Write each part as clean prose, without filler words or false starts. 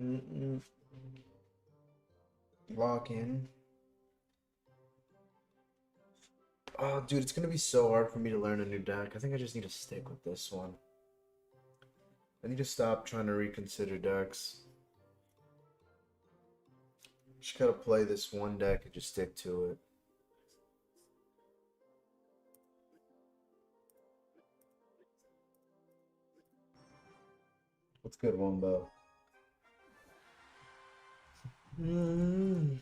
Mm-mm. Lock in. Oh, dude, it's gonna be so hard for me to learn a new deck. I think I just need to stick with this one. I need to stop trying to reconsider decks. Just gotta play this one deck and just stick to it. What's good, Wumbo? Mm.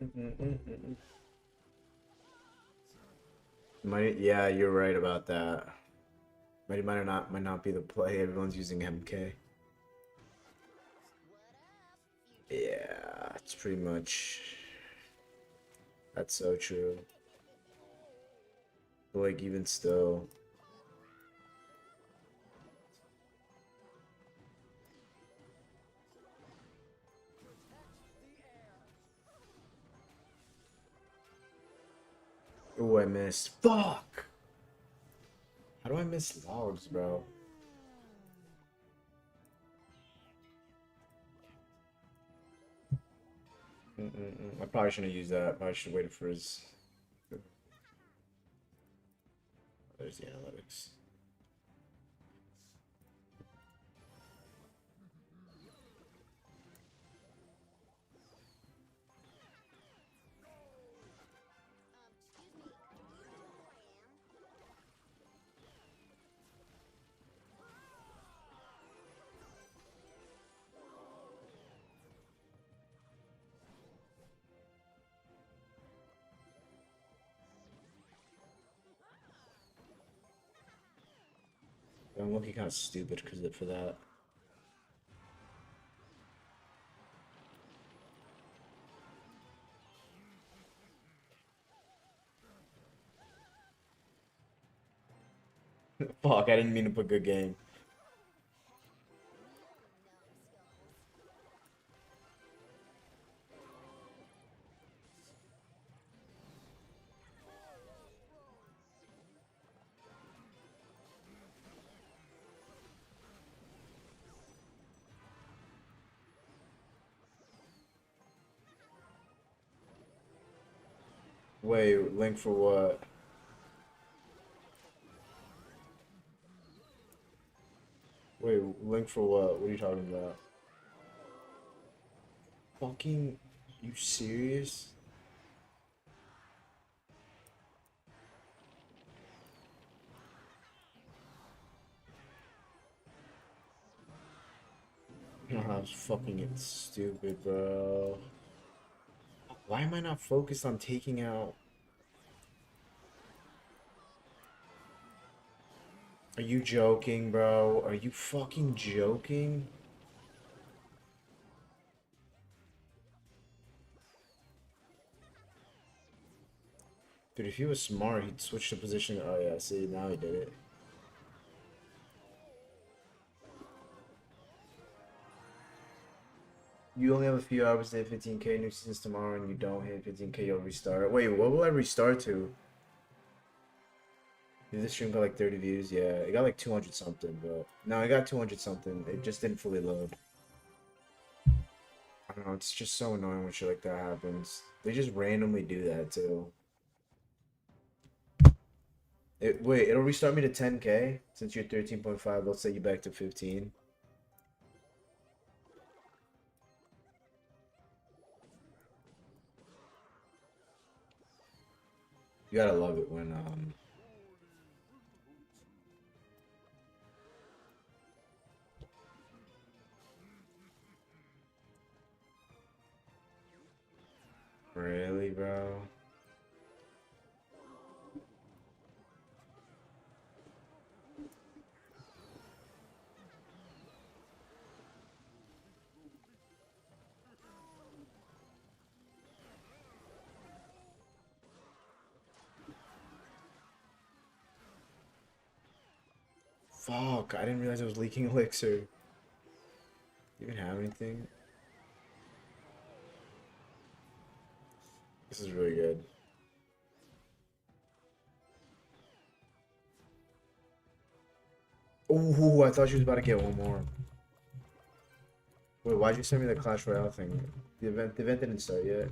Mm-mm-mm-mm. Yeah, you're right about that. Might not be the play. Everyone's using MK. Yeah, it's pretty much that's so true. But like even still, oh I missed. Fuck! How do I miss logs, bro? I probably shouldn't use that. I probably should wait for his. There's the analytics. I'm looking kind of stupid because for that. Fuck! I didn't mean to put good game. Wait, link for what? Wait, link for what? What are you talking about? Fucking, you serious? I was fucking it stupid, bro. Why am I not focused on taking out? Are you joking, bro? Are you fucking joking? Dude, if he was smart, he'd switch the position. Oh yeah, see, now he did it. You only have a few hours to hit 15K. New season's tomorrow, and you don't hit 15K, you'll restart. Wait, what will I restart to? Did this stream got like 30 views? Yeah, it got like 200 something, but no, it got 200 something. It just didn't fully load. I don't know, it's just so annoying when shit like that happens. They just randomly do that too. Wait, it'll restart me to 10K since you're 13.5. They'll set you back to 15. You gotta love it when really, bro. Fuck, I didn't realize I was leaking elixir. Do you even have anything? This is really good. Oh, I thought she was about to get one more. Wait, why'd you send me the Clash Royale thing? The event didn't start yet.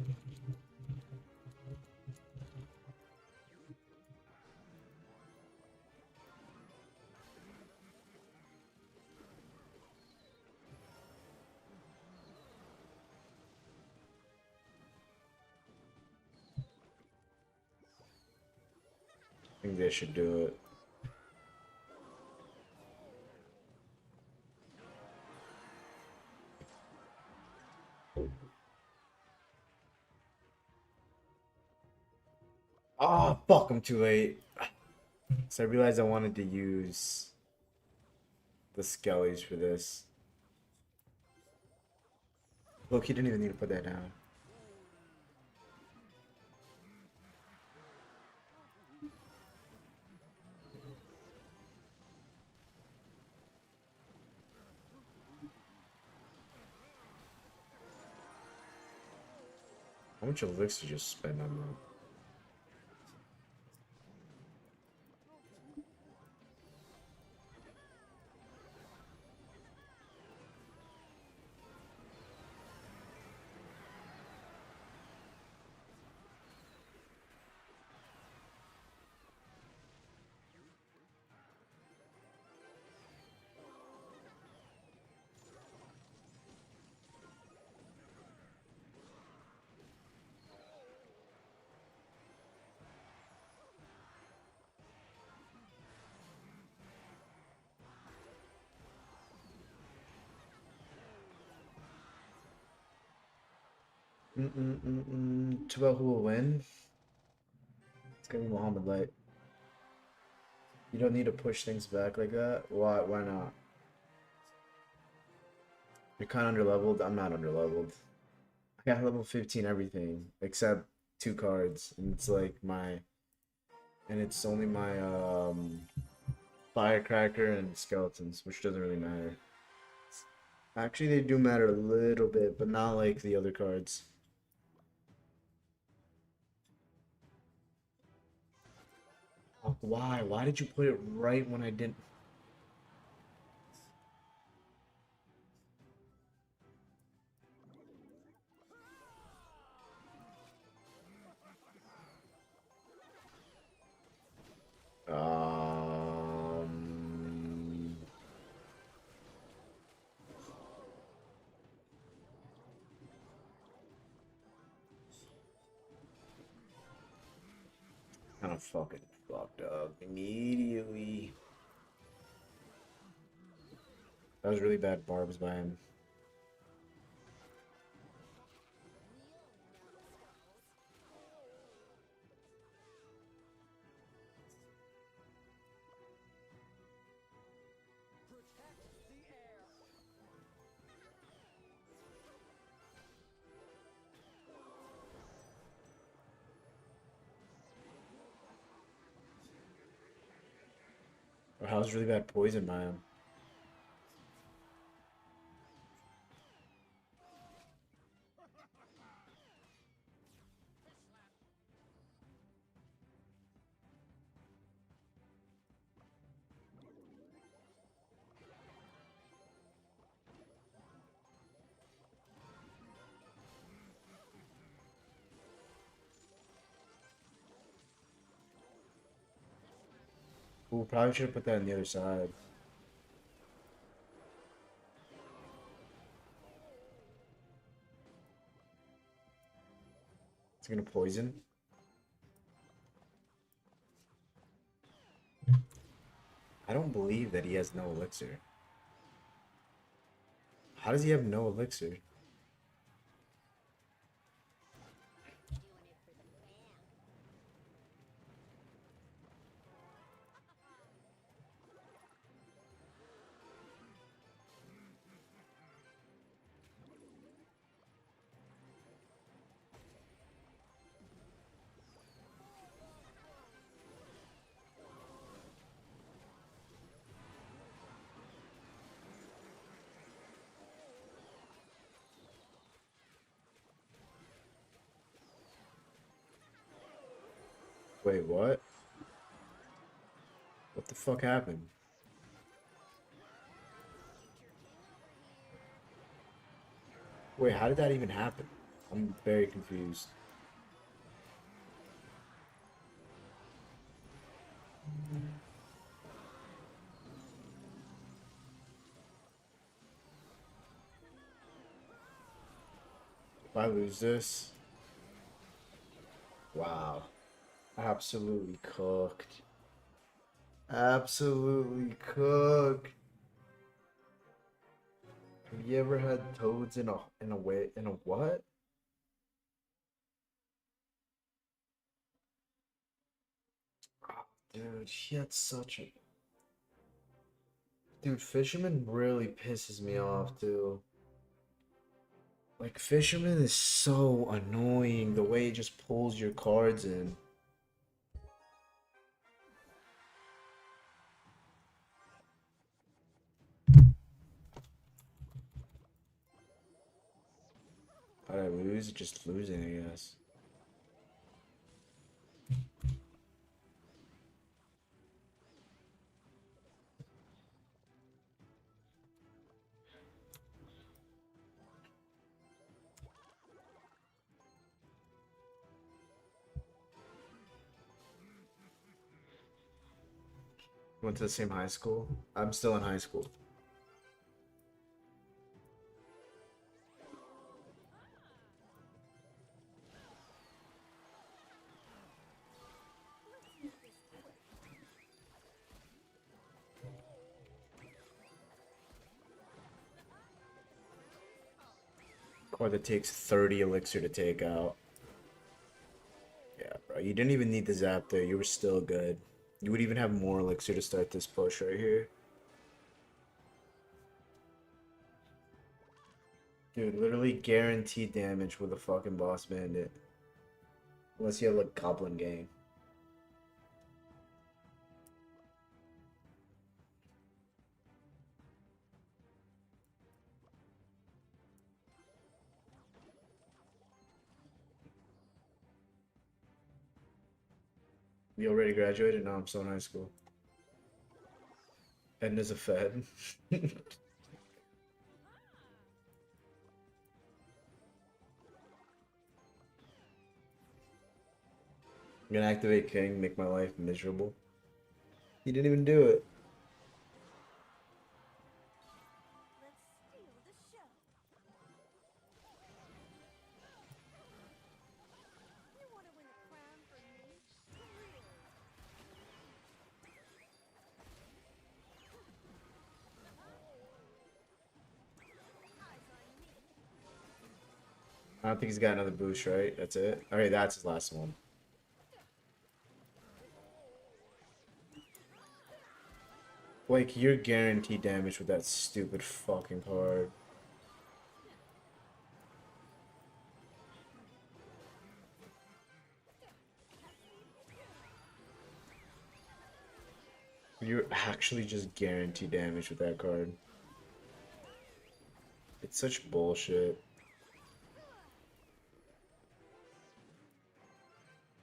I think they should do it. Oh, fuck, I'm too late. So I realized I wanted to use the skellies for this. Look, he didn't even need to put that down. How much elixir just spend on that? To about who will win? It's gonna be Muhammad Light. You don't need to push things back like that. Why? Why not? You're kind of underleveled. I'm not underleveled. I got level 15 everything except two cards, and it's like and it's only my firecracker and skeletons, which doesn't really matter. Actually, they do matter a little bit, but not like the other cards. Oh, why? Why did you put it right when I didn't? Um, kind of fucking fucked up immediately. That was really bad barbs by him. Or that was really bad poison by him. Ooh, probably should have put that on the other side. It's gonna poison. I don't believe that he has no elixir. How does he have no elixir? Wait, what? What the fuck happened? Wait, how did that even happen? I'm very confused. If I lose this, wow. Absolutely cooked. Absolutely cooked. Have you ever had toads in a what? Oh, dude, he had such a dude. Fisherman really pisses me off too. Like Fisherman is so annoying. The way it just pulls your cards in. How did I lose? Just losing, I guess. Went to the same high school. I'm still in high school. Card that takes 30 elixir to take out. Yeah, bro. You didn't even need the zap there. You were still good. You would even have more elixir to start this push right here. Dude, literally guaranteed damage with a fucking boss bandit. Unless you have like Goblin Gang. You already graduated? No, I'm still in high school. Edna's a Fed. I'm gonna activate King, make my life miserable. He didn't even do it. I don't think he's got another boost, right? That's it? Alright, that's his last one. Like, you're guaranteed damage with that stupid fucking card. You're actually just guaranteed damage with that card. It's such bullshit.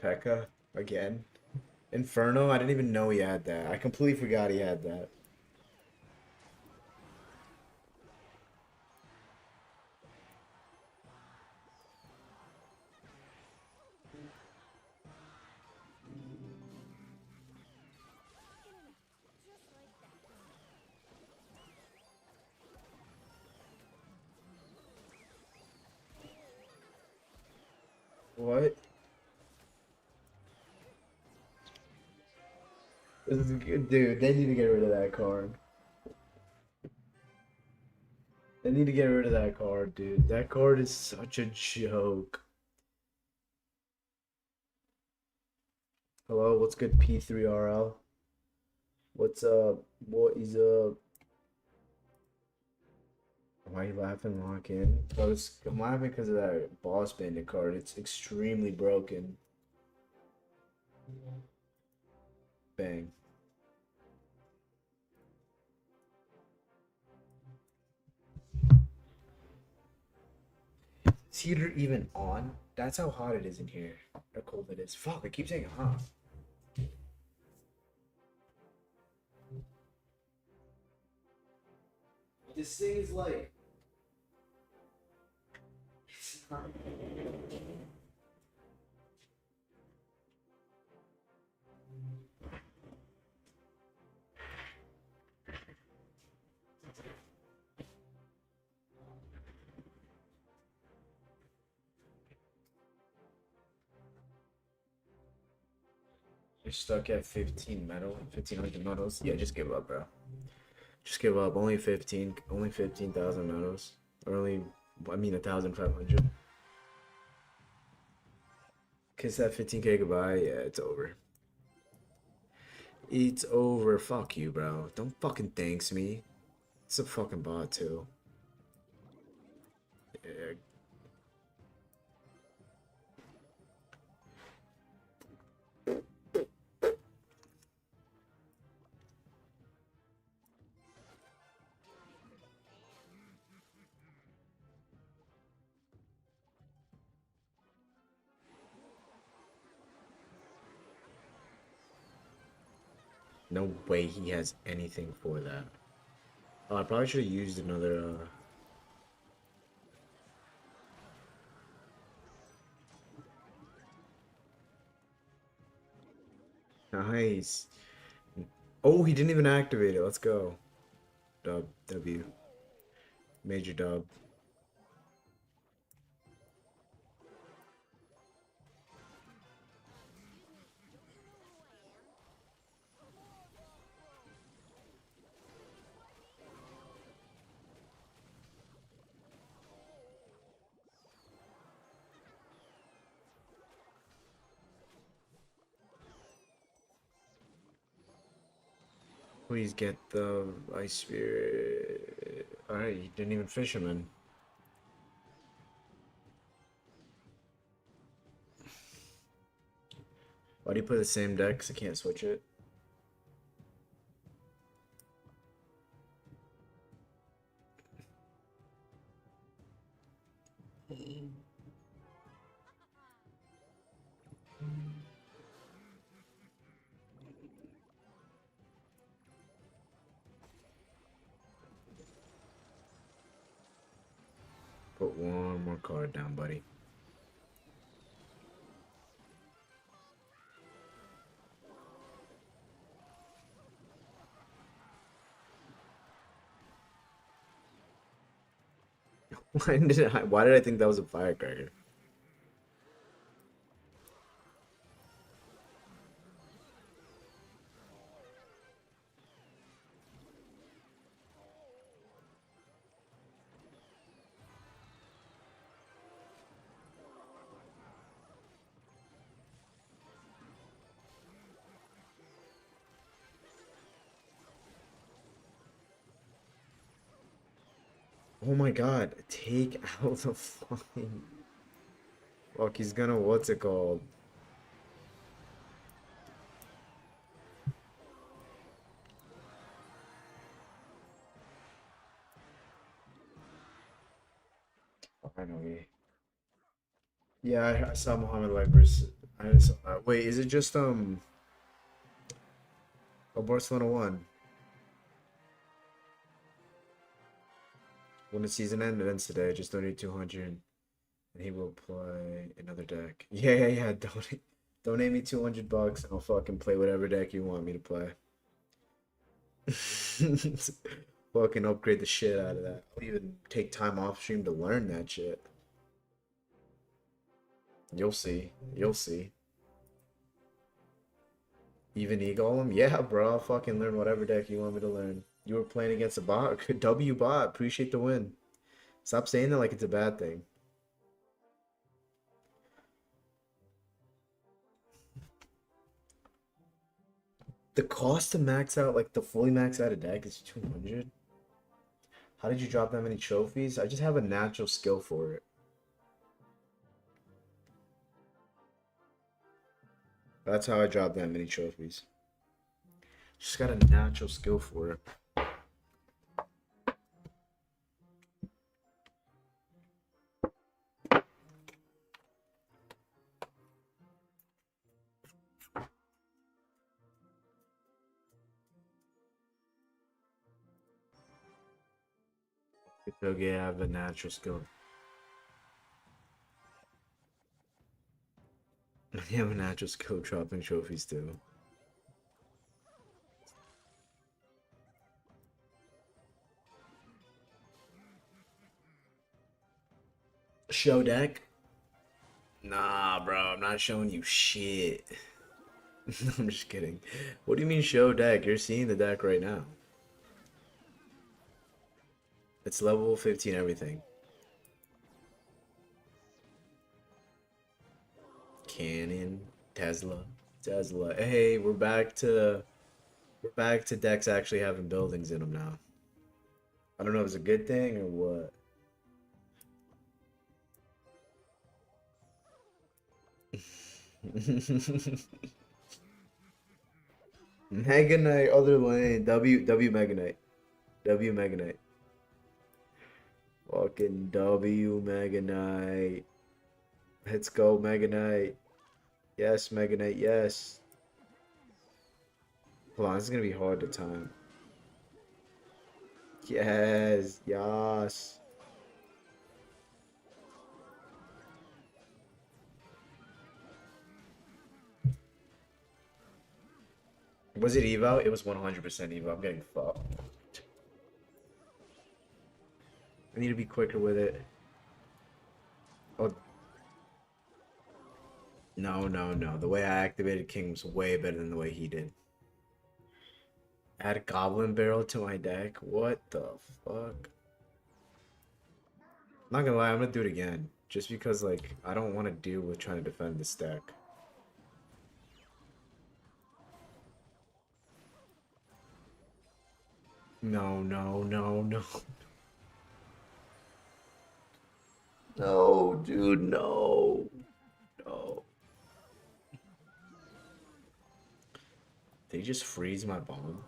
P.E.K.K.A. Again. Inferno? I didn't even know he had that. I completely forgot he had that. What? This is good. Dude, they need to get rid of that card. They need to get rid of that card, dude. That card is such a joke. Hello, what's good, P3RL? What's up? What is up? Why are you laughing, lock in? I'm laughing because of that boss bandit card. It's extremely broken. Bang. Is heater even on? That's how hot it is in here. How cold it is. Fuck, I keep saying hot. This thing is like. It's not. You're stuck at 15 metal, 1500 metals. Yeah, just give up, bro. Just give up. Only 15,000 metals. Or only, I mean, 1,500. Kiss that 15k goodbye. Yeah, it's over. It's over. Fuck you, bro. Don't fucking thanks me. It's a fucking bot, too. Yeah. No way he has anything for that. Oh, I probably should have used another, Nice. Oh, he didn't even activate it. Let's go. Dub. W. Major dub. Please get the ice spirit. Alright, you didn't even fish him in. Why do you play the same deck? 'Cause I can't switch it. Put one more card down, buddy. Why did I think that was a firecracker? Oh my god, take out the fucking. Fuck, he's gonna. What's it called? Finally. Yeah, I saw Muhammad Ali versus. I saw that. Wait, is it just a Barcelona won? When the season ends, it ends today. Just donate 200, and he will play another deck. Yeah. Donate me 200 bucks, and I'll fucking play whatever deck you want me to play. Fucking upgrade the shit out of that. I'll even take time off stream to learn that shit. You'll see. You'll see. Even E-Golem? Yeah, bro. I'll fucking learn whatever deck you want me to learn. You were playing against a bot. W bot. Appreciate the win. Stop saying that like it's a bad thing. The cost to max out, like the fully max out a deck is 200. How did you drop that many trophies? I just have a natural skill for it. That's how I dropped that many trophies. Just got a natural skill for it. Okay, I have a natural skill. I have a natural skill dropping trophies too. Show deck? Nah, bro, I'm not showing you shit. I'm just kidding. What do you mean show deck? You're seeing the deck right now. It's level 15 everything. Cannon, Tesla, Tesla. Hey, we're back to decks actually having buildings in them now. I don't know if it's a good thing or what. Mega Knight, other lane. W Mega Knight. W Mega Knight. Fucking W Mega Knight. Let's go, Mega Knight. Yes, Mega Knight, yes. Hold on, this is gonna be hard to time. Yes, yes. Was it Evo? It was 100% Evo. I'm getting fucked. I need to be quicker with it. Oh, no, no, no. The way I activated King was way better than the way he did. Add a Goblin Barrel to my deck? What the fuck? Not gonna lie, I'm gonna do it again. Just because, like, I don't want to deal with trying to defend this deck. No, no, no, no. No, dude, no. No. They just freeze my bomb.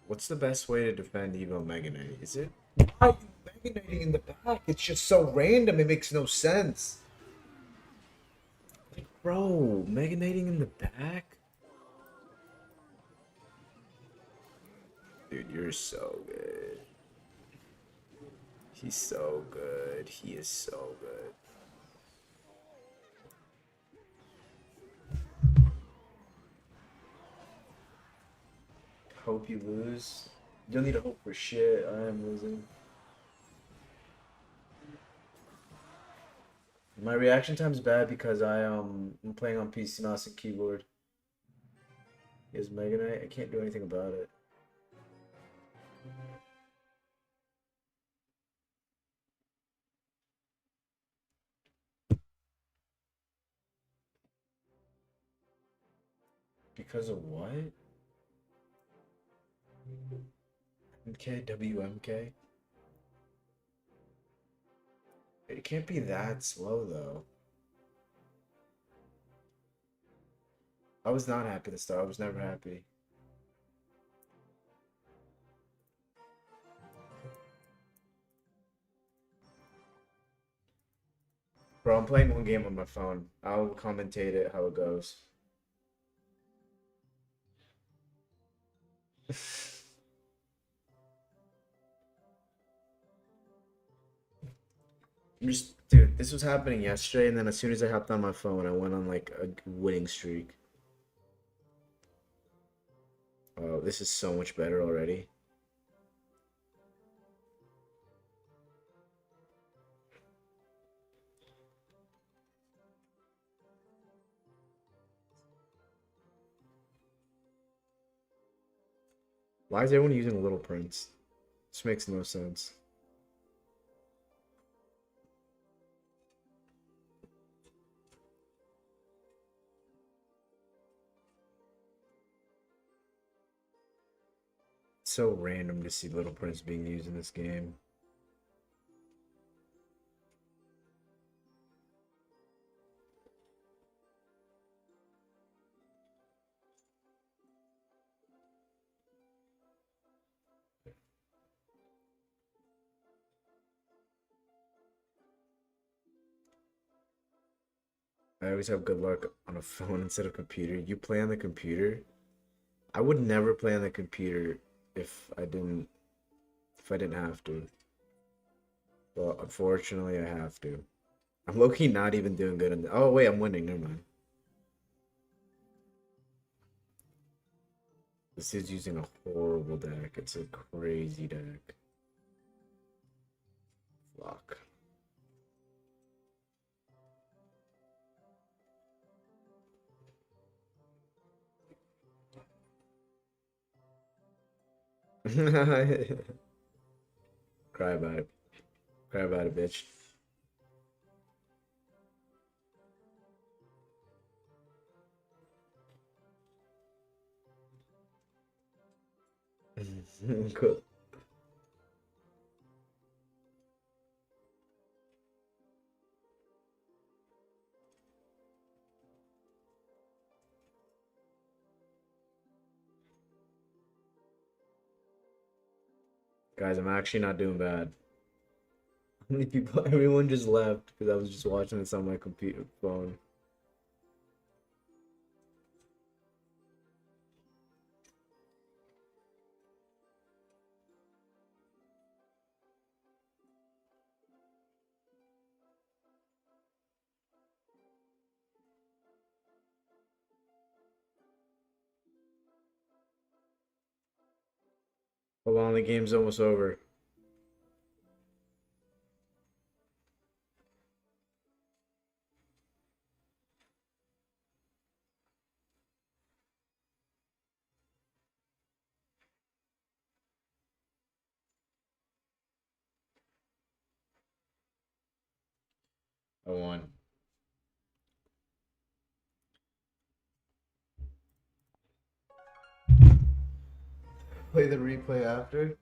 What's the best way to defend Evo Mega Knight? Is it? Why are you Mega Knighting in the back? It's just so random, it makes no sense. Like, bro, Mega Knighting in the back? Dude, you're so good. He's so good. He is so good. Hope you lose. You don't need to hope for shit. I am losing. My reaction time's bad because I'm playing on PC mouse and keyboard. Is Mega Knight? I can't do anything about it. Because of what? MK? It can't be that slow though. I was not happy to start. I was never happy. Bro, I'm playing one game on my phone. I'll commentate it how it goes. I'm just, dude, this was happening yesterday, and then as soon as I hopped on my phone, I went on like a winning streak. Oh, this is so much better already. Why is everyone using Little Prince? This makes no sense. It's so random to see Little Prince being used in this game. I always have good luck on a phone instead of computer. You play on the computer? I would never play on the computer if I didn't have to. But unfortunately, I have to. I'm low-key not even doing good in the— Oh wait, I'm winning. Never mind. This is using a horrible deck. It's a crazy deck. Fuck. Cry about it. Cry about it, bitch. Cool. Guys, I'm actually not doing bad. How many people? Everyone just left because I was just watching this on my computer phone. Hold on, the game's almost over. I won. Play the replay after?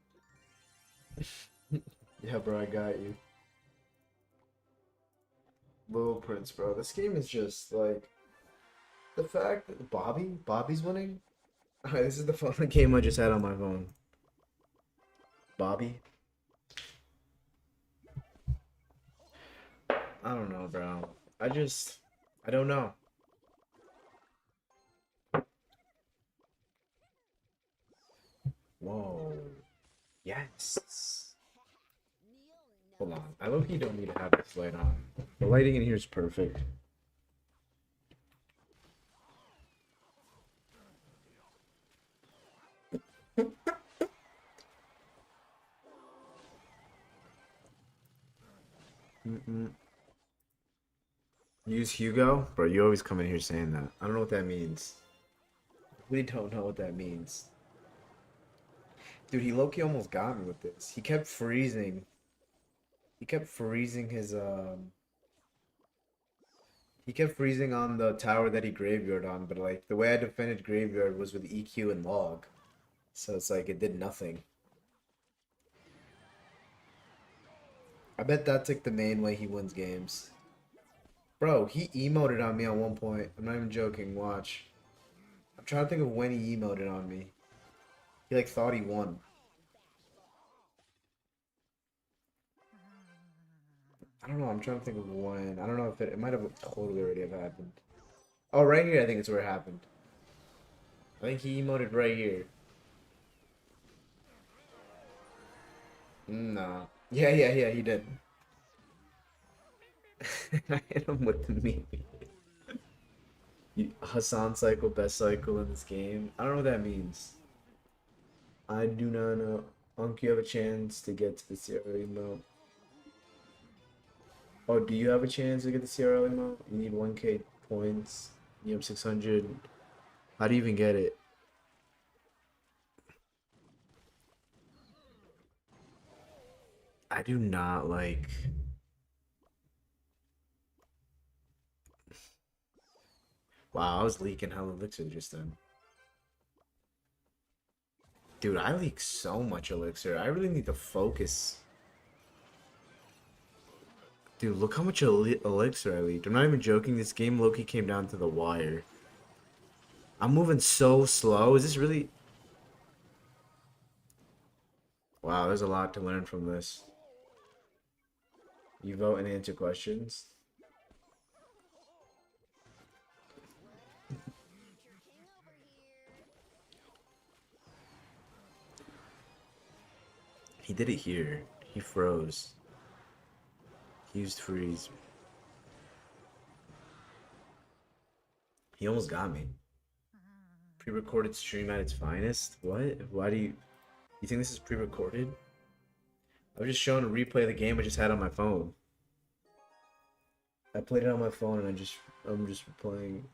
Yeah, bro, I got you. Little Prince, bro. This game is just like the fact that Bobby's winning. Alright, this is the phone game I just had on my phone. Bobby? I don't know, bro. I don't know. Whoa. Yes. Hold on. I low-key don't need to have this light on. The lighting in here is perfect. Mm-mm. Use Hugo? Bro, you always come in here saying that. I don't know what that means. We don't know what that means. Dude, he low-key almost got me with this. He kept freezing. He kept freezing his he kept freezing on the tower that he graveyard on, but like the way I defended graveyard was with EQ and log. So it's like it did nothing. I bet that's like the main way he wins games. Bro, he emoted on me at one point. I'm not even joking, watch. I'm trying to think of when he emoted on me. He like thought he won. I don't know, I'm trying to think of when. I don't know if it might have totally already have happened. Oh, right here I think it's where it happened. I think he emoted right here. Nah. Yeah, he did. I hit him with the meme. Hassan cycle, best cycle in this game. I don't know what that means. I do not know. Unc, you have a chance to get to the CRL emote. Oh, do you have a chance to get the CRL emote? You need 1k points. You have 600. How do you even get it? I do not like. Wow, I was leaking hella elixir just then. Dude, I leak so much elixir. I really need to focus. Dude, look how much elixir I leaked. I'm not even joking. This game Loki came down to the wire. I'm moving so slow. Is this really... Wow, there's a lot to learn from this. You vote and answer questions. He did it here. He froze. He used freeze. He almost got me. Pre-recorded stream at its finest? What? Why do you think this is pre-recorded? I was just showing a replay of the game I just had on my phone. I played it on my phone and I'm just playing.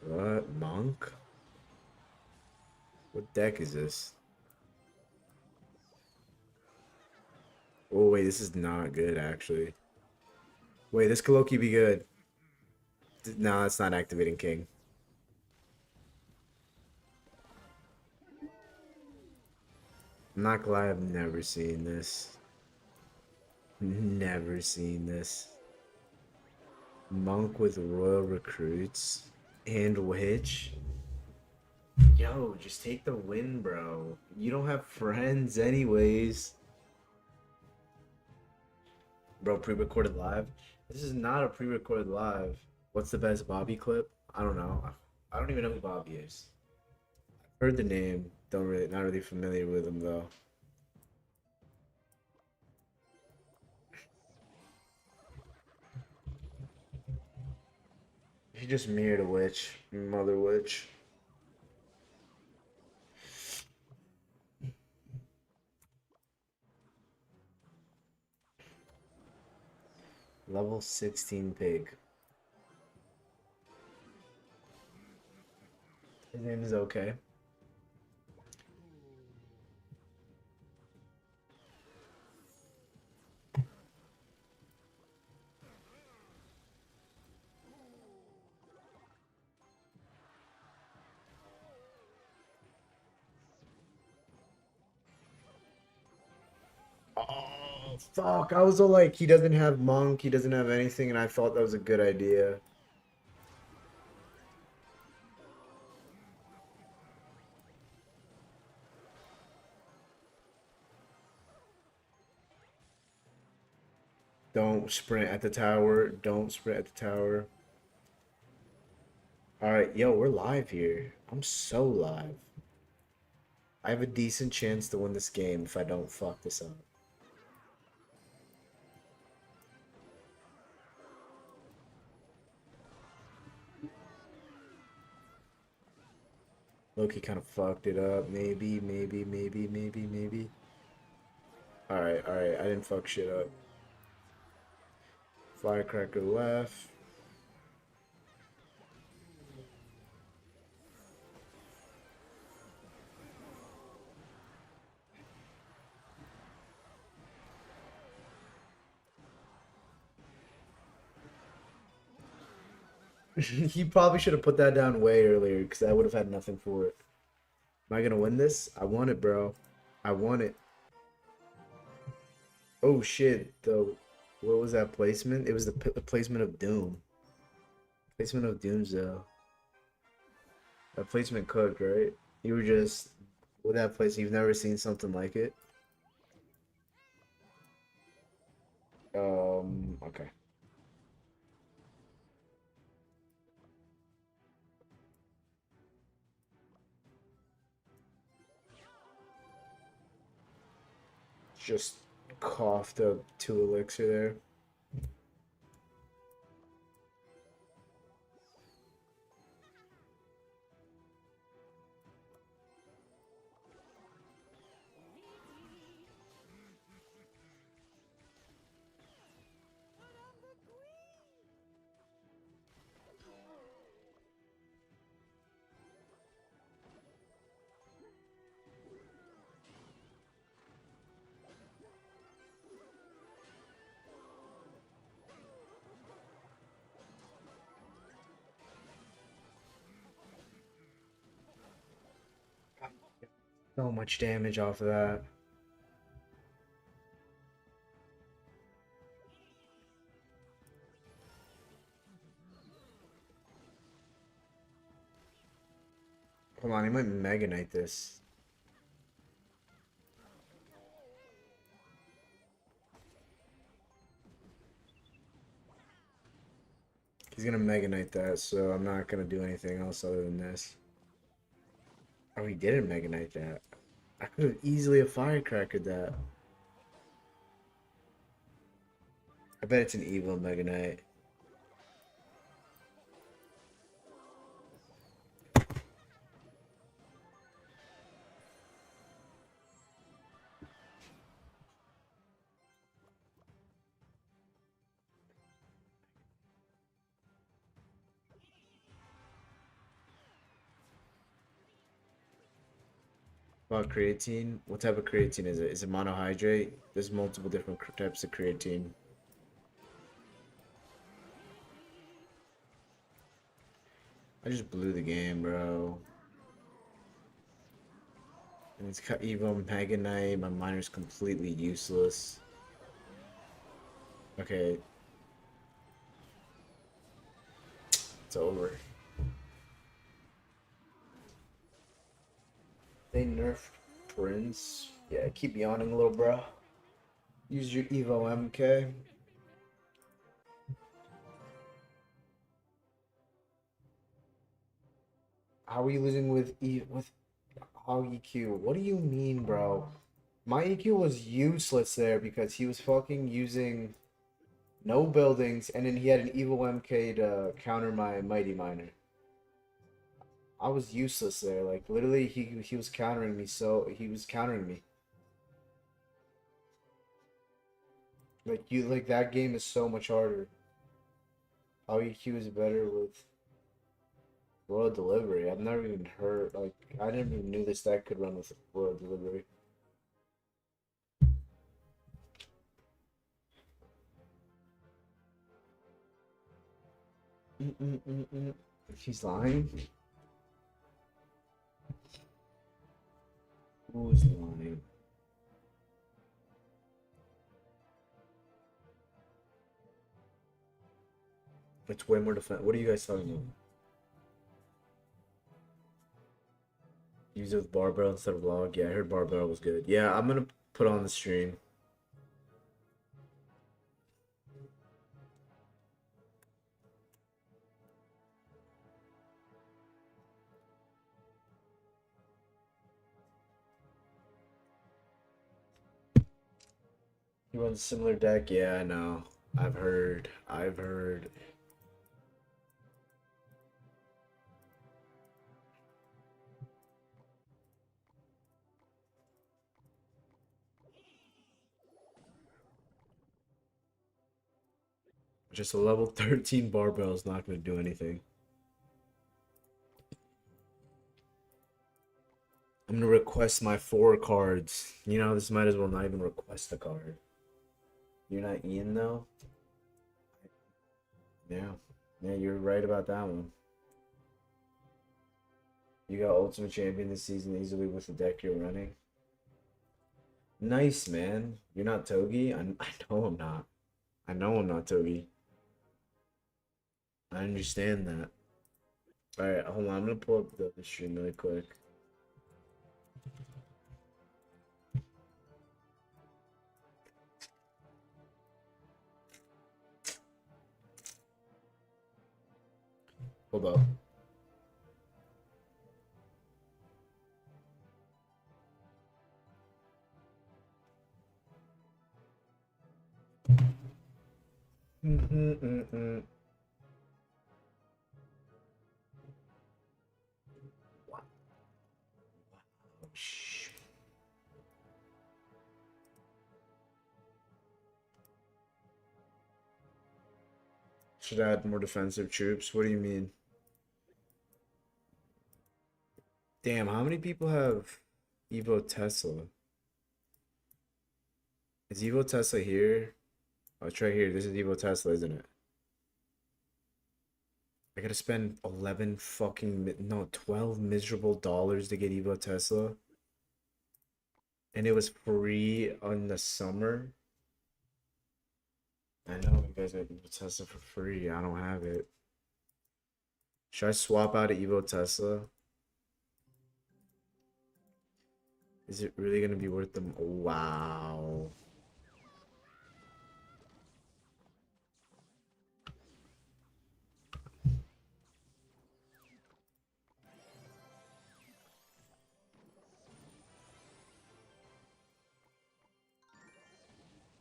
What? Monk? What deck is this? Oh wait, this is not good actually. Wait, this could low-key be good. No, it's not activating king. I'm not glad I've never seen this. Never seen this. Monk with royal recruits and witch. Yo, just take the win, bro. You don't have friends anyways. Bro, pre-recorded live? This is not a pre-recorded live. What's the best Bobby clip? I don't know. I don't even know who Bobby is. I've heard the name. Not really familiar with him though. He just mirrored a witch. Mother witch. Level 16 pig. His name is okay. Oh, fuck. I was all like, he doesn't have monk, he doesn't have anything, and I thought that was a good idea. Don't sprint at the tower. Don't sprint at the tower. Alright, yo, we're live here. I'm so live. I have a decent chance to win this game if I don't fuck this up. Loki kind of fucked it up. Maybe. Alright, I didn't fuck shit up. Firecracker left. He probably should have put that down way earlier because I would have had nothing for it. Am I gonna win this? I want it, bro. I want it. Oh shit, though. What was that placement? It was the placement of Doom. Placement of Doomsday. That placement cooked, right? You were just with that place. You've never seen something like it. Okay. Just coughed up 2 elixir there. So much damage off of that. Hold on, he might Mega Knight this. He's gonna Mega Knight that, so I'm not gonna do anything else other than this. Oh, he didn't Mega Knight that. I could have easily a firecracker that. I bet it's an evil Mega Knight. About creatine, what type of creatine is it? Is it monohydrate? There's multiple different types of creatine. I just blew the game, bro. And it's got Evo Mega Knight. My miner's completely useless. Okay. It's over. They nerfed Prince. Yeah, keep yawning, little bro. Use your Evo MK. How are you losing with how EQ? What do you mean, bro? My EQ was useless there because he was fucking using no buildings and then he had an Evo MK to counter my Mighty Miner. I was useless there. Like literally he was countering me, so he was countering me. Like that game is so much harder. How EQ is better with Royal Delivery. I've never even heard, like, I never even knew this deck could run with Royal Delivery. He's lying? Who's lying? It's way more defense. What are you guys talking about? Use it with barbell instead of log. Yeah, I heard barbell was good. Yeah, I'm gonna put on the stream. You runs a similar deck? Yeah, I know. I've heard. I've heard. Just a level 13 barbell is not gonna do anything. I'm gonna request my 4 cards. You know, this might as well not even request a card. You're not Ian though? Yeah. Yeah, you're right about that one. You got Ultimate Champion this season easily with the deck you're running. Nice, man. You're not Togi? I know I'm not. I know I'm not Togi. I understand that. Alright, hold on. I'm gonna pull up the stream really quick. Hold up. Wow. Should add more defensive troops? What do you mean? Damn, how many people have Evo Tesla? Is Evo Tesla here? Oh, it's right here. This is Evo Tesla, isn't it? I gotta spend 11 fucking, no, 12 miserable dollars to get Evo Tesla. And it was free on the summer. I know you guys got Evo Tesla for free. I don't have it. Should I swap out of Evo Tesla? Is it really gonna be worth them? Wow.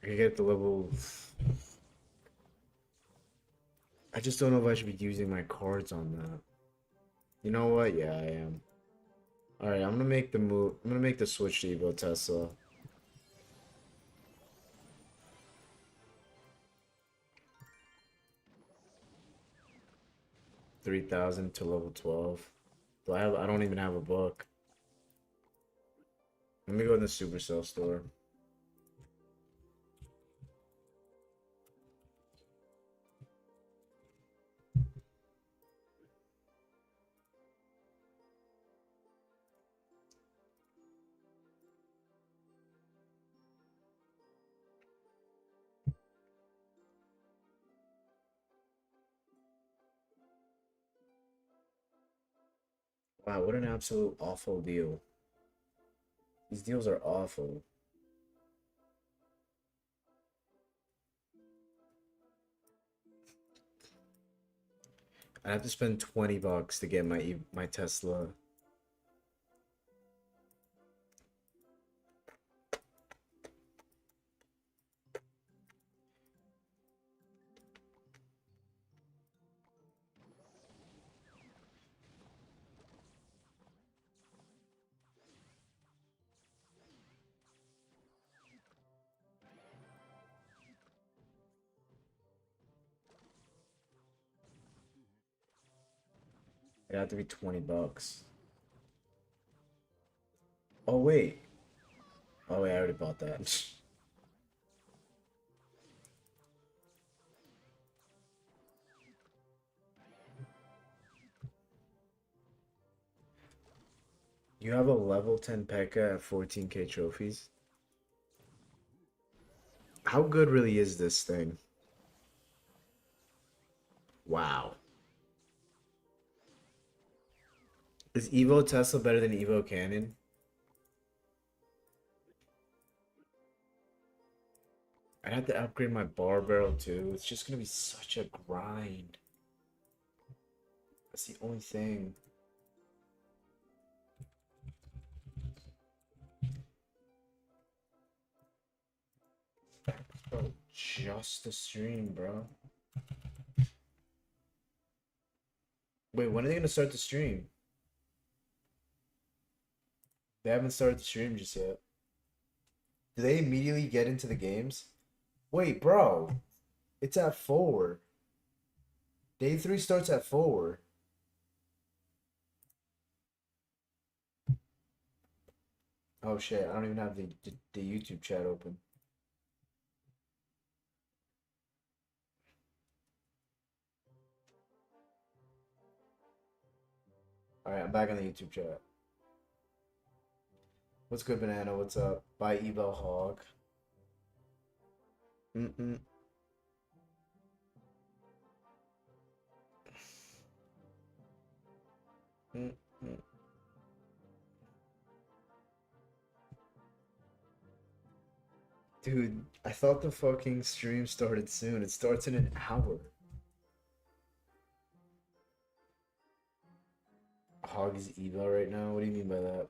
I get the level. I just don't know if I should be using my cards on that. You know what? Yeah, I am. Alright, I'm gonna make the move. I'm gonna make the switch to Evo Tesla. 3,000 to level 12. Do I have? I don't even have a book. Let me go in the Supercell store. Wow, what an absolute awful deal. These deals are awful. I'd have to spend 20 bucks to get my Tesla. It'd have to be 20 bucks. Oh wait. Oh wait, I already bought that. You have a level 10 P.E.K.K.A. at 14k trophies? How good really is this thing? Wow. Is Evo Tesla better than Evo Cannon? I'd have to upgrade my bar barrel too. It's just gonna be such a grind. That's the only thing. Bro, just the stream, bro. Wait, when are they gonna start the stream? They haven't started the stream just yet. Do they immediately get into the games? Wait, bro. It's at 4. Day 3 starts at 4. Oh shit, I don't even have the YouTube chat open. Alright, I'm back on the YouTube chat. What's good, Banana? What's up? Bye, Evo Hog. Mm-mm. Mm-mm. Dude, I thought the fucking stream started soon. It starts in an hour. Hog is Evo right now? What do you mean by that?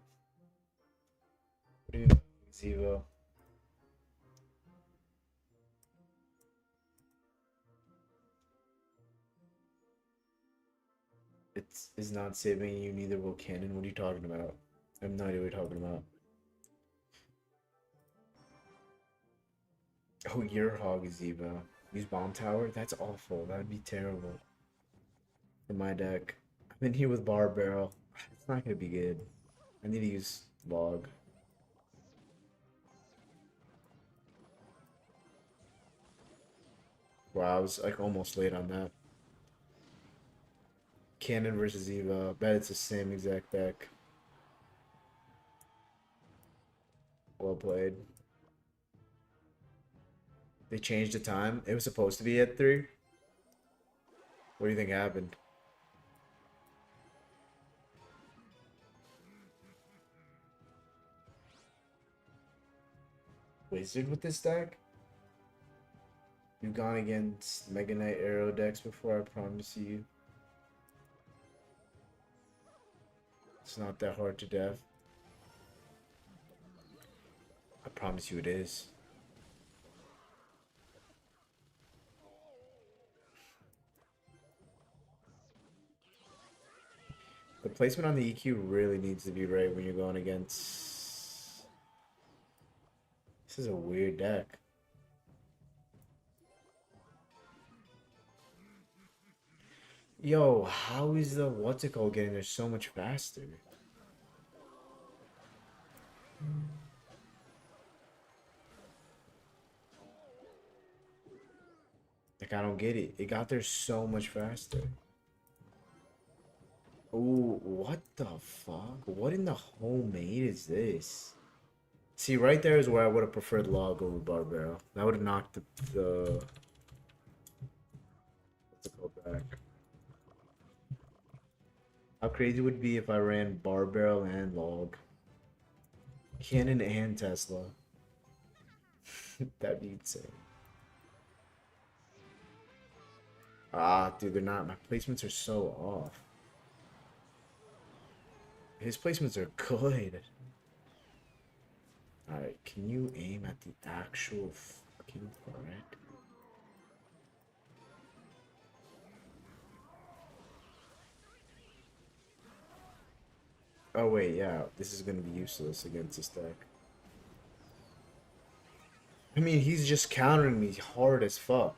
What do you mean by Hog is Evo? It's not saving you, neither will Cannon. What are you talking about? I have no idea what you're talking about. Oh, your Hog is Evo. Use Bomb Tower? That's awful. That'd be terrible. For my deck. I'm in here with Bar Barrel. It's not gonna be good. I need to use Log. Wow, I was like almost late on that. Cannon versus Evo. I bet it's the same exact deck. Well played. They changed the time. It was supposed to be at 3. What do you think happened? Wizard with this deck? You've gone against Mega Knight Arrow decks before, I promise you. It's not that hard to death. I promise you it is. The placement on the EQ really needs to be right when you're going against. This is a weird deck. Yo, how is the what's it called getting there so much faster? Like I don't get it. It got there so much faster. Ooh, what the fuck? What in the homemade is this? See, right there is where I would have preferred log over barbell. That would have knocked the what's it called back. How crazy would it be if I ran barbell and log? Canon and Tesla. That'd be insane. Ah, dude, they're not. My placements are so off. His placements are good. Alright, can you aim at the actual fucking threat? Oh wait, yeah, this is gonna be useless against this deck. I mean, he's just countering me hard as fuck.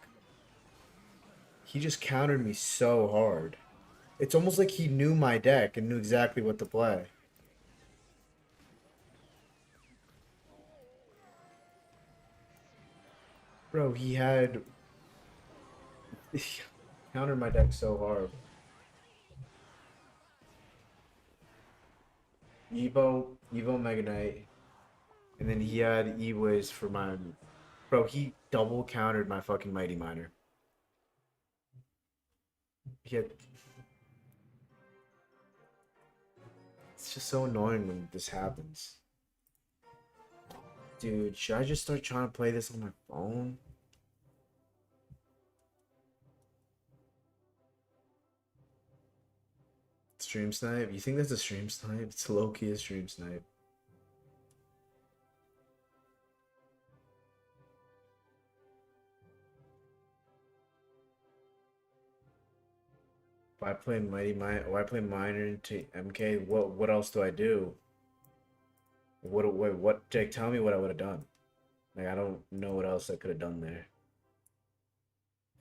He just countered me so hard. It's almost like he knew my deck and knew exactly what to play. Bro, he had countered my deck so hard. Evo Mega Knight, and then he had E-Wiz for my. Bro, he double countered my fucking Mighty Miner. He had. It's just so annoying when this happens. Dude, should I just start trying to play this on my phone? Stream snipe? You think that's a stream snipe? It's low-key a stream snipe. Why play Why play Miner into MK? What else do I do? What Jake, tell me what I would have done. Like I don't know what else I could have done there.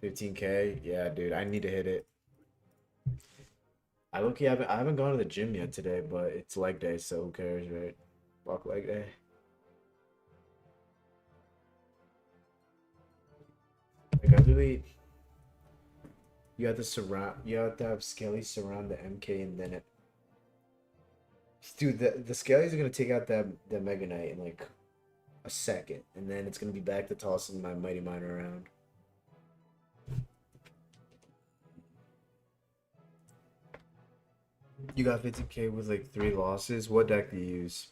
15K? Yeah, dude, I need to hit it. I haven't gone to the gym yet today, but it's leg day, so who cares, right? Fuck leg day. Like I really you have to have Skelly surround the MK and then it. Dude, the Skellies are gonna take out that Mega Knight in like a second, and then it's gonna be back to tossing my Mighty Miner around. You got 50K with like 3 losses. What deck do you use?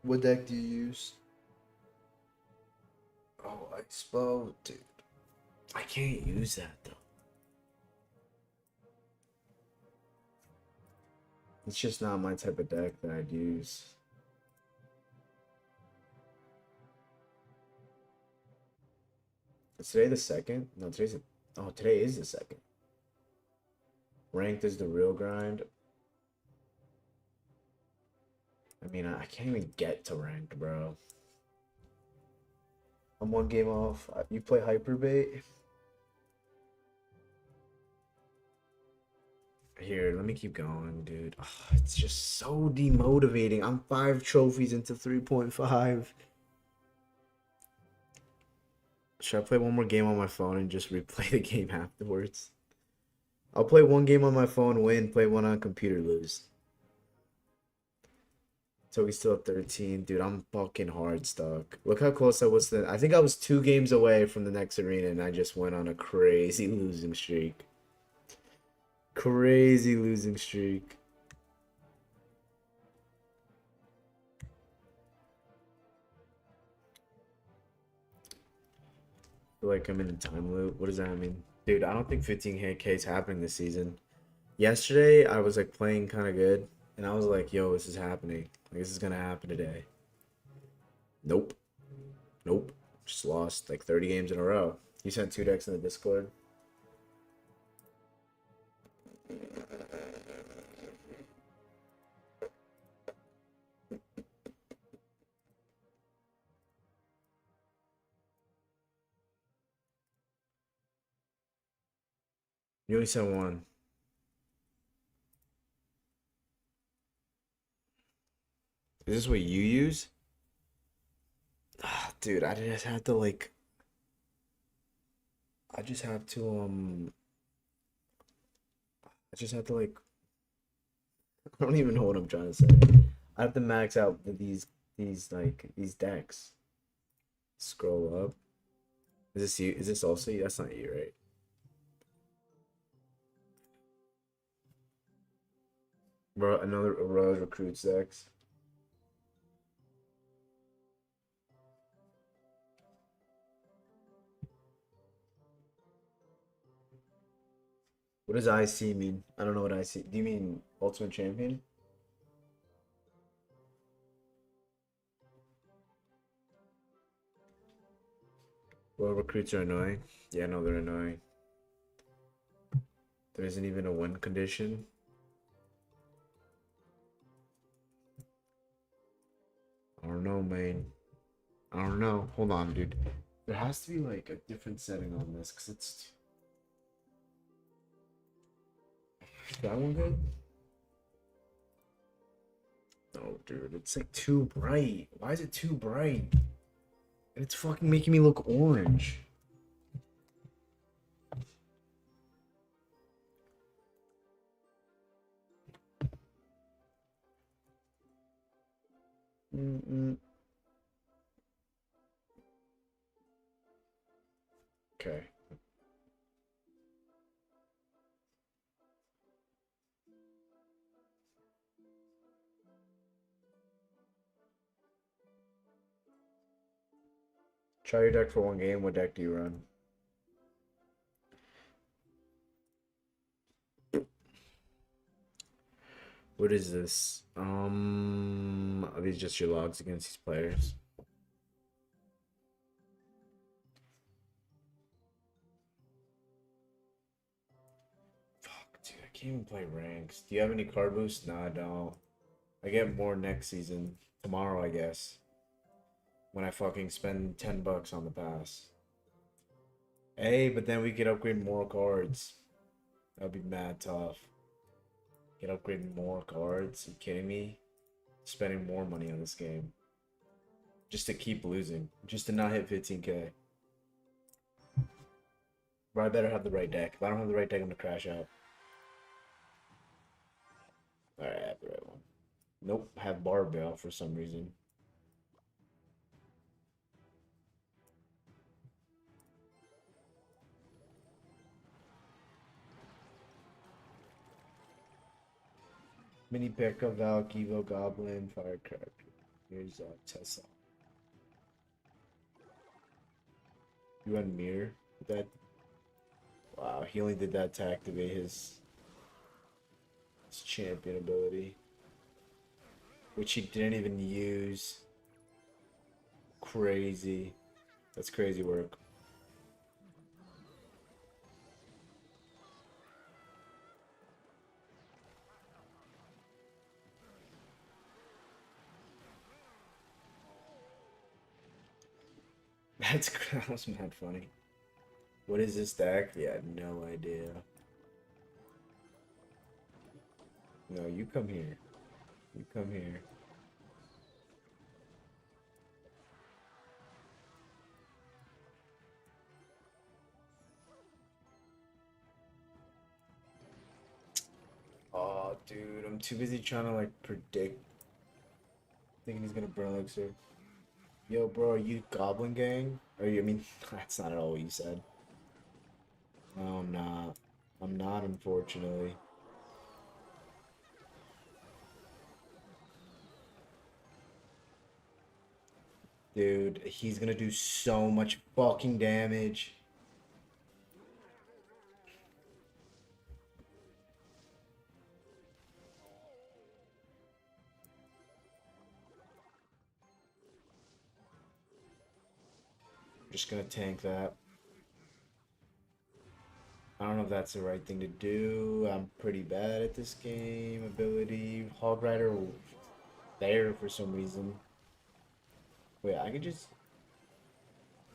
What deck do you use? Oh, Expo, dude. I can't use that though. It's just not my type of deck that I'd use. Is today the second? No, today is the second. Ranked is the real grind. I mean, I can't even get to ranked, bro. I'm 1 game off. You play Hyperbait? Here, let me keep going, dude. Oh, it's just so demotivating. I'm 5 trophies into 3.5. Should I play one more game on my phone and just replay the game afterwards? I'll play 1 game on my phone, win, play 1 on computer, lose. So we still have 13. Dude, I'm fucking hard stuck. Look how close I was to. I think I was 2 games away from the next arena and I just went on a crazy losing streak. Crazy losing streak. Feel like I'm in a time loop. What does that mean? Dude, I don't think 15K is happening this season. Yesterday, I was like playing kind of good, and I was like, yo, this is happening. Like, this is gonna happen today. Nope. Nope. Just lost like 30 games in a row. You sent 2 decks in the Discord. You only said one. Is this what you use? Ah, dude, I just have to like. I just have to I just have to like. I don't even know what I'm trying to say. I have to max out these decks. Scroll up. Is this you? Is this also you? That's not you, right? Bro, another Rose recruits decks. What does IC mean? I don't know what IC. Do you mean Ultimate Champion? Well, recruits are annoying. Yeah, no, they're annoying. There isn't even a win condition. I don't know, man. I don't know. Hold on, dude. There has to be like a different setting on this because it's. Is that one good? No, dude. It's like too bright. Why is it too bright? And it's fucking making me look orange. Mm-mm. Okay. Try your deck for one game. What deck do you run? What is this? Are these just your logs against these players? Fuck, dude, I can't even play ranks. Do you have any card boosts? No, I don't. I get more next season. Tomorrow, I guess. When I fucking spend $10 on the pass. Hey, but then we could upgrade more cards. That'd be mad tough. Get upgrade more cards? Are you kidding me? Spending more money on this game. Just to keep losing. Just to not hit 15k. But I better have the right deck. If I don't have the right deck, I'm gonna crash out. Alright, I have the right one. Nope, have barbell for some reason. Mini P.E.K.K.A, Valk, Evo, Goblin, Firecracker. Here's Tessa. You run Mirror with that? Wow, he only did that to activate his champion ability. Which he didn't even use. Crazy. That's crazy work. That was mad funny. What is this deck? Yeah, no idea. No, you come here. You come here. Oh, dude, I'm too busy trying to like predict. Thinking he's gonna burn elixir. Yo, bro, are you Goblin Gang? Or you? I mean, that's not at all what you said. No, I'm not. I'm not, unfortunately. Dude, he's gonna do so much fucking damage. I'm just gonna tank that. I don't know if that's the right thing to do. I'm pretty bad at this game. Ability. Hog Rider there for some reason. Wait, I could just.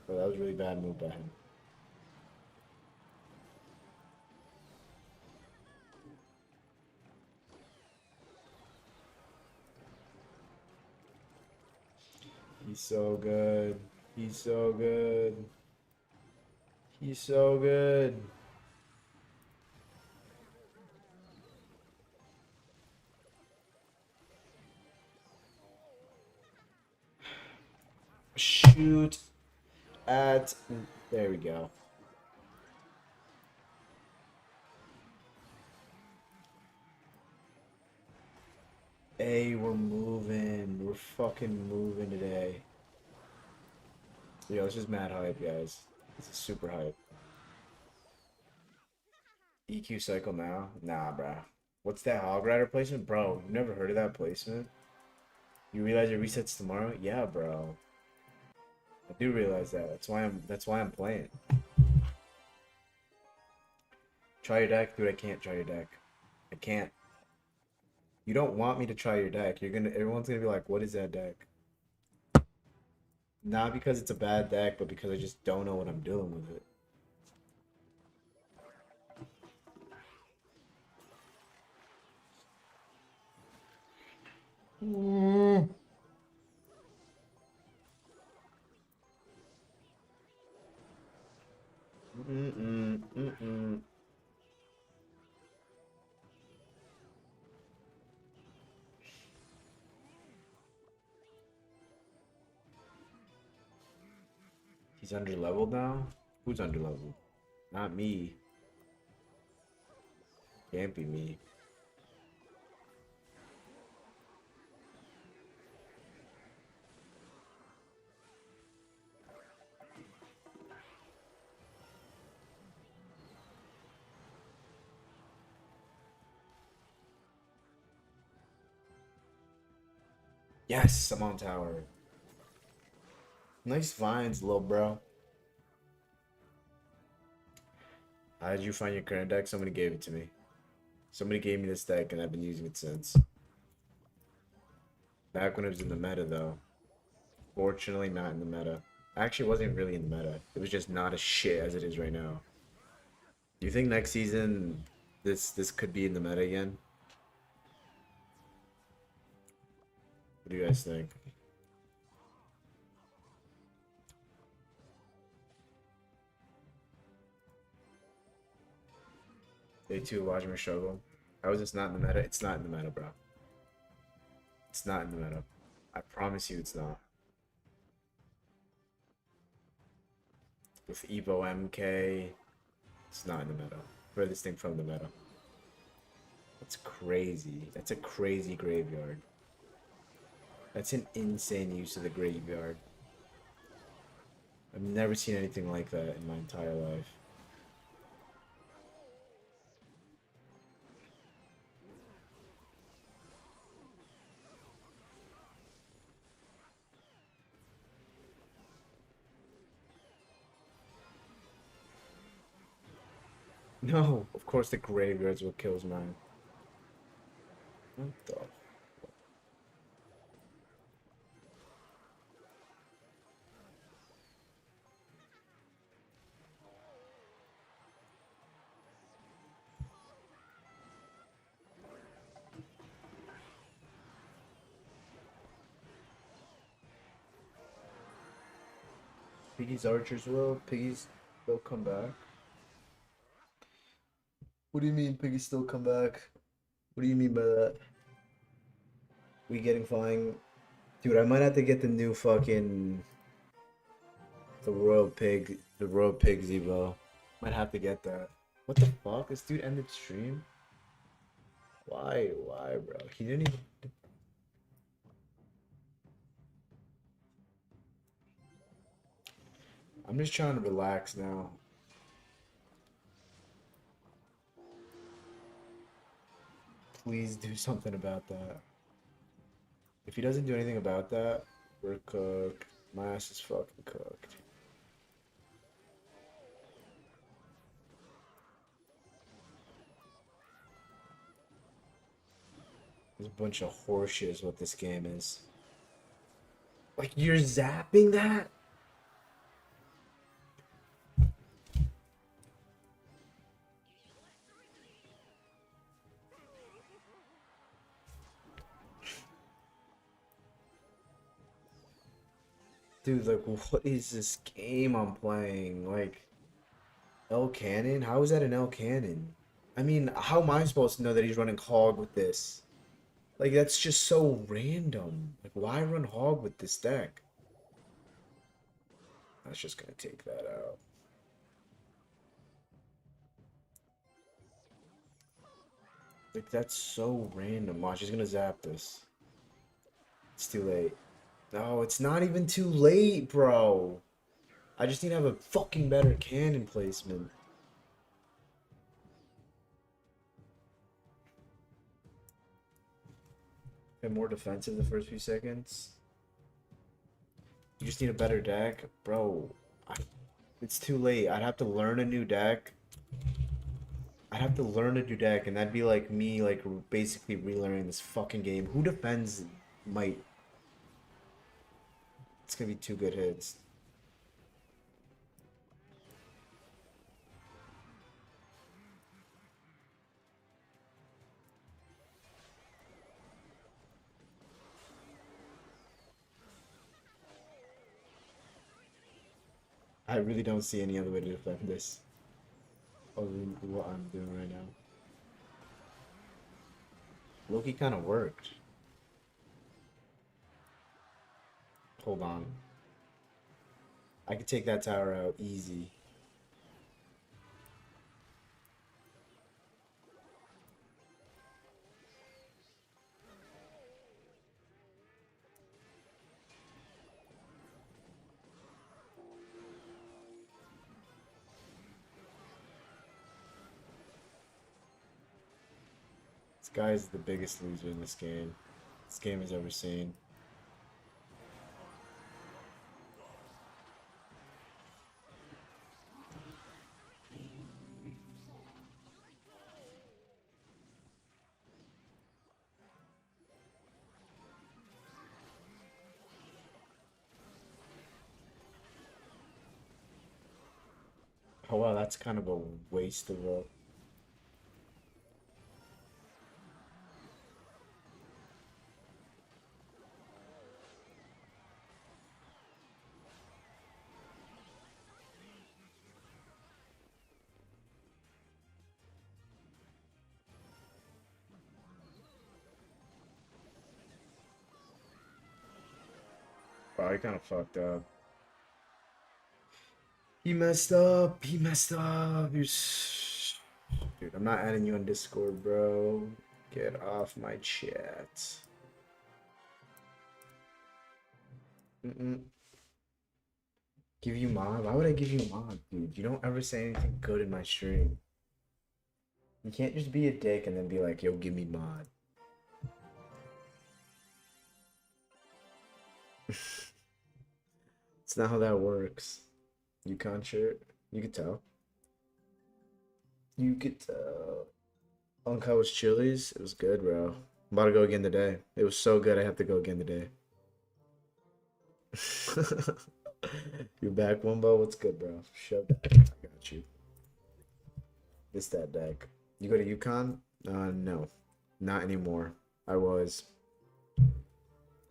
Oh, that was a really bad move by him. He's so good. He's so good. He's so good. Shoot at... There we go. Hey, we're moving. We're fucking moving today. Yo, this is mad hype, guys. This is super hype. EQ cycle now? Nah, bruh. What's that Hog Rider placement? Bro, you never heard of that placement? You realize it resets tomorrow? Yeah, bro. I do realize that. That's why I'm playing. Try your deck, dude. I can't try your deck. I can't. You don't want me to try your deck. Everyone's gonna be like, what is that deck? Not because it's a bad deck, but because I just don't know what I'm doing with it. Mm. Mm-mm, mm-mm. He's under leveled now? Who's under leveled? Not me. Can't be me. Yes, I'm on tower. Nice vines, little bro. How did you find your current deck? Somebody gave it to me. Somebody gave me this deck and I've been using it since. Back when it was in the meta though. Fortunately not in the meta. Actually, it wasn't really in the meta. It was just not as shit as it is right now. Do you think next season this could be in the meta again? What do you guys think? Day 2 watching me struggle. How is this not in the meta? It's not in the meta, bro. It's not in the meta. I promise you it's not. With Evo MK, it's not in the meta. Furthest thing from the meta. That's crazy. That's a crazy graveyard. That's an insane use of the graveyard. I've never seen anything like that in my entire life. No, of course the graveyard's what kills mine. What the? Piggy's archers will. Piggy's they'll come back. What do you mean Piggy still come back? What do you mean by that? We getting flying? Dude, I might have to get the new fucking the Royal Pig Evo. Might have to get that. What the fuck? This dude ended stream? Why? Why, bro? He didn't even. I'm just trying to relax now. Please do something about that. If he doesn't do anything about that, we're cooked. My ass is fucking cooked. There's a bunch of horseshit is what this game is. Like, you're zapping that? Dude, like, what is this game I'm playing? Like, L Cannon? How is that an L Cannon? I mean, how am I supposed to know that he's running hog with this? Like, that's just so random. Like, why run hog with this deck? I was just gonna take that out. Like, that's so random. Watch, he's gonna zap this. It's too late. No, it's not even too late, bro. I just need to have a fucking better cannon placement. And more defensive the first few seconds. You just need a better deck. Bro, it's too late. I'd have to learn a new deck. I'd have to learn a new deck, and that'd be like me, like, basically relearning this fucking game. Who defends might? It's gonna be two good hits. I really don't see any other way to defend this other than what I'm doing right now. Loki kind of worked. Hold on. I could take that tower out easy. This guy is the biggest loser in this game has ever seen. Oh wow, that's kind of a waste of a. Wow, he kind of fucked up. He messed up. He messed up. Dude, I'm not adding you on Discord, bro. Get off my chat. Mm-mm. Give you mod? Why would I give you mod, dude? You don't ever say anything good in my stream. You can't just be a dick and then be like, yo, give me mod. It's not how that works. Yukon shirt. You could tell. You could tell. Uncut Chili's. It was good, bro. I'm about to go again today. It was so good I have to go again today. You back, Wumbo? What's good, bro? Shove that. I got you. It's that deck. You go to Yukon? No. Not anymore. I was.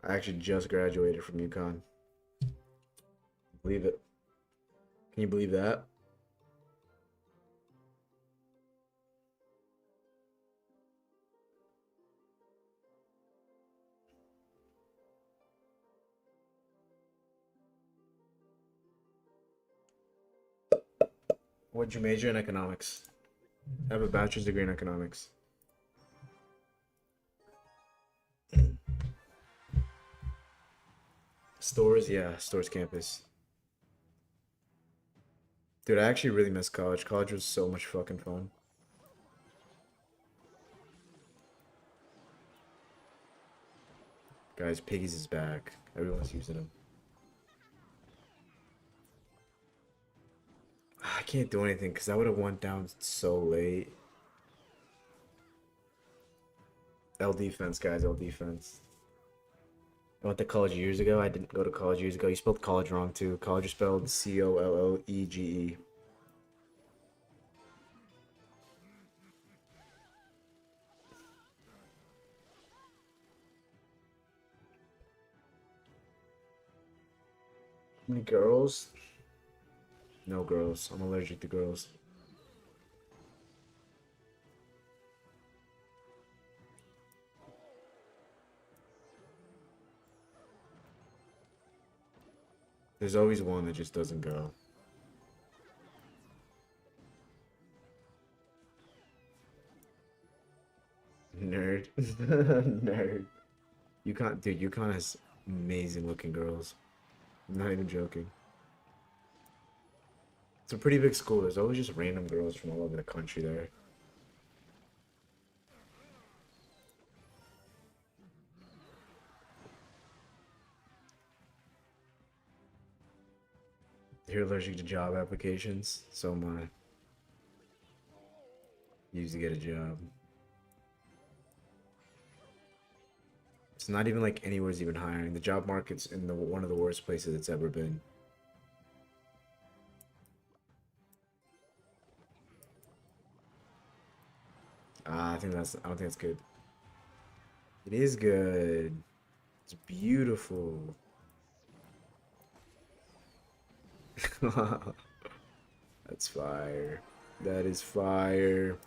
I actually just graduated from Yukon. Believe it. Can you believe that? What'd you major in economics? I have a bachelor's degree in economics. Stores, yeah, Stores campus. Dude, I actually really miss college. College was so much fucking fun. Guys, Piggies is back. Everyone's using him. I can't do anything because I would have went down so late. L defense, guys, L defense. I went to college years ago. I didn't go to college years ago. You spelled college wrong too. College is spelled College. Any girls? No girls. I'm allergic to girls. There's always one that just doesn't go. Nerd. Nerd. UConn, dude, UConn has amazing looking girls. I'm not even joking. It's a pretty big school. There's always just random girls from all over the country there. You're allergic to job applications, so am I. Used to get a job. It's not even like anywhere's even hiring. The job market's in the one of the worst places it's ever been. I think that's. I don't think that's good. It is good. It's beautiful. That's fire. That is fire.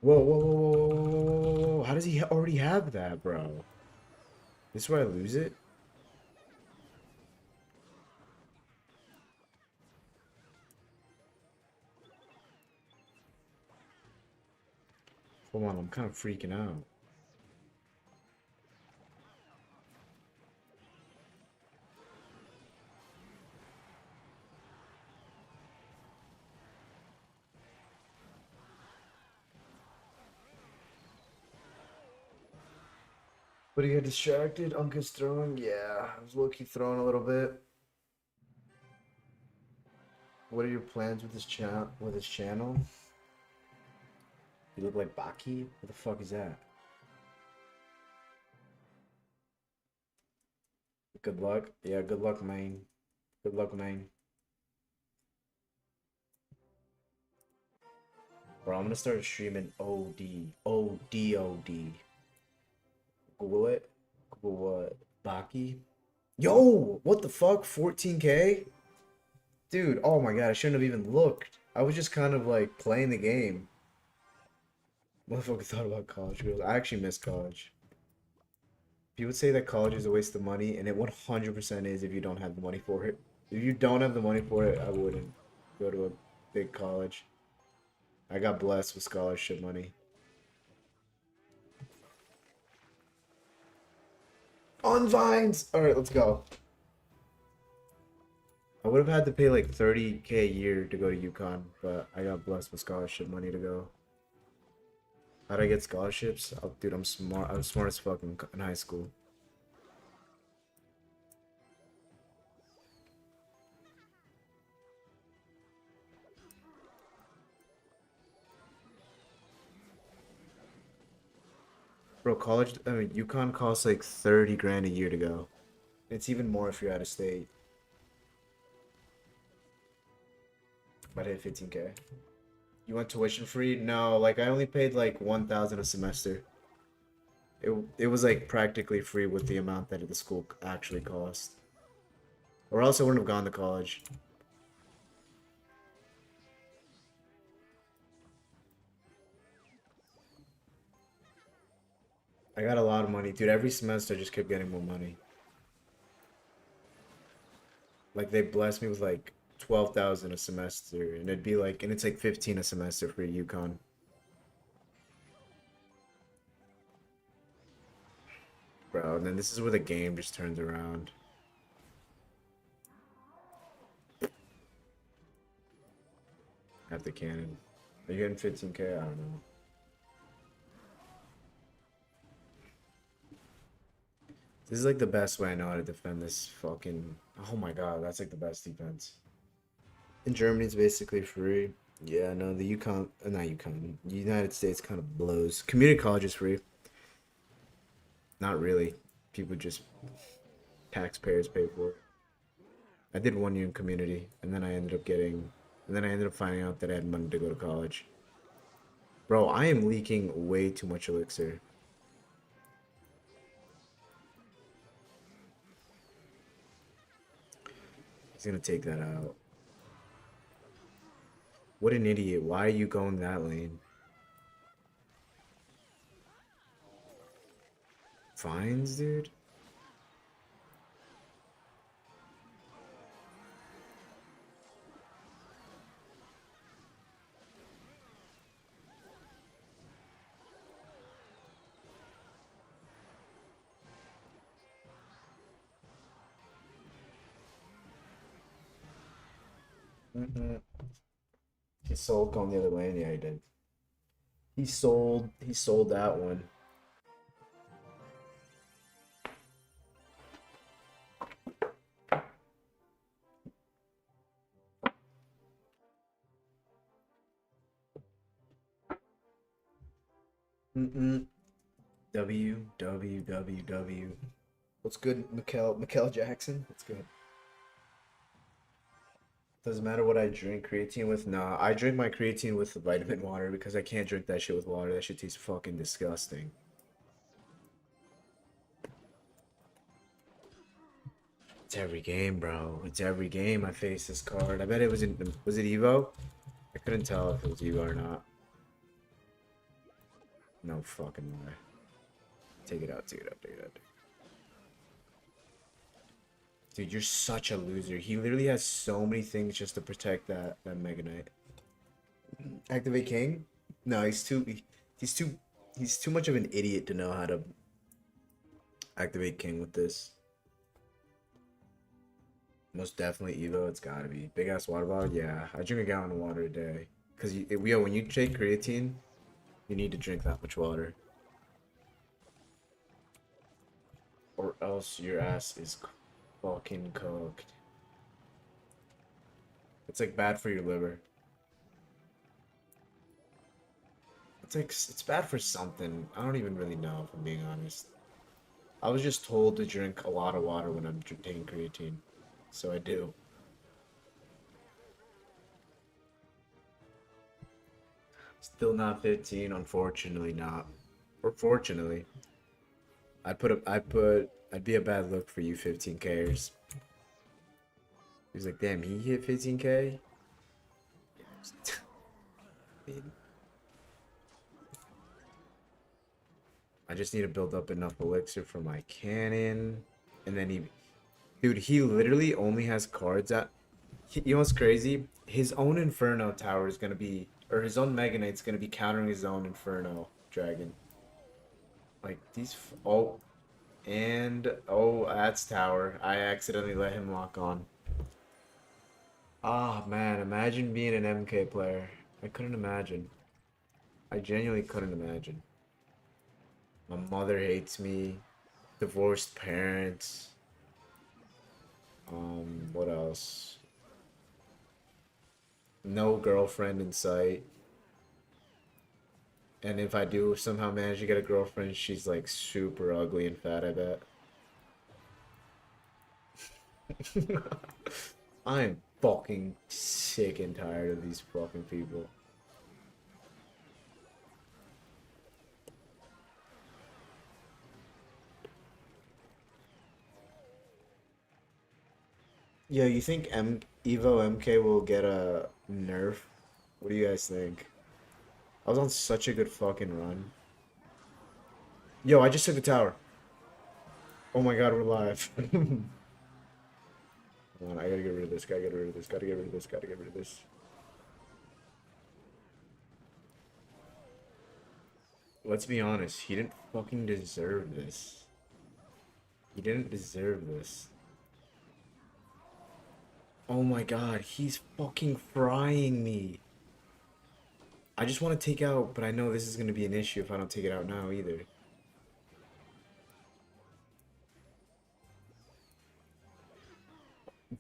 Whoa, whoa, whoa, whoa, whoa, whoa, whoa, whoa. How does he already have that, bro? This is where I lose it? Hold on, I'm kind of freaking out. But he got distracted. Uncle's throwing. Yeah, I was low-key throwing a little bit. What are your plans with this channel? With this channel? You look like Baki. What the fuck is that? Good luck. Yeah, good luck, man. Good luck, man. Bro, I'm gonna start streaming OD. OD, OD. Google it. Google what? Baki? Yo! What the fuck? 14K? Dude, oh my god, I shouldn't have even looked. I was just kind of like playing the game. Motherfucker thought about college girls. I actually miss college. People say that college is a waste of money, and it 100% is if you don't have the money for it. If you don't have the money for it, I wouldn't go to a big college. I got blessed with scholarship money. On Vines! Alright, let's go. I would have had to pay like 30K a year to go to UConn, but I got blessed with scholarship money to go. How'd I get scholarships? Oh, dude, I'm smart. I was smart as fuck in high school. Bro, college, I mean, UConn costs like 30 grand a year to go. It's even more if you're out of state. Might hit 15K. You went tuition free? No, like I only paid like 1,000 a semester. It was like practically free with the amount that the school actually cost. Or else I wouldn't have gone to college. I got a lot of money. Dude, every semester I just kept getting more money. Like they blessed me with like 12,000 a semester and it'd be like and it's like 15 a semester for UConn. Bro, and then this is where the game just turns around. At the cannon. Are you getting 15K? I don't know. This is like the best way I know how to defend this fucking. Oh my god, that's like the best defense. In Germany, it's basically free. Yeah, no, the UConn, not UConn, United States kind of blows. Community college is free. Not really. People just taxpayers pay for it. I did 1 year in community, and then I ended up finding out that I had money to go to college. Bro, I am leaking way too much elixir. He's gonna take that out. What an idiot. Why are you going that lane? Fines, dude? Mm-mm. He sold going the other lane. Yeah, he did. He sold that one. Mm-mm. W. What's good, Mikel Jackson? What's good? Doesn't matter what I drink creatine with. Nah, I drink my creatine with vitamin water because I can't drink that shit with water. That shit tastes fucking disgusting. It's every game, bro. It's every game I face this card. I bet it was in. Was it Evo? I couldn't tell if it was Evo or not. No fucking way. Take it out, take it out, take it out. Dude, you're such a loser. He literally has so many things just to protect that Mega Knight. Activate King? No, he's too he's too much of an idiot to know how to activate King with this. Most definitely Evo, it's gotta be. Big ass water bottle? Yeah, I drink a gallon of water a day. Cause yo, when you take creatine, you need to drink that much water. Or else your ass is fucking cooked. It's like bad for your liver. It's bad for something. I don't even really know if I'm being honest. I was just told to drink a lot of water when I'm taking creatine. So I do. Still not 15, unfortunately not. Or fortunately. I'd be a bad look for you 15Kers. He was like, damn, he hit 15K? I just need to build up enough elixir for my cannon. And then dude, he literally only has cards that, you know what's crazy? His own Inferno tower is gonna be, or his own Mega Knight's gonna be countering his own Inferno dragon. Like oh, and oh, that's tower. I accidentally let him lock on. Ah, man, imagine being an MK player. I couldn't imagine. I genuinely couldn't imagine. My mother hates me. Divorced parents. What else? No girlfriend in sight. And if I do somehow manage to get a girlfriend, she's like super ugly and fat, I bet. I'm fucking sick and tired of these fucking people. Yo, you think Evo MK will get a nerf? What do you guys think? I was on such a good fucking run. Yo, I just took the tower. Oh my god, we're live. Hold on, I gotta get rid of this, gotta get rid of this, gotta get rid of this, gotta get rid of this. Let's be honest, he didn't fucking deserve this. He didn't deserve this. Oh my god, he's fucking frying me. I just want to take out, but I know this is going to be an issue if I don't take it out now either.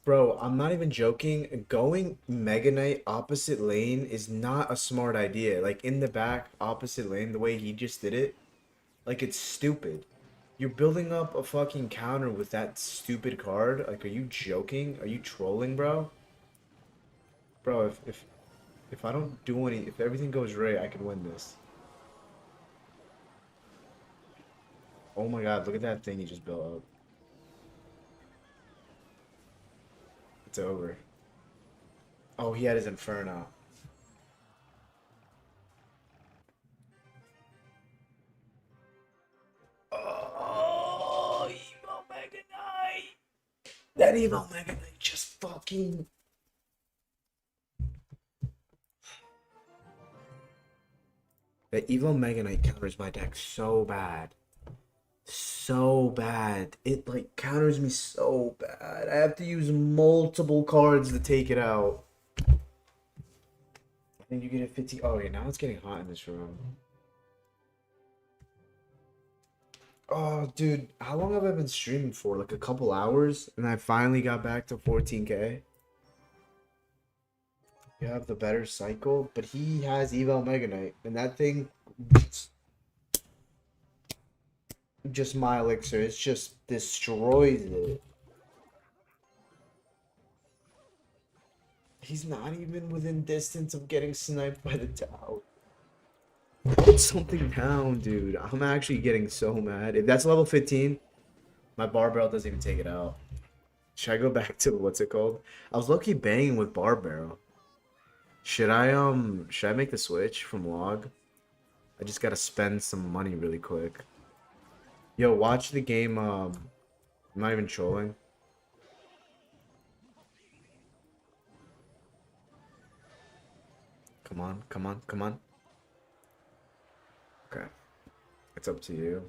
Bro, I'm not even joking. Going Mega Knight opposite lane is not a smart idea. Like in the back, opposite lane, the way he just did it, like it's stupid. You're building up a fucking counter with that stupid card? Like, are you joking? Are you trolling, bro? Bro, if I don't do any, if everything goes right, I can win this. Oh my god, look at that thing he just built up. It's over. Oh, he had his Inferno. Oh, Evo Mega Knight! That Evo Mega Knight just fucking. That Evo Mega Knight counters my deck so bad. So bad. It like counters me so bad. I have to use multiple cards to take it out. I think you get a 50. Oh, yeah, now it's getting hot in this room. Oh, dude, how long have I been streaming for? Like a couple hours? And I finally got back to 14K. You have the better cycle, but he has Evo Mega Knight, and that thing just my elixir. It just destroys it. He's not even within distance of getting sniped by the tower. Put something down, dude. I'm actually getting so mad. If that's level 15, my barbell doesn't even take it out. Should I go back to what's it called? I was low-key banging with barbell. Should I make the switch from log? I just gotta spend some money really quick. Yo, watch the game, I'm not even trolling. Come on, come on, come on. Okay. It's up to you.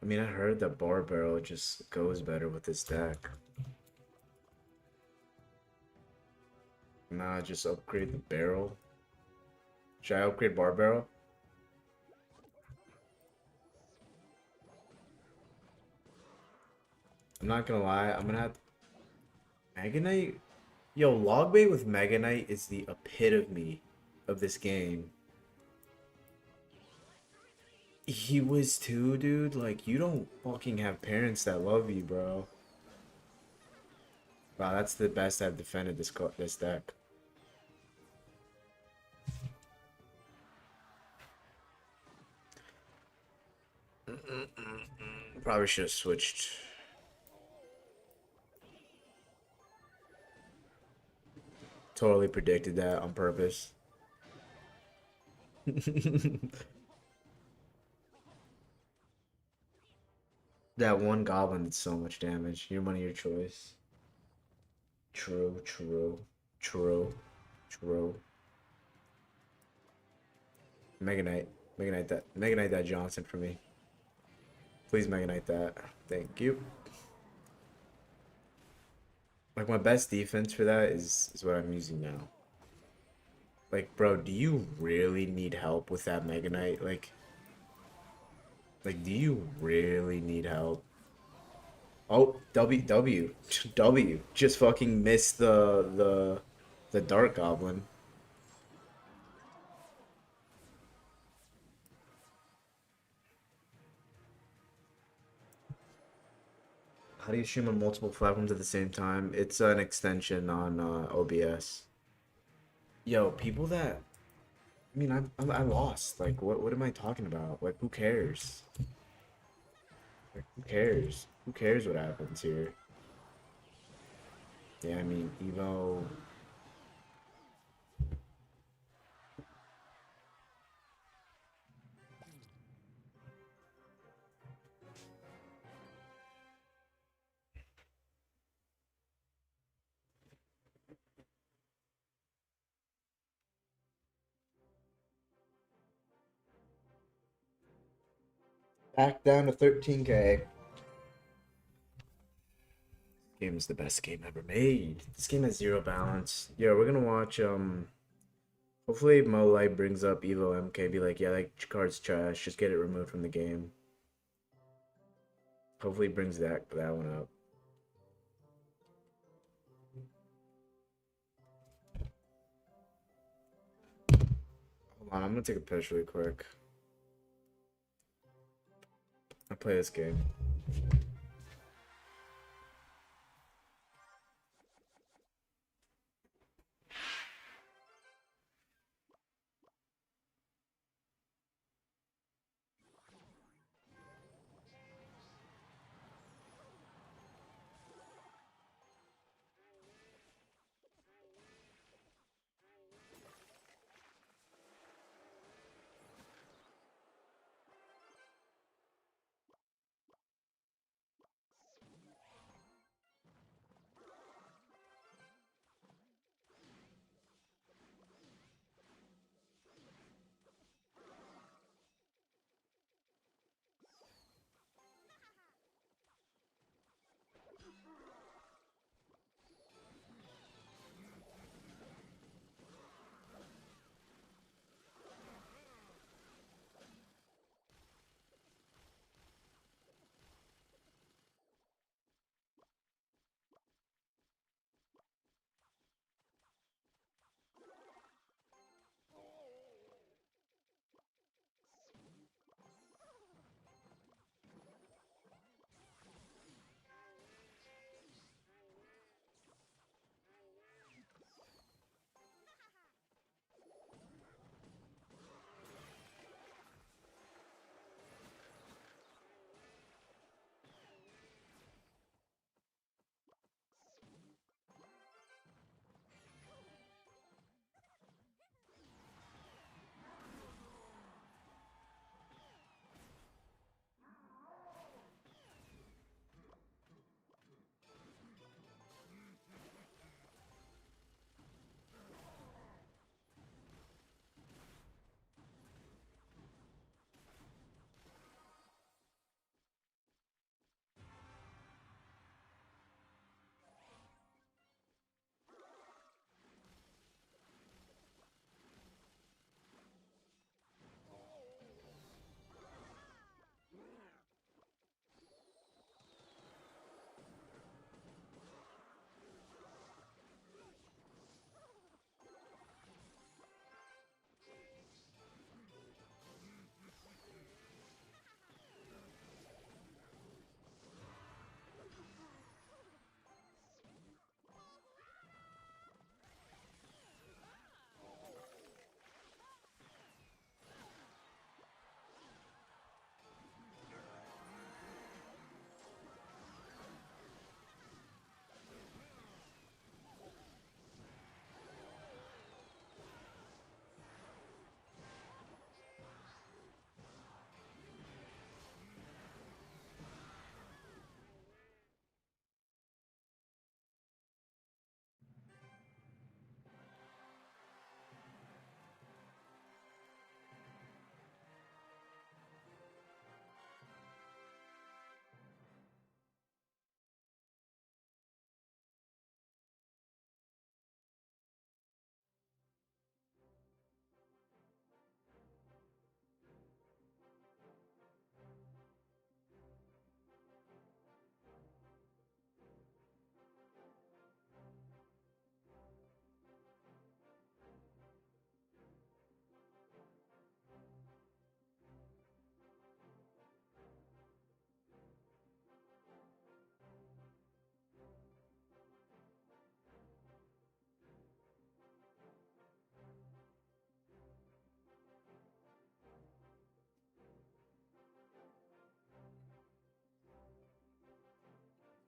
I mean, I heard that bar barrel just goes better with this deck. Nah, just upgrade the barrel. Should I upgrade bar barrel? I'm not gonna lie, I'm gonna have Mega Knight. Yo, Logbait with Mega Knight is the epitome of this game. He was too, dude. Like, you don't fucking have parents that love you, bro. Wow, that's the best I've defended this deck. Probably should have switched. Totally predicted that on purpose. That one goblin did so much damage. Your money, your choice. True, true, true, true. Mega Knight. Mega Knight that Johnson for me. Please Mega Knight that. Thank you. Like my best defense for that is what I'm using now. Like, bro, do you really need help with that Mega Knight? Like, do you really need help? Oh, W. Just fucking missed the Dark Goblin. How do you stream on multiple platforms at the same time? It's an extension on OBS. Yo, people that I mean, I lost. Like, what am I talking about? Like, who cares? Like, who cares? Who cares what happens here? Yeah, I mean, Evo. Back down to 13K. Game is the best game ever made. This game has zero balance. Yeah, we're gonna watch hopefully Mo Light brings up Evo MK, be like, yeah, that card's trash, just get it removed from the game. Hopefully he brings that one up. Hold on, I'm gonna take a piss really quick. play this game.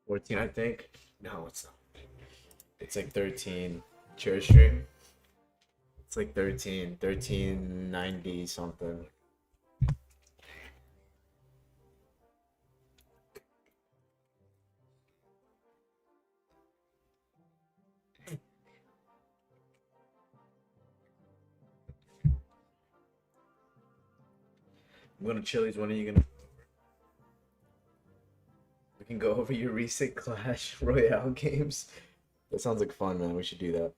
$14, I think. No, it's not. It's like 13. Cherry stream. It's like 13, 1390 something. I'm going to Chili's. When are you gonna? We can go over your recent Clash Royale games. That sounds like fun, man. We should do that.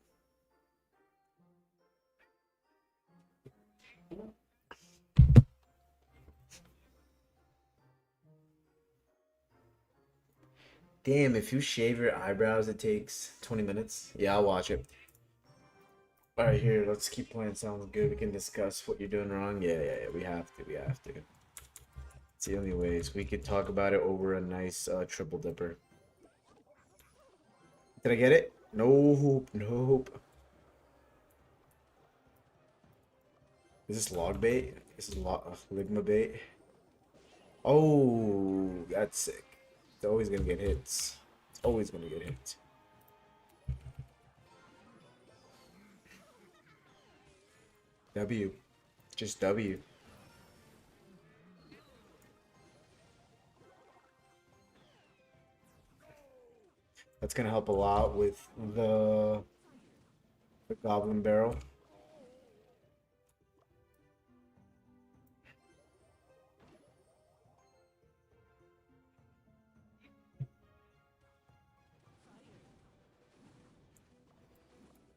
Damn, if you shave your eyebrows, it takes 20 minutes. Yeah, I'll watch it. Alright, here, let's keep playing. Sounds good. We can discuss what you're doing wrong. Yeah, we have to. Let's It's the only ways. We could talk about it over a nice triple dipper. Did I get it? Nope. Nope. Is this log bait? This is ligma bait. Oh, that's sick. It's always gonna get hits. It's always gonna get hits. W. Just W. That's gonna help a lot with the goblin barrel.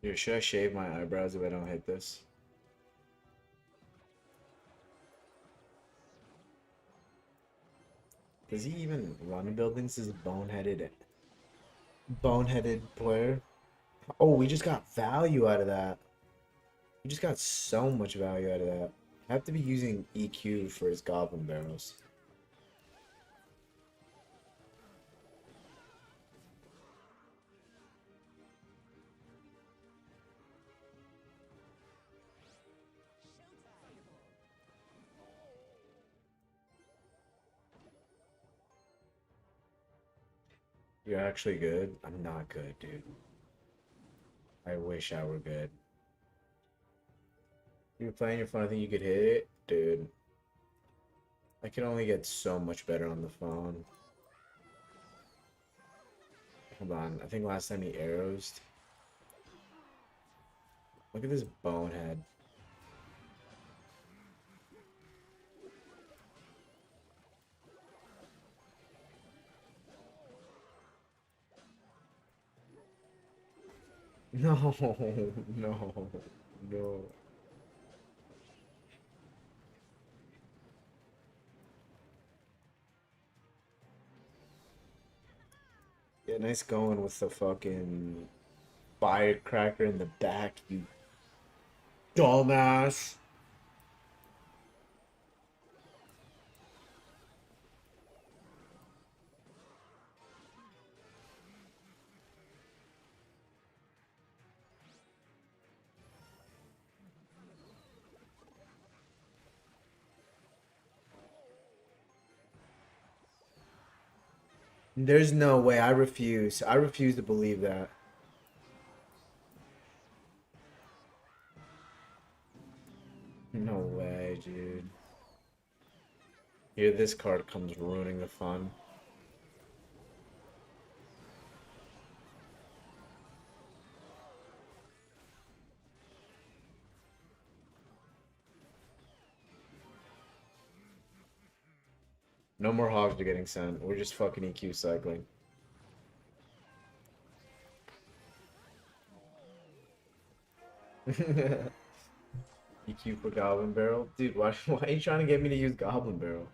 Dude, should I shave my eyebrows if I don't hit this? Does he even run buildings? This is boneheaded player. Oh, we just got value out of that. We just got so much value out of that. I have to be using EQ for his goblin barrels. You're actually good? I'm not good, dude. I wish I were good. You're playing your phone, I think you could hit it? Dude. I can only get so much better on the phone. Hold on, I think last time he arrows. Look at this bonehead. No, no, no. Yeah, nice going with the fucking firecracker in the back, you dumbass. There's no way. I refuse. I refuse to believe that. No way, dude. Here, this card comes ruining the fun. No more hogs are getting sent. We're just fucking EQ cycling. EQ for Goblin Barrel? Dude, why are you trying to get me to use Goblin Barrel?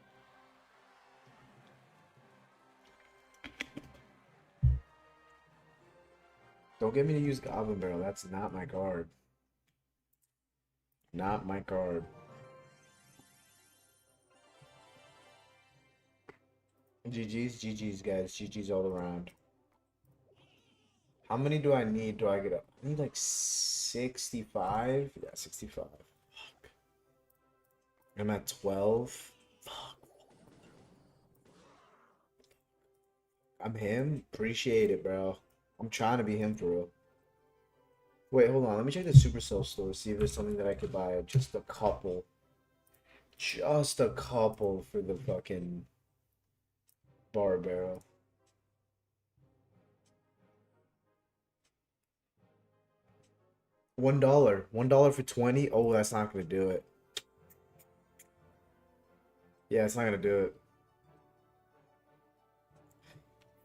Don't get me to use Goblin Barrel. That's not my card. Not my card. GG's, guys. GG's all around. How many do I need? Do I get up? I need like 65? Yeah, 65. Fuck. I'm at 12. Fuck. I'm him. Appreciate it, bro. I'm trying to be him for real. Wait, hold on. Let me check the Supercell store. See if there's something that I could buy. Just a couple. Just a couple for the fucking bar barrel. $1. $1 for 20? Oh, that's not gonna do it. Yeah, it's not gonna do it.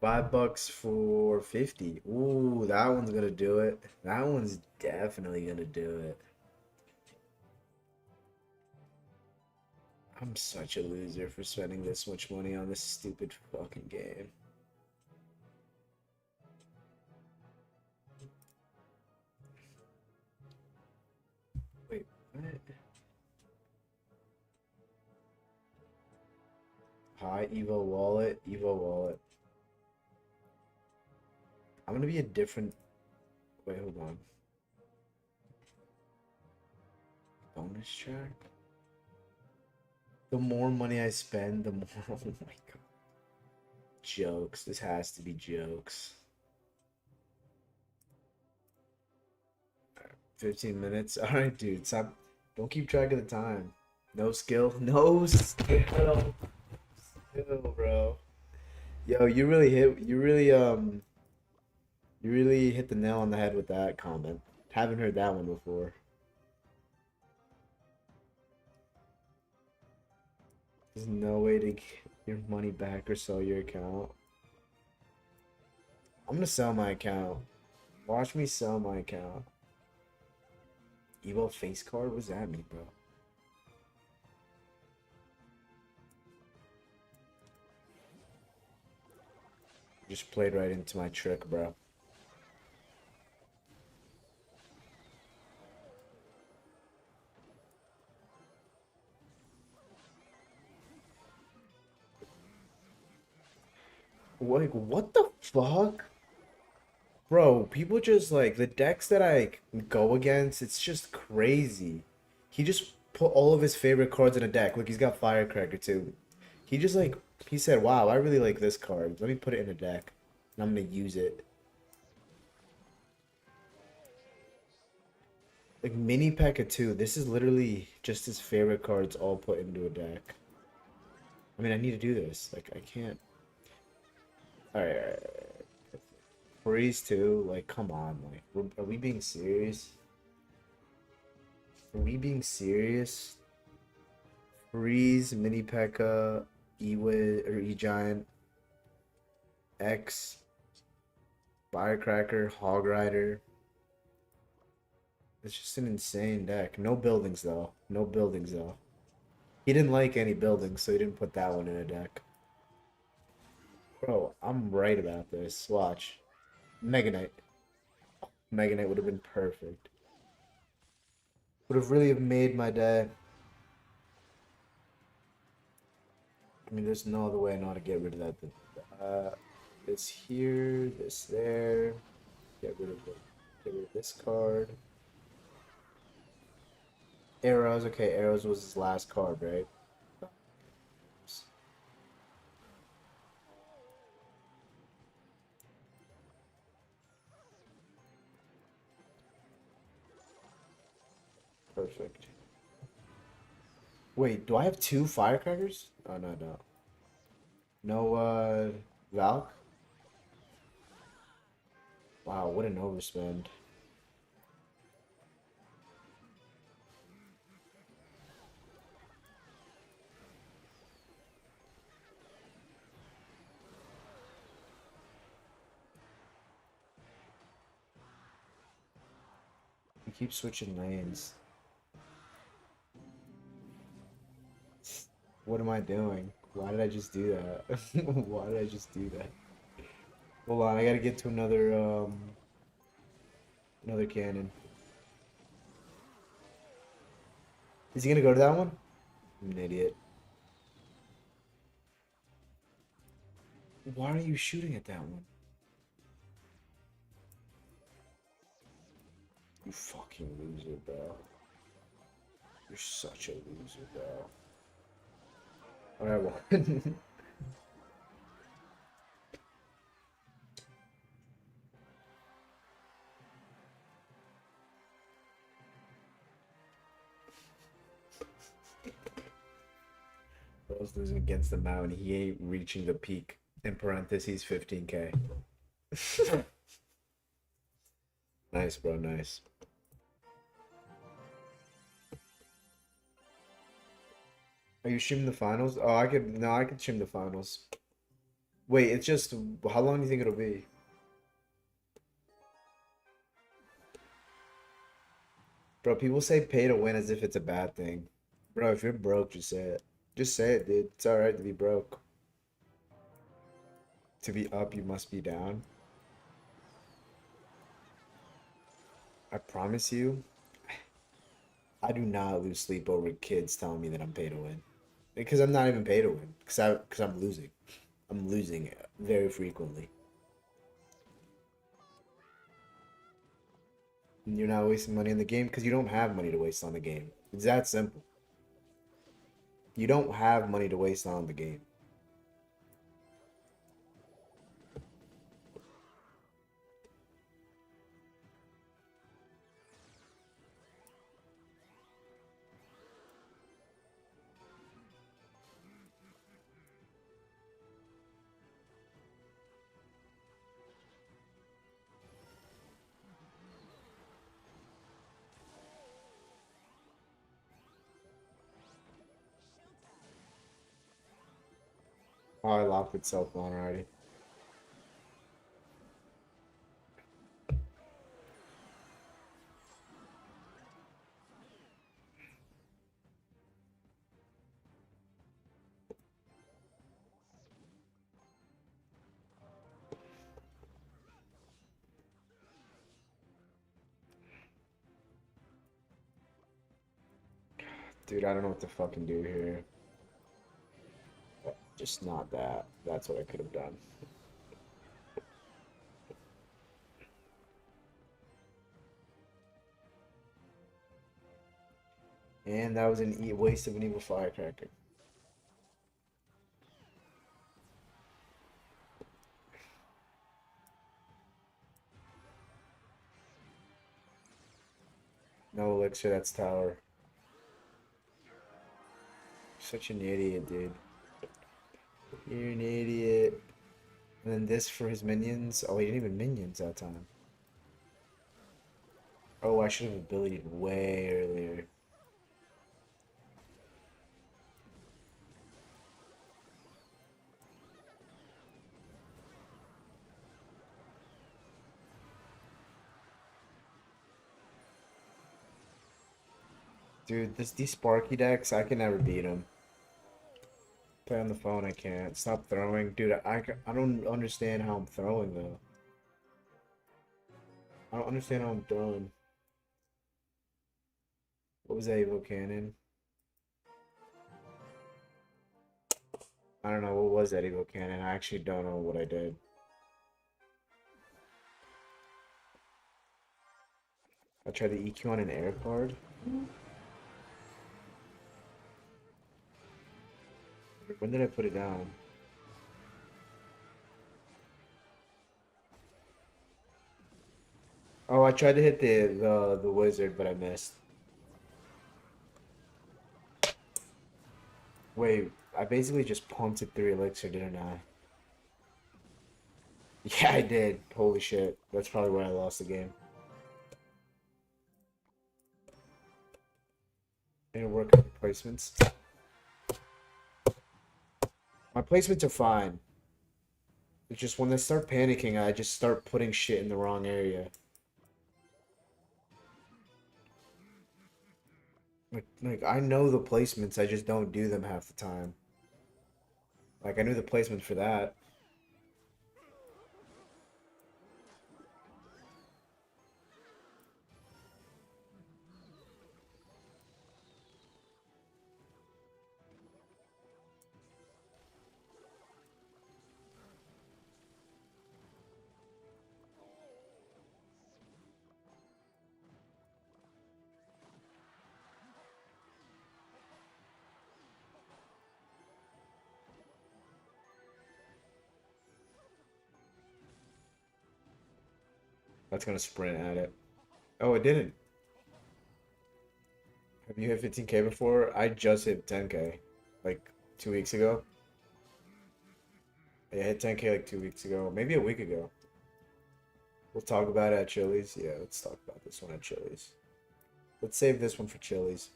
$5 for 50. Ooh, that one's gonna do it. That one's definitely gonna do it. I'm such a loser for spending this much money on this stupid fucking game. Wait, what? Hi, Evo Wallet. Evo Wallet. I'm gonna be a different. Wait, hold on. Bonus track? The more money I spend, the more. Oh my god. Jokes. This has to be jokes. 15 minutes. Alright, dude. Stop. Don't keep track of the time. No skill. No skill. Skill, bro. Yo, you really hit the nail on the head with that comment. Haven't heard that one before. There's no way to get your money back or sell your account. I'm gonna sell my account. Watch me sell my account. Evo face card? What does that mean, bro? Just played right into my trick, bro. Like, what the fuck? Bro, people just like the decks that I go against, it's just crazy. He just put all of his favorite cards in a deck. Look, he's got Firecracker too. He just like he said, "Wow, I really like this card. Let me put it in a deck, and I'm gonna use it." Like Mini P.E.K.K.A. 2, this is literally just his favorite cards all put into a deck. I mean, I need to do this. Like, I can't. Alright. Freeze too. Like, come on. Like, are we being serious? Are we being serious? Freeze, Mini P.E.K.K.A., E-Wiz, or E-Giant, X, Firecracker, Hog Rider. It's just an insane deck. No buildings, though. No buildings, though. He didn't like any buildings, so he didn't put that one in a deck. Bro, I'm right about this. Watch. Mega Knight. Mega Knight would have been perfect. Would have really have made my day. I mean, there's no other way I know how to get rid of that. This here, this there. Get rid of this card. Arrows. Okay, arrows was his last card, right? Perfect. Wait, do I have two firecrackers? Oh no, no. No Valk? Wow, what an overspend. You keep switching lanes. What am I doing? Why did I just do that? Why did I just do that? Hold on, I gotta get to another cannon. Is he gonna go to that one? I'm an idiot. Why are you shooting at that one? You fucking loser, bro. You're such a loser, bro. Alright, well. Bro's losing against the mountain. He ain't reaching the peak. In parentheses, 15K. Nice, bro. Nice. Are you streaming the finals? Oh, I could. No, I could stream the finals. Wait, it's just. How long do you think it'll be? Bro, people say pay to win as if it's a bad thing. Bro, if you're broke, just say it. Just say it, dude. It's alright to be broke. To be up, you must be down. I promise you, I do not lose sleep over kids telling me that I'm pay to win. Because I'm not even paid to win. Because I'm losing. I'm losing very frequently. And you're not wasting money on the game because you don't have money to waste on the game. It's that simple. You don't have money to waste on the game. Oh, it locked itself on already. Dude, I don't know what to fucking do here. Just not that. That's what I could have done. And that was an waste of an evil firecracker. No elixir, that's tower. Such an idiot, dude. You're an idiot. And then this for his minions. Oh, he didn't even minions that time. Oh, I should have abilitied way earlier. Dude, these Sparky decks, I can never beat them. Play on the phone, I can't. Stop throwing. Dude, I don't understand how I'm throwing, though. I don't understand how I'm throwing. What was that, Evo Cannon? I don't know, what was that Evo Cannon? I actually don't know what I did. I tried the EQ on an air card. When did I put it down? Oh, I tried to hit the wizard, but I missed. Wait, I basically just pumped it through elixir, didn't I? Yeah, I did. Holy shit. That's probably why I lost the game. Didn't work on the placements. My placements are fine. It's just when they start panicking, I just start putting shit in the wrong area. Like I know the placements, I just don't do them half the time. Like I knew the placement for that. That's gonna sprint at it. Oh, it didn't. Have you hit 15K before? I just hit 10K, like 2 weeks ago. Yeah, I hit 10K like 2 weeks ago, maybe a week ago. We'll talk about it at Chili's. Yeah, let's talk about this one at Chili's. Let's save this one for Chili's.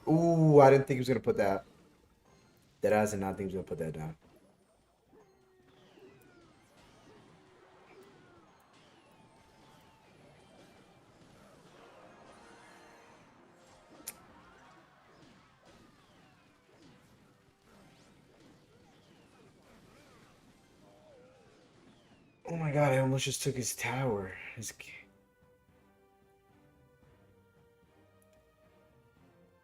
Ooh, I didn't think he was gonna put that. That I did not think he was gonna put that down. Oh my god, I almost just took his tower.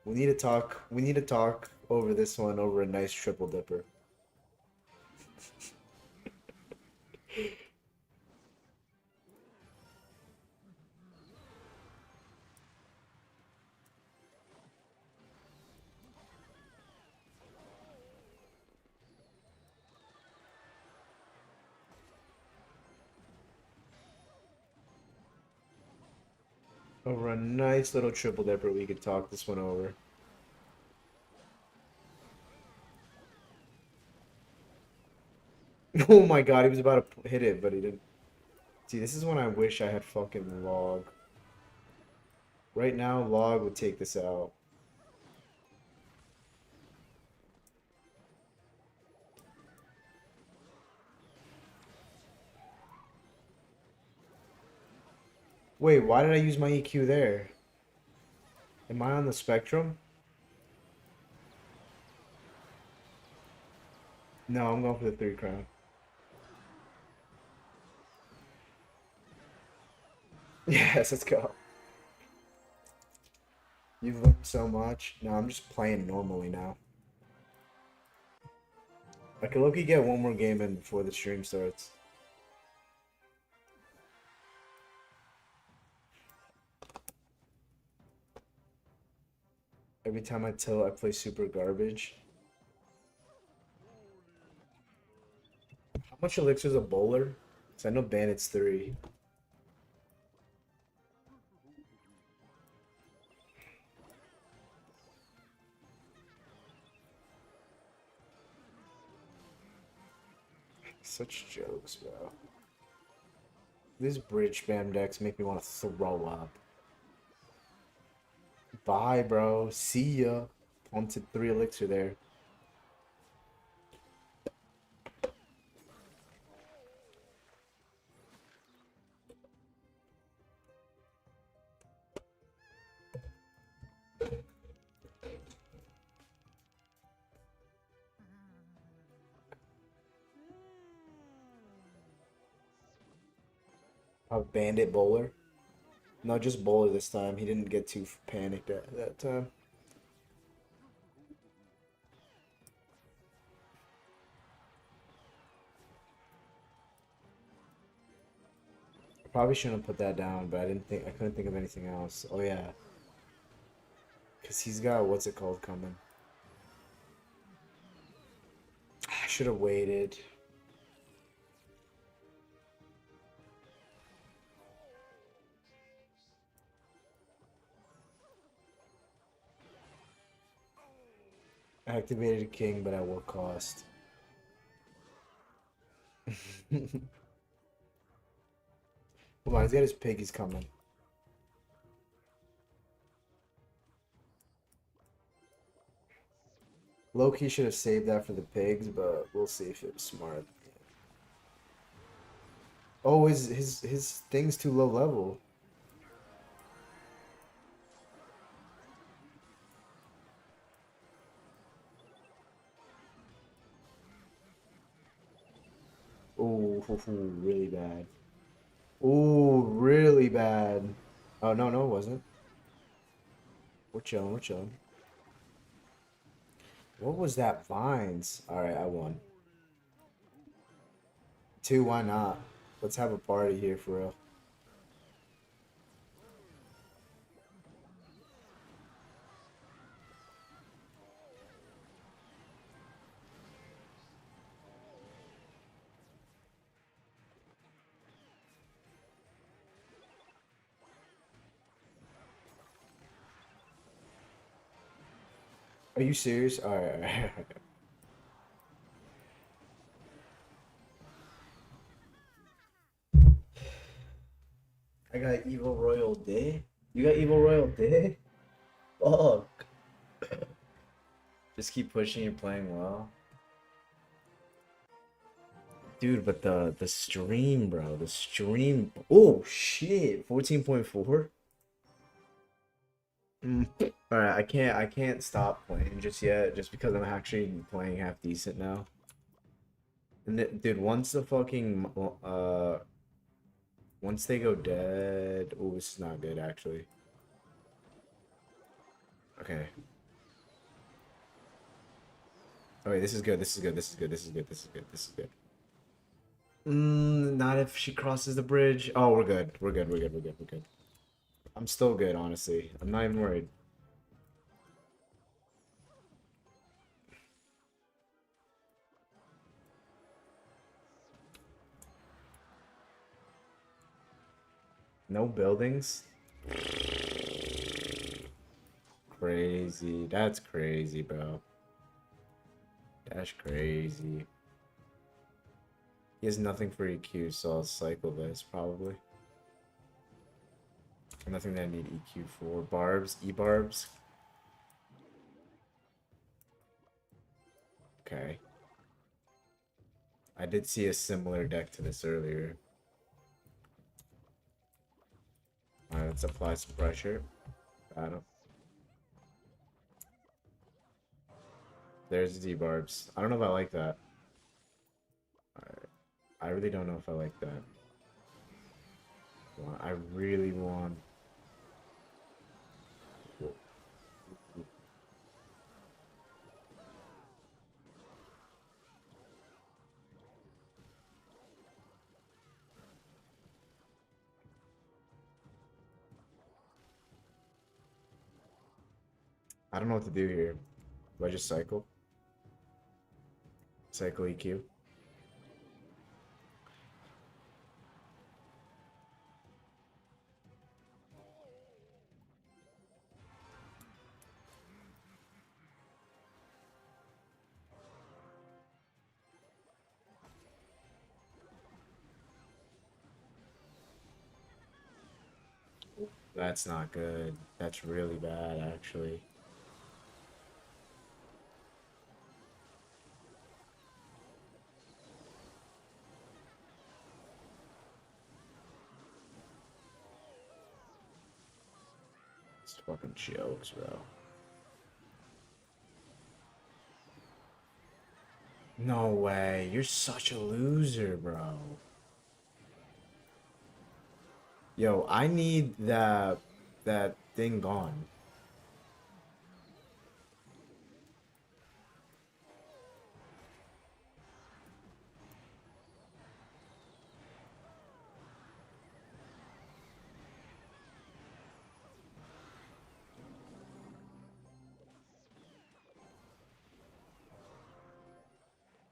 We need to talk. We need to talk over this one over a nice triple dipper. Over a nice little triple dipper, we could talk this one over. Oh my god, he was about to hit it, but he didn't. See, this is when I wish I had fucking log. Right now, log would take this out. Wait, why did I use my EQ there? Am I on the spectrum? No, I'm going for the 3 crown. Yes, let's go. You've learned so much. No, I'm just playing normally now. I could low-key get one more game in before the stream starts. Every time I tilt, I play super garbage. How much elixir is a bowler? Because I know bandit's 3. Such jokes, bro. These bridge spam decks make me want to throw up. Bye, bro. See ya. Punted 3 elixir there. A bandit bowler. No, just bowler this time. He didn't get too panicked at that time. Probably shouldn't have put that down, but I couldn't think of anything else. Oh yeah. Cause he's got what's it called coming. I should have waited. Activated a king, but at what cost? Come on, he's got his pig, he's coming. Loki should have saved that for the pigs, but we'll see if it was smart. Oh, his thing's too low level. Oh, really bad. Oh, really bad. Oh, no, no, it wasn't. We're chilling, we're chilling. What was that? Vines. Alright, I won. 2, why not? Let's have a party here for real. Are you serious? Alright, alright. I got Evil Royal Day. You got Evil Royal Day? Fuck. Just keep pushing, you're playing well. Dude, but the stream, bro. The stream. Oh shit. 14.4? Alright, I can't stop playing just yet, just because I'm actually playing half decent now. And dude, once the fucking once they go dead, oh, this is not good actually. Okay, Oh wait, this is good. This is good. This is good. This is good. This is good. This is good. Not if she crosses the bridge. Oh, we're good. We're good. We're good. We're good. We're good. I'm still good, honestly. I'm not even worried. No buildings? Crazy. That's crazy, bro. That's crazy. He has nothing for EQ, so I'll cycle this, probably. Nothing that I need EQ for. Barbs? E-barbs? Okay. I did see a similar deck to this earlier. Alright, let's apply some pressure. Got him. There's Z-barbs. I don't know if I like that. I really don't know if I like that. I really want... I don't know what to do here. Do I just cycle? Cycle EQ? That's not good. That's really bad, actually. It's fucking jokes, bro. No way. You're such a loser, bro. Yo, I need that thing gone.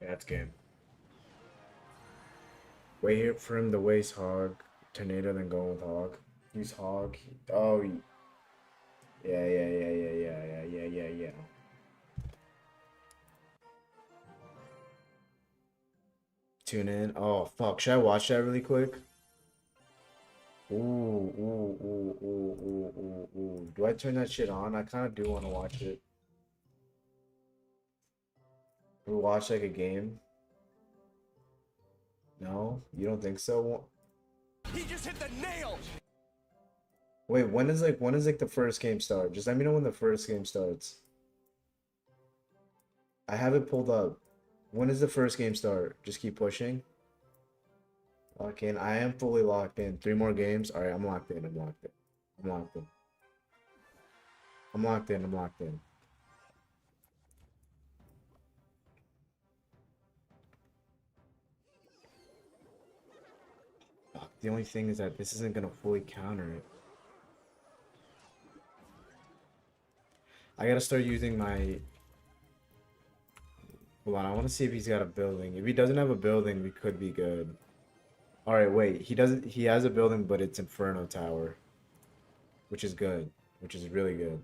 Yeah, that's game. Wait here for him to waste hog. Tornado, then go with hog. Use hog. Oh, yeah, yeah, yeah, yeah, yeah, yeah, yeah, yeah, yeah. Tune in. Oh, fuck. Should I watch that really quick? Ooh, ooh, ooh, ooh, ooh, ooh, ooh. Do I turn that shit on? I kind of do want to watch it. We watch like a game? No? You don't think so? He just hit the nail. Wait, when is the first game start? Just let me know when the first game starts. I have it pulled up. When does the first game start? Just keep pushing. Lock in. I am fully locked in. 3 more games. Alright, I'm locked in. I'm locked in. I'm locked in. I'm locked in. I'm locked in. Fuck, the only thing is that this isn't gonna fully counter it. I gotta start using my... Hold on, I want to see if he's got a building. If he doesn't have a building, we could be good. Alright, wait. He doesn't... He has a building, but it's Inferno Tower. Which is good. Which is really good.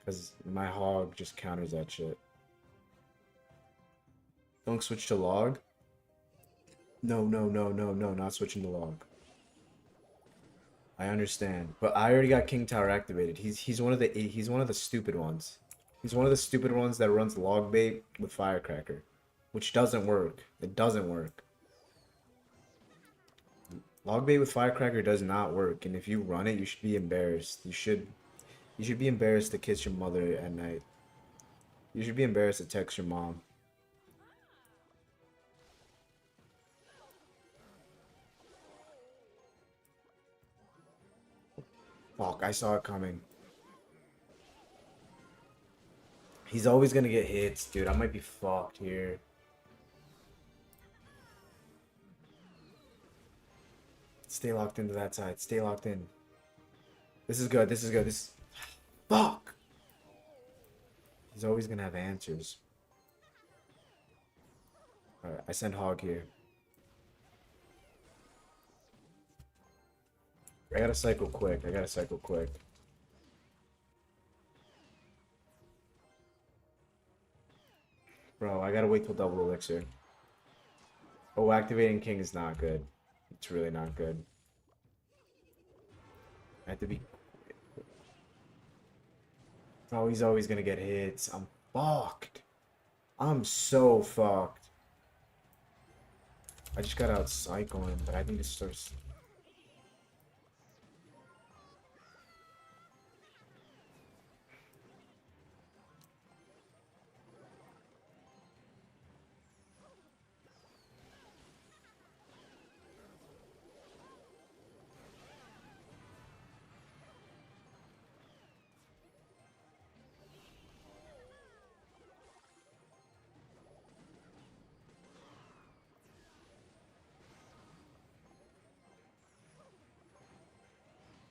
Because my hog just counters that shit. Don't switch to log? No, no, no, no, no, not switching to log. I understand, but I already got King Tower activated. He's one of the stupid ones. He's one of the stupid ones that runs log bait with Firecracker, which doesn't work. It doesn't work. Log bait with Firecracker does not work, and if you run it, you should be embarrassed. You should be embarrassed to kiss your mother at night. You should be embarrassed to text your mom. Fuck, I saw it coming. He's always gonna get hits, dude. I might be fucked here. Stay locked into that side. Stay locked in. This is good. This is good. This. Fuck. He's always gonna have answers. Alright, I send Hog here. I gotta cycle quick. I gotta cycle quick. Bro, I gotta wait till double elixir. Oh, activating king is not good. It's really not good. I have to be. Oh, he's always gonna get hits. I'm fucked. I'm so fucked. I just gotta outcycle him, but I need to start.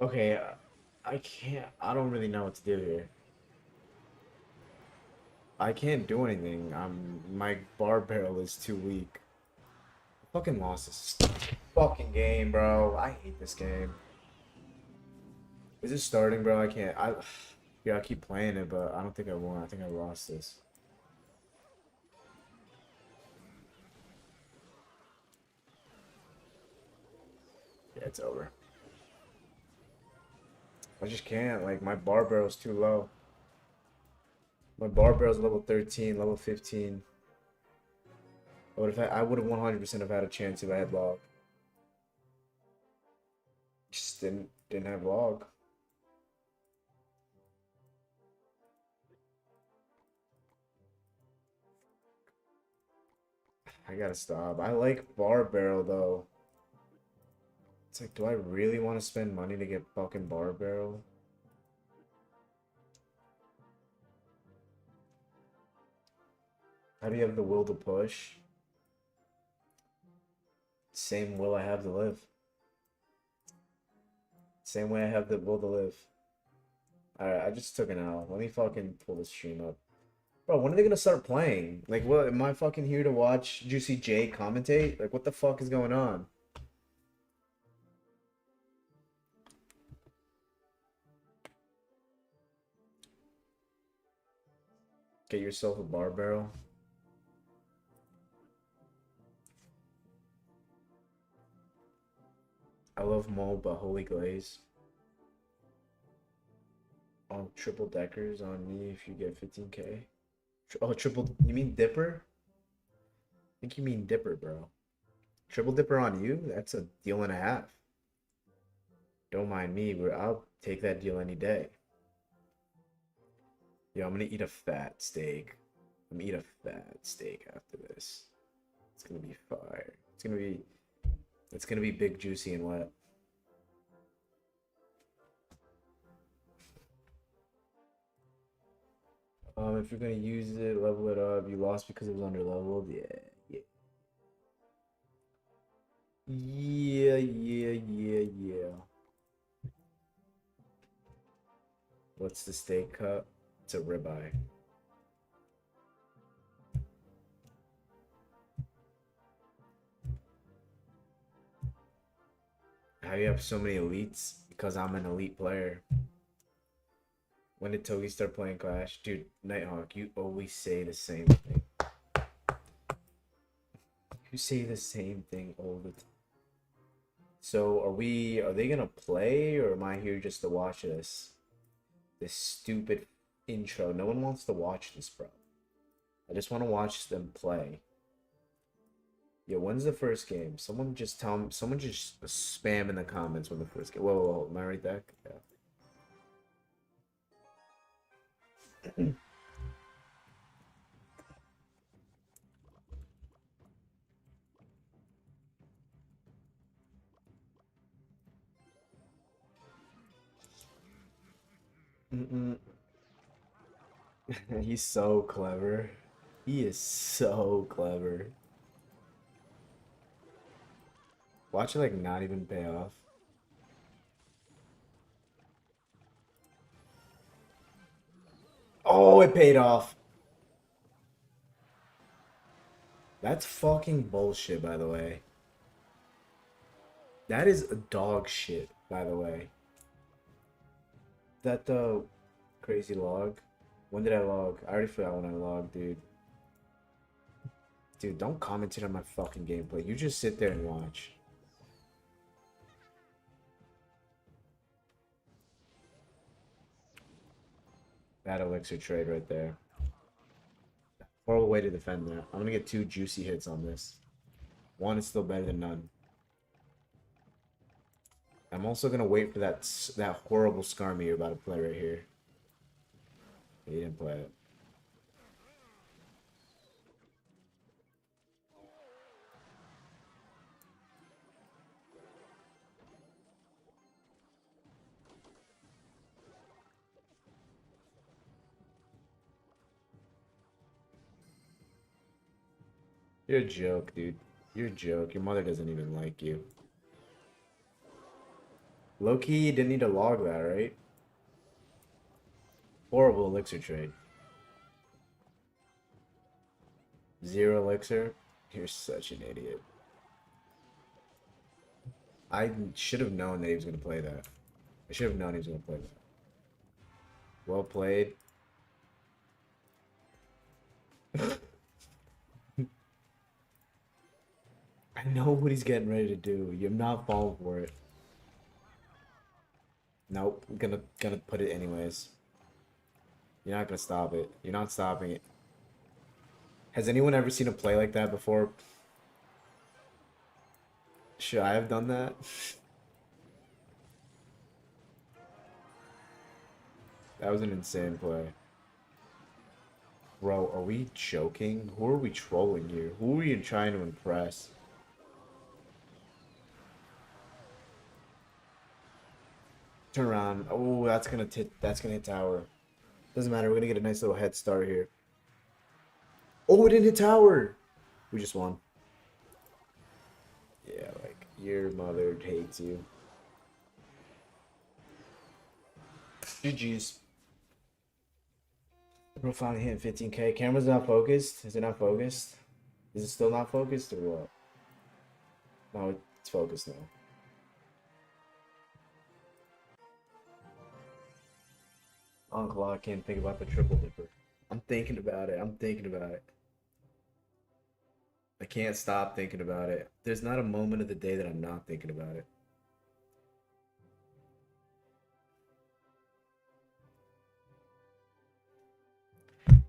Okay, I can't. I don't really know what to do here. I can't do anything. My bar barrel is too weak. I fucking lost this fucking game, bro. I hate this game. Is it starting, bro? I can't. Yeah, I keep playing it, but I don't think I won. I think I lost this. Yeah, it's over. I just can't. Like, my bar barrel's too low. My bar barrel's level 13, level 15. I would have 100% have had a chance if I had log. Just didn't have log. I gotta stop. I like bar barrel though. It's like, do I really want to spend money to get fucking bar barrel? How do you have the will to push? Same will I have to live. Same way I have the will to live. Alright, I just took an L. Let me fucking pull this stream up. Bro, when are they gonna start playing? Like, what? Am I fucking here to watch Juicy J commentate? Like, what the fuck is going on? Get yourself a bar barrel. I love mold, but holy glaze. Oh, triple deckers on me if you get 15k. Oh, triple. You mean Dipper? I think you mean Dipper, bro. Triple Dipper on you? That's a deal and a half. Don't mind me, but I'll take that deal any day. Yo, I'm gonna eat a fat steak. I'm gonna eat a fat steak after this. It's gonna be fire. It's gonna be big, juicy, and wet. If you're gonna use it, level it up. You lost because it was under leveled. Yeah. Yeah. What's the steak cut? It's a ribeye. How you have so many elites? Because I'm an elite player. When did Togi start playing Clash? Dude, Nighthawk, you always say the same thing. You say the same thing all the time. So are they gonna play, or am I here just to watch this? This stupid intro. No one wants to watch this, bro. I just want to watch them play. Yo, when's the first game? Someone just tell me. Someone just spam in the comments when the first game. Whoa. Am I right there? Yeah. He's so clever. He is so clever. Watch it like not even pay off. Oh, it paid off. That's fucking bullshit, by the way. That is dog shit, by the way. That crazy log. When did I log? I already forgot when I logged, dude. Dude, don't commentate on my fucking gameplay. You just sit there and watch. That elixir trade right there. Horrible way to defend that. I'm gonna get 2 juicy hits on this. 1 is still better than none. I'm also gonna wait for that horrible Skarmy you're about to play right here. He didn't play it. You're a joke, dude. You're a joke. Your mother doesn't even like you. Low-key, you didn't need to log that, right? Horrible elixir trade. 0 elixir? You're such an idiot. I should have known that he was going to play that. I should have known he was going to play that. Well played. I know what he's getting ready to do. You're not falling for it. Nope, I'm gonna put it anyways. You're not gonna stop it. You're not stopping it. Has anyone ever seen a play like that before? Should I have done that? That was an insane play. Bro, are we joking? Who are we trolling here? Who are you trying to impress? Turn around. Oh, that's gonna hit tower. Doesn't matter. We're gonna get a nice little head start here. Oh, it didn't hit tower. We just won. Yeah, like your mother hates you. GG's. Bro finally hitting 15K. Camera's not focused. Is it not focused? Is it still not focused or what? No, it's focused now. Uncle, I can't think about the triple dipper. I'm thinking about it. I'm thinking about it. I can't stop thinking about it. There's not a moment of the day that I'm not thinking about it.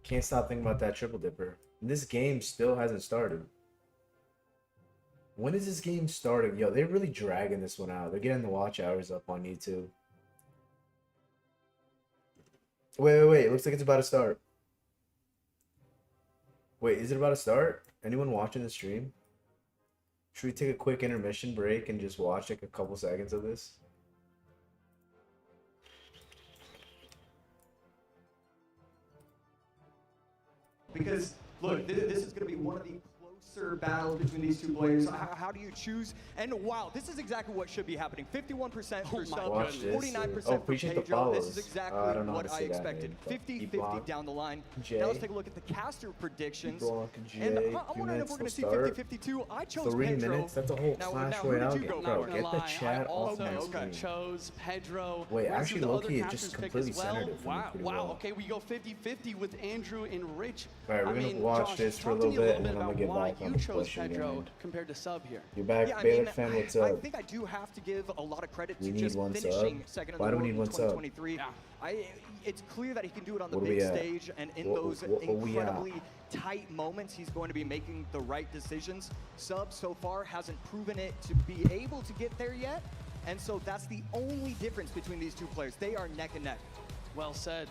Can't stop thinking about that triple dipper. And this game still hasn't started. When is this game starting? Yo, they're really dragging this one out. They're getting the watch hours up on YouTube. Wait. It looks like it's about to start. Wait, is it about to start? Anyone watching the stream? Should we take a quick intermission break and just watch like a couple seconds of this? Because, look, this is going to be one of the closer battles between these two players. How do you choose? And wow, this is exactly what should be happening. 51% for Sub, Watch this. 49% Oh, for appreciate the Pedro. This follows. is exactly I don't know how what to I say that expected. name, 50-50 down the line. Jay. Now let's take a look at the caster predictions. Jay. And I'm 2 wondering if minutes we're going to to see start. 50-52. I chose 3 Pedro. minutes? That's a whole Clash who did Royale you game. go Bro, for? get the chat off my okay. screen. chose Pedro. Wait, Rest actually, of the low-key, other it just casters pick completely as well. centered it for me pretty well. Okay, we go 50-50 with Andrew and Rich. Alright, we're gonna watch Josh, this for a talk to little me bit, and then I'm about gonna get why back on you the chose pushing Pedro grind. compared to Sub here. You're back, Yeah, Bailiff fan, what's I up? think I do have to give a lot of credit We to need just one finishing sub. second in Why the do we world need in one sub? 2023. It's clear that he can do it on the What are big we at? stage, and in those incredibly tight moments, he's going to be making the right decisions. Sub so far hasn't proven it to be able to get there yet, and so that's the only difference between these two players. They are neck and neck. Well said.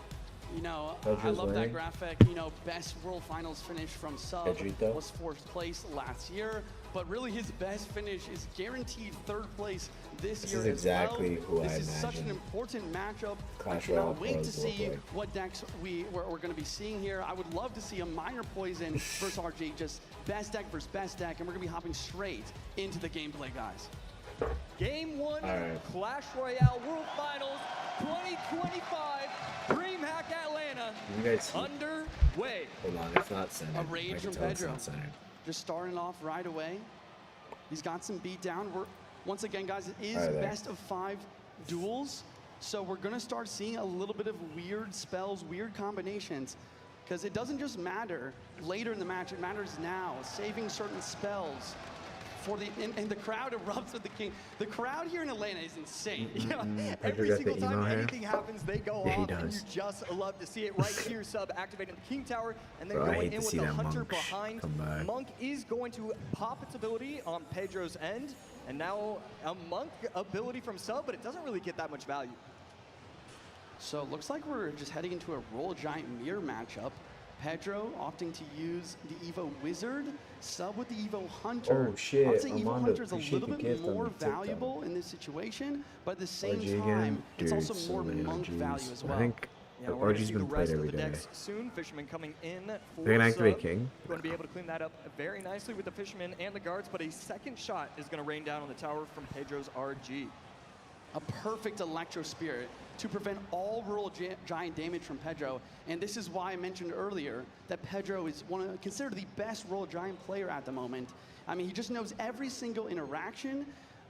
You know, I Pedro's love that winning. graphic. You know, best World Finals finish from Sub Pedrito. was fourth place last year. but really his best finish is guaranteed third place this This year is as exactly well. who I This is such an imagined important matchup. I Clash cannot Royale wait to pros will see play. what decks we're going to be seeing here. I would love to see a minor poison versus RG, just best deck versus best deck, and we're going to be hopping straight into the gameplay, guys. Game 1, right. Clash Royale World Finals 2025, DreamHack Atlanta, You guys see? underway. Hold on, it's not centered. A rage I can from tell it's Pedro. not centered. Just starting off right away. He's got some beat down. Once again, guys, it is Right there. best of 5 duels. So we're going to start seeing a little bit of weird spells, weird combinations. Because it doesn't just matter later in the match, it matters now. Saving certain spells. And the crowd erupts with the king. The crowd here in Atlanta is insane. Every got single the time emo hair? anything happens, they go Yeah, he off, and you does. just love to see it. Right here, Sub activating the King Tower, and then Bro, I going hate to in with see the that Hunter Monk behind. come back. Monk is going to pop its ability on Pedro's end, and now a Monk ability from Sub, but it doesn't really get that much value. So it looks like we're just heading into a Roll Giant Mirror matchup. Pedro opting to use the Evo Wizard, Sub with the Evo Hunter. Oh, shit. I would say Evo Armando, Hunter is a appreciate little the bit gift on more the TikTok. valuable in this situation, but at the same RG time, again? it's Dude, also so more many Monk RGs. value as well. I think Yeah, we're going to RG's see the been played rest of every the day. decks soon. Fisherman coming in for They're gonna activate Sub. King. Going to be able to clean that up very nicely with the Fisherman and the guards, but a second shot is going to rain down on the tower from Pedro's RG. A perfect Electro Spirit to prevent all Roll Giant damage from Pedro. And this is why I mentioned earlier that Pedro is considered the best Roll Giant player at the moment. I mean, he just knows every single interaction.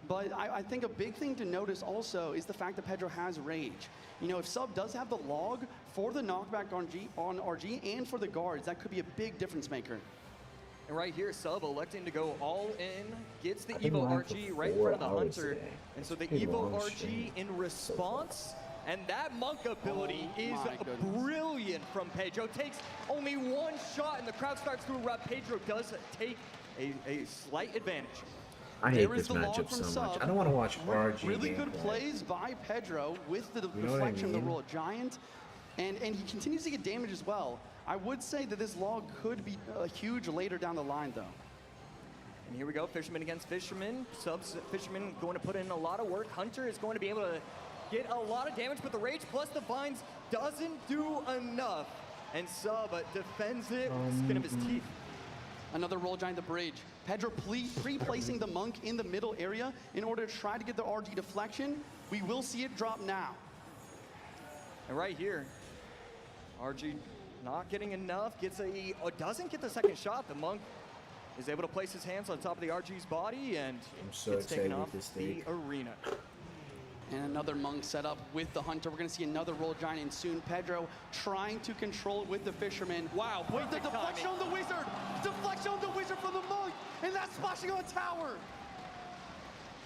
But I think a big thing to notice also is the fact that Pedro has Rage. You know, if Sub does have the log for the knockback on RG and for the guards, that could be a big difference maker. And right here, Sub electing to go all in, gets the I've been Evo live RG for right in 4 front of the hours Hunter. today. And so the Pretty Evo long RG stream. in response, and that Monk ability Oh is my goodness. brilliant from Pedro. Takes only one shot, and the crowd starts to erupt. Pedro does take a slight advantage. I hate There is this the log matchup from so much. Sub. I don't want to watch RG Really good gameplay. plays by Pedro with the know what I deflection of the mean? Roll Giant. And he continues to get damage as well. I would say that this log could be huge later down the line, though. And here we go, Fisherman against Fisherman. Sub's Fisherman going to put in a lot of work. Hunter is going to be able to get a lot of damage, but the Rage plus the Vines doesn't do enough. And Sub defends it with the skin of his teeth. Another Roll Giant the bridge. Pedro pre-placing the Monk in the middle area in order to try to get the RG deflection. We will see it drop now. And right here, RG not getting enough, doesn't get the second shot. The Monk is able to place his hands on top of the RG's body and I'm so gets taken excited off with this the take. arena. And another Monk set up with the Hunter. We're going to see another Roll Giant in soon. Pedro trying to control it with the Fisherman. Wow, wait, the perfect deflection timing. on the Wizard! Deflection on the Wizard from the Monk! And that's splashing on tower!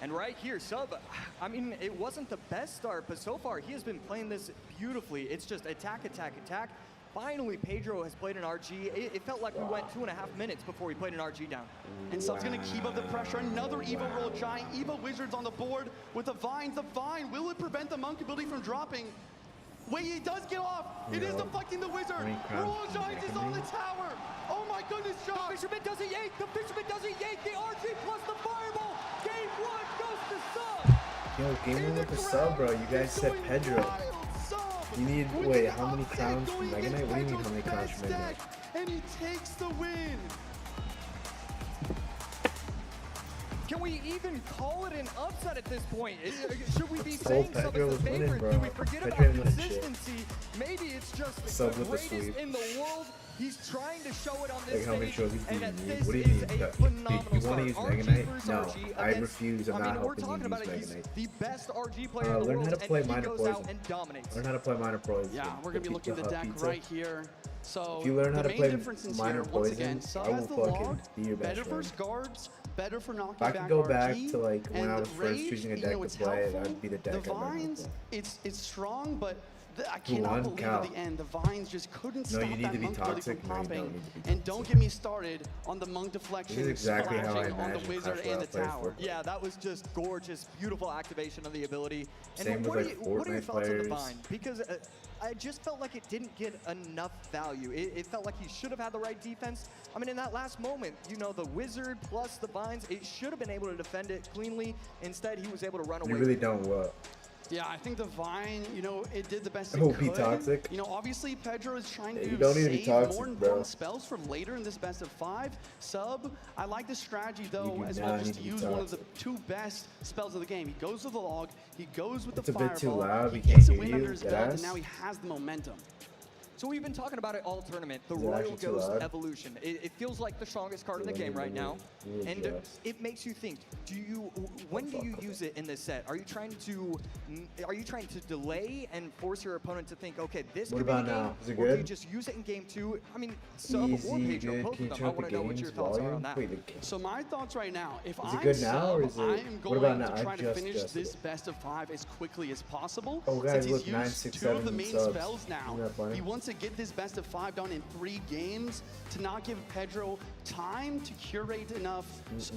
And right here, Sub, I mean, it wasn't the best start, but so far he has been playing this beautifully. It's just attack, attack, attack. Finally, Pedro has played an RG. It felt like we went 2.5 minutes before we played an RG down. And Sub's going to keep up the pressure. Another Evo Roll Giant. Evo Wizards on the board with the Vines. The Vine, will it prevent the Monk ability from dropping? Wait, he does get off. It is deflecting the Wizard. Many crowds Roll Giant is on the tower. Oh my goodness, The Josh. Fisherman doesn't yank. The Fisherman doesn't yank. The RG plus the Fireball. Game 1 goes to Sub. Yo, game one with the Sub, bro. You guys said Pedro. You need, wait, how many crowns from Mega Knight? What do you mean how many crowns from Mega Knight? And he takes the win. Can we even call it an upset at this point? Should we be Told saying Sub Pedro is was the winning, favorite? bro. Do we forget Pedro about ain't winning shit. consistency? Maybe it's just Sub the with the greatest sweep. in the world. He's trying to show it on this Like how many stage, trophies do and you that need? this What do you is mean? a That- phenomenal you want start. to use RG Mega Knight? versus No, RG I against- refuse. I'm I not mean, we're helping you talking use about it. Mega He's Knight. the best RG player in the Learn world, how to play and he Minor goes out Poison. and dominates. Learn how to play Minor Poison. Yeah, we're going to be looking at the deck pizza. right here. So If you learn how the to main play differences Minor here, once Poison, again, Sub I has will the fucking log, be your best better friend. versus guards, better for knocking If I back could go back RG, to like when and I the was first Rage, choosing a you deck know, to it's play, helpful. that would be the deck The I'd learn how to Vines, play. it's strong, but I cannot won? believe Cal. at the end the Vines just couldn't No, stop you need that to be monk ability toxic. from No, you popping. don't need to be And don't toxic. get me started on the monk deflection This is exactly how I splashing on the imagine wizard Clash and the Royale players tower. work. Yeah, that was just gorgeous, beautiful activation of the ability. And Same with, what, like, what are your Fortnite thoughts on the players. Vine? Because I just felt like it didn't get enough value. It felt like he should have had the right defense. I mean, in that last moment, you know, the wizard plus the Vines, it should have been able to defend it cleanly. Instead, he was able to run away. You really don't what? Yeah, I think the Vine, you know, it did the best it Oh, could. be toxic? You know, obviously Pedro is trying Yeah, to you don't need to be save toxic, more bro. important spells for later in this best of 5. Sub, I like the strategy though do as well, not just to need to be use one of the toxic. 2 best spells of the game. He goes with the log, he goes with It's the a fireball. bit too loud, He we can't gets a hear win you, under his belt, and Gas. now he has the momentum. So we've been talking about it all tournament, the Is it Royal actually too Ghost loud? evolution. It feels like the strongest card in the Let me game right now. remove And Gas. it makes you think, when do you use it in this set? Are you trying to delay and force your opponent to think, okay, this What could be the about game? now? Is it Or do you good? just use it in game 2? I mean, Sub or Easy, Pedro, good. both Can you of them. turn I up want the to know what your game's thoughts are volume? on that. Wait, the So my thoughts right now, if it I'm good now, Sub, or is it- I am what going about now? to I try to just finish adjusted this it. best of 5 as quickly as possible. Oh, guys, Since look, he's 9, used 6, 2 of the 7 main subs. spells now. Isn't that funny? He wants to get this best of 5 done in 3 games to not give Pedro time to curate enough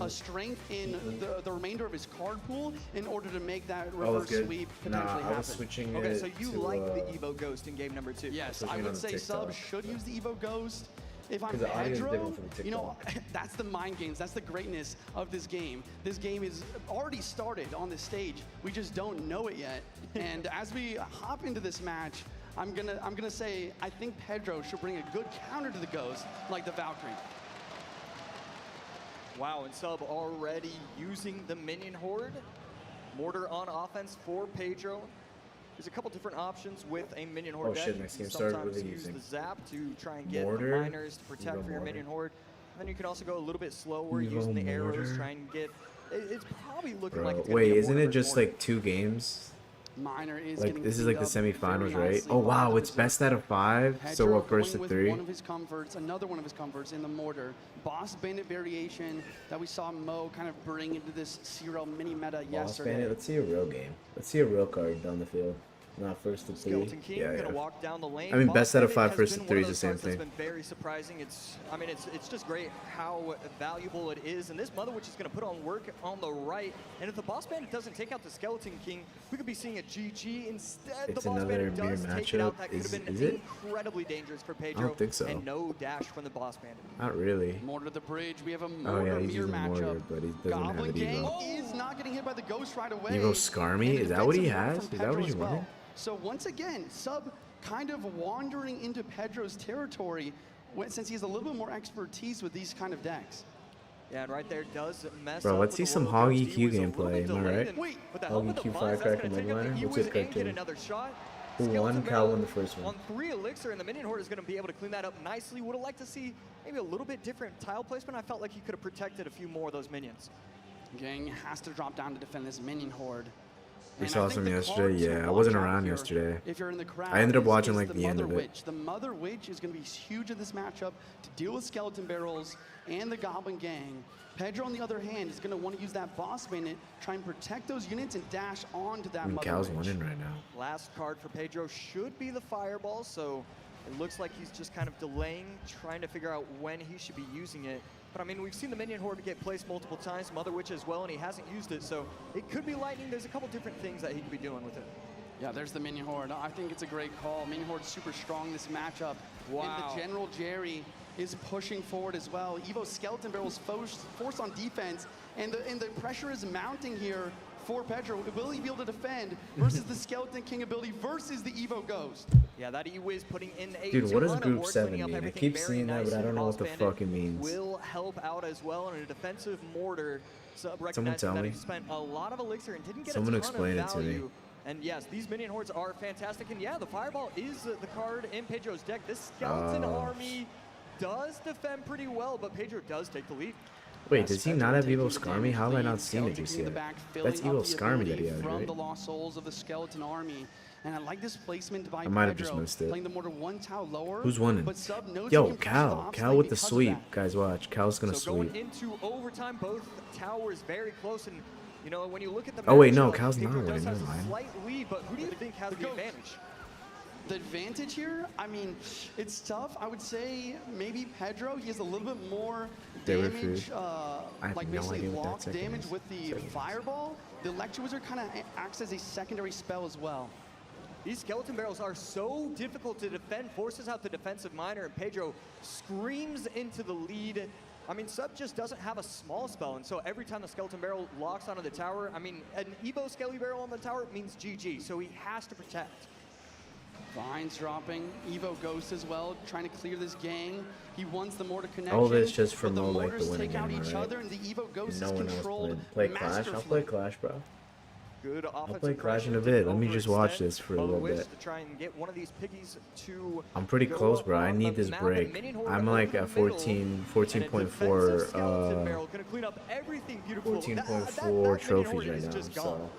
strength in the remainder of his card pool in order to make that Oh, that's reverse good. sweep Nah, potentially I was happen. switching Okay, it so you to, like the Evo Ghost in game number 2? Yes, Switching I it would on say TikTok. Sub should use the Evo Ghost. If I'm 'Cause the audio is Pedro, different from you know, TikTok. that's the mind games. That's the greatness of this game. This game is already started on this stage. We just don't know it yet. And as we hop into this match, I'm gonna say I think Pedro should bring a good counter to the Ghost, like the Valkyrie. Wow, and Sub already using the minion horde. Mortar on offense for Pedro. There's a couple different options with a minion horde Oh, deck. shit, You next can game started sometimes really use using the zap to try and get Mortar. the miners to protect Evo for your Mortar. minion horde. And then you can also go a little bit slower Evo using the arrows, Mortar. try and get. It's probably looking Bro, like it's gonna wait, be a isn't Mortar it just versus Mortar. like 2 games? Minor is Like getting this is cleaned like the up very semifinals, right? nicely Oh by wow, the it's Berserker. best out of 5. So Pedro what, first going to with 3? one of his comforts, another one of his comforts in the mortar. Boss Bandit variation that we saw Mo kind of bring into this CRL mini meta Boss yesterday. Bandit. Let's see a real game. Let's see a real card down the field. Not first to 3. Skeleton King Yeah, gonna yeah. walk down the lane. I mean, Boss best out of Bandit 5 has first to been 3 one is of the those same cards that's thing. been very surprising. It's just great how valuable it is. And this Mother Witch is gonna put on work on the right. And if the Boss Bandit doesn't take out the Skeleton King, we could be seeing a GG. Instead, It's the Boss another Bandit does mirror take it out. matchup. That could have been Is it? incredibly dangerous for Pedro. think so. And no dash from the Boss Bandit. Not really. Mortar to the bridge. We have a Oh mortar yeah, he's mirror using matchup. Mortar, but he doesn't Goblin have it Gang Evo. is not getting hit by the Ghost right away. Evo Skarmy? And a Is that what he defensive round has? from Is that what Pedro he's as well. running? So once again, Sub kind of wandering into Pedro's territory since he has a little bit more expertise with these kind of decks. Yeah, and right there does mess Bro, up let's with see the some Royal Hog Ghost. EQ He was a little gameplay, bit am I delayed, right? and Wait, with the Hog help of the EQ Vines, that's Firecracker gonna take Mega out the Miner? What's Ewiz his and card get team? another shot. Who won? Skeleton Cal Barrel won the first one. On 3 elixir, and the minion horde is going to be able to clean that up nicely. Would have liked to see maybe a little bit different tile placement. I felt like he could have protected a few more of those minions. Gang has to drop down to defend this minion horde. We And saw I think some the yesterday. card to Yeah, I watch wasn't out around here, yesterday. If you're in the crowd, I ended up is watching, like, the the end Mother of it. Witch. The Mother Witch is going to be huge in this matchup to deal with Skeleton Barrels and the Goblin Gang. Pedro, on the other hand, is going to want to use that Boss Bandit, try and protect those units and dash onto that And Mother Cal's Witch. winning right now. Last card for Pedro should be the Fireball, so it looks like he's just kind of delaying, trying to figure out when he should be using it. But I mean, we've seen the minion horde get placed multiple times, Mother Witch as well, and he hasn't used it, so it could be lightning. There's a couple different things that he could be doing with it. Yeah, there's the Minion Horde. I think it's a great call. Minion Horde's super strong in this matchup. Wow. And the General Jerry is pushing forward as well. Evo Skeleton Barrel's forced on defense, and the pressure is mounting here for Pedro. Will he be able to defend versus the Skeleton King ability versus the Evo Ghost? Yeah, that E-Wiz putting in a Dude, what does ton of Group work, 7 cleaning up mean? I everything keep very seeing that, but I nicely. don't know what the Boss Bandit fuck it means. Will help out as well in a defensive mortar. Sub Someone recognizing tell that me. he spent a lot of elixir and didn't get Someone a ton explain of it to me. value. And yes, these minion hordes are fantastic. And yeah, the Fireball is the card in Pedro's deck. This Skeleton army does defend pretty well, but Pedro does take the lead. Wait, does he Pedro not have taking Evo the Skarmy? damage How have I lead. not seen it Skeleton just King in the yet? back, That's filling up Evo the Skarmy that ability he has, from right? the Lost Souls of the Skeleton Army. And I like this placement by I might have just Pedro, missed it. playing the mortar one tile lower. Who's winning? But Sub knows he Yo, can pressure Cal. ops Cal lane with the because of sweep. that. Guys, watch. Cal's gonna So going sweep. into overtime, both towers very close. And you know, when you look at the Oh, wait, no, matchup, Cal's Pedro not does winning, have never a mind. slight lead, but who do you think has the Ghost. advantage? The advantage here, I mean, it's tough. I would say maybe Pedro, he has a little bit more damage, have like no basically idea what that lock second damage is. with the Fireball. The Electro Wizard kind of acts as a secondary spell as well. These skeleton barrels are so difficult to defend, forces out the defensive miner, and Pedro screams into the lead. I mean, Sub just doesn't have a small spell, and so every time the skeleton barrel locks onto the tower, I mean, an Evo Skelly barrel on the tower means GG, so he has to protect. Vines dropping, Evo Ghost as well, trying to clear this gang. He wants the mortar connection. All this just for but the Mo like mortars the winning take out game, each right? other, and the Evo Ghost No is one else controlled play Clash. I'll masterfully. play Clash, bro. Good offensive play Clash in pressure a bit. to Let me just watch overextend this for a little Wiz bit. to try and get one of these piggies to I'm pretty go close, bro. I on need the this map, break. and Minion Horde I'm over like the at middle, 14.4 trophies right now, so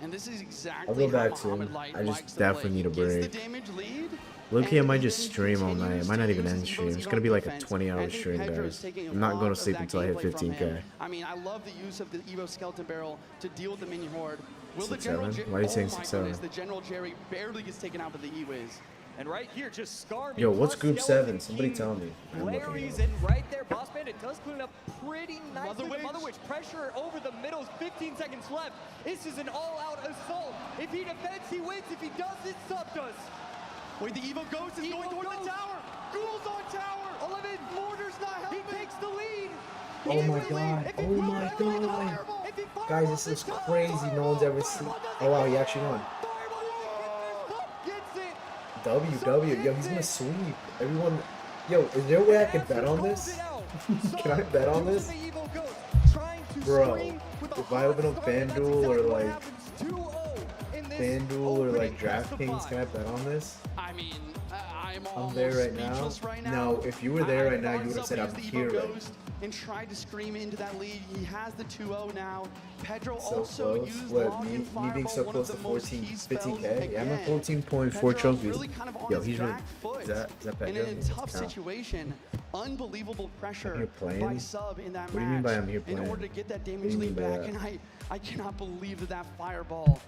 And this is exactly I'll go how back soon. Muhammad Light I just likes to definitely play. need a Gets break. the damage lead, Low-key, I and might then just stream all night. It continues might not to even use end Evo's stream. It's Evo gonna be like a defense. 20-hour I think stream, Pedro's guys. taking a I'm not lot going of to sleep that until I hit gameplay from 15K. him. I mean, I love the use of the Evo Skeleton Barrel to deal with the Minion Horde. Will the 6-7? General Why are you saying oh my 6-7? goodness, the General Jerry barely gets taken out with the E-Wiz. And right here, just Scar. Yo, what's plus Group Skeleton 7? Somebody King. tell me. I'm looking Larry's it in right there. Boss Bandit does clean up pretty nicely. Mother Mother Witch pressure over the middle. 15 seconds left. This is an all-out assault. If he defends, he wins. If he doesn't, Sub does. Wait, the Evo Ghost is Evo going towards Ghost. the tower. Ghoul's on tower. 11. Mortar's not helping. He takes the lead. Oh He my takes the lead. god. If he Oh will, my he'll win. god. Fireball. If he Guys, fireballs this is the top, crazy. No one's ever seen. Oh wow, he actually won. Fireball gets it. W. Yo, he's gonna sweep. Everyone. Yo, is there a way I can bet on this? Can I bet on this? Bro, if I open up FanDuel or like FanDuel or like DraftKings, can I bet on this? I mean, I'm I'm there right now. speechless right now. No, if you were there right now, you thought would have said I'm somebody here used the Evo right Ghost and tried to scream into that lead. He has the 2-0 now. Pedro So also close. used What, Log me and being Fireball, so one close of to the most 14, key spells 15K? Yeah, I'm at again. 14.4 Pedro's trophies. really kind of on Yo, his he's really. back foot. Is that And Pedro? in a Let's tough count. situation, unbelievable pressure here playing? by Sub in that What do you match mean by I'm here in playing? order to get that What do damage you lead mean by back. that? And I cannot believe that that Fireball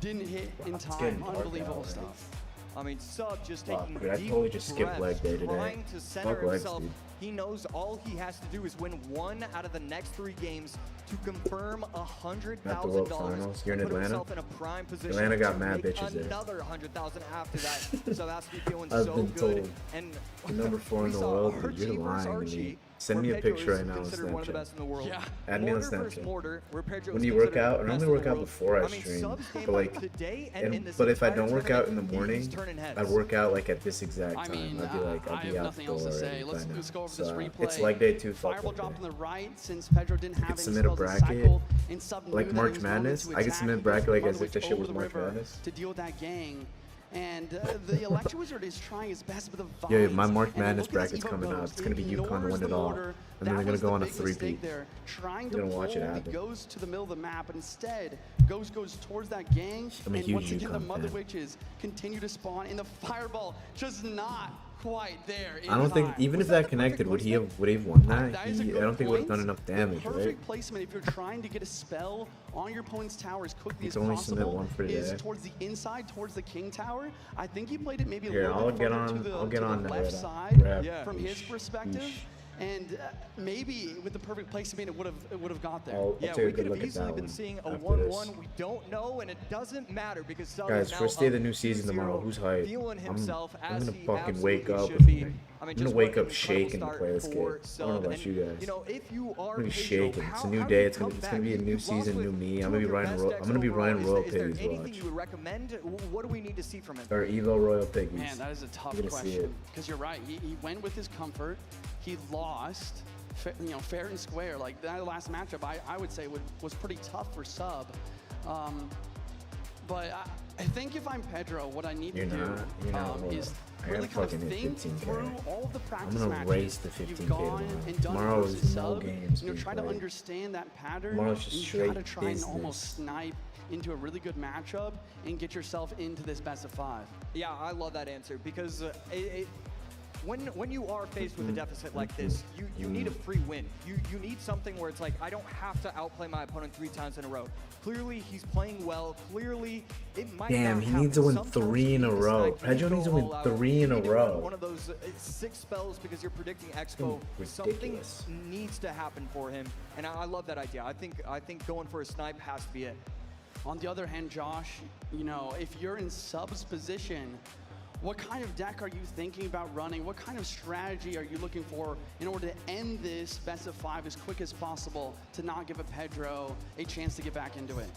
didn't hit in Wow, it's getting time. dark Unbelievable out, stuff. I mean, Sub just Fuck, taking dude, I deep totally just skipped leg breaths, day today. trying to center Fuck legs, himself. dude. He knows all he has to do is win 1 out of the next 3 games to confirm $100,000. Finals. You're in put Atlanta? himself in a prime position Atlanta got to mad make bitches there. another $100,000 after that. So that's feeling I've so been good. told. And The number 4 we in the saw world, dude. Archie You're versus lying to Archie, me. Send me where a Pedro picture is right now on considered one of the Snapchat. best in the world. Yeah. Add me on Mortar versus Snapchat. Mortar, where Pedro When is you work considered out, the I best normally in work the out world. before I mean, stream, Sub's but gameplay like, today and in this but if I entire don't work out in the tournament, morning, he's turning heads. I'd work out like at this exact I time. mean, I'd be like, I I'll be have out nothing the else door to say. already Let's by now. go over this So, replay. it's leg day 2. Fuck Fireball leg dropped on day. the right since Pedro didn't have any submit a spells to bracket, cycle, and Sub knew like that he March was going Madness. to I can attack. submit He bracket goes like for as if Mother this Witch shit was over the March river Madness. to deal with that gang. And the Electro Wizard is trying his best with the vines. Yeah, my March And Madness look at this bracket's Evo coming up. Ghost. It's gonna be He UConn to ignores win the it all. mortar. And then That they're gonna was go the on a big mistake 3-peat. there. Trying You're to gonna watch it pull, he happen. goes to the middle of the map, but instead Ghost goes towards that gang. I'm a and huge once again, the UConn Mother fan. Witches continue to spawn, and the Fireball just not quite there. in I don't think time. even Was if that that the connected, perfect would he placement? have won that? That is a I good don't think it would have point. done enough damage, The right? perfect placement if you're trying to get a spell on your opponent's tower as quickly You as can only submit possible one for is today. towards the inside, towards the king tower. I think he played it maybe a Here, little I'll bit get further on. to the, I'll get to on the that left right side now. Yeah. from his Yeesh, perspective. yeesh. And maybe with the perfect placement, it would have got there. I'll Yeah, take we a could good have look at easily that been one seeing a after 1-1. this. We don't know, and it doesn't matter because Sub Guys, is now first day of the up new season 2-0, tomorrow. Who's hyped? feeling I'm himself gonna as he fucking wake absolutely up. should be. I mean, I'm gonna just wake what up an incredible shaking to start play this for game. I don't know Sub. about And, you guys. You know, if you are I'm gonna be Pedro, shaking. It's a new how day. do you It's gonna come be a back? new You've lost season, with new me. two I'm of gonna be your riding. best I'm decks gonna be overall. riding Royal Is there Piggies. anything Watch you would recommend? What do we need to see from him? or Evo Royal Piggies. Man, that is a tough You're gonna see question. it. Because you're right. He went with his comfort. He lost, fair and square. Like that last matchup, I would say was pretty tough for Sub. But I think if I'm Pedro, what I need You're to not do is I really gotta kind of fucking hit think 15K. through all of the practice gonna matches race the you've 15K gone tomorrow. and done Tomorrow versus is no Sub. games You know, being try to played. understand that pattern. Tomorrow's just and you straight gotta try and almost business. snipe into a really good matchup and get yourself into this best of 5. Yeah, I love that answer because when you are faced with a deficit like this, you need a free win. You need something where it's like, I don't have to outplay my opponent 3 times in a row. Clearly, he's playing well. Clearly, it might Damn, not he happen. needs to win Sometimes 3 you in a need to row. snipe, you need Pedro to needs to go win all out. 3 in a You need to row. win one of those 6 spells because you're predicting Expo. Something Ridiculous. needs to happen for him, and I love that idea. I think going for a snipe has to be it. On the other hand, Josh, you know, if you're in sub's position, what kind of deck are you thinking about running? What kind of strategy are you looking for in order to end this best of 5 as quick as possible to not give a Pedro a chance to get back into it?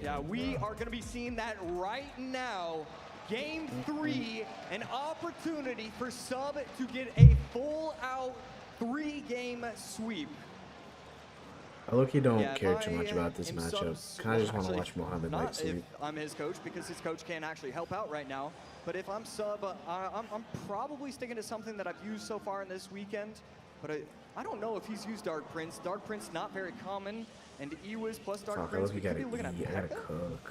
Yeah, we are going to be seeing that right now. Game 3, an opportunity for Sub to get a full-out 3-game sweep. I look-y don't Yeah, care if too much I about this am matchup. Sub's- Kind of just want to actually, watch Mohamed not like sweep. if I'm his coach, because his coach can't actually help out right now. But if I'm Sub, I'm probably sticking to something that I've used so far in this weekend. But I don't know if he's used Dark Prince. Dark Prince not very common, and Ewiz plus Dark Fuck, I Prince. look-y We could be looking at I gotta Pekka. cook.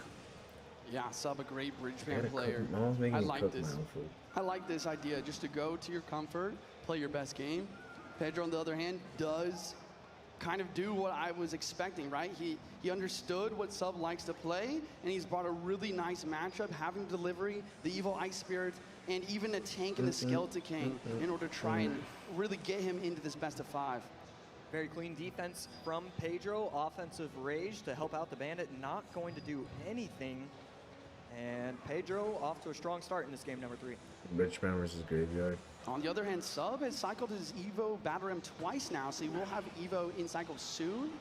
Yeah, sub a great bridge I gotta man player. cook. Mom's making I me like cook my this. own food. I like this idea, just to go to your comfort, play your best game. Pedro, on the other hand, does kind of do what I was expecting, right? He understood what Sub likes to play, and he's brought a really nice matchup, having delivery, the Evil Ice Spirit, and even a tank in the Skeleton King in order to try and really get him into this best of 5. Very clean defense from Pedro. Offensive rage to help out the Bandit. Not going to do anything. And Pedro off to a strong start in this game number 3. Richmond versus Graveyard. On the other hand, Sub has cycled his Evo Battle Ram twice now, so he will have Evo in cycle soon.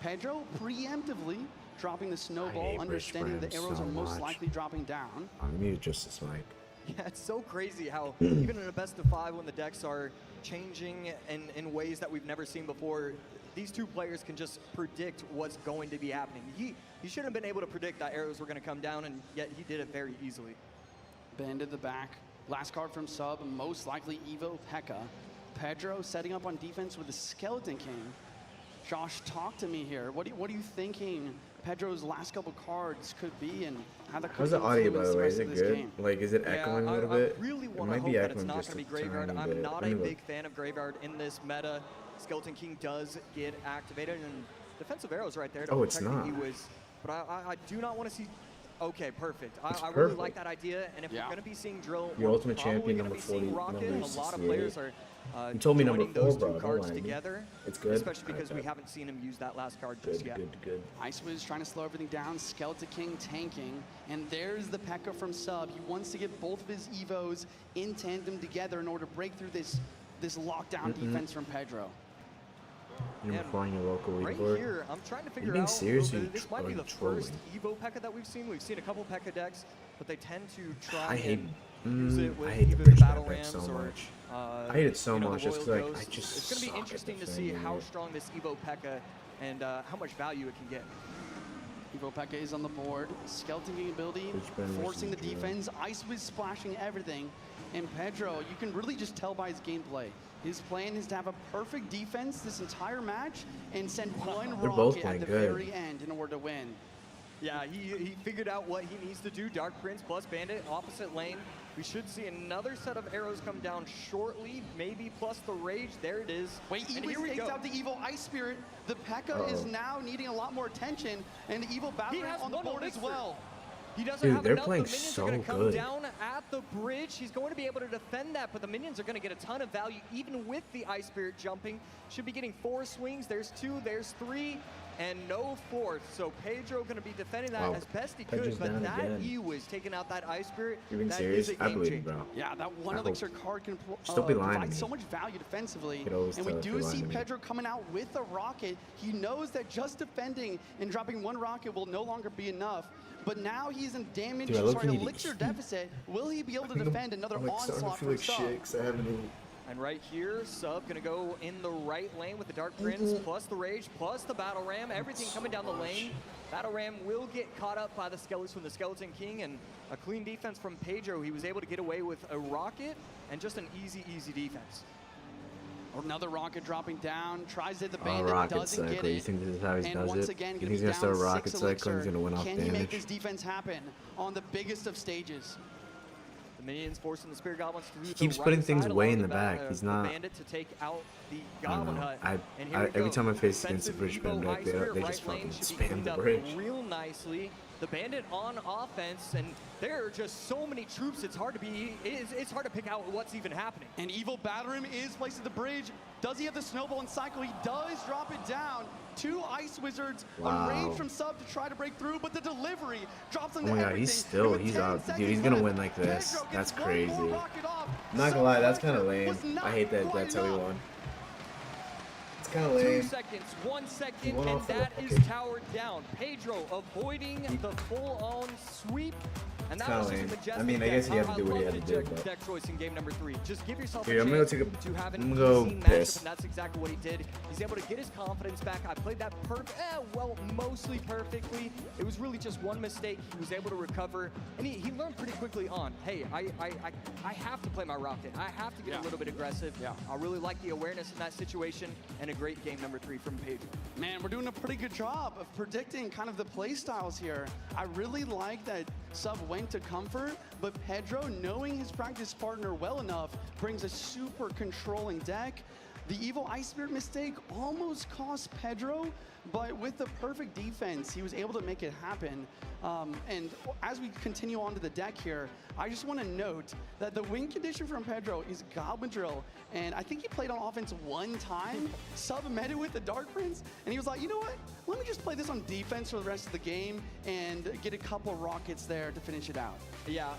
Pedro preemptively dropping the snowball, hate understanding the Bridge arrows so are most much. likely dropping down. I need just a snipe. Yeah, it's so crazy how even in a best of 5 when the decks are changing in ways that we've never seen before, these two players can just predict what's going to be happening. He shouldn't have been able to predict that arrows were going to come down, and yet he did it very easily. Bend at the back. Last card from Sub, most likely Evo Pekka. Pedro setting up on defense with the Skeleton King. Josh, talk to me here. What are you thinking Pedro's last couple cards could be, and how that could How's the audio, by influence the way? rest Is of it this good? game? Like, is it echoing a little bit? I really It want might to be hope that it's echoing not just going to be a Graveyard. tiny I'm bit. not Let a me big look. fan of Graveyard in this meta. Skeleton King does get activated, and defensive arrows right there to Oh, it's protect not. the Ewiz. But I do not want to see... Okay, perfect. It's I really perfect. like that idea, and if Yeah. we're going to be seeing Drill, Your we're Ultimate probably Champion, gonna number be seeing 40, Rocket. number A lot of 68. players are You told me number joining 4, those bro. two Don't cards lie to me. together. It's good? Especially because we Alright, haven't seen him use that last card good, just yet. good. Icewiz trying to slow everything down, Skeleton King tanking, and there's the Pekka from Sub. He wants to get both of his Evos in tandem together in order to break through this lockdown defense from Pedro. You're And flying your local Right leaderboard. here, I'm trying to figure being out. serious or you This might be are the you trolling? first Evo Pekka that we've seen. We've seen a couple Pekka decks, but they tend to try I hate. and use it with I hate the either Bridge battle Map deck so rams or. much. I hate it so you know, the much just Royal 'cause, like, Ghosts. I just It's going to be suck at interesting to see defending how it. strong this Evo Pekka and how much value it can get. Evo Pekka is on the board. Skeleton King ability, Bridge Bend forcing the versus Drill. defense. Icewiz splashing everything. And Pedro, you can really just tell by his gameplay. His plan is to have a perfect defense this entire match and send one They're both rocket playing at the good. very end in order to win. Yeah, he figured out what he needs to do. Dark Prince plus Bandit, opposite lane. We should see another set of arrows come down shortly, maybe plus the Rage. There it is. Wait, And Ewiz here we takes go. out the Evil Ice Spirit. The Pekka is Uh-oh. now needing a lot more attention, and the Evil Battle He Ram has on the one board as elixir. well. He doesn't Dude, have they're enough. playing The minions so are going to come good. down at the bridge. He's going to be able to defend that, but the minions are going to get a ton of value, even with the Ice Spirit jumping. Should be getting 4 swings. There's 2, there's 3, and no 4th. So Pedro going to be defending that Wow. as best he Pedro's could, but down that again. E was taking out that Ice Spirit. You're being That serious? is a I game believe you, changer. bro. Yeah, that one I hope- elixir card can Just don't be lying to provide me. so much value defensively. You could always And we tell if do you're lying see to me. Pedro coming out with a rocket. He knows that just defending and dropping one rocket will no longer be enough. But now he's in damage, Dude, I look sorry, need to elixir eat. deficit. Will he be able to defend another I'm like starting to onslaught feel from like Sub? shit 'cause I haven't even. And right here, Sub going to go in the right lane with the Dark Prince, plus the Rage, plus the Battle Ram. Everything coming down the lane. Battle Ram will get caught up by the Skeletons from the Skeleton King, and a clean defense from Pedro. He was able to get away with a rocket and just an easy defense. Another rocket dropping down, tries to hit the Oh, bandit, rocket doesn't get cycle. You it. think this is how he And does once it? again, You gonna think he's be gonna start a down rocket 6 cycle and he's elixir. gonna win off Can he make damage? this defense happen on the biggest of stages? The Minions forcing the Spirit Goblins to do He keeps the putting right things side way along in the back. the He's not. Bandit to take out the I don't Goblin know. Hut. And here I we every go. time I face against the Defensive British Evo Bandit, Ice Spirit they right just lane fucking should be spam cleaned the up bridge. real nicely. The Bandit on offense, and there are just so many troops. It's hard to pick out what's even happening. And Evil Batarim is placed at the bridge. Does he have the snowball and cycle? He does drop it down. 2 Ice Wizards Wow. on range from Sub to try to break through, but the delivery drops into Oh my god, everything. he's With he's 10 out. Dude, seconds he's gonna left, win like this. Pedro That's gets one crazy. more rocket off. I'm not gonna Sub lie, that's kind of pressure lame. was not I hate that quite that's how he enough. won. It's kind of 2 lame. seconds, 1 He second, won and off the that is rocket. towered down. Pedro avoiding the full-on sweep. And It's that was kinda just a lame. majestic I mean, I guess he had to deck. do what he I had love to the do, but- deck choice in game number 3. Just give yourself Here, a I'm gonna chance go take a- to have an I'm gonna go easy piss. matchup, and that's exactly what he did. He's able to get his confidence back. I played that mostly perfectly. It was really just one mistake. He was able to recover, and he learned pretty quickly on, hey, I have to play my rocket. I have to get a little bit aggressive. Yeah. I really like the awareness in that situation, and a great game number 3 from Pedro. Man, we're doing a pretty good job of predicting kind of the play styles here. I really like that Sub went to Comfort, but Pedro, knowing his practice partner well enough, brings a super controlling deck. The Evil Ice Spirit mistake almost cost Pedro, but with the perfect defense, he was able to make it happen. And as we continue on to the deck here, I just want to note that the win condition from Pedro is Goblin Drill, and I think he played on offense 1 time, Sub met it with the Dark Prince, and he was like, you know what? Let me just play this on defense for the rest of the game and get a couple rockets there to finish it out. Yeah.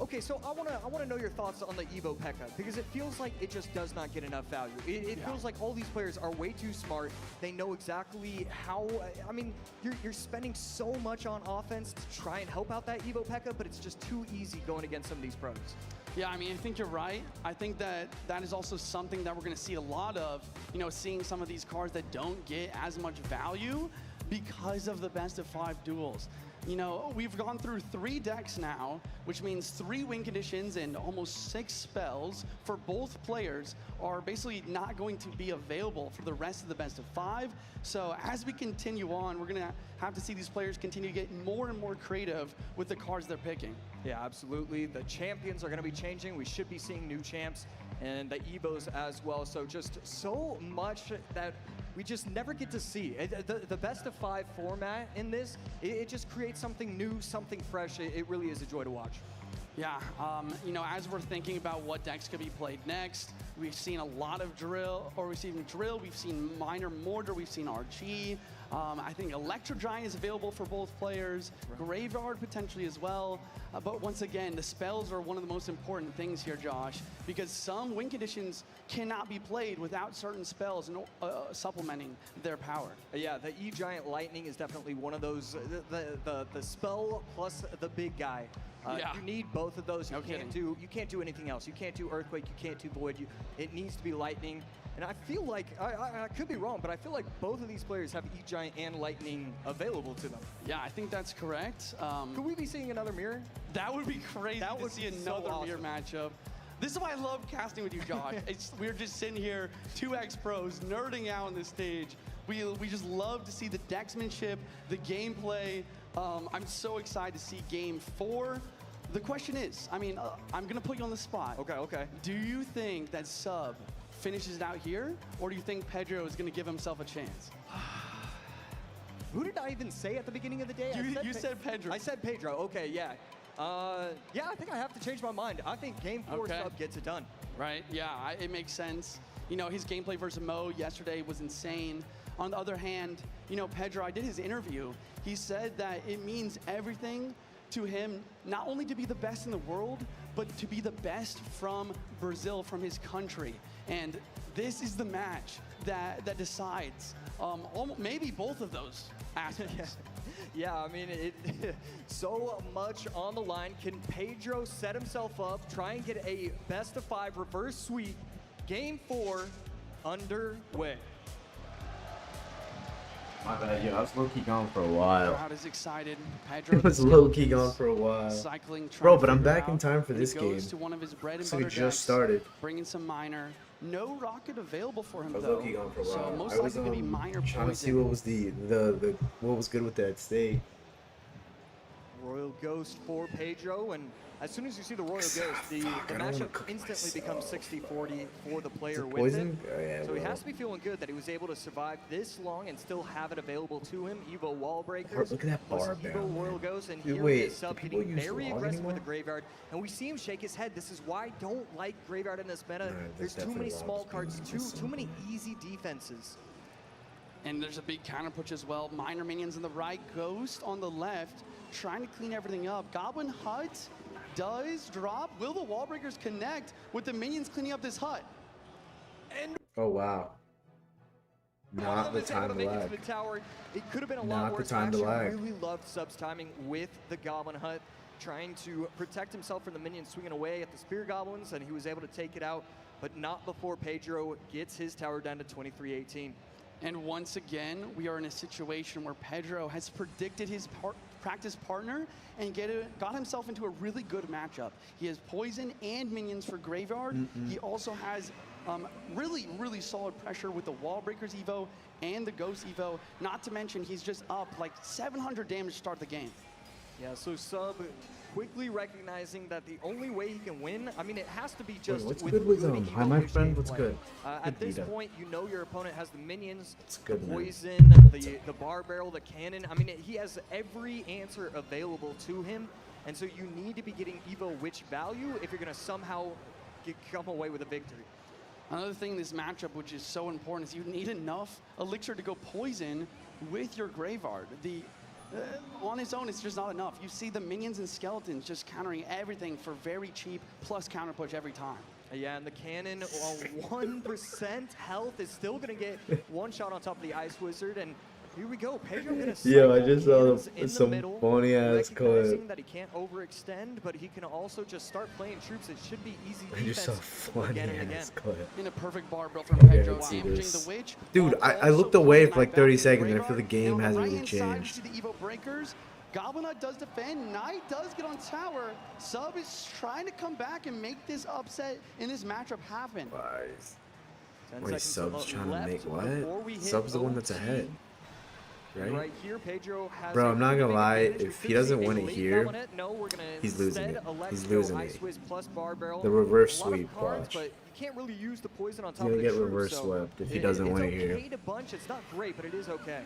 Okay, so I wanna know your thoughts on the Evo P.E.K.K.A. because it feels like it just does not get enough value. It feels like all these players are way too smart. They know exactly how. I mean, you're spending so much on offense to try and help out that Evo P.E.K.K.A., but it's just too easy going against some of these pros. Yeah, I mean, I think you're right. I think that is also something that we're going to see a lot of, you know, seeing some of these cards that don't get as much value because of the best of 5 duels. You know, we've gone through 3 decks now, which means 3 win conditions and almost 6 spells for both players are basically not going to be available for the rest of the best of 5. So as we continue on, we're going to have to see these players continue to get more and more creative with the cards they're picking. Yeah, absolutely. The champions are going to be changing. We should be seeing new champs and the Evos as well. So just so much that we just never get to see. The best of 5 format in this, it just creates something new, something fresh. It really is a joy to watch. Yeah, you know, as we're thinking about what decks could be played next, we've seen a lot of drill, we've seen Minor Mortar, we've seen RG. I think Electro Giant is available for both players, Graveyard potentially as well. But once again, the spells are one of the most important things here, Josh, because some win conditions cannot be played without certain spells and supplementing their power. Yeah, the E-Giant Lightning is definitely one of those, the spell plus the big guy. Yeah. You need both of those. No You can't do anything else. You can't do Earthquake. You can't do Void. It needs to be Lightning. And I feel like, I could be wrong, but I feel like both of these players have E-Giant and Lightning available to them. Yeah, I think that's correct. Could we be seeing another mirror? That would be crazy That to would see be so another mirror matchup. This is why I love casting with you, Josh. We're just sitting here, 2X pros, nerding out on this stage. We just love to see the decksmanship, the gameplay. I'm so excited to see game 4. The question is, I mean, I'm gonna put you on the spot. Okay. Do you think that Sub finishes it out here, or do you think Pedro is gonna give himself a chance? Who did I even say at the beginning of the day? You said Pedro. I said Pedro. Okay, yeah. Yeah, I think I have to change my mind. I think game 4 Okay. Sub gets it done. Right, yeah, it makes sense. You know, his gameplay versus Mo yesterday was insane. On the other hand, you know, Pedro, I did his interview. He said that it means everything to him, not only to be the best in the world, but to be the best from Brazil, from his country. And this is the match that decides maybe both of those aspects. Yeah, I mean, so much on the line. Can Pedro set himself up, try and get a best of 5 reverse sweep? Game 4 underway. My bad, yo. I was low-key gone for a while. Crowd is excited. Pedro I was low-key gone for a while. cycling, Bro, trying but to I'm figure back in out, time for and this he goes game. to one of his bread and Looks like it butter just decks, started. bringing some Minor. No rocket available for him I was though. low-key gone for a while. So most I was likely gonna be Minor trying to see poison. what was the what was good with that state. Royal Ghost for Pedro, and as soon as you see the Royal Ghost, the I don't wanna matchup cook instantly becomes 60-40 for the player it with poison? it. Oh, yeah, So he well. has to be feeling good that he was able to survive this long and still have it available to him. Evo wall breakers, Look at that plus bar Evo barrel, Royal man. Ghost, and Dude, here wait, he is Sub do people getting use very log aggressive with the anymore? Graveyard, and we see him shake his head. This is why I don't like Graveyard in this meta. No, There's there's too many definitely small logs cards, being used too many somewhere. easy defenses. And there's a big counter push as well. Minor minions on the right, Ghost on the left, trying to clean everything up. Goblin Hut does drop. Will the wall breakers connect with the minions cleaning up this hut? And Oh wow. Not the time to make it lag. to the tower. It could have been a Not lot the worse. time to Actually, lag. really loved Sub's timing with the Goblin Hut, trying to protect himself from the minions swinging away at the Spear Goblins, and he was able to take it out, but not before Pedro gets his tower down to 23-18. And once again, we are in a situation where Pedro has predicted his practice partner and got himself into a really good matchup. He has poison and minions for Graveyard. He also has really, really solid pressure with the Wall Breakers Evo and the Ghost Evo. Not to mention, he's just up like 700 damage to start the game. Yeah, so Sub quickly recognizing that the only way he can win, I mean, it has to be just what's with good with good Hi, my Evo friend. gameplay. What's good? At Good this beat up. point, you know your opponent has the minions, It's good, the man. poison, the bar barrel, the cannon. I mean, he has every answer available to him, and so you need to be getting Evo Witch value if you're going to somehow come away with a victory. Another thing in this matchup, which is so important, is you need enough elixir to go poison with your Graveyard. On its own, it's just not enough. You see the minions and skeletons just countering everything for very cheap, plus counter push every time. Yeah, and the cannon, while 1% health, is still going to get one shot on top of the Ice Wizard, and here we go. Pedro going to Yo, I just saw some funny ass recognizing clip. that he can't overextend, but he can also just start playing troops. It should be easy I just saw defense funny again and again. ass clip. In a perfect bar barrel from Okay, Pedro, let's see damaging this. the Witch. Dude, while I looked also away pulling for like back 30 the seconds and I feel the Graveyard. game And on hasn't the really right-hand side, changed. you see the Evo Breakers. Goblin Hut does defend. Knight does get on tower. Sub is trying to come back and make this upset in this matchup happen. Guys. 10 Wait, seconds Sub's trying to left make before what? we hit Sub's the one that's OT. ahead. Right? Right here, Pedro has Bro, a I'm not pretty gonna big lie, advantage. if We he could doesn't see a win it late here, dominant. No, we're gonna he's losing instead it. elect He's to go losing Ice it. Wiz plus bar barrel. The reverse A lot of sweep, cards, watch. but you can't really use the poison on He's top gonna of the get troops, reverse so swept if he doesn't win it here. It's okay to bunch. It's not great, but it is okay.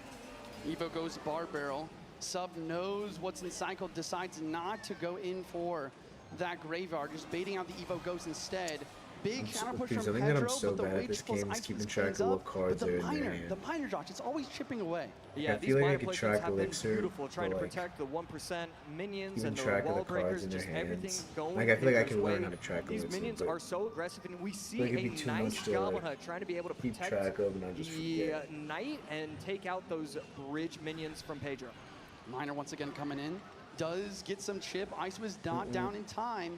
Evo goes bar barrel. Sub knows what's in cycle, decides not to go in for that Graveyard, just baiting out the Evo Ghost instead. Big counter push confused. from I think that I'm Pedro, so but the bad at Witch this plus game is Ice keeping Wiz track cleans of what up, cards but are in their hand. the minor Josh, it's always chipping away. Yeah, I these feel like I mind could placements track have been elixir, beautiful, trying to but, like, protect the 1% minions keeping and the track of wall the cards breakers, in their just everything hands. going. Like, I feel like I Pedro's can learn way. how to track These elixir, minions but are so aggressive, and we see like, it'd a be too nice much to, Goblin like, Hut trying to be able to keep protect track of and not just the forget. Knight and take out those bridge minions from Pedro. Minor once again coming in, does get some chip. Ice was not down in time,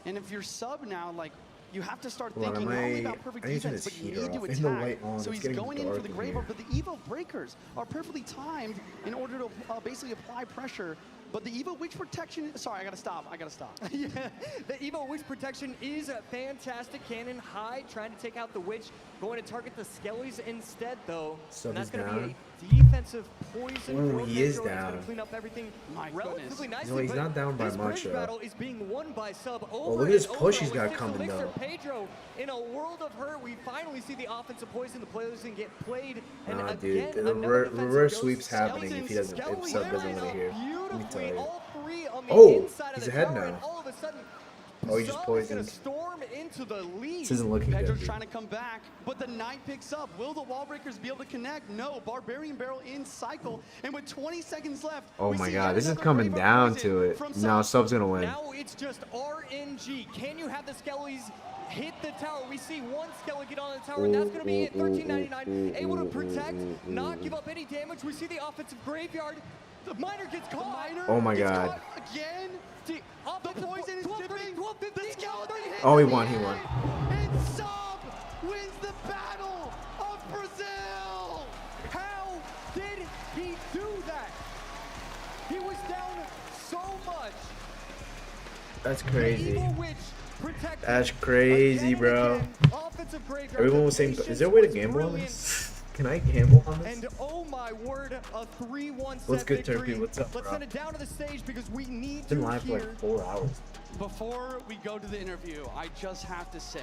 and if you're Sub now, like, you have to start Hold on, thinking not only am I- about perfect I need to turn defense, this but you heater need to off. And the attack. light on, So it's he's getting going in dark for the in Graveyard, here. but the Evo Breakers are perfectly timed in order to basically apply pressure. But the Evo Witch Protection, sorry, I gotta stop. Yeah, the Evo Witch Protection is a fantastic. Cannon high, trying to take out the Witch. Going to target the Skellies instead, though. Sub And that's is going to down. be a defensive poison. Ooh, for he is Pedro, and it's gonna down. clean up everything My relatively goodness. nicely. No, he's but not down by this much, bridge though. battle is being won by Sub over look at this and push over he's with got 6 coming, elixir. though. Pedro, in a world of hurt, we finally see the offensive poison. The poison get played. And Nah, again, dude, the another defensive reverse ghost. sweep's happening if he doesn't, if Skellies Sub doesn't line win it up here. Let me tell beautifully, you. all three on the Oh, inside of he's the ahead tower, now. and all of a sudden, Oh, he just Sub is gonna poisoned. storm into the lead. This isn't looking Pedro's good, dude. trying to come back, but the Knight picks up. Will the Wall Breakers be able to connect? No. Barbarian Barrel in cycle, and with 20 seconds left, Oh we my see god, yet this is another coming Graveyard down poison to it. from Now Sub. Sub's gonna win. Now it's just RNG. Can you have the Skellies hit the tower? We see one Skelly get on the tower, and that's going to be it. 1399, able to protect, not give up any damage. We see the offensive Graveyard. The Miner gets caught. Oh my Gets god. caught again. The poison is tipping. The skeleton hits Oh, he at the won, he end, won. And Sub wins the Battle of Brazil. How did he do that? He was down so much. That's The crazy. Evil Witch protected That's crazy, again and bro. again. Offensive Graveyard. Everyone The was saying, patience is there a way to was gamble on brilliant. this? Can I gamble on this? And oh my word, a 3-1 set What's good, victory. Turpy? What's up, Let's bro? send it down to the stage because we need Been to live for hear. like 4 hours. Before we go to the interview, I just have to say,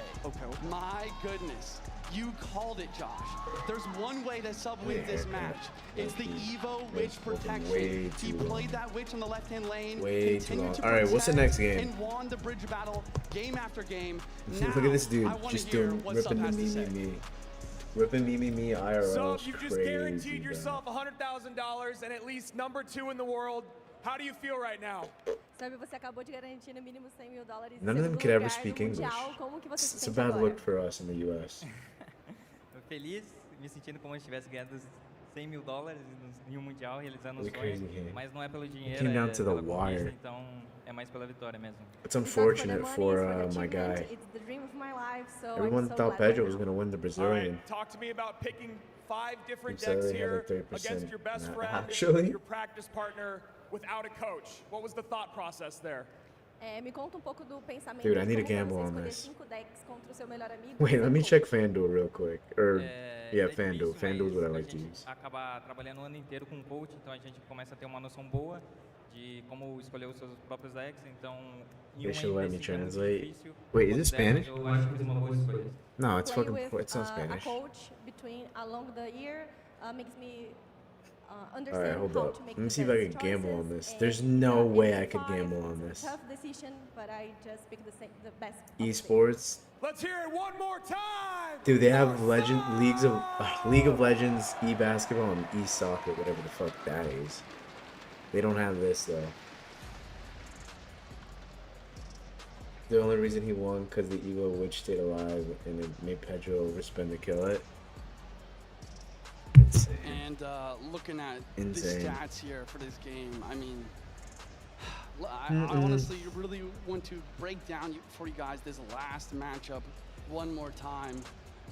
my goodness, you called it, Josh. There's one way that Sub wins this match. It's the Evo Witch protection. He played that Witch on the left-hand lane, Way too continued long. to All right, what's the next protect, game? and won the bridge battle game after game. Look at this dude Now, I wanna just hear doing what ripping Sub the has to me say. me me. Ripping me IRL. So is you've just crazy, guaranteed bro. yourself $100,000 and at least #2 in the world. How do you feel right now? Sabe, você acabou de garantir no mínimo $100 mil. None of them segundo could ever lugar speak no English. Mundial. Como que você se It's a sente bad agora? look for us in the US. Tô feliz, me sentindo como se tivesse ganhado $100 mil em um mundial, realizando um Really sonho. crazy game. Mas não é pelo dinheiro, Came down é to the pela conquista, wire. então é mais pela vitória mesmo. It's It's not for the unfortunate money, for it's the my achievement. guy. It's the dream of my life, so I'm Everyone so thought glad right Pedro was now. going to win the All Brazilian. right, talk to me about picking 5 different You said decks they had a here 30% against your best not friend, actually. your practice partner, without a coach. What was the thought process there? Me conta pouco do pensamento. Dude, I need de to como gamble você on escolher this. 5 decks contra o seu melhor amigo. Wait, let sem me coach. check FanDuel real quick. Or, yeah, É FanDuel. difícil, FanDuel is mas what I a like to gente use. acaba trabalhando o ano inteiro com um coach, então a gente começa a ter uma noção boa de como escolher os seus próprios decks, então em They should let me desses anos translate. difícil, Wait, is it quantos decks Spanish? eu acho que fiz uma boa escolha. No, it's Play fucking. with, It's not a Spanish. coach along the year makes me All understand right, hold how up. to make Let me the see if I best could gamble on choices, this. There's and, no way it's I could 5, gamble on it's this. a tough decision, but I just picked the best. of the day. Esports, Let's hear it one more time. dude. They have for legend Sub! League of Legends, e-basketball, and e-soccer, whatever the fuck that is. They don't have this though. The only reason he won because the Evo Witch stayed alive and it made Pedro overspend to kill it. Insane. And looking at Insane. the stats here for this game, I mean, I honestly really want to break down for you guys this last matchup one more time.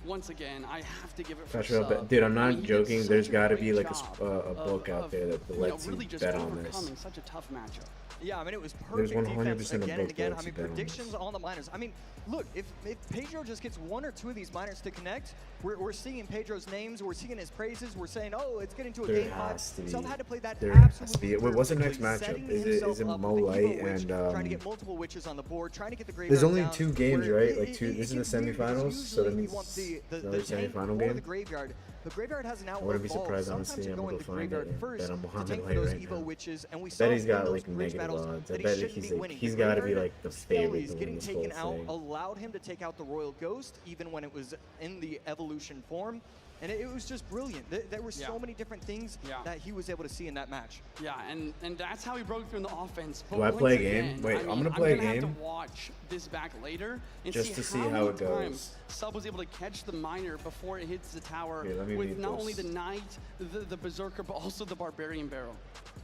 Once again, I have to give it for That's real Sub. bad. Dude, I'm I not mean, he did joking. such There's a got to great be like job a book out of, there that lets really you just bet on this. overcoming such a tough matchup. Yeah, I mean, it was There's perfect 100% defense a again and book again. that I mean, lets you bet on predictions this. on the minors. I mean, look, if Pedro just gets 1 or 2 of these minors to connect, we're singing Pedro's names, we're singing his praises, we're saying, oh, it's getting to a There game 5. has to be. Sub had to play that There has to absolutely be. Wait, what's the next perfectly, matchup? setting Is himself it up Mo with the Light Evo Witch, and trying to get multiple witches on the board, trying to get the graveyard there's only down, 2 games, where right? Like two. This is gets the weird because semifinals, so that usually means you want another the tank semifinal or game. the graveyard. The graveyard has an I outlet wouldn't be vault. surprised, Sometimes honestly. you I'm go gonna into go the find graveyard it and first bet on to Muhammad tank for Light those right Evo now. witches, and we saw Bet he's in got those like bridge negative battles odds. I that he bet shouldn't he's be like winning. he's The got to be graveyard like the still favorite is to win getting this taken whole out, thing. allowed him to take out the Royal Ghost even when it was in the evolution form. And it was just brilliant. There were so Yeah. many different things Yeah. that he was able to see in that match. Yeah, and that's how he broke through in the offense. But Do I once play a game? again, Wait, I mean, I'm gonna play a have game to watch this back later and just to see how many it goes. times Sub was able to catch the miner before it hits the tower Here, let me with mute not this. only the knight, the berserker, but also the barbarian barrel.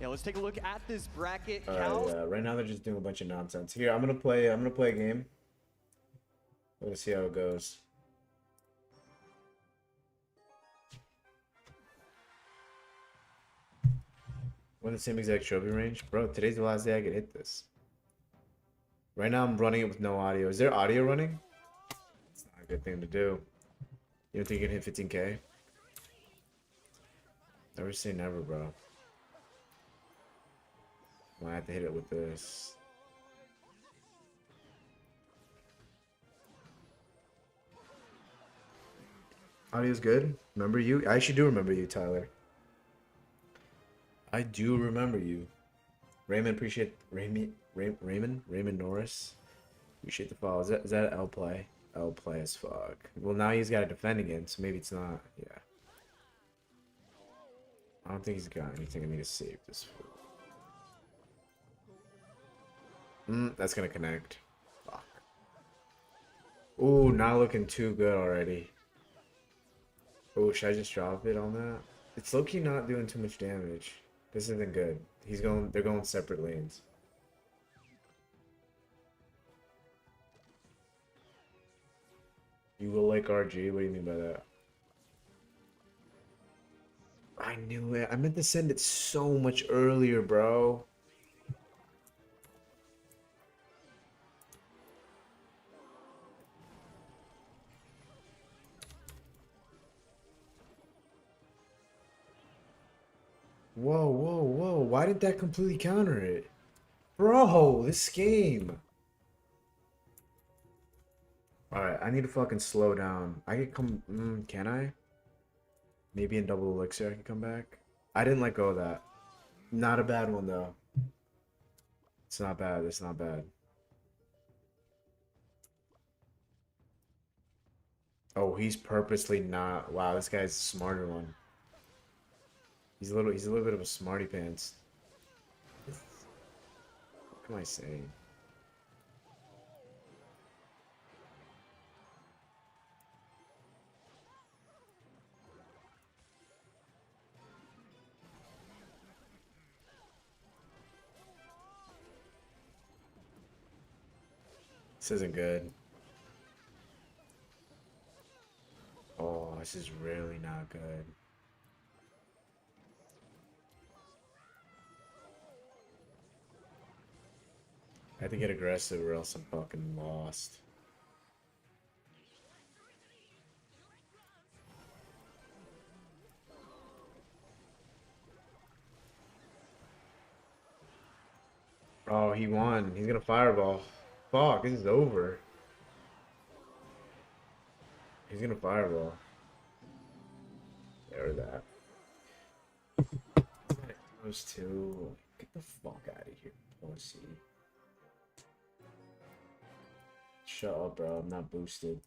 Yeah, let's take a look at this bracket. All Cal, right, right now they're just doing a bunch of nonsense. Here, I'm gonna play a game. We're gonna see how it goes. We're in the same exact trophy range, bro. Today's the last day I could hit this. Right now I'm running it with no audio. Is there audio running? It's not a good thing to do. You don't think you can hit 15K? Never say never, bro. Might have to hit it with this. Audio's good. Remember you? I actually do remember you, Tyler. I do remember you. Raymond, appreciate Raymond Norris. Appreciate the follow. Is that L play? L play as fuck. Well, now he's got to defend again, so maybe it's not. Yeah. I don't think he's got anything I need to save this for. That's gonna connect. Fuck. Ooh, not looking too good already. Oh, should I just drop it on that? It's low-key not doing too much damage. This isn't good. They're going separate lanes. You will like RG? What do you mean by that? I knew it. I meant to send it so much earlier, bro. Whoa, whoa, whoa. Why did that completely counter it? Bro, this game. Alright, I need to fucking slow down. I could come... can I? Maybe in double elixir I can come back? I didn't let go of that. Not a bad one, though. It's not bad. It's not bad. Oh, he's purposely not... Wow, this guy's a smarter one. He's a little bit of a smarty pants. What can I say? This isn't good. Oh, this is really not good. I have to get aggressive or else I'm fucking lost. Oh, he won. He's gonna fireball. Fuck, this is over. He's gonna fireball. There that. Those two. Get the fuck out of here, pussy. Shut up, bro. I'm not boosted.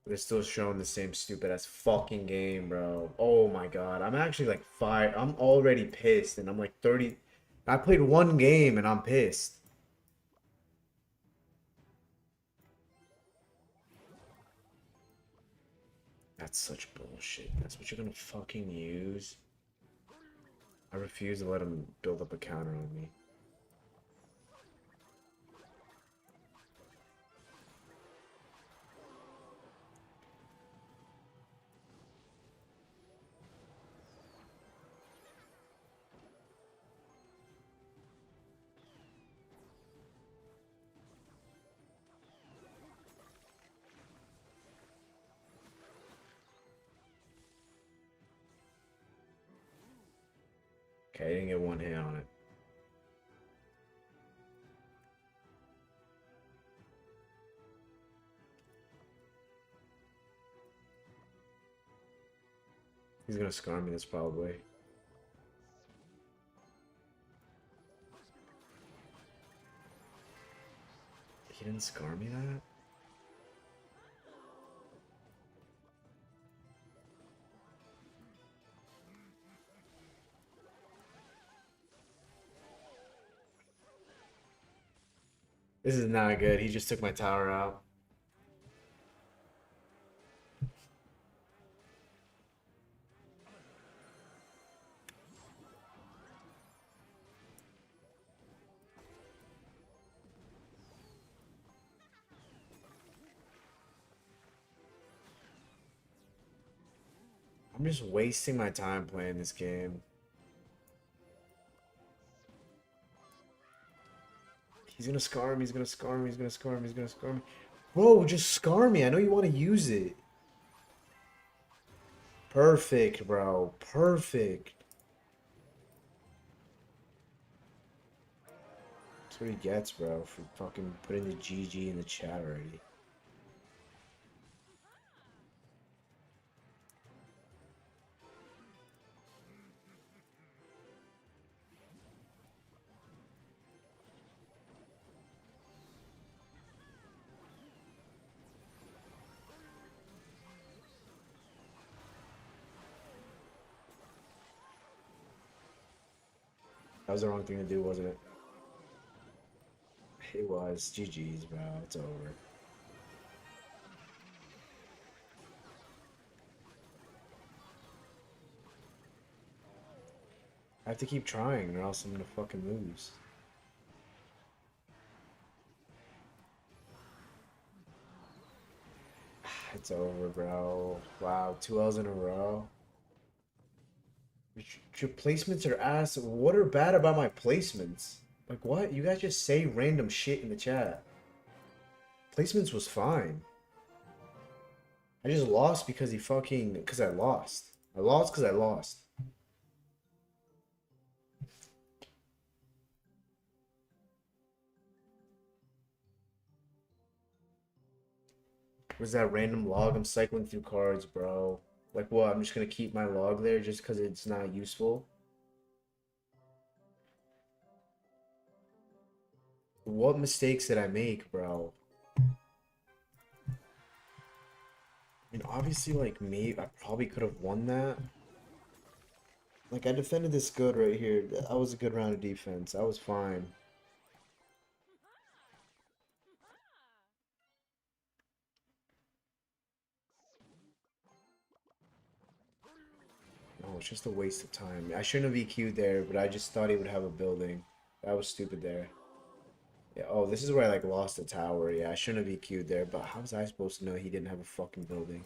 They're still showing the same stupid ass fucking game, bro. Oh my god. I'm actually like fired. I'm already pissed and I'm like 30. I played one game and I'm pissed. That's such bullshit. That's what you're gonna fucking use? I refuse to let him build up a counter on me. Okay, I didn't get one hit on it. He's gonna scar me this probably. He didn't scar me that? This is not good. He just took my tower out. I'm just wasting my time playing this game. He's gonna scar me, he's gonna scar me, he's gonna scar me, he's gonna scar me. Bro, just scar me. I know you want to use it. Perfect, bro. Perfect. That's what he gets, bro, for fucking putting the GG in the chat already. That was the wrong thing to do, wasn't it? It was. GG's, bro. It's over. I have to keep trying or else I'm gonna fucking lose. It's over, bro. Wow, 2 L's in a row. Your placements are ass. What are bad about my placements? Like, what? You guys just say random shit in the chat. Placements was fine. I just lost because he fucking... Because I lost. I lost because I lost. Where's that random log? I'm cycling through cards, bro. Like what? I'm just gonna keep my log there just because it's not useful? What mistakes did I make, bro? I mean, obviously, like, me, I probably could have won that. Like, I defended this good right here. That was a good round of defense. I was fine. No, it's just a waste of time. I shouldn't have EQ'd there, but I just thought he would have a building. That was stupid there. Yeah, oh, this is where I, like, lost the tower. Yeah, I shouldn't have EQ'd there, but how was I supposed to know he didn't have a fucking building?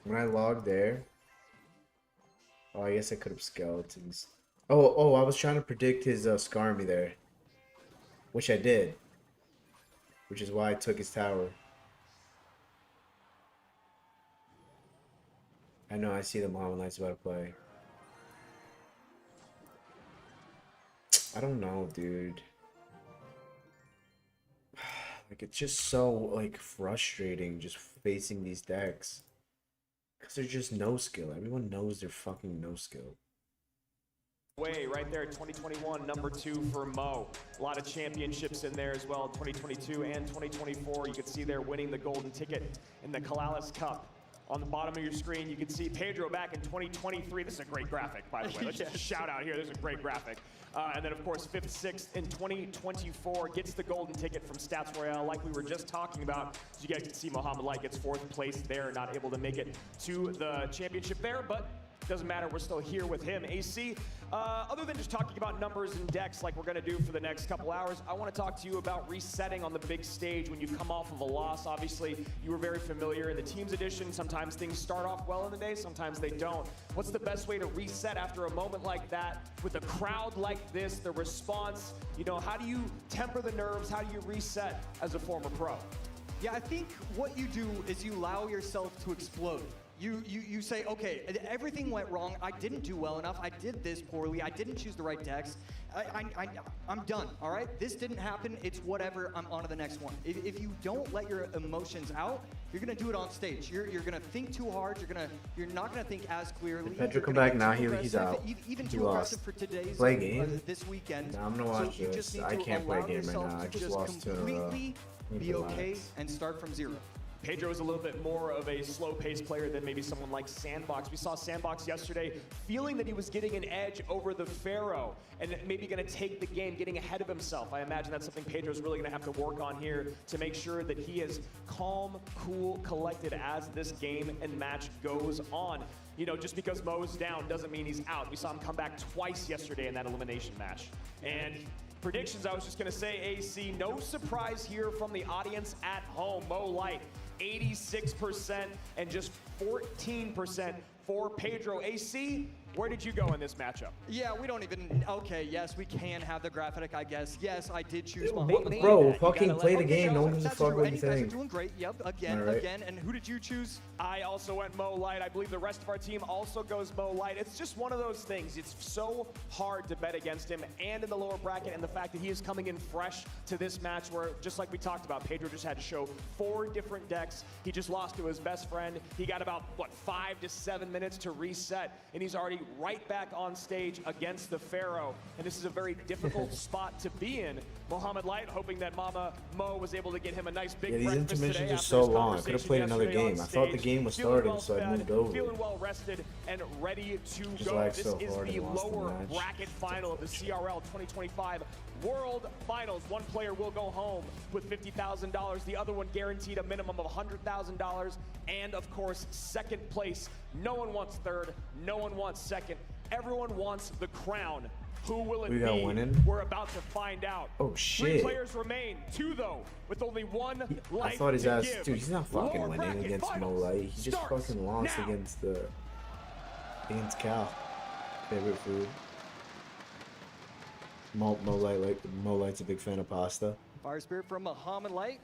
When I logged there... Oh, I guess I could have skeletons. Oh, I was trying to predict his Skarmy there. Which I did. Which is why I took his tower. I know, I see the Mama Knight's about to play. I don't know, dude. Like, it's just so, like, frustrating just facing these decks. Because there's just no skill. Everyone knows they're fucking no skill. Way right there, 2021, number 2 for Mo. A lot of championships in there as well, 2022 and 2024. You can see there winning the golden ticket in the Kalalis Cup. On the bottom of your screen, you can see Pedro back in 2023. This is a great graphic, by the way. Let's just shout out here. This is a great graphic. And then, of course, 5th, 6th in 2024 gets the golden ticket from Stats Royale, like we were just talking about. So you guys can see Mohamed Light gets 4th place there, not able to make it to the championship there, but doesn't matter, we're still here with him. AC, other than just talking about numbers and decks like we're gonna do for the next couple hours, I wanna talk to you about resetting on the big stage when you've come off of a loss. Obviously, you were very familiar in the Teams Edition. Sometimes things start off well in the day, sometimes they don't. What's the best way to reset after a moment like that, with a crowd like this, the response? You know, how do you temper the nerves? How do you reset as a former pro? Yeah, I think what you do is you allow yourself to explode. You say, okay, everything went wrong. I didn't do well enough. I did this poorly. I didn't choose the right decks. I'm done, all right? This didn't happen. It's whatever. I'm on to the next one. If you don't let your emotions out, you're going to do it on stage. You're going to think too hard. You're not going to think as clearly. Did Pedro come back? Now he's out. Even He too lost. aggressive for today's Play game? this weekend. Nah, I'm going to watch you this. just need I to can't play a allow game right yourself now. I to just lost to completely be okay relax. and start from zero. Pedro is a little bit more of a slow-paced player than maybe someone like Sandbox. We saw Sandbox yesterday feeling that he was getting an edge over the Pharaoh and maybe going to take the game, getting ahead of himself. I imagine that's something Pedro's really going to have to work on here to make sure that he is calm, cool, collected as this game and match goes on. You know, just because Mo's down doesn't mean he's out. We saw him come back twice yesterday in that elimination match. And predictions, I was just going to say, AC, no surprise here from the audience at home. Mo Light, 86% and just 14% for Pedro. AC, where did you go in this matchup? Yeah, we don't even, okay, yes, we can have the graphic, I guess. Yes, I did choose Muhammad. Bro, fucking play the game. No one gives a That's fuck true. what And you you guys are think. doing great. Yep, again, All right. again. And who did you choose? I also went Mo Light. I believe the rest of our team also goes Mo Light. It's just one of those things. It's so hard to bet against him and in the lower bracket, and the fact that he is coming in fresh to this match where, just like we talked about, Pedro just had to show 4 different decks. He just lost to his best friend. He got about, 5 to 7 minutes to reset, and he's already right back on stage against the Pharaoh. And this is a very difficult spot to be in. Mohamed Light hoping that Mama Mo was able to get him a nice big Yeah, these breakfast intermissions today are after so his long. I could have conversation played another yesterday on game. I thought the stage. game was Feeling starting, well so I fed, moved over. feeling well rested and ready to Just go. lagged This so is hard the and lost the lower match. bracket final of the CRL 2025 World Finals. One player will go home with $50,000. The other one guaranteed a minimum of $100,000. And of course, second place. No one wants third. No one wants second. Everyone wants the crown. Who will it We be? got winning? We're about to find out. Oh, 3 shit. players remain. 2 though, with only 1 life I thought his to ass, give. dude, he's not fucking Lower winning bracket against Mo finals Light. He just starts fucking lost now. against Cal. Favorite food. Molight's a big fan of pasta. Fire Spirit from Muhammad Light.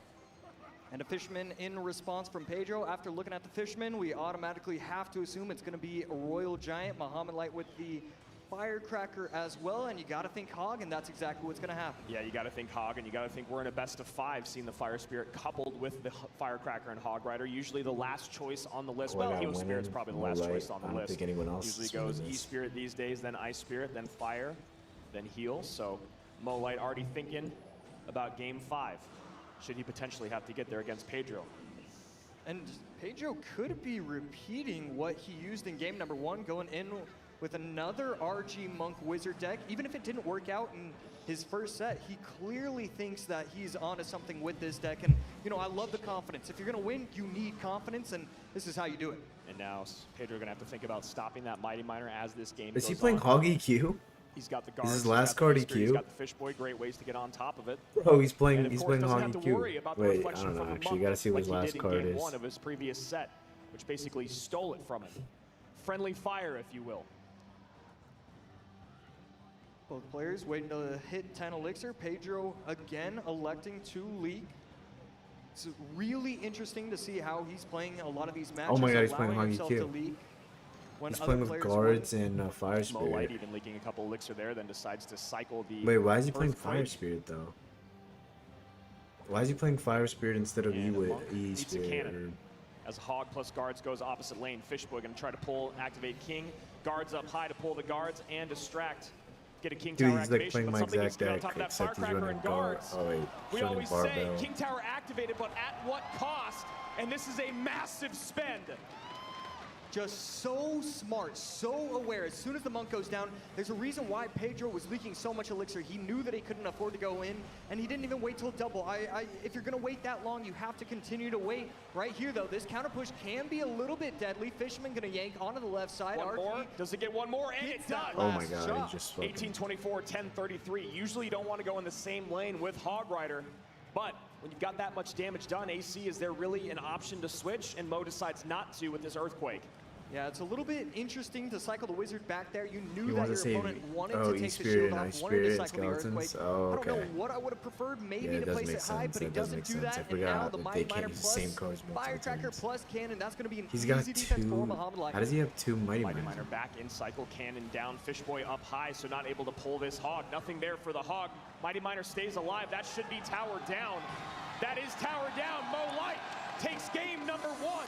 And a Fisherman in response from Pedro. After looking at the Fisherman, we automatically have to assume it's going to be a Royal Giant. Muhammad Light with the Firecracker as well, and you got to think Hog, and that's exactly what's going to happen. Yeah, you got to think Hog, and you got to think we're in a best of 5, seeing the Fire Spirit coupled with the Firecracker and Hog Rider. Usually the last choice on the list. Well, Heal Spirit's probably the last choice on the list. I don't think anyone else usually goes E-Spirit these days, then Ice Spirit, then Fire, then Heal. So Molight's already thinking about Game 5. Should he potentially have to get there against Pedro? And Pedro could be repeating what he used in game number 1, going in with another RG Monk Wizard deck. Even if it didn't work out in his first set, he clearly thinks that he's onto something with this deck. And, you know, I love the confidence. If you're going to win, you need confidence, and this is how you do it. And now Pedro going to have to think about stopping that Mighty Miner as this game Is goes he playing on. Hog EQ? He's got the guards. Is his last card EQ? He's got the Fish Boy. Great ways to get on top of it. Oh, he's playing And of course, doesn't Hog have to worry EQ. about the Wait, I reflection don't know. from the Actually, monk you gotta see what his like he last did in card game is. 1 of his previous set, which basically stole it from him. Friendly fire, if you will. Both players waiting to hit 10 elixir. Pedro again electing to leak. It's really interesting to see how he's playing a lot of these matches. Oh my God, he's playing allowing Hog himself to EQ. leak when He's other playing with players guards and Fire Molight Spirit. even leaking a couple elixir there, then decides to cycle the. Wait, why is he playing Earthquake. Fire Spirit though? Why is he playing Fire Spirit instead of And the monk E needs a Spirit? cannon. As Hog plus guards goes opposite lane, Fishboy gonna try to pull, activate King. Guards up high to pull the guards and distract. Get a King Dude, Tower he's like activation, playing but my something needs exact to get on deck, top of that except he's Firecracker running and guard. guards. Oh wait, We running always barbell. say King Tower activated, but at what cost? And this is a massive spend. just so smart, so aware. As soon as the monk goes down, there's a reason why Pedro was leaking so much elixir. He knew that he couldn't afford to go in, and he didn't even wait till double. If you're gonna wait that long, you have to continue to wait. Right here, though, this counter push can be a little bit deadly. Fisherman gonna yank onto the left side. One more. Does it get one more? And it does. Oh my God, he just fucking... 1824, 1033. Usually you don't want to go in the same lane with Hog Rider, but when you've got that much damage done, AC, is there really an option to switch? And Mo decides not to with this Earthquake. Yeah, it's a little bit interesting to cycle the wizard back there. You knew You that wanna your say, opponent wanted oh, to take the E-Spirit shield and off, wanted to I-Spirit and cycle the earthquake. skeletons? Oh, I don't know okay. what I would have preferred, maybe Yeah, it to does place make it high, sense. but he It does doesn't make do sense. that. I And forgot now the that Mighty they can't Miner use the plus same cards multiple Firecracker times. plus Cannon, that's going to be an He's easy got defense for two... Muhammad Light. How does he have two Mighty Mighty Miners? Miner back in cycle, Cannon down, Fishboy up high, so not able to pull this Hog. Nothing there for the Hog. Mighty Miner stays alive. That should be tower down. That is tower down. Mo Light takes game number 1.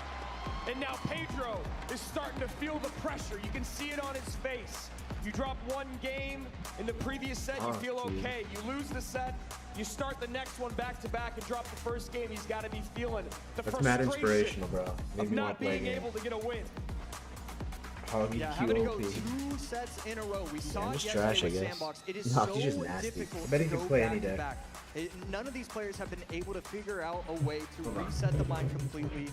And now Pedro is starting to feel the pressure. You can see it on his face. You drop one game in the previous set, you feel okay. You lose the set, you start the next one back to back and drop the first game. He's got to be feeling the That's mad frustration inspirational, bro. Made of me wanna not play being again. able to get a win. Hog Yeah, having to go EQ. 2 sets in a row. We saw it just yesterday trash, I with guess. Sandbox. It is No, so he's just nasty. difficult I bet he to can go play back any to deck. back. None of these players have been able to figure out a way to reset the mind completely,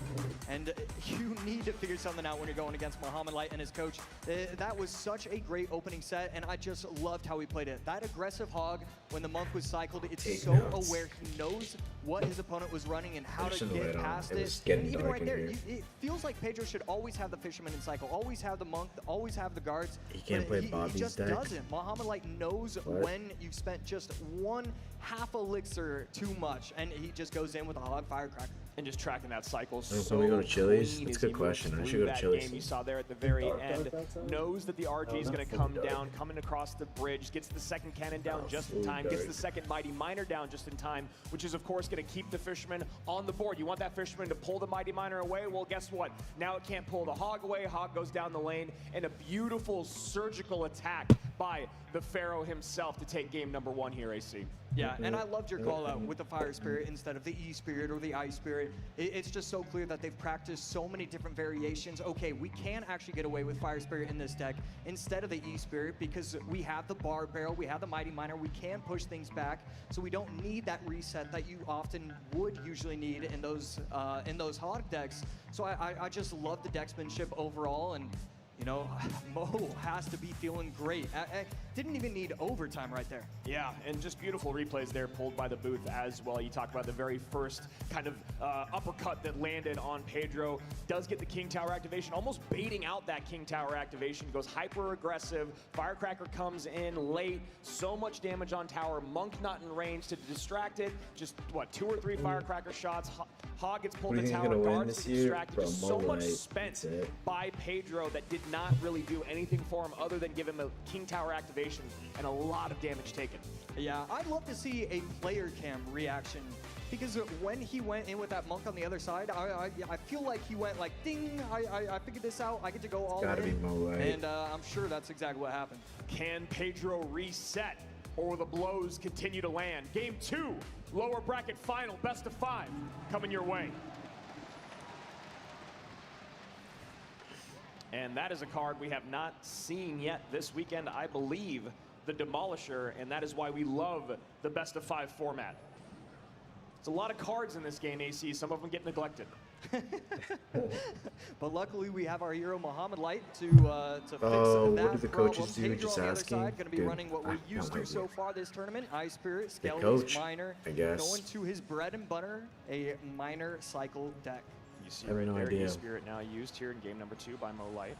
and you need to figure something out when you're going against Muhammad Light and his coach. That was such a great opening set, and I just loved how he played it. That aggressive Hog, when the monk was cycled, it's Take so notes. aware. He knows what his opponent was running and how I to shouldn't have get let on. past It it. was getting And even dark right in there, here. it feels like Pedro should always have the Fisherman in cycle, always have the monk, always have the guards. He can't but play he Bobby's just deck. doesn't. Muhammad Light knows What? when you've spent just one half elixir too much, and he just goes in with a Hog Firecracker. And just tracking that cycle So so we go to Chili's? clean That's as a he good moves question. I should through go to that Chili's. game. You saw there at the very end, knows that the RG is going to come down, coming across the bridge, gets the second cannon down just in time, gets the second Mighty Miner down just in time, which is of course going to keep the Fisherman on the board. You want that Fisherman to pull the Mighty Miner away? Well, guess what? Now it can't pull the Hog away. Hog goes down the lane, and a beautiful surgical attack by the Pharaoh himself to take game number 1 here, AC. Yeah, and I loved your call out with the Fire Spirit instead of the E-Spirit or the Ice Spirit. It's just so clear that they've practiced so many different variations. Okay, we can actually get away with Fire Spirit in this deck instead of the E-Spirit because we have the Bar Barrel, we have the Mighty Miner, we can push things back, so we don't need that reset that you often would usually need in those Hog decks. So I just love the decksmanship overall, and You know, Mo has to be feeling great. Didn't even need overtime right there. Yeah, and just beautiful replays there pulled by the booth as well. You talk about the very first kind of uppercut that landed on Pedro. Does get the King Tower activation, almost baiting out that King Tower activation. Goes hyper aggressive. Firecracker comes in late. So much damage on tower. Monk not in range to distract it. Just, what, 2 or 3 Firecracker shots. Hog gets pulled to tower. Guards get distracted. Just so much spent by Pedro that did not really do anything for him other than give him a King Tower activation and a lot of damage taken. Yeah, I'd love to see a player cam reaction, because when he went in with that Monk on the other side, I feel like he went like, ding, I figured this out, I get to go all Gotta in. be Mo, right? And I'm sure that's exactly what happened. Can Pedro reset, or will the blows continue to land? Game 2, lower bracket final, best of 5, coming your way. And that is a card we have not seen yet this weekend, I believe, the Demolisher, and that is why we love the best of 5 format. It's a lot of cards in this game, AC. Some of them get neglected. But luckily, we have our hero Muhammad Light to fix that what do the problem. coaches do? Pedro Just on the asking? other side, going to be Good. running what we're used to so far this tournament. Ice Spirit, Skeletons, coach, Miner, I guess. going to his bread and butter, a Miner cycle deck. You see I have right no there, idea. E-Spirit now used here in game number 2 by Mo Light.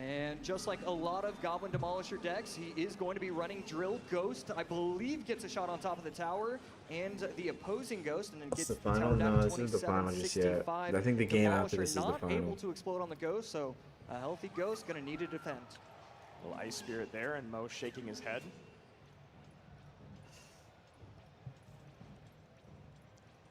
And just like a lot of Goblin Demolisher decks, he is going to be running Drill Ghost. I believe gets a shot on top of the tower, and the opposing Ghost, and then gets the the tower final? down No, to this isn't the final just yet. 27-65. I think the game after Demolisher this is the not final. able to explode on the Ghost, so a healthy Ghost going to need to defend. Little Ice Spirit there, and Mo shaking his head.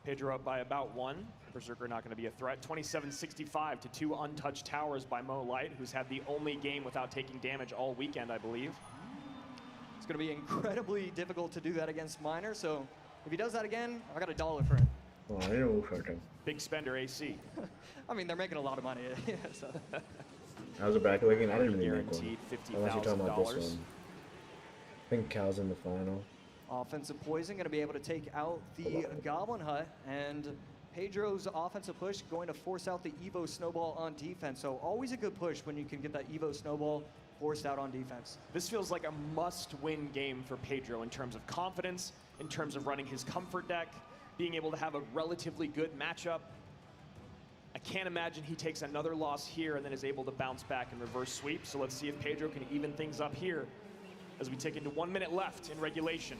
Pedro up by about 1. Berserker not going to be a threat. 27-65 to 2 untouched towers by Mo Light, who's had the only game without taking damage all weekend, I believe. It's going to be incredibly difficult to do that against Miner, so if he does that again, I got $1 for him. Oh, I know for him. Big spender AC. I mean, they're making a lot of money. So. How's the bracket looking? I didn't really make one. Guaranteed Unless you're talking about this $50,000. one. I think Cal's in the final. Offensive Poison going to be able to take out the Goblin Hut, and Pedro's offensive push going to force out the Evo Snowball on defense. So always a good push when you can get that Evo Snowball forced out on defense. This feels like a must-win game for Pedro in terms of confidence, in terms of running his comfort deck, being able to have a relatively good matchup. I can't imagine he takes another loss here and then is able to bounce back and reverse sweep. So let's see if Pedro can even things up here as we take into 1 minute left in regulation.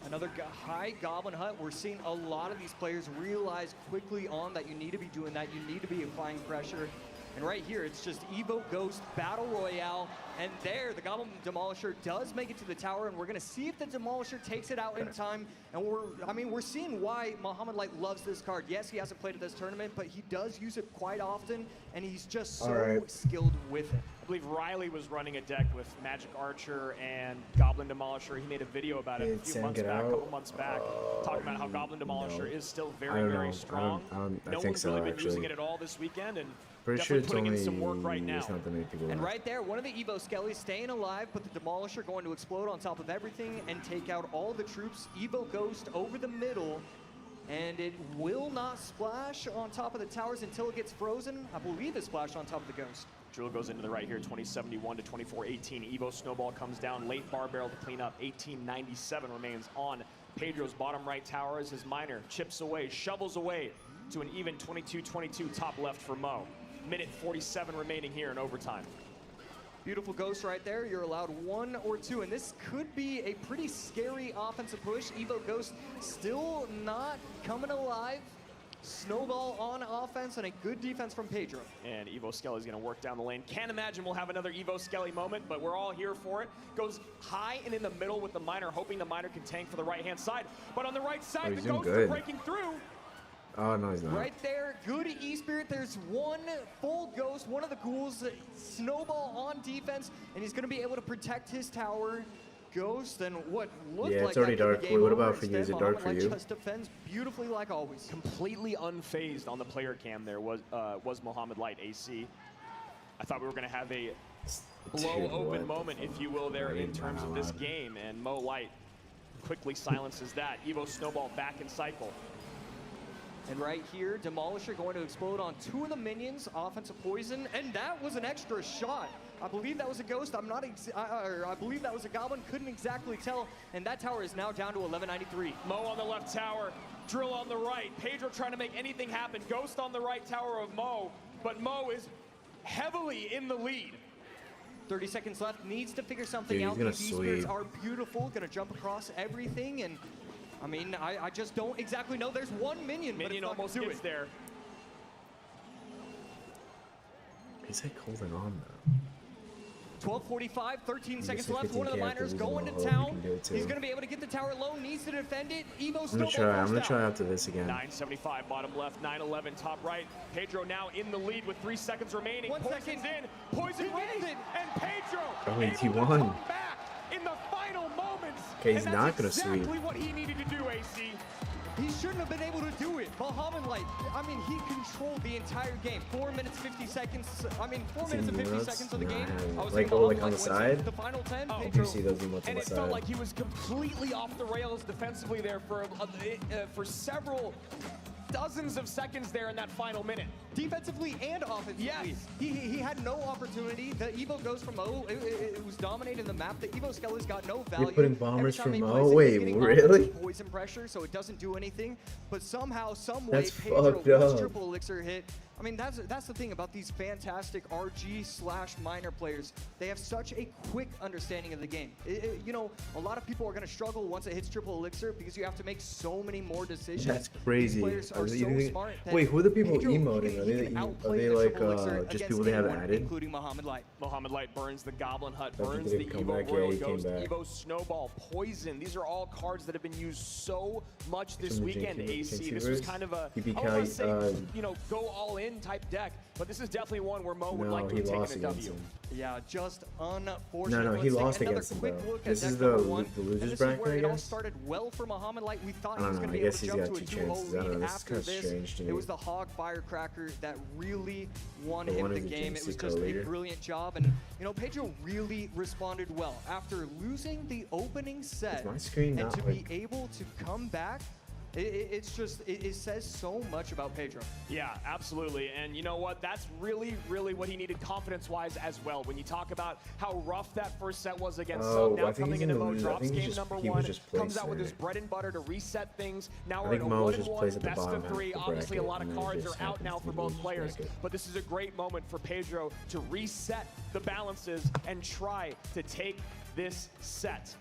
Another high Goblin Hut. We're seeing a lot of these players realize quickly on that you need to be doing that. You need to be applying pressure. And right here, it's just Evo Ghost Battle Royale. And there, the Goblin Demolisher does make it to the tower, and we're going to see if the Demolisher takes it out in time. And we're seeing why Muhammad Light loves this card. Yes, he hasn't played at this tournament, but he does use it quite often, and he's just so skilled with it. I believe Riley was running a deck with Magic Archer and Goblin Demolisher. He made a video about it a few months back, a couple months back, talking about how Goblin Demolisher is still very, very strong. I think one's so, really been using actually. it at all this weekend, and Pretty sure definitely it's putting only in some work right now. it's not that many people And left. right there, one of the Evo Skellies staying alive, but the Demolisher going to explode on top of everything and take out all the troops. Evo Ghost over the middle, and it will not splash on top of the towers until it gets frozen. I believe it splashed on top of the Ghost. Drill goes into the right here, 2071 to 2418. Evo Snowball comes down, late bar barrel to clean up. 1897 remains on Pedro's bottom right tower as his Miner chips away, shovels away to an even 22-22 top left for Mo. Minute 47 remaining here in overtime. Beautiful Ghost right there. You're allowed 1 or 2, and this could be a pretty scary offensive push. Evo Ghost still not coming alive. Snowball on offense and a good defense from Pedro. And Evo Skelly's gonna work down the lane. Can't imagine we'll have another Evo Skelly moment, but we're all here for it. Goes high and in the middle with the Miner, hoping the Miner can tank for the right-hand side. But on the right side, the he's doing Ghosts are good. breaking through. Oh, no, he's not. Right there, good E-Spirit. There's one full Ghost, one of the ghouls, Snowball on defense, and he's gonna be able to protect his tower. Ghost and what looked Yeah, like it's already that could be dark. game What over. about for you? Is it Instead, dark for Muhammad you? Light just defends beautifully like always. Completely unfazed on the player cam there was Muhammad Light AC. I thought we were gonna have a blow open moment, if you will, there in terms of this game, and Mo Light quickly silences that. Evo Snowball back in cycle. And right here, Demolisher going to explode on 2 of the minions, offensive poison, and that was an extra shot. I believe that was a ghost. I believe that was a goblin. Couldn't exactly tell. And that tower is now down to 1193. Mo on the left tower, Drill on the right. Pedro trying to make anything happen. Ghost on the right tower of Mo, but Mo is heavily in the lead. 30 seconds left. Needs to figure something Dude, out. he's gonna These spirits sweep. are beautiful. Gonna jump across everything. And I mean, I just don't exactly know. There's one minion. Minion but it's almost not gonna gets do it. there. He's like holding on though. 12:45, 13 seconds said left. 15 One of the K after miners losing going the to hole, town. we can do it too. He's going to be able to get the tower low. Needs to defend it. Evo's I'm still gonna both try down. after this again. 975 bottom left, 911 top right. Pedro now in the lead with 3 seconds remaining. 1 Poison's second. in. Poison He wins wins it, and Pedro Oh, wait, able he to won. come back in the final moments. Okay, he's and not that's gonna sweep. exactly what he needed to do, AC. He shouldn't have been able to do it. Muhammad Light, I mean, he controlled the entire game. 4 minutes, 50 seconds. I mean, 4 minutes and 50 emotes? seconds of the Nah, I game. haven't. I was Like, thinking oh, like Muhammad on Light the wins side? the final 10. Oh. I do Pedro, see those emotes on And the it felt side. like he was completely off the rails defensively there for several dozens of seconds there in that final minute. defensively and offensively. Yes. He had no opportunity. The Evo goes from Mo. It was dominating the map. The Evo Skelly's got no value. putting Every bombers time from he Mo? plays it, Wait, he's getting really? offensive poison pressure, so it doesn't do anything. But somehow, some way, That's Pedro fucked once up. triple elixir hit. I mean, that's the thing about these fantastic RG/minor players. They have such a quick understanding of the game. You know, a lot of people are going to struggle once it hits triple elixir because you have to make so many more decisions. That's crazy. These players are You so think- smart. that Wait, who are the people Pedro, emoting? he Are can they, are outplay they the like triple elixir just against people they have anyone, added? including Muhammad Light. Mohammed Light burns the Goblin Hut, I think burns he the did come Evo back. Yeah, Royal he came Ghost, back. Evo Snowball, Poison. These are all cards that have been used so much this From the weekend, Jinx AC. This Rivers? was kind of a, He beat I don't want to Kai- say, you know, go all in type deck, but this is definitely one where Mo would No, like to he have lost taken a against W. him. Yeah, just unfortunate. No, he Let's take lost another against him, quick though. look at This deck is number the one. losers And this bracket, is where I it all guess? started well for Muhammad Light. We thought I he was don't going know, to I be able guess to he's jump got to a 2-0 two chances. I don't know, lead this is after kinda this. strange to It me. was the Hog Firecracker that really won The him one the is a game. It was Jinx just a co-leader. brilliant job. And, you know, Pedro really responded well. After losing the opening set, my screen and not, to like- be able to come back, it's just, it says so much about Pedro. Yeah, absolutely. And you know what? That's really, really what he needed confidence-wise as well. When you talk about how rough that first set was against Oh, Sub, now I think coming he's in into the Mo, losers. I drops think he's game just- number he was one, just comes placed out with there. his bread and butter to reset things. Now I we're think in a Mo was just 1-1, placed at the best bottom of half of 3. the Obviously, a bracket, lot of and then it cards just are out happens now to for be both losers players. bracket. But this is a great moment for Pedro to reset the balances and try to take this set.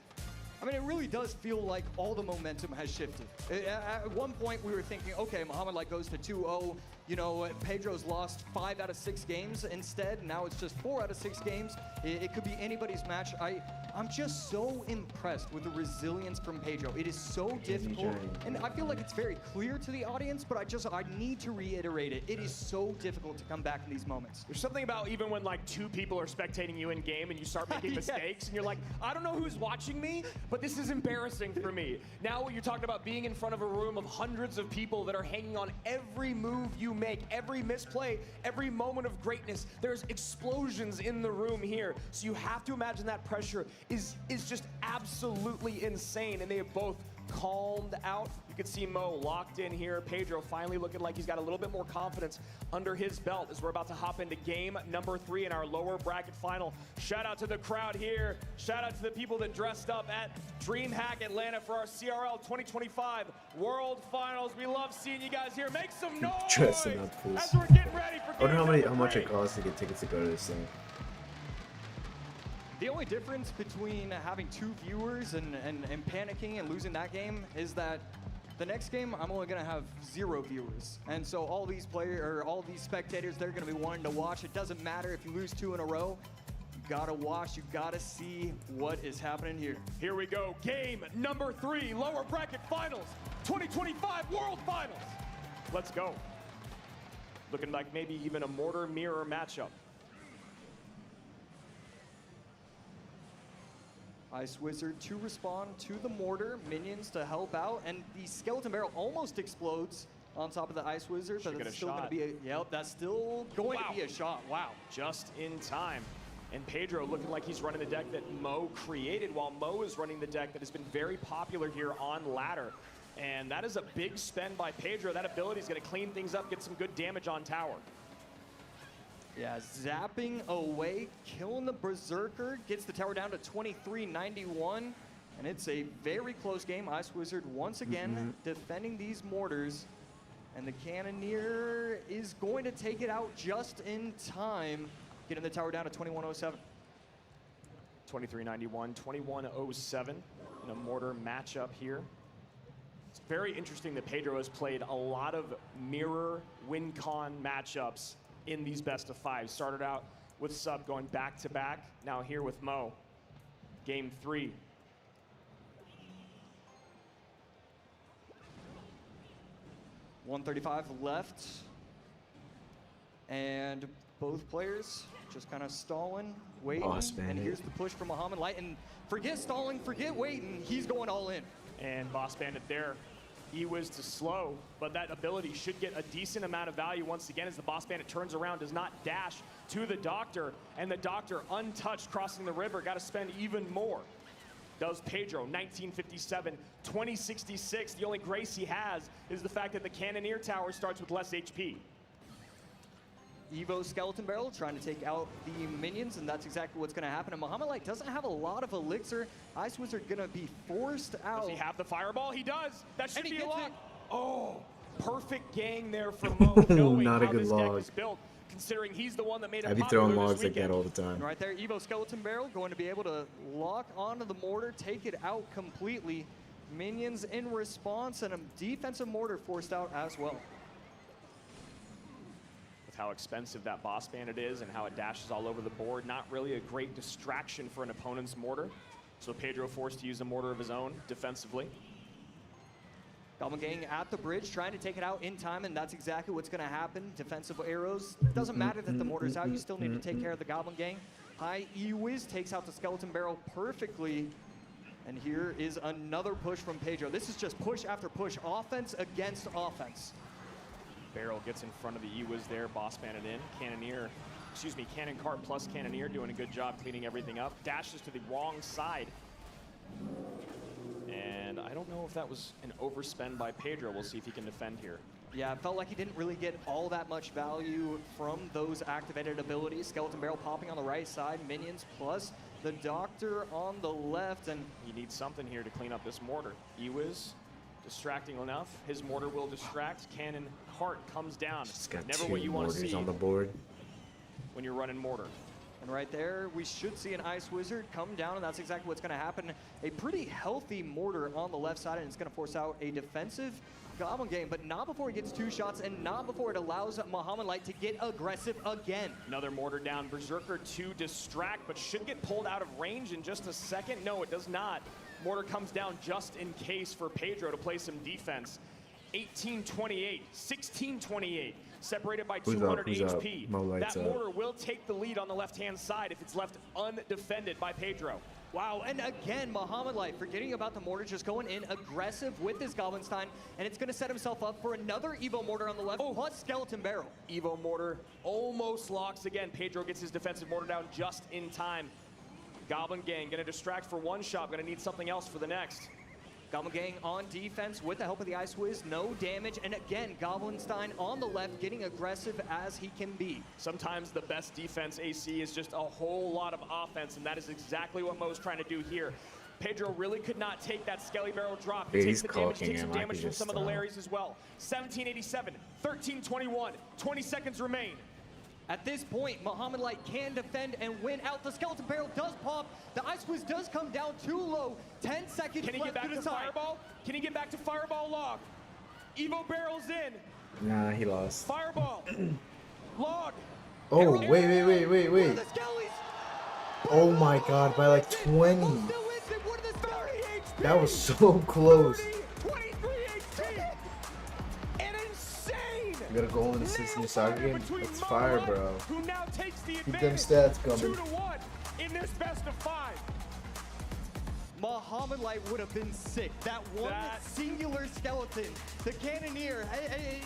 I mean, it really does feel like all the momentum has shifted. At one point, we were thinking, okay, Muhammad Light goes to 2-0. You know, Pedro's lost 5 out of 6 games instead. Now it's just 4 out of 6 games. It could be anybody's match. I'm just so impressed with the resilience from Pedro. It is so difficult. And I feel like it's very clear to the audience, but I need to reiterate it. It is so difficult to come back in these moments. There's something about even when like 2 people are spectating you in game and you start making Yes. mistakes and you're like, I don't know who's watching me, but this is embarrassing for me. Now you're talking about being in front of a room of hundreds of people that are hanging on every move you make, every misplay, every moment of greatness. There's explosions in the room here. So you have to imagine that pressure is just absolutely insane. And they have both calmed out. You can see Mo locked in here. Pedro finally looking like he's got a little bit more confidence under his belt as we're about to hop into game number 3 in our lower bracket final. Shout out to the crowd here. Shout out to the people that dressed up at DreamHack Atlanta for our CRL 2025 World Finals. We love seeing you guys here. Make some noise Dressing up, please. as we're getting ready for I wonder game how number much 3. it costs to get tickets to go to this thing. The only difference between having 2 viewers and panicking and losing that game is that the next game I'm only gonna have 0 viewers, and so all these spectators, they're gonna be wanting to watch. It doesn't matter if you lose 2 in a row. You gotta watch. You gotta see what is happening here. Here we go. Game number 3, lower bracket finals, 2025 World Finals. Let's go. Looking like maybe even a mortar mirror matchup. Ice Wizard to respond to the mortar, minions to help out, and the skeleton barrel almost explodes on top of the Ice Wizard. Should But get that's a still going to shot. be a, yep, that's still going Wow. to be a shot. Wow. Just in time. And Pedro looking like he's running the deck that Mo created, while Mo is running the deck that has been very popular here on ladder. And that is a big spend by Pedro. That ability is going to clean things up, get some good damage on tower. Yeah, zapping away, killing the Berserker, gets the tower down to 2391. And it's a very close game. Ice Wizard once again defending these mortars. And the Cannoneer is going to take it out just in time, getting the tower down to 2107. 2391, 2107 in a mortar matchup here. It's very interesting that Pedro has played a lot of mirror win-con matchups in these best of five. Started out with Sub going back to back. Now here with Mo. Game 3. .135 left. And both players just kind of stalling, waiting. Boss and Bandit. here's the push from Muhammad Light. And forget stalling, forget waiting. He's going all in. And Boss Bandit there. He was to slow, but that ability should get a decent amount of value once again as the Boss Bandit turns around, does not dash to the Doctor, and the Doctor untouched crossing the river, got to spend even more. Does Pedro, 1957, 2066. The only grace he has is the fact that the Cannoneer Tower starts with less HP. Evo Skeleton Barrel trying to take out the minions, and that's exactly what's going to happen. And Muhammad Light doesn't have a lot of elixir. Ice Wizard going to be forced out. Does he have the fireball? He does. That should And he be a gets lock. it. Oh, perfect gang there for Mo, knowing Not a how good this log. deck is built, considering he's the one that made it I be popular throwing this logs like weekend. that all the time. And right there, Evo Skeleton Barrel going to be able to lock onto the mortar, take it out completely. Minions in response, and a defensive mortar forced out as well. With how expensive that Boss Bandit is and how it dashes all over the board, not really a great distraction for an opponent's mortar. So Pedro forced to use a mortar of his own defensively. Goblin Gang at the bridge, trying to take it out in time, and that's exactly what's going to happen. Defensive arrows. Doesn't matter that the mortar's out, you still need to take care of the Goblin Gang. High E-Wiz takes out the Skeleton Barrel perfectly. And here is another push from Pedro. This is just push after push, offense against offense. Barrel gets in front of the E-Wiz there, Boss Bandit in. Cannon Cart plus Cannoneer doing a good job cleaning everything up. Dashes to the wrong side. And I don't know if that was an overspend by Pedro. We'll see if he can defend here. Yeah, it felt like he didn't really get all that much value from those activated abilities. Skeleton Barrel popping on the right side, minions plus the Doctor on the left. And He needs something here to clean up this mortar. E-Wiz distracting enough. His mortar will distract. Cannon Cart comes down. Just got Never two what you want to mortars see on the board. when you're running mortar. And right there, we should see an Ice Wizard come down, and that's exactly what's going to happen. A pretty healthy mortar on the left side, and it's going to force out a defensive Goblin Gang, but not before he gets two shots, and not before it allows Muhammad Light to get aggressive again. Another mortar down. Berserker to distract, but should get pulled out of range in just a second. No, it does not. Mortar comes down just in case for Pedro to play some defense. 1828, 1628, separated by Who's 200 up? Who's up? HP. Mo lights That up. mortar will take the lead on the left-hand side if it's left undefended by Pedro. Wow, and again, Muhammad Light, forgetting about the mortar, just going in aggressive with his Goblinstein, and it's going to set himself up for another Evo mortar on the left, plus Skeleton Barrel. Evo mortar almost locks again. Pedro gets his defensive mortar down just in time. Goblin Gang gonna distract for one shot, gonna need something else for the next. Goblin Gang on defense with the help of the Ice Wiz, no damage, and again, Goblinstein on the left, getting aggressive as he can be. Sometimes the best defense AC is just a whole lot of offense, and that is exactly what Mo's trying to do here. Pedro really could not take that Skelly Barrel drop. He Dude, takes he's the damage, cooking takes him. some I damage could from just some of the tell. Larrys as well. 1787, 1321, 20 seconds remain. At this point, Muhammad Light can defend and win out. The Skeleton Barrel does pop. The Ice Wiz does come down too low. 10 seconds Can he get left back to to decide. Fireball? Can he get back to Fireball log? Evo Barrel's in. Nah, he lost. Fireball. Log. Oh, wait. One of the Skellies. Oh my god, by like 20. Still wins it. One of the Skellies. That was so close. 23 HP. An insane. You gotta go on assist in your soccer game? That's fire, bro. Who now takes the Keep them advantage. stats coming. 2-1 in this best of 5. Muhammad Light would have been sick. That one singular skeleton, the Cannoneer,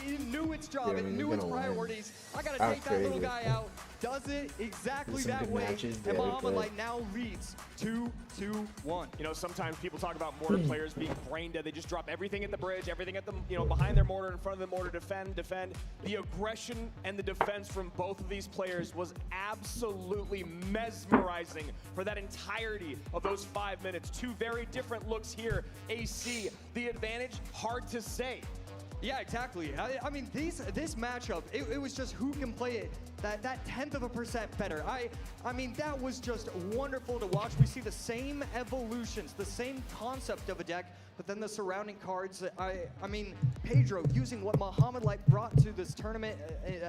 it knew its job, Yeah, I mean, it he's knew its gonna win. priorities. I gotta That's take that little crazy. guy out. Does does it exactly Some that good way, matches, and yeah, Muhammad but- Light now leads 2-2-1. You know, sometimes people talk about mortar players being brain dead. They just drop everything at the bridge, everything at the, you know, behind their mortar, in front of the mortar, defend. The aggression and the defense from both of these players was absolutely mesmerizing for that entirety of those 5 minutes. Two very different looks here. AC, the advantage, hard to say. Yeah, exactly. I mean, this matchup, it was just who can play it that 1/10% better. I mean, that was just wonderful to watch. We see the same evolutions, the same concept of a deck, but then the surrounding cards. I mean, Pedro using what Muhammad Light brought to this tournament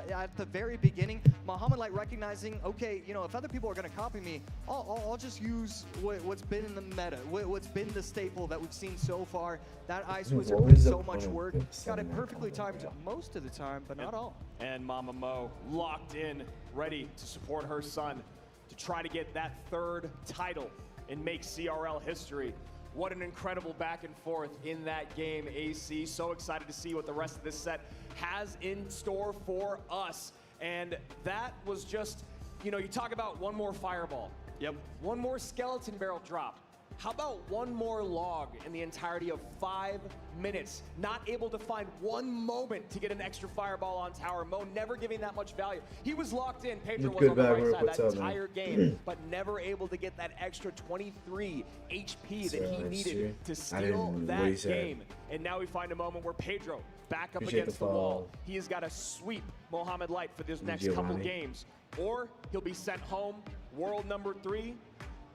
at the very beginning. Muhammad Light recognizing, okay, you know, if other people are going to copy me, I'll just use what's been in the meta, what's been the staple that we've seen so far. That Ice Wizard What with was the so much point of work, this got it in that perfectly comment? timed most of the time, but not all. And Mama Mo locked in, ready to support her son to try to get that third title and make CRL history. What an incredible back and forth in that game, AC. So excited to see what the rest of this set has in store for us. And that was just, you know, you talk about one more fireball. Yep. One more skeleton barrel drop. How about one more log in the entirety of 5 minutes? Not able to find one moment to get an extra fireball on tower. Mo never giving that much value. He was locked in. Pedro Look was good, on the right Bagwork. side What's that up, man? entire game, but never able to get that extra 23 HP that he Sorry, needed to I steal didn't- what he that said. game. And now we find a moment where Pedro back up Appreciate against the the wall. follow. He has got to sweep Mohamed Light for this next couple Giovanni. games, or he'll be sent home. World number 3,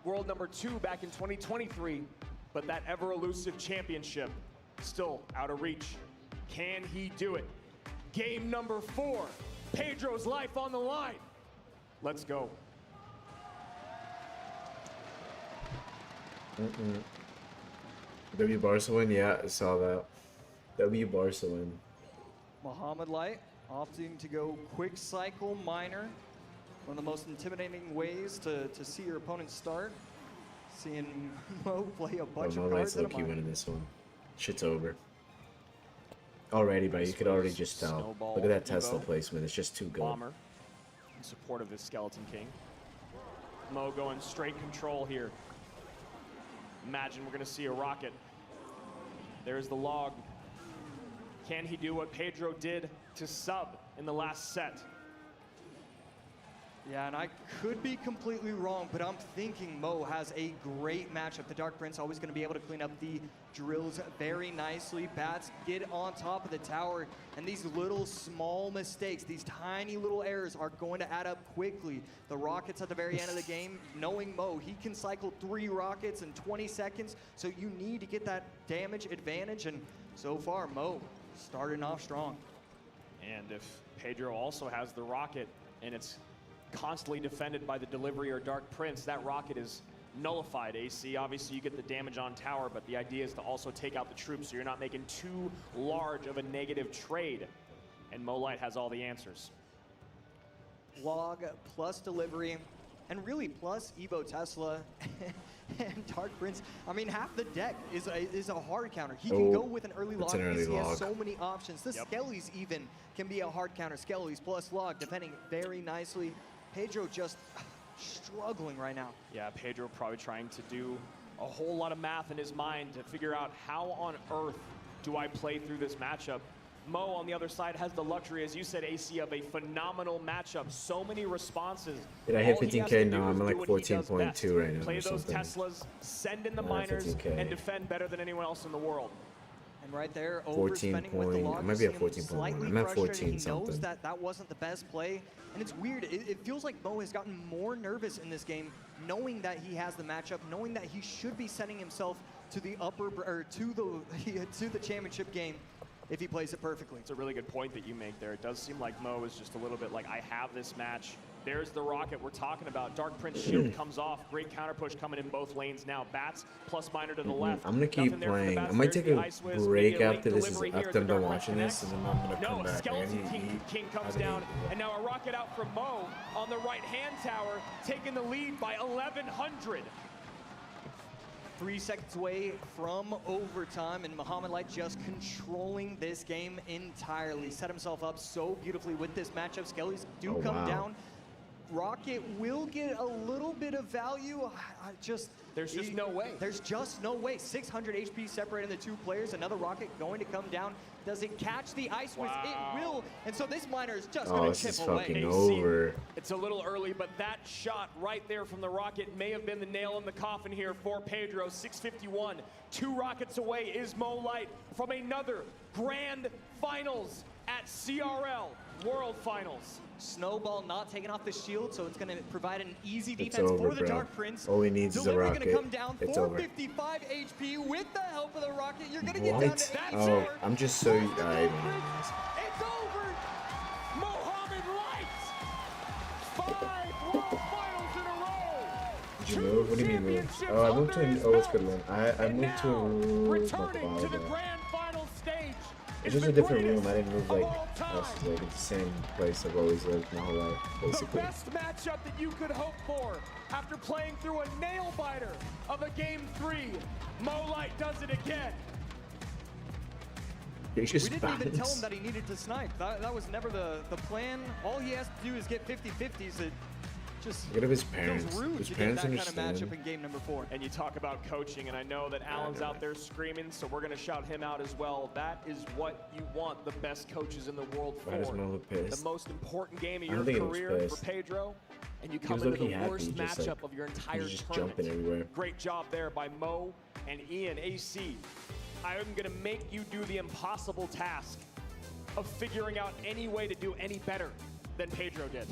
world number 2 back in 2023. But that ever elusive championship still out of reach. Can he do it? Game number 4, Pedro's life on the line. Let's go. W Barca win? Yeah, I saw that. W Barca win. Muhammad Light opting to go quick cycle miner. One of the most intimidating ways to see your opponent start. Seeing Mo play a Oh, bunch no, of Light's cards in a low-key miner. winning this one. Shit's over. Already, but you could already just tell. Snowball, Look at that Tesla Evo, placement. It's just too good. Bomber in support of his Skeleton King. Mo going straight control here. Imagine we're going to see a rocket. There's the log. Can he do what Pedro did to sub in the last set? Yeah, and I could be completely wrong, but I'm thinking Mo has a great matchup. The Dark Prince always going to be able to clean up the drills very nicely. Bats get on top of the tower, and these little small mistakes, these tiny little errors are going to add up quickly. The rockets at the very end of the game, knowing Mo, he can cycle 3 rockets in 20 seconds, so you need to get that damage advantage, and so far, Mo starting off strong. And if Pedro also has the rocket, and it's constantly defended by the delivery or Dark Prince, that rocket is nullified. AC, obviously you get the damage on tower, but the idea is to also take out the troops so you're not making too large of a negative trade. And Mo Light has all the answers. Log plus delivery, and really plus Evo Tesla and Dark Prince. I mean, half the deck is a hard counter. He can go with an early log an early because he log. has so many options. The Yep. Skellies even can be a hard counter. Skellies plus log, defending very nicely. Pedro just struggling right now. Yeah, Pedro probably trying to do a whole lot of math in his mind to figure out how on earth do I play through this matchup. Mo on the other side has the luxury, as you said, AC, of a phenomenal matchup. So many responses. Did I hit All he has 15K? to do No, is I'm at do like what he does 14.2 best. right now Play or those something. Teslas, send in the I'm at miners, 15K. and defend better than anyone else in the world. And right there, 14 overspending with the point- log. I might be you at see him 14.1. slightly I'm at frustrated. 14 He knows something. that wasn't the best play, and it's weird. It feels like Mo has gotten more nervous in this game, knowing that he has the matchup, knowing that he should be setting himself to the to the championship game if he plays it perfectly. It's a really good point that you make there. It does seem like Mo is just a little bit like, I have this match. There's the rocket we're talking about. Dark Prince shield comes off. Great counter push coming in both lanes now. Bats plus miner to the left. I'm gonna keep Nothing there for the playing. Bats. I might There's take the a Ice Wiz. break Maybe a late after this is delivery here. after I'm The done Dark Prince watching this, connects. and then I'm gonna No, come back. Skeleton Man. King comes have an down, eat. and now a rocket out from Mo on the right-hand tower, taking the lead by 1,100. 3 seconds away from overtime, and Muhammad Light just controlling this game entirely. Set himself up so beautifully with this matchup. Skellies do Oh, come wow. down. Rocket will get a little bit of value. There's just no way. There's just no way. 600 HP separating the two players. Another Rocket going to come down. Does it catch the Ice Wiz? Wow. It will. And so this miner is just Oh, going this to is chip away. fucking AC. over. It's a little early, but that shot right there from the Rocket may have been the nail in the coffin here for Pedro. 651, 2 rockets away is Mo Light from another grand finals at CRL World Finals. Snowball not taking off the shield, so it's going to provide an easy It's defense over, for the bro. Dark Prince. All he needs is a Delivery rocket. going to come down, It's over. 455 HP with the help of the Rocket. You're going to get down What? to 84. Oh, I'm just so. I don't know. It's over! Mohamed Light! 5 World Finals in a row! Did you move? What do you mean move? Championships Oh, I moved to. under his Oh, it's belt. good one. I And moved to now, a room. returning to the grand final stage. It's is just a the different room. greatest I didn't move of like all time. else. Like it's the same place I've always lived my whole life, The basically. best matchup that you could hope for after playing through a nail biter of a game 3. Mo Light does it again. They We just didn't even tell him bounce. that he needed to snipe. That was never the plan. All he has to do is get 50-50s. It just Look at his feels parents. rude His to get parents that kind of understand. matchup in game number 4. And you talk about coaching, and I know that Alan's out there screaming, so we're going to shout him out as well. That is what you want the best coaches in the world Why does for. Mo look The pissed? most important game of I don't your think he was career for pissed. Pedro, and you He come was into looking the happy, worst just matchup like, of your he entire was just tournament. jumping everywhere. Great job there by Mo and Ian AC. I am going to make you do the impossible task of figuring out any way to do any better than Pedro did.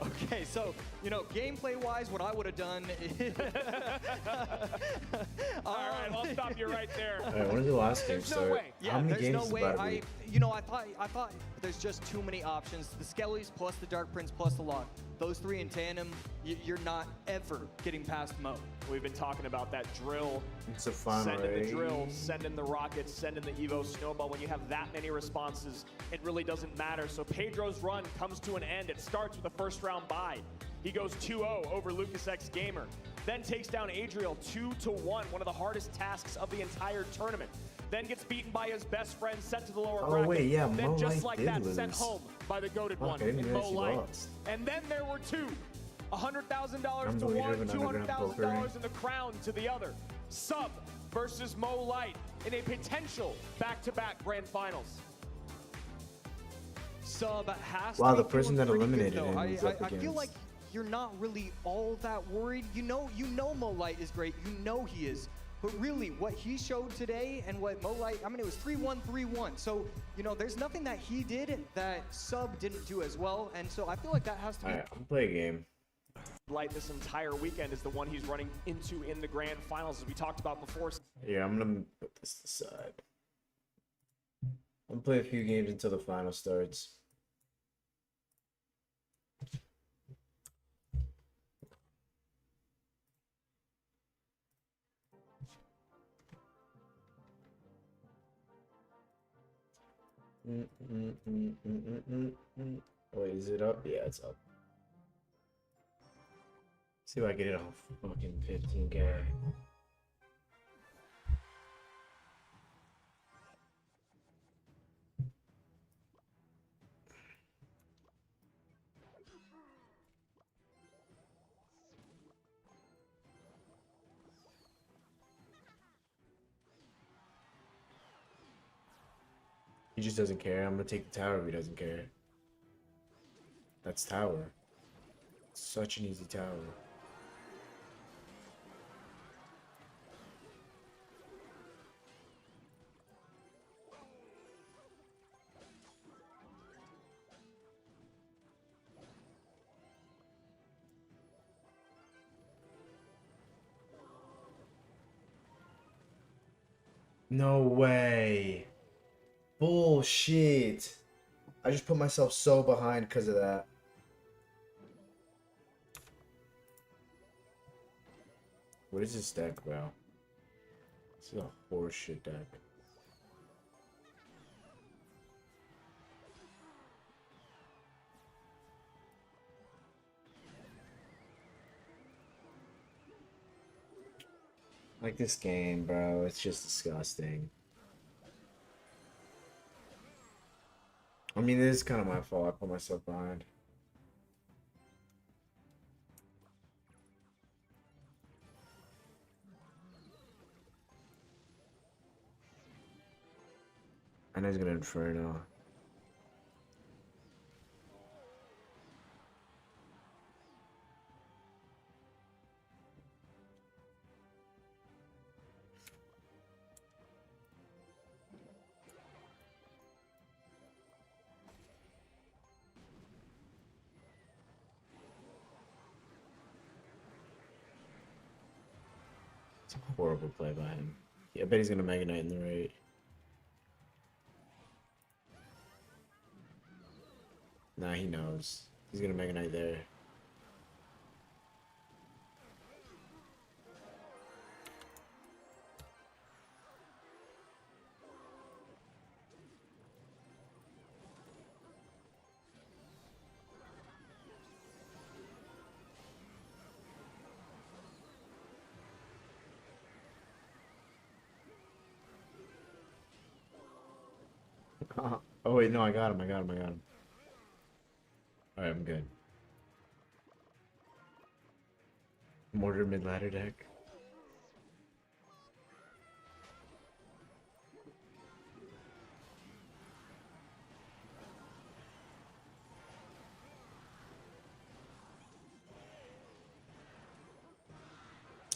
Okay, so, you know, gameplay-wise, what I would have done is... All right, I'll stop you right there. All right, when did the last game There's no start? way. Yeah, How many there's games no is way. about to be? You know, I thought there's just too many options. The Skellies plus the Dark Prince plus the Lock. Those 3 in tandem, you're not ever getting past Mo. We've been talking about that drill. It's a final, Send in right? the drill, send in the rockets, send in the Evo Snowball. When you have that many responses, it really doesn't matter. So Pedro's run comes to an end. It starts with a first round bye. He goes 2-0 over Lucas X Gamer. Then takes down Adriel 2-1, one of the hardest tasks of the entire tournament. Then gets beaten by his best friend, sent to the lower Oh, bracket. wait, yeah, then Mo just Light like did that, sent lose. home by the goated Fuck, one I didn't in realize Mo he Light. lost. And then there were 2. $100,000 I'm to the leader one, of an underground poker $200,000 ring. in the crown to the other. Sub versus Mo Light in a potential back-to-back grand finals. Sub has Wow, to be the person feeling that pretty good, eliminated though. him is up I feel against- like you're not really all that worried. You know Mo Light is great. You know he is. But really, what he showed today and what Mo Light, I mean, it was 3-1, 3-1. So, you know, there's nothing that he did that Sub didn't do as well. And so I feel like that has to be... All right, I'm play a game. Light this entire weekend is the one he's running into in the grand finals, as we talked about before. Yeah, I'm gonna put this aside. I'm gonna play a few games until the final starts. Wait, is it up? Yeah, it's up. See if I get it on fucking 15K. He just doesn't care. I'm gonna take the tower if he doesn't care. That's tower. Such an easy tower. No way. Bullshit. I just put myself so behind because of that. What is this deck about? This is a horseshit deck. Like this game, bro. It's just disgusting. I mean, it is kind of my fault. I put myself behind. know he's gonna Inferno. It's a horrible play by him. Yeah, I bet he's gonna Mega Knight in the right. Nah, he knows. He's gonna Mega Knight there. Oh wait, no, I got him. I got him. Alright, I'm good. Mortar mid ladder deck.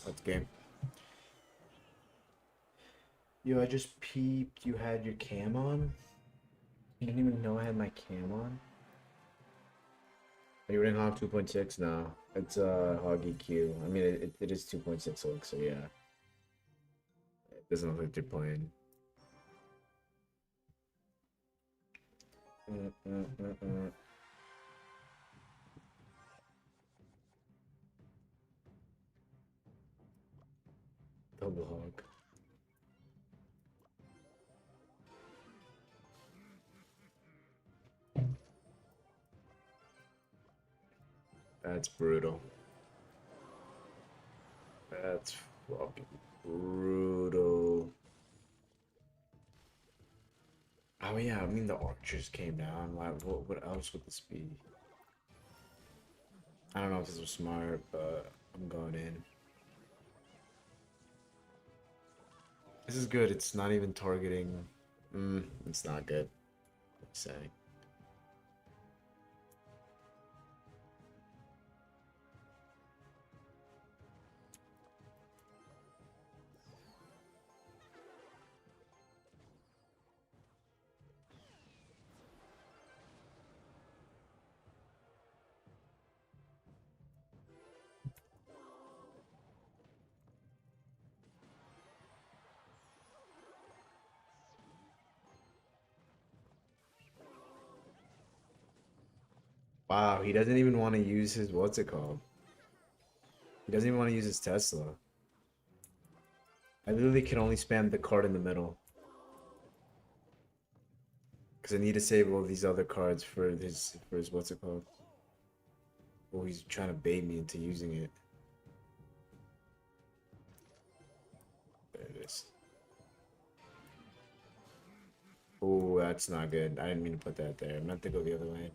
Let's game. Yo, I just peeped you had your cam on. You didn't even know I had my cam on. Are you running Hog 2.6? No, it's Hog EQ. I mean, it is 2.6 look, so yeah. It doesn't look like they're playing. Double Hog. That's brutal. That's fucking brutal. Oh yeah, I mean the archers came down. What else would this be? I don't know if this was smart, but I'm going in. This is good. It's not even targeting. It's not good. I'm saying. Wow, he doesn't even want to use his what's it called? He doesn't even want to use his Tesla. I literally can only spam the card in the middle. Because I need to save all these other cards for his what's it called? Oh, he's trying to bait me into using it. There it is. Oh, that's not good. I didn't mean to put that there. I meant to go the other way.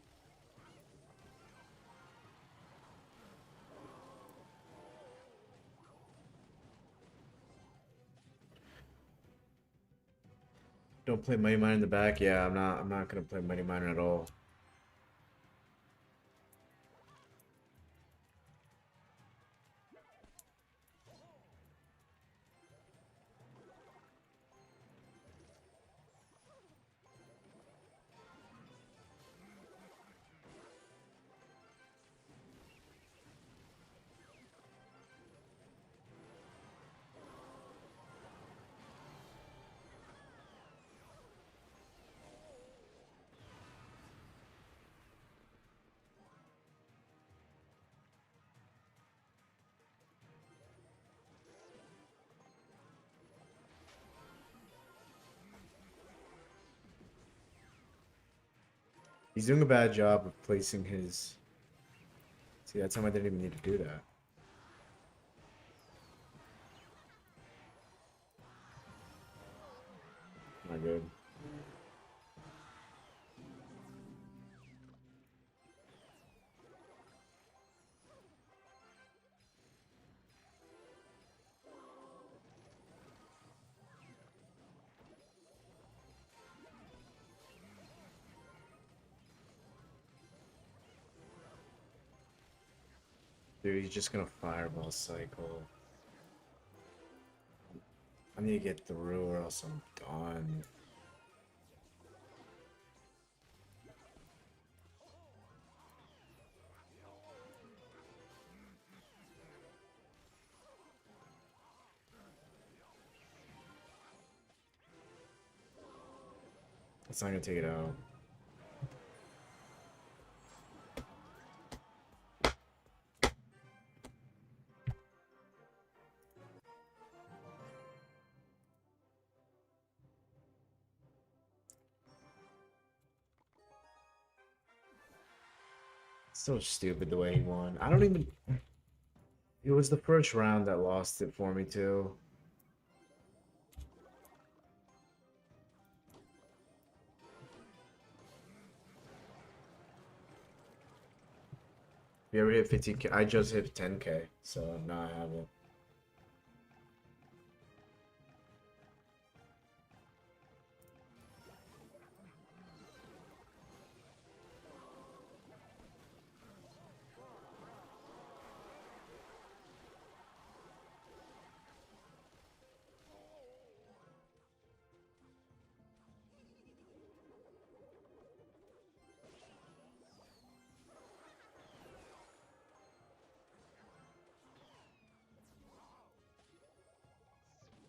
Don't play Money Miner in the back. Yeah, I'm not gonna play Money Miner at all. He's doing a bad job of placing his... See, that time I didn't even need to do that. Not good. Dude, he's just gonna fireball cycle. I need to get through or else I'm done. It's not gonna take it out. So stupid the way he won. I don't even. It was the first round that lost it for me too. You ever hit 15K? I just hit 10K, so now I have it.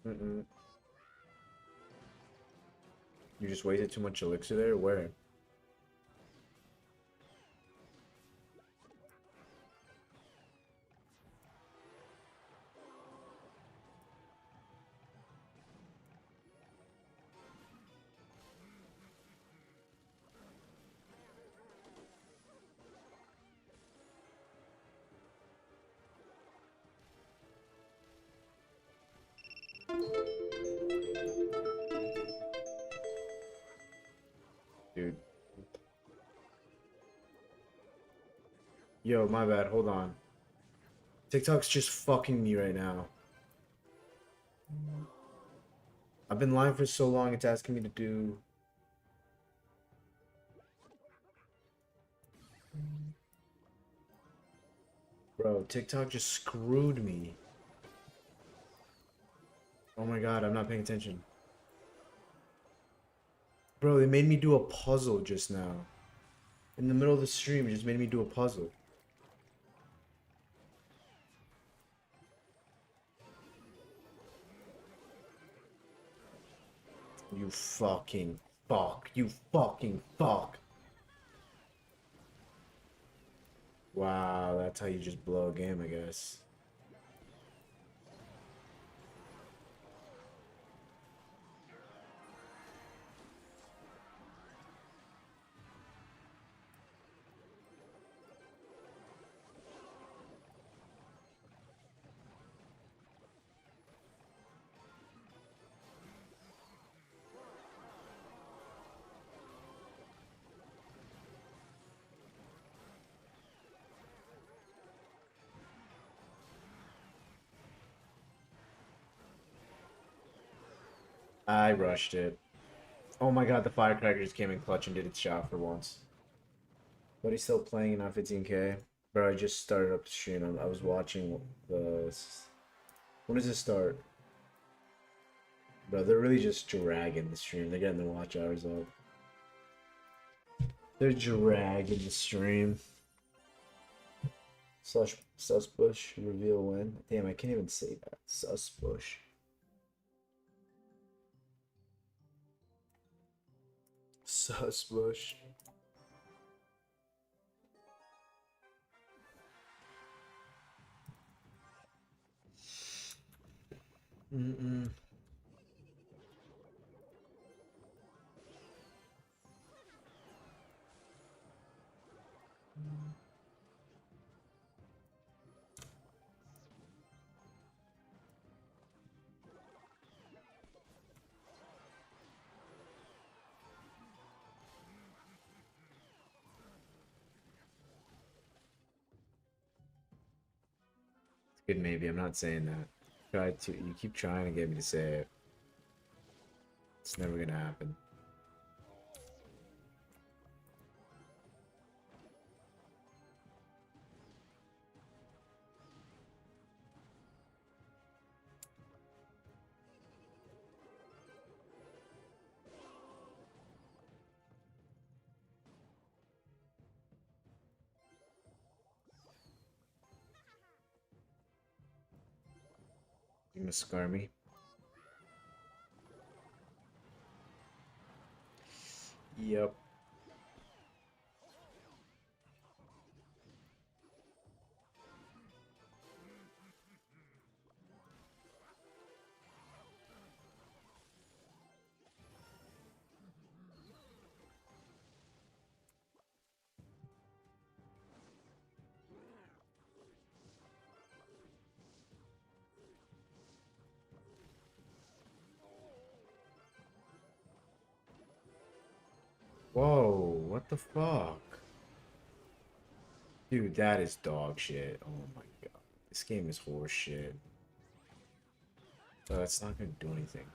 Mm-mm. You just wasted too much elixir there? Where? Dude. Yo, my bad. Hold on. TikTok's just fucking me right now. I've been live for so long, it's asking me to do... Bro, TikTok just screwed me. Oh my god, I'm not paying attention. Bro, they made me do a puzzle just now. In the middle of the stream, it just made me do a puzzle. You fucking fuck. You fucking fuck. Wow, that's how you just blow a game, I guess. I rushed it. Oh my god, the firecracker just came in clutch and did its job for once. But he's still playing on 15K. Bro, I just started up the stream. I was watching the... When does it start? Bro, they're really just dragging the stream. They're getting the watch hours up. They're dragging the stream. Susbush reveal win. Damn, I can't even say that. Susbush. Susbush. Mm-mm. Good, maybe. I'm not saying that. You keep trying to get me to say it. It's never gonna happen. You must scar me. Yep. Whoa, what the fuck? Dude, that is dog shit. Oh my god. This game is horse shit. It's not gonna do anything.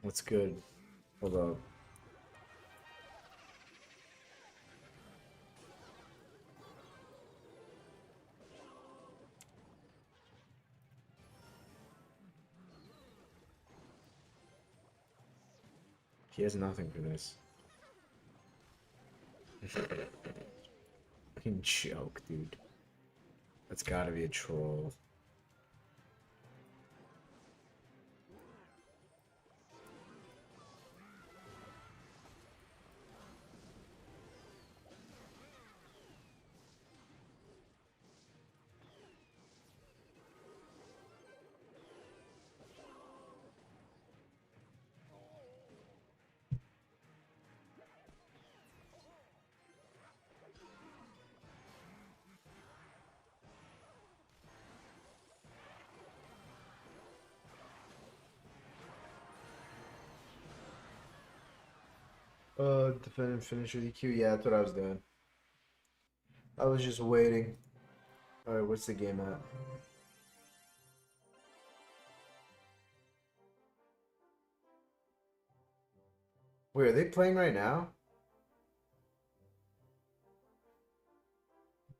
What's good? Hold up. He has nothing for this. Fucking joke, dude. That's gotta be a troll. Defend and finish with EQ. Yeah, that's what I was doing. I was just waiting. Alright, what's the game at? Wait, are they playing right now?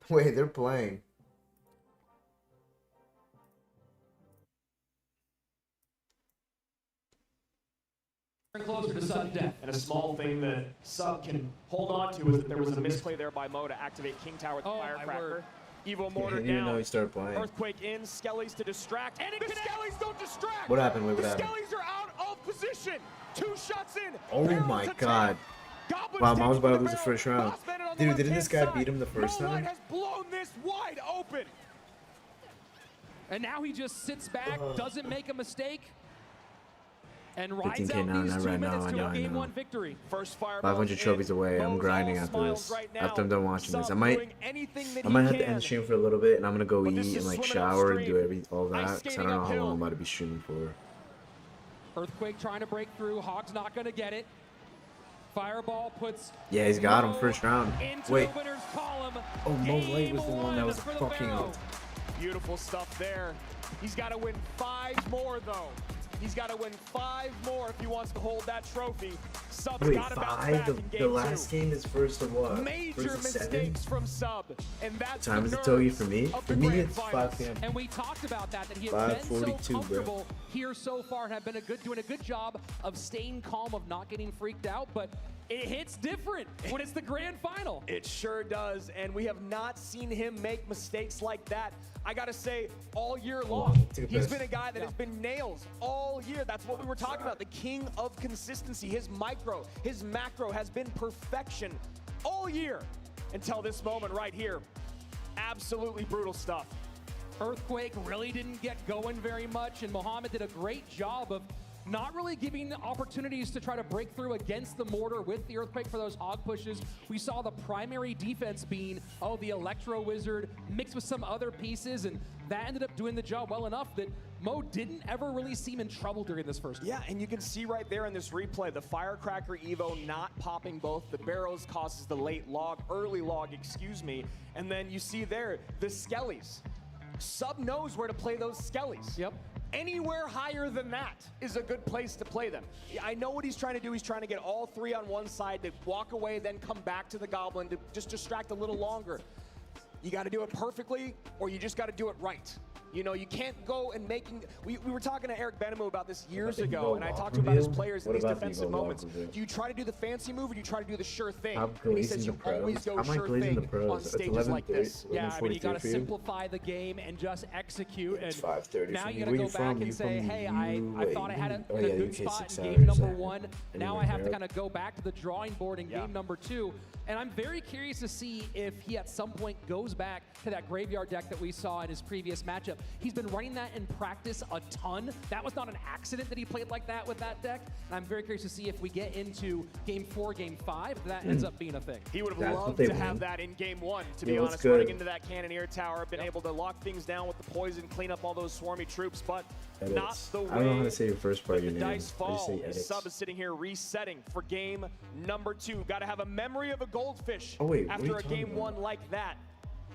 Wait, they're playing. Closer to sudden death. And a small thing that Sub can hold on to is that there was a misplay there by Mo to activate King Tower with the Firecracker. Evo Mortar Didn't even know down. he started playing. Earthquake in, Skellies to distract. And the Skellies don't distract! What happened? Wait, what The happened? Skellies are out of position! 2 shots in! Oh Barrels my attack. god. Goblins Wow, take I was it about to to lose the barrel. first round. Boss Bandit on the Dude, didn't left-hand this guy side. beat him the first Mo time? Light has blown this wide open! And now he just sits back, doesn't make a mistake, and rides 15K out now, these not 2 right now, minutes I to know, a I game know. 1 victory. First fireball 500 trophies away. I'm Mo's grinding all after smiles this. right now. After I'm done watching this, I Sub might doing anything that I he might have to can. end stream for a little bit, and I'm gonna go But eat this is and like swimming shower and do upstream. all that, Ice because I don't skating know how uphill. long I'm about to be streaming for. Earthquake trying to break through. Hog's not going to get it. Fireball puts. Yeah, he's got him Mo first round. into Wait, the winner's column. oh, Mo Game Light was the one that was for the fucking Barrow. up. Beautiful stuff there. He's got to win 5 more, though. He's got to win 5 more if he wants to hold that trophy. Sub's Wait, got to bounce 5? back The, in game the last 2. game is first of what? Major First of 7? mistakes from Sub, and that's Time the is it Togi nerves for me? of For the me, grand it's 5 finals. p.m. And we talked about that he had been so 5:42, bro. comfortable here so far and have been doing a good job of staying calm, of not getting freaked out, but it hits different when it's the grand final. It sure does, and we have not seen him make mistakes like that. I gotta say, all year long, take a he's piss. been a guy that has been nails all year. That's what we were talking about, the king of consistency. His micro, his macro has been perfection all year until this moment right here. Absolutely brutal stuff. Earthquake really didn't get going very much, and Mohamed did a great job of not really giving opportunities to try to break through against the mortar with the Earthquake for those hog pushes. We saw the primary defense being, the Electro Wizard mixed with some other pieces, and that ended up doing the job well enough that Mo didn't ever really seem in trouble during this first. Yeah, and you can see right there in this replay, the Firecracker Evo not popping both. The barrels causes the early log, and then you see there, the Skellies. Sub knows where to play those Skellies. Yep. Anywhere higher than that is a good place to play them. I know what he's trying to do. He's trying to get all 3 on one side, to walk away, then come back to the Goblin to just distract a little longer. You got to do it perfectly, or you just got to do it right. You know, you can't go and making. We were talking to Eric Benamou about this years What about ago, Evo and I lock talked to him about his reveal? players in What these about the defensive Evo lock moments. reveal? Do you try to do the fancy move or do you try to do the sure thing? I'm And he glazing says the you always pros. go I'm like sure glazing the thing pros. on It's stages like 11:30. this. Yeah, I mean, you got to 11:43 for you? simplify the game and just execute. It's And 5:30 now for you me. got to Where go you back from? and You say, from hey, U- I thought I had it Oh, in yeah, a good UK spot 6 in game hours, number exactly. 1. And Now you I have to inherit. kind of go back to the drawing board in game number 2. And I'm very curious to see if he at some point goes back to that graveyard deck that we saw in his previous matchup. He's been running that in practice a ton. That was not an accident that he played like that with that deck. And I'm very curious to see if we get into game 4, game 5, that ends up being a thing. He would have That's what loved they to have want. that in game 1, to Yeah, be what's honest, good? running into that Cannoneer tower, been able to lock things down with the poison, clean up all those swarmy troops, but Edits. not the way I don't know how to say your first part of the your name. I dice just fall. say edits. Sub is sitting here resetting for game number 2. Got to have a memory of a goldfish Oh, wait, what are you after a talking game about? 1 like that.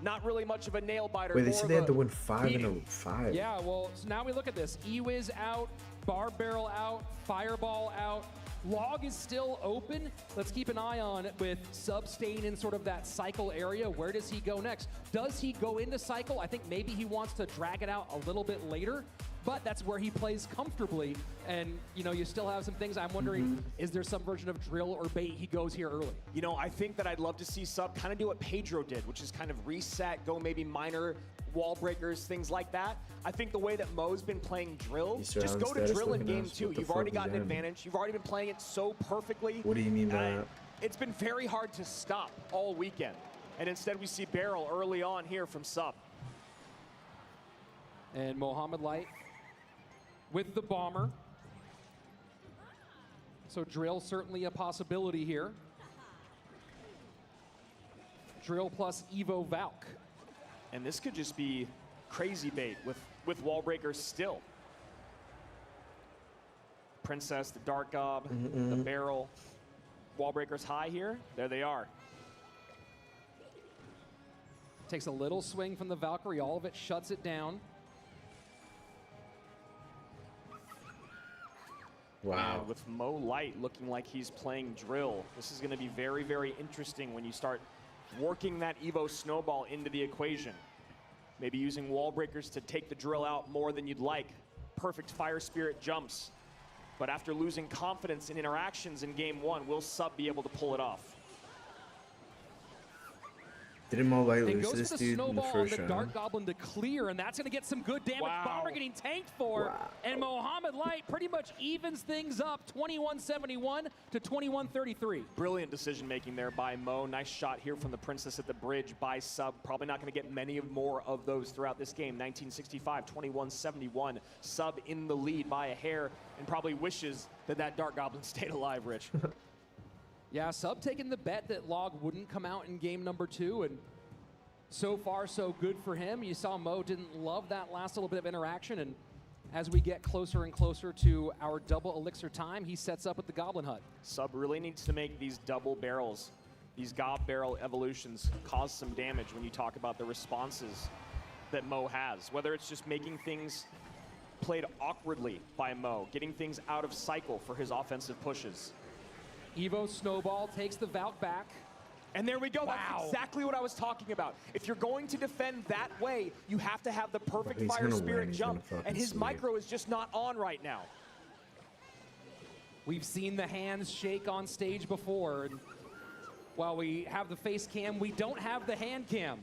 Not really much of a nail biter. Wait, they more said of they had a to win 5 in beating. a 5. Yeah, well, so now we look at this. E-Wiz out, Bar Barrel out, Fireball out. Log is still open. Let's keep an eye on it with Sub staying in sort of that cycle area. Where does he go next? Does he go into cycle? I think maybe he wants to drag it out a little bit later, but that's where he plays comfortably. And, you know, you still have some things. I'm wondering, is there some version of drill or bait he goes here early? You know, I think that I'd love to see Sub kind of do what Pedro did, which is kind of reset, go maybe minor wall breakers, things like that. I think the way that Mo's been playing drill, He's just surround go to status drill in looking game ass. 2. What the You've already fuck got does an that mean? advantage. You've already been playing it so perfectly. What do you mean by that? It's been very hard to stop all weekend. And instead we see Barrel early on here from Sub. And Mohamed Light with the bomber. So drill certainly a possibility here. Drill plus Evo Valk. And this could just be crazy bait with wall breakers still. Princess, the Dark Gob, the Barrel. Wall breakers high here. There they are. Takes a little swing from the Valkyrie. All of it shuts it down. Wow. And with Mo Light looking like he's playing drill, this is going to be very, very interesting when you start working that Evo snowball into the equation. Maybe using wall breakers to take the drill out more than you'd like. Perfect Fire Spirit jumps. But after losing confidence in interactions in game 1, will Sub be able to pull it off? Didn't Mo Light And lose goes this for the dude in the snowball on first the round? Dark Goblin to clear, and that's going to get some good damage. Wow. Bomber getting tanked for, Wow. and Mohamed Light pretty much evens things up, 21-71 to 21-33. Brilliant decision making there by Mo. Nice shot here from the Princess at the bridge by Sub. Probably not going to get many more of those throughout this game. 1965, 21-71. Sub in the lead by a hair and probably wishes that that Dark Goblin stayed alive, Rich. Yeah, Sub taking the bet that Log wouldn't come out in game number 2, and so far so good for him. You saw Mo didn't love that last little bit of interaction, and as we get closer and closer to our double elixir time, he sets up with the Goblin Hut. Sub really needs to make these double barrels, these Gob barrel evolutions, cause some damage when you talk about the responses that Mo has. Whether it's just making things played awkwardly by Mo, getting things out of cycle for his offensive pushes. Evo Snowball takes the Valk back. And there we go. Wow. That's exactly what I was talking about. If you're going to defend that way, you have to have the perfect He's Fire gonna Spirit win. He's jump. gonna fucking And his sweep. micro is just not on right now. We've seen the hands shake on stage before, and while we have the face cam, we don't have the hand cam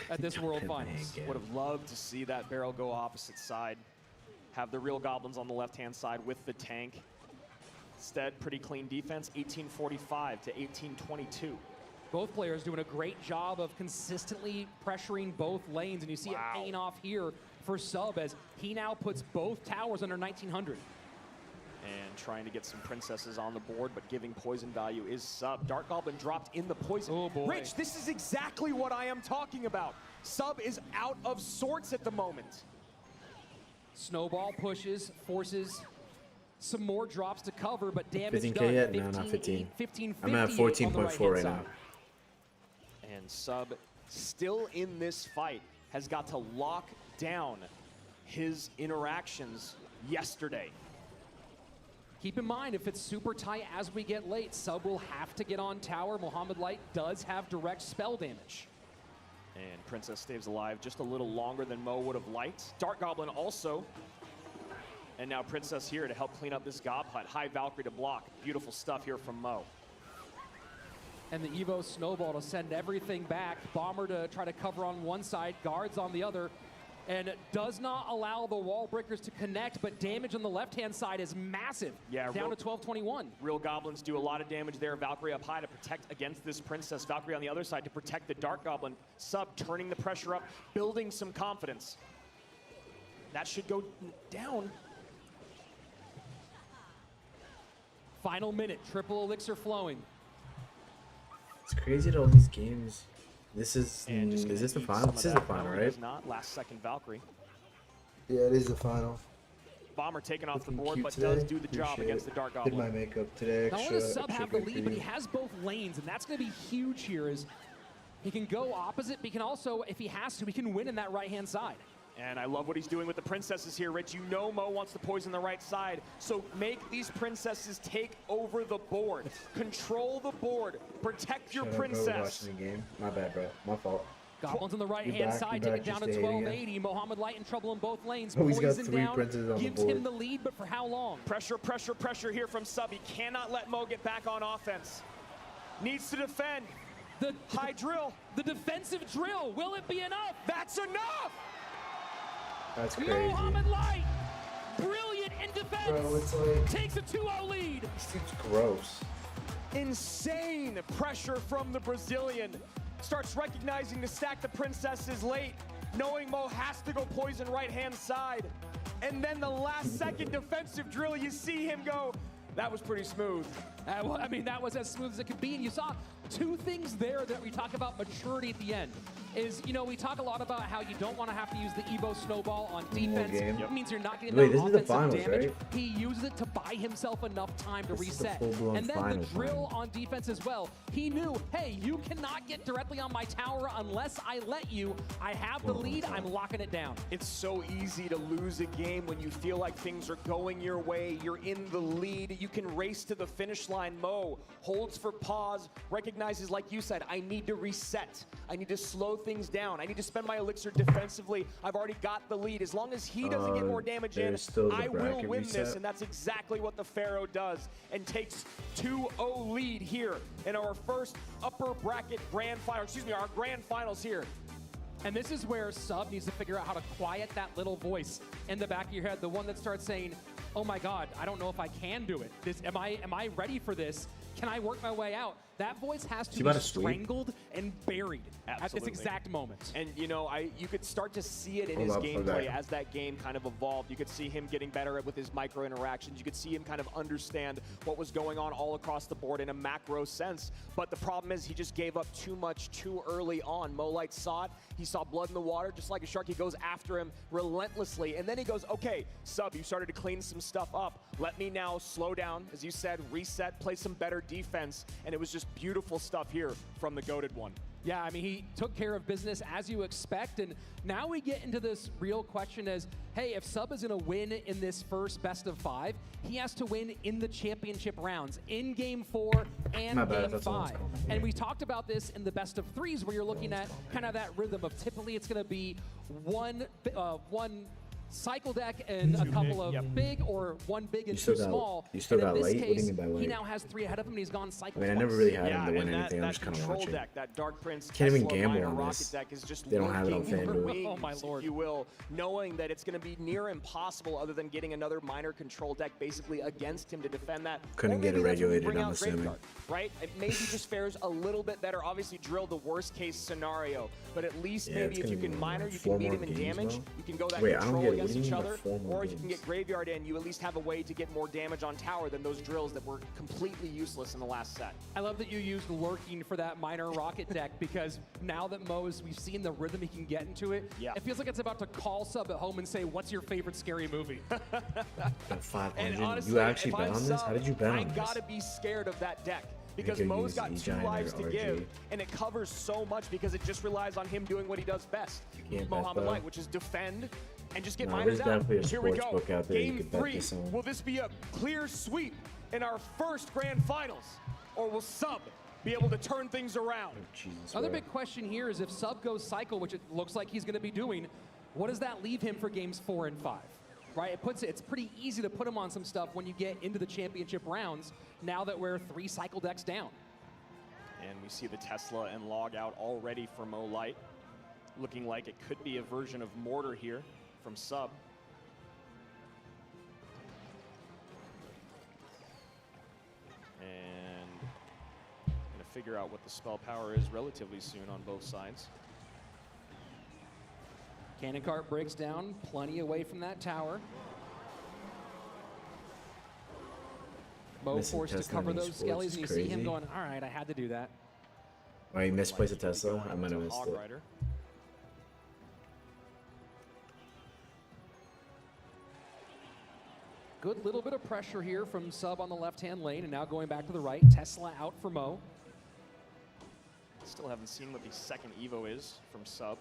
at this World Finals. Yeah. Would have loved to see that barrel go opposite side. Have the real goblins on the left-hand side with the tank. Instead, pretty clean defense, 1845 to 1822. Both players doing a great job of consistently pressuring both lanes, and you see it paying off here for Sub as he now puts both towers under 1900. And trying to get some princesses on the board, but giving poison value is Sub. Dark Goblin dropped in the poison. Oh, boy. Rich, this is exactly what I am talking about. Sub is out of sorts at the moment. Snowball pushes, forces some more drops to cover, but damage 15K done. yet? No, not 15. 15, I'm at 14.4 right now. And Sub, still in this fight, has got to lock down his interactions yesterday. Keep in mind, if it's super tight as we get late, Sub will have to get on tower. Mohamed Light does have direct spell damage. And Princess stays alive just a little longer than Mo would have liked. Dark Goblin also. And now Princess here to help clean up this Gob Hut. High Valkyrie to block. Beautiful stuff here from Mo. And the Evo Snowball to send everything back. Bomber to try to cover on one side, guards on the other. And does not allow the wall breakers to connect, but damage on the left-hand side is massive. Yeah, down to 1221. Real Goblins do a lot of damage there. Valkyrie up high to protect against this Princess. Valkyrie on the other side to protect the Dark Goblin. Sub turning the pressure up, building some confidence. That should go down. Final minute, triple elixir flowing. It's crazy that all these games. This is this the eat final? some This of is the that. final, No, it right? is not. Last second Valkyrie. Yeah, it is the final. Bomber taken off the Looking board, cute but today. does do the job Appreciate against it. the Dark Did Goblin. my makeup today. Not Extra, only does Sub extra have the good lead, for but he you. has both lanes, and that's going to be huge here. Is he can go opposite, but he can also, if he has to, he can win in that right-hand side. And I love what he's doing with the princesses here, Rich. You know Mo wants to poison the right side, so make these princesses take over the board. Control the board. Protect your Shut up, bro, princess. watching the game. My bad, bro. My fault. Goblins on the right-hand side, you take it back, down to just stay here. 1280. Mohamed Light in trouble in both lanes. Oh, he's got Poison 3 down, princes on the gives him board. the lead, but for how long? Pressure, pressure, pressure here from Sub. He cannot let Mo get back on offense. Needs to defend. The High drill. The defensive drill, will it be enough? That's enough! That's crazy. Mohamed Light, brilliant in defense, Bro, it's like takes a 2-0 lead. this seems gross. Insane pressure from the Brazilian. Starts recognizing to stack the princesses late, knowing Mo has to go poison right-hand side. And then the last second defensive drill, you see him go, that was pretty smooth. Well, I mean, that was as smooth as it could be. And you saw 2 things there that we talk about maturity at the end. Is, you know, we talk a lot about how you don't want to have to use the Evo Snowball on defense. game. It means you're not getting Wait, enough this is the offensive finals, damage. right? He uses it to buy himself enough time to This is the reset. full-blown And then the finals drill final. on defense as well. He knew, hey, you cannot get directly on my tower unless I let you. I have the lead. I'm locking it down. It's so easy to lose a game when you feel like things are going your way. You're in the lead. You can race to the finish line. Mo holds for pause, recognizes, like you said, I need to reset. I need to slow things down. I need to spend my elixir defensively. I've already got the lead. As long as he doesn't get more damage in, there's still the I will bracket win this. reset. And that's exactly what the Pharaoh does and takes 2-0 lead here in our first upper bracket grand final, our grand finals here. And this is where Sub needs to figure out how to quiet that little voice in the back of your head, the one that starts saying, oh my God, I don't know if I can do it. Am I ready for this? Can I work my way out? That voice has to be strangled and buried at this exact moment. And you know, you could start to see it in Hold his up, hold gameplay back. as that game kind of evolved. You could see him getting better with his micro interactions. You could see him kind of understand what was going on all across the board in a macro sense. But the problem is he just gave up too much too early on. Mo Light saw it. He saw blood in the water, just like a shark. He goes after him relentlessly. And then he goes, okay, Sub, you started to clean some stuff up. Let me now slow down, as you said, reset, play some better defense. And it was just beautiful stuff here from the goated one. Yeah, I mean, he took care of business as you expect, and now we get into this real question as, hey, if Sub is going to win in this first best of 5, he has to win in the championship rounds, in Game 4 and My bad, Game that's all 5. it's called. And we talked about this in the best of 3s, where you're looking at kind of that rhythm of typically it's going to be one cycle deck and a couple of big, or one big and 2 small. You still And in got this late? What do you case, mean by he late? now has 3 ahead of him, and he's gone cycle I mean, I twice. never really had him Yeah, to win and anything. I'm that just kind of control watching. deck, that Dark Prince, Can't even Tesla, gamble Minor on Rocket this. deck is just They don't have it on lurking in the FanDuel. wings, Oh, my Lord. if you will, knowing that it's going to be near impossible other than getting another minor control deck basically against him to defend that. Couldn't Or get maybe it that's when you regulated, bring I'm out assuming. Graveyard, right? It maybe just fares a little bit better. Obviously, drill the worst case scenario, but at least Yeah, maybe it's if you gonna can be minor, you 4 can meet more him in games, damage. though? You can go that Wait, I don't control get it. against What do each you mean by other, 4 more or if you can games? get Graveyard in, you at least have a way to get more damage on tower than those drills that were completely useless in the last set. I love that you used lurking for that minor rocket deck, because now that Mo's, we've seen the rhythm he can get into it, Yeah. it feels like it's about to call Sub at home and say, what's your favorite scary movie? Got 500. And honestly, You actually if bet I'm on this? Sub, How did you bet I on this? gotta be scared of that deck. Because could Mo's use got 2 E-Giant lives or to RG. give, and it covers so much because it just relies on him doing what he does best. can't bet, Mohamed though. Light, which is defend and just get No, minors there's out. definitely a Here we sports go. book out there you Game could bet 3. this on. Will this be a clear sweep in our first grand finals? Or will Sub be able to turn things around. Oh, Jesus, Other bro. big question here is if Sub goes cycle, which it looks like he's going to be doing, what does that leave him for games 4 and 5? Right? It's pretty easy to put him on some stuff when you get into the championship rounds now that we're 3 cycle decks down. And we see the Tesla and log out already for Mo Light. Looking like it could be a version of Mortar here from Sub. And gonna figure out what the spell power is relatively soon on both sides. Cannon cart breaks down, plenty away from that tower. Mo Missing forced to Tesla cover in those these sports skellies, is and you see him crazy. going, all right, I had to do that. Oh, he misplaced a Likely to be Tesla? going I might have to missed Hog it. Rider. Good little bit of pressure here from Sub on the left-hand lane, and now going back to the right. Tesla out for Mo. Still haven't seen what the second Evo is from Sub.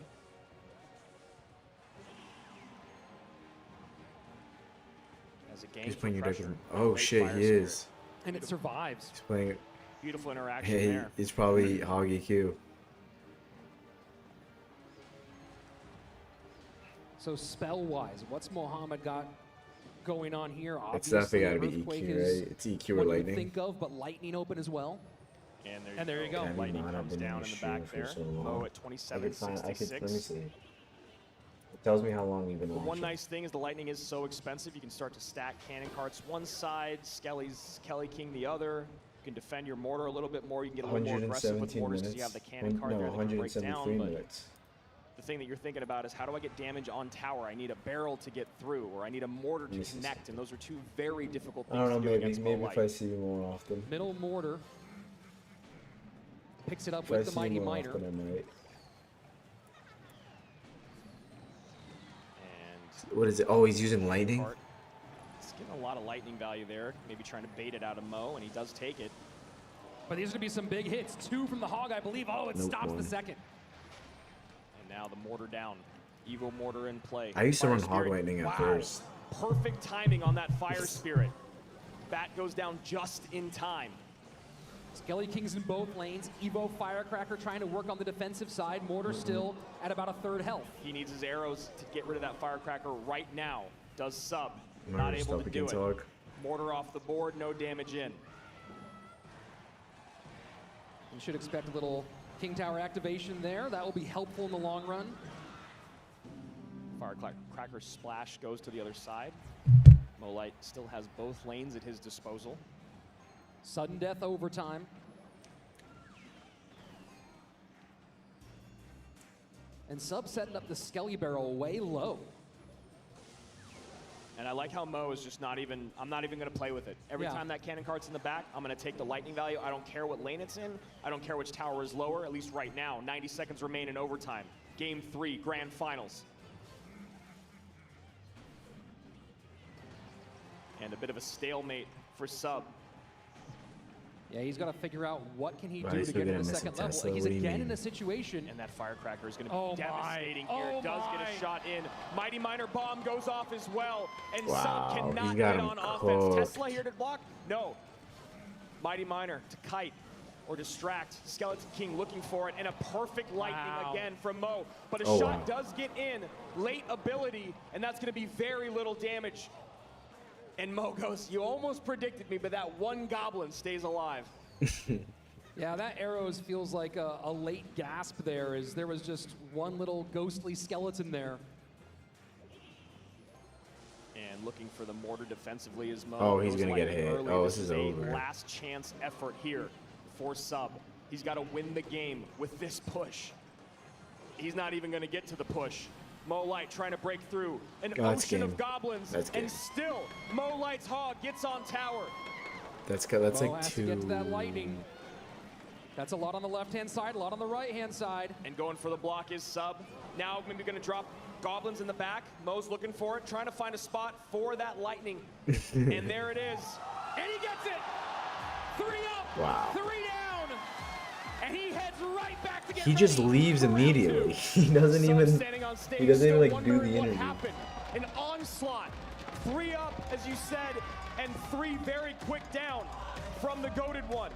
As a game He's for playing your deck. pressure. Oh Great shit, fire he spirit. is. And it survives. He's playing. Beautiful interaction Hey, there. it's probably Hog EQ. So spell-wise, what's Mohammed got going on here? It's definitely gotta be Earthquake EQ, is right? It's EQ or what you would lightning. think of, but lightning open as well. And there you go. Damn, Lightning man, I've comes been in down the in the back shoe there. for so Mo long. at I could find. Let me 27.66. see. It tells me how long you've been The watching. one nice thing is the Lightning is so expensive, you can start to stack cannon carts one side, Skelly's Kelly King the other. You can defend your mortar a little bit more. You can get a little more aggressive with 117 mortars minutes. because you have the cannon card No, there that can break 173 down. But minutes. the thing that you're thinking about is how do I get damage on tower? I need a barrel to get through, or I need a mortar to This is- connect, and those are two very difficult I things don't know. to do Maybe against Mo maybe if Light. I see you more often. Middle mortar. Picks it up If I with the see you Mighty more Miner. often, I might. And What is it? Oh, he's using lightning. Cart. It's getting a lot of lightning value there. Maybe trying to bait it out of Mo, and he does take it. But these are going to be some big hits. 2 from the Hog, I believe. Oh, it Nope, stops one. the second. And now the mortar down. Evo mortar in play. I used to Fire run Hog Spirit. Lightning at Wow. first. Perfect timing on that Fire Spirit. Bat goes down just in time. Skelly Kings in both lanes. Evo Firecracker trying to work on the defensive side. Mortar still at about a third health. He needs his arrows to get rid of that Firecracker right now. Does Sub. Mortar Not able stop to do against it. Hog. Mortar off the board, no damage in. You should expect a little King Tower activation there. That will be helpful in the long run. Firecracker splash goes to the other side. Mo Light still has both lanes at his disposal. Sudden death overtime. And Sub setting up the Skelly barrel way low. And I like how Mo is just not even, I'm not even going to play with it. Every Yeah. time that cannon cart's in the back, I'm going to take the lightning value. I don't care what lane it's in. I don't care which tower is lower, at least right now. 90 seconds remain in overtime. Game 3, grand finals. And a bit of a stalemate for Sub. Yeah, he's got to figure out what can he Wow, do he's to still get to gonna the miss a second level. Tesla? He's What do you again mean? in a situation. And that Firecracker is going to be Oh my. devastating here. Oh Does get my. a shot in. Mighty Miner bomb goes off as well. And Wow, Sub he's cannot got get him on offense. cooked. Tesla here to block? No. Mighty Miner to kite or distract. Skeleton King looking for it. And a perfect lightning Wow. again from Mo. But a Oh, shot wow. does get in. Late ability. And that's going to be very little damage. And Mo goes, you almost predicted me, but that one goblin stays alive. Yeah, that arrows feels like a late gasp there, as there was just one little ghostly skeleton there. And looking for the mortar defensively is Mo. Oh, he's Goes gonna get lightning hit. early. Oh, this is a over. last chance effort here for Sub. He's got to win the game with this push. He's not even going to get to the push. Mo Light trying to break through an That's ocean game. of goblins, That's game. and still Mo Light's Hog gets on tower. That's Mo like has two. to get to that lightning. That's a lot on the left-hand side, a lot on the right-hand side. And going for the block is Sub. Now maybe going to drop goblins in the back. Mo's looking for it, trying to find a spot for that lightning. And there it is. And he gets it! 3 up, Wow. 3 down, and he heads right back to get He just ready leaves for round immediately. 2. He doesn't Sub even. standing on stage, He doesn't even still like do wondering the what interview. happened. An onslaught, 3 up, as you said, and 3 very quick down from the goated one.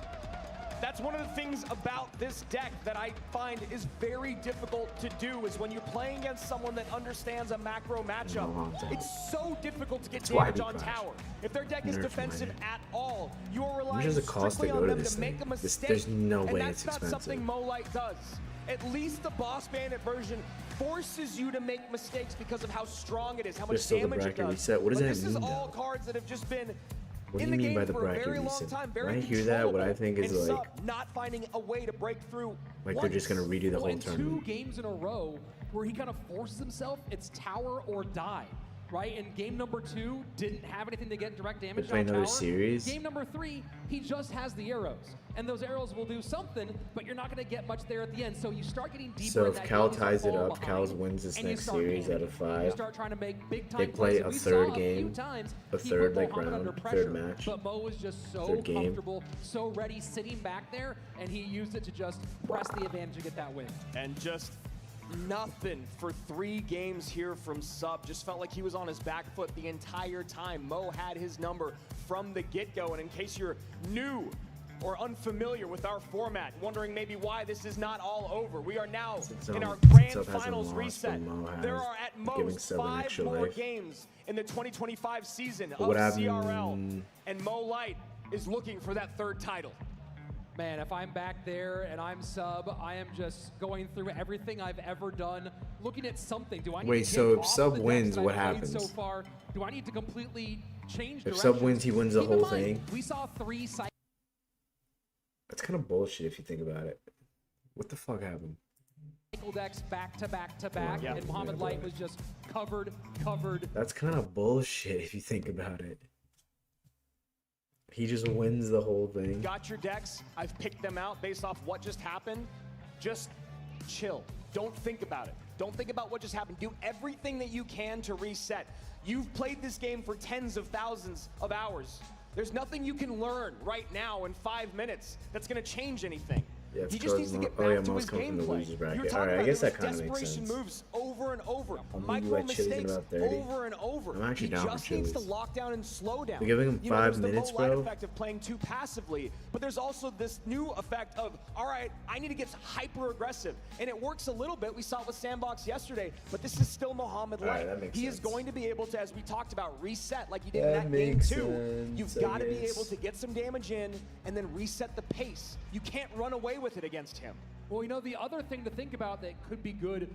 That's one of the things about this deck that I find is very difficult to do, is when you're playing against someone that understands a macro matchup, it's so difficult to get damage on tower. If their deck is defensive at all, you are relying strictly on them to make a mistake. There's no way and it's that's not expensive. something Molite does. At least the Boss Bandit version forces you to make mistakes because of how strong it is, how much Just so the damage it bracket does. reset. What does But that this is mean, all though? cards that have just been What do in you the mean by game the for a bracket very long reset? time, When very I hear that, what I think is and like, Sub not finding a way to break through. like they're just gonna redo the whole And tournament. 2 games in a row where he kind of forced himself, it's tower or die, right? And game number 2 didn't have anything to get direct damage play on another tower. series? Game number 3, he just has the arrows. And those arrows will do something, but you're not going to get much there at the end. So you start getting deeper So in if that Cal game, you start ties it falling up, behind, Cal wins this and you next start series panicking. out of You 5. start trying to make big time They play plays. a We third saw a few game, times a he third, put like, Mohamed under round, pressure, third match, but Mo was just so third game. comfortable, so ready, sitting back there, and he used it to just press the advantage to get that win. And just nothing for 3 games here from Sub. Just felt like he was on his back foot the entire time. Mo had his number from the get-go. And in case you're new or unfamiliar with our format, wondering maybe why this is not all over, we are now in our grand Sub hasn't finals lost, reset. but Mo has, There are at giving most Sub an 5 extra more life. games in the 2025 season But of what CRL. happened- And Mo Light is looking for that 3rd title. Man, if I'm back there and I'm Sub, I am just going through everything I've ever done, looking at something. Do I need Wait, to so get if off Sub the decks wins, that what I've played happens? So far, do I need to completely change If Sub directions? wins, he wins the Keep in whole mind, thing. We saw 3 That's kind of bullshit if you think about it. What the fuck happened? cycle decks back to back to back, Yeah. and Mohamed Yeah, Light bro. was just covered. That's kind of bullshit if you think about it. He just wins the whole thing. Got your decks. I've picked them out based off what just happened. Just chill. Don't think about it. Don't think about what just happened. Do everything that you can to reset. You've played this game for tens of thousands of hours. There's nothing you can learn right now in 5 minutes that's going to change anything. Yeah, it's He just needs to get back oh, yeah, to Mo's his come from the gameplay. losers bracket. You're talking Alright, I about guess there that was kind of makes desperation sense. moves over and over, I'll leave micro you at Chili's in mistakes about 30. over and over. I'm actually he down for just needs to Chili's. lock down and slow down. We're giving him You know, 5 there's minutes, the Mo Light bro. effect of playing too passively, but there's also this new effect of, all right, I need to get hyper aggressive, and it works a little bit. We saw it with Sandbox yesterday, but this is still Mohamed All right, Light. that makes He is sense. going to be able to, as we talked about, reset like he did That in that game makes 2. sense, You've I got to be guess. able to get some damage in and then reset the pace. You can't run away with it against him. Well, you know, the other thing to think about that could be good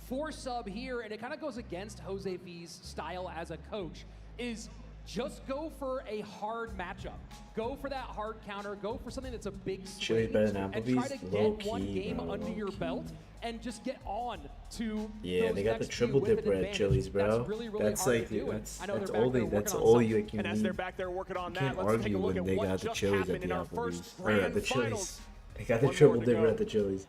for Sub here, and it kind of goes against Jose V's style as a coach, is just go for a hard matchup. Go for that hard counter. Go for something that's a big Chili's swing, better than and try Applebee's? to get Low-key, one game bro, under your low-key. belt and just get on to Yeah, those they got the next triple few with dip an at advantage. Chili's, bro. That's really, really That's hard like to do. And that's I know that's they're back all there they that's working on all something. you can And as need. they're back there working on You that, can't let's take a argue look when at they what got the just Chili's happened at in the our first Applebee's. Or grand at the Chili's. finals. They got the One triple more to dipper go. at the Chili's.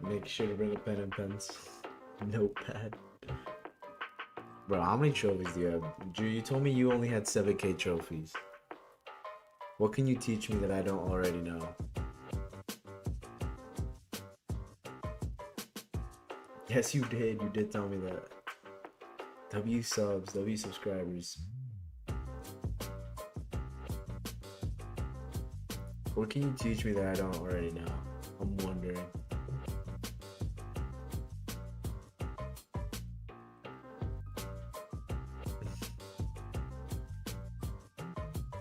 Make sure to bring a pen and pens. Notepad. Bro, how many trophies do you have? You told me you only had 7K trophies. What can you teach me that I don't already know? Yes, you did. You did tell me that. W subs, W subscribers. What can you teach me that I don't already know? I'm wondering.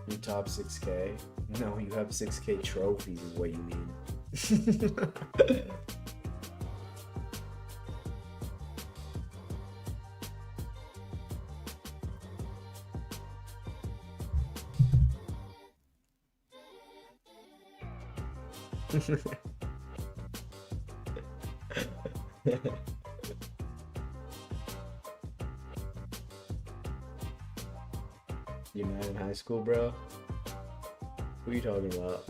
You top 6K? No, you have 6K trophies is what you mean. You're not in high school, bro? Who are you talking about?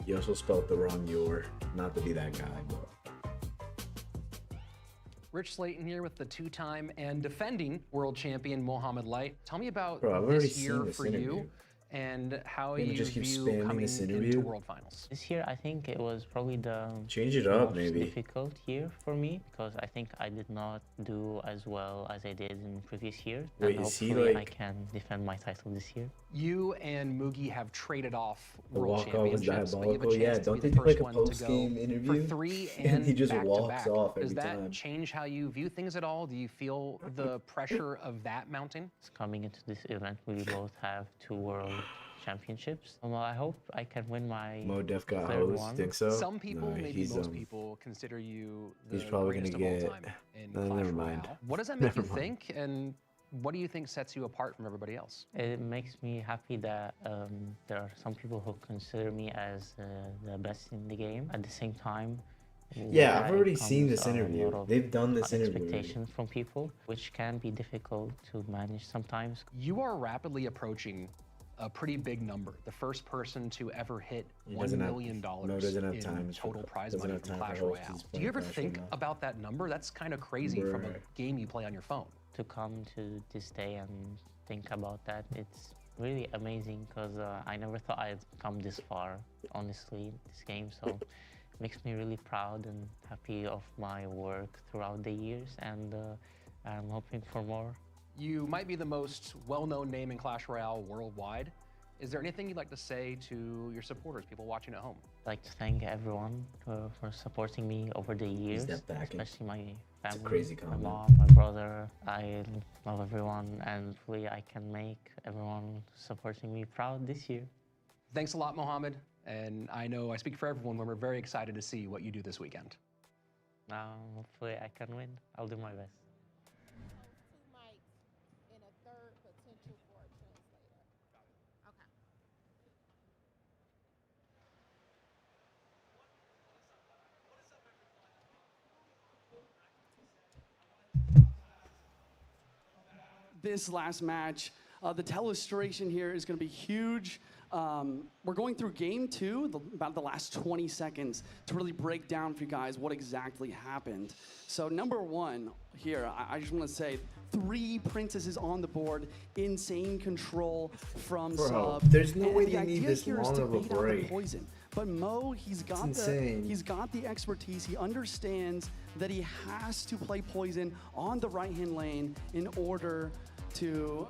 You also spelled the wrong your. Not to be that guy, but... Rich Slayton here with the 2-time and defending world champion Mohamed Light. Tell me about Bro, I've already this year seen this for interview. you and how Maybe you just keep view spamming coming this into interview. World Finals. This year, I think it was probably the Change it up, most maybe. difficult year for me because I think I did not do as well as I did in previous years. Wait, and is he, hopefully I like- can defend my title this year. You and Mugi have traded off The World walk-off was Championships, but you have a diabolical. chance Yeah, to don't be they the do like first a one to go post-game for interview? 3 And he just back-to-back. walks off Does every that time. change how you view things at all? Do you feel the pressure of that mounting? Coming into this event, we both have 2 world championships. Well, I hope I can win my Mo Def got third hosed. one. Think so? Some people, No, maybe he's, most people, consider you the he's probably greatest gonna of all get- time in No, Clash never mind. Royale. What does that make you Never mind. think, and what do you think sets you apart from everybody else? It makes me happy that there are some people who consider me as the best in the game. At the same time, Yeah, with I've that, already it seen comes this a interview. lot of They've done this interview already. expectations from people, which can be difficult to manage sometimes. You are rapidly approaching a pretty big number. The first person to ever hit He $1 doesn't have- million Mo doesn't have in time for- total prize doesn't money have from time Clash for hosts. Royale. He's Do you ever playing Clash think right now. about that number? That's kind of crazy from a Bruh. game you play on your phone. To come to this day and think about that, it's really amazing because I never thought I'd come this far, honestly, this game. So it makes me really proud and happy of my work throughout the years, and I'm hoping for more. You might be the most well-known name in Clash Royale worldwide. Is there anything you'd like to say to your supporters, people watching at home? I'd like to thank everyone for supporting me over the years, that backing. especially my It's a family, crazy my comment. mom, my brother. I love everyone, and hopefully I can make everyone supporting me proud this year. Thanks a lot, Mohammed. And I know I speak for everyone when we're very excited to see what you do this weekend. Now, hopefully I can win. I'll do my best. Two mics and a third potential for a translator. Okay. This last match, the telestration here is going to be huge. We're going through game 2, about the last 20 seconds, to really break down for you guys what exactly happened. So number 1 here, I just want to say 3 princesses on the board, insane control from Bro, Sub. there's no And way the they need idea this here is long to of a bait out the break. poison. But Mo, he's got insane. he's got the expertise. He understands that he has to play poison on the right-hand lane in order to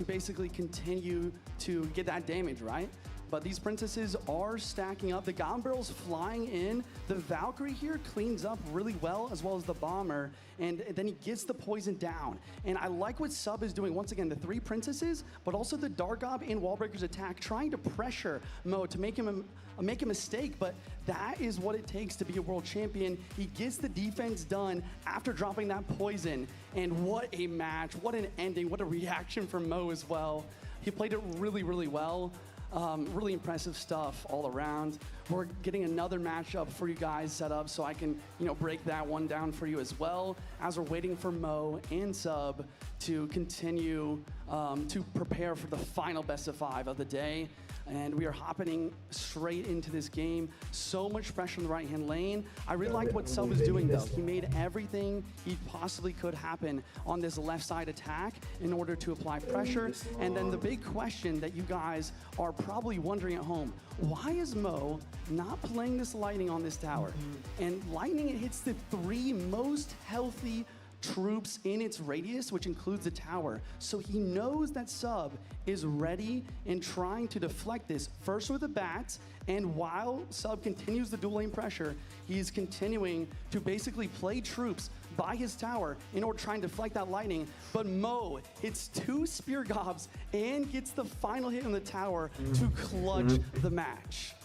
basically continue to get that damage, right? But these princesses are stacking up. The Goblin Barrel's flying in. The Valkyrie here cleans up really well, as well as the Bomber, and then he gets the poison down. And I like what Sub is doing. Once again, the 3 princesses, but also the Dargob and Wallbreaker's attack, trying to pressure Mo to make a mistake, but that is what it takes to be a world champion. He gets the defense done after dropping that poison, and what a match, what an ending, what a reaction from Mo as well. He played it really, really well. Really impressive stuff all around. We're getting another matchup for you guys set up so I can, break that one down for you as well as we're waiting for Mo and Sub to continue to prepare for the final best of 5 of the day. And we are hopping straight into this game. So much pressure in the right-hand lane. I really liked what Sub was doing, though. He made everything he possibly could happen on this left side attack in order to apply pressure. And then the big question that you guys are probably wondering at home, why is Mo not playing this lightning on this tower? And lightning, it hits the 3 most healthy troops in its radius, which includes the tower. So he knows that Sub is ready and trying to deflect this, first with the bats, and while Sub continues the dual lane pressure, he's continuing to basically play troops by his tower in order to try and deflect that lightning. But Mo hits 2 spear gobs and gets the final hit on the tower to clutch the match.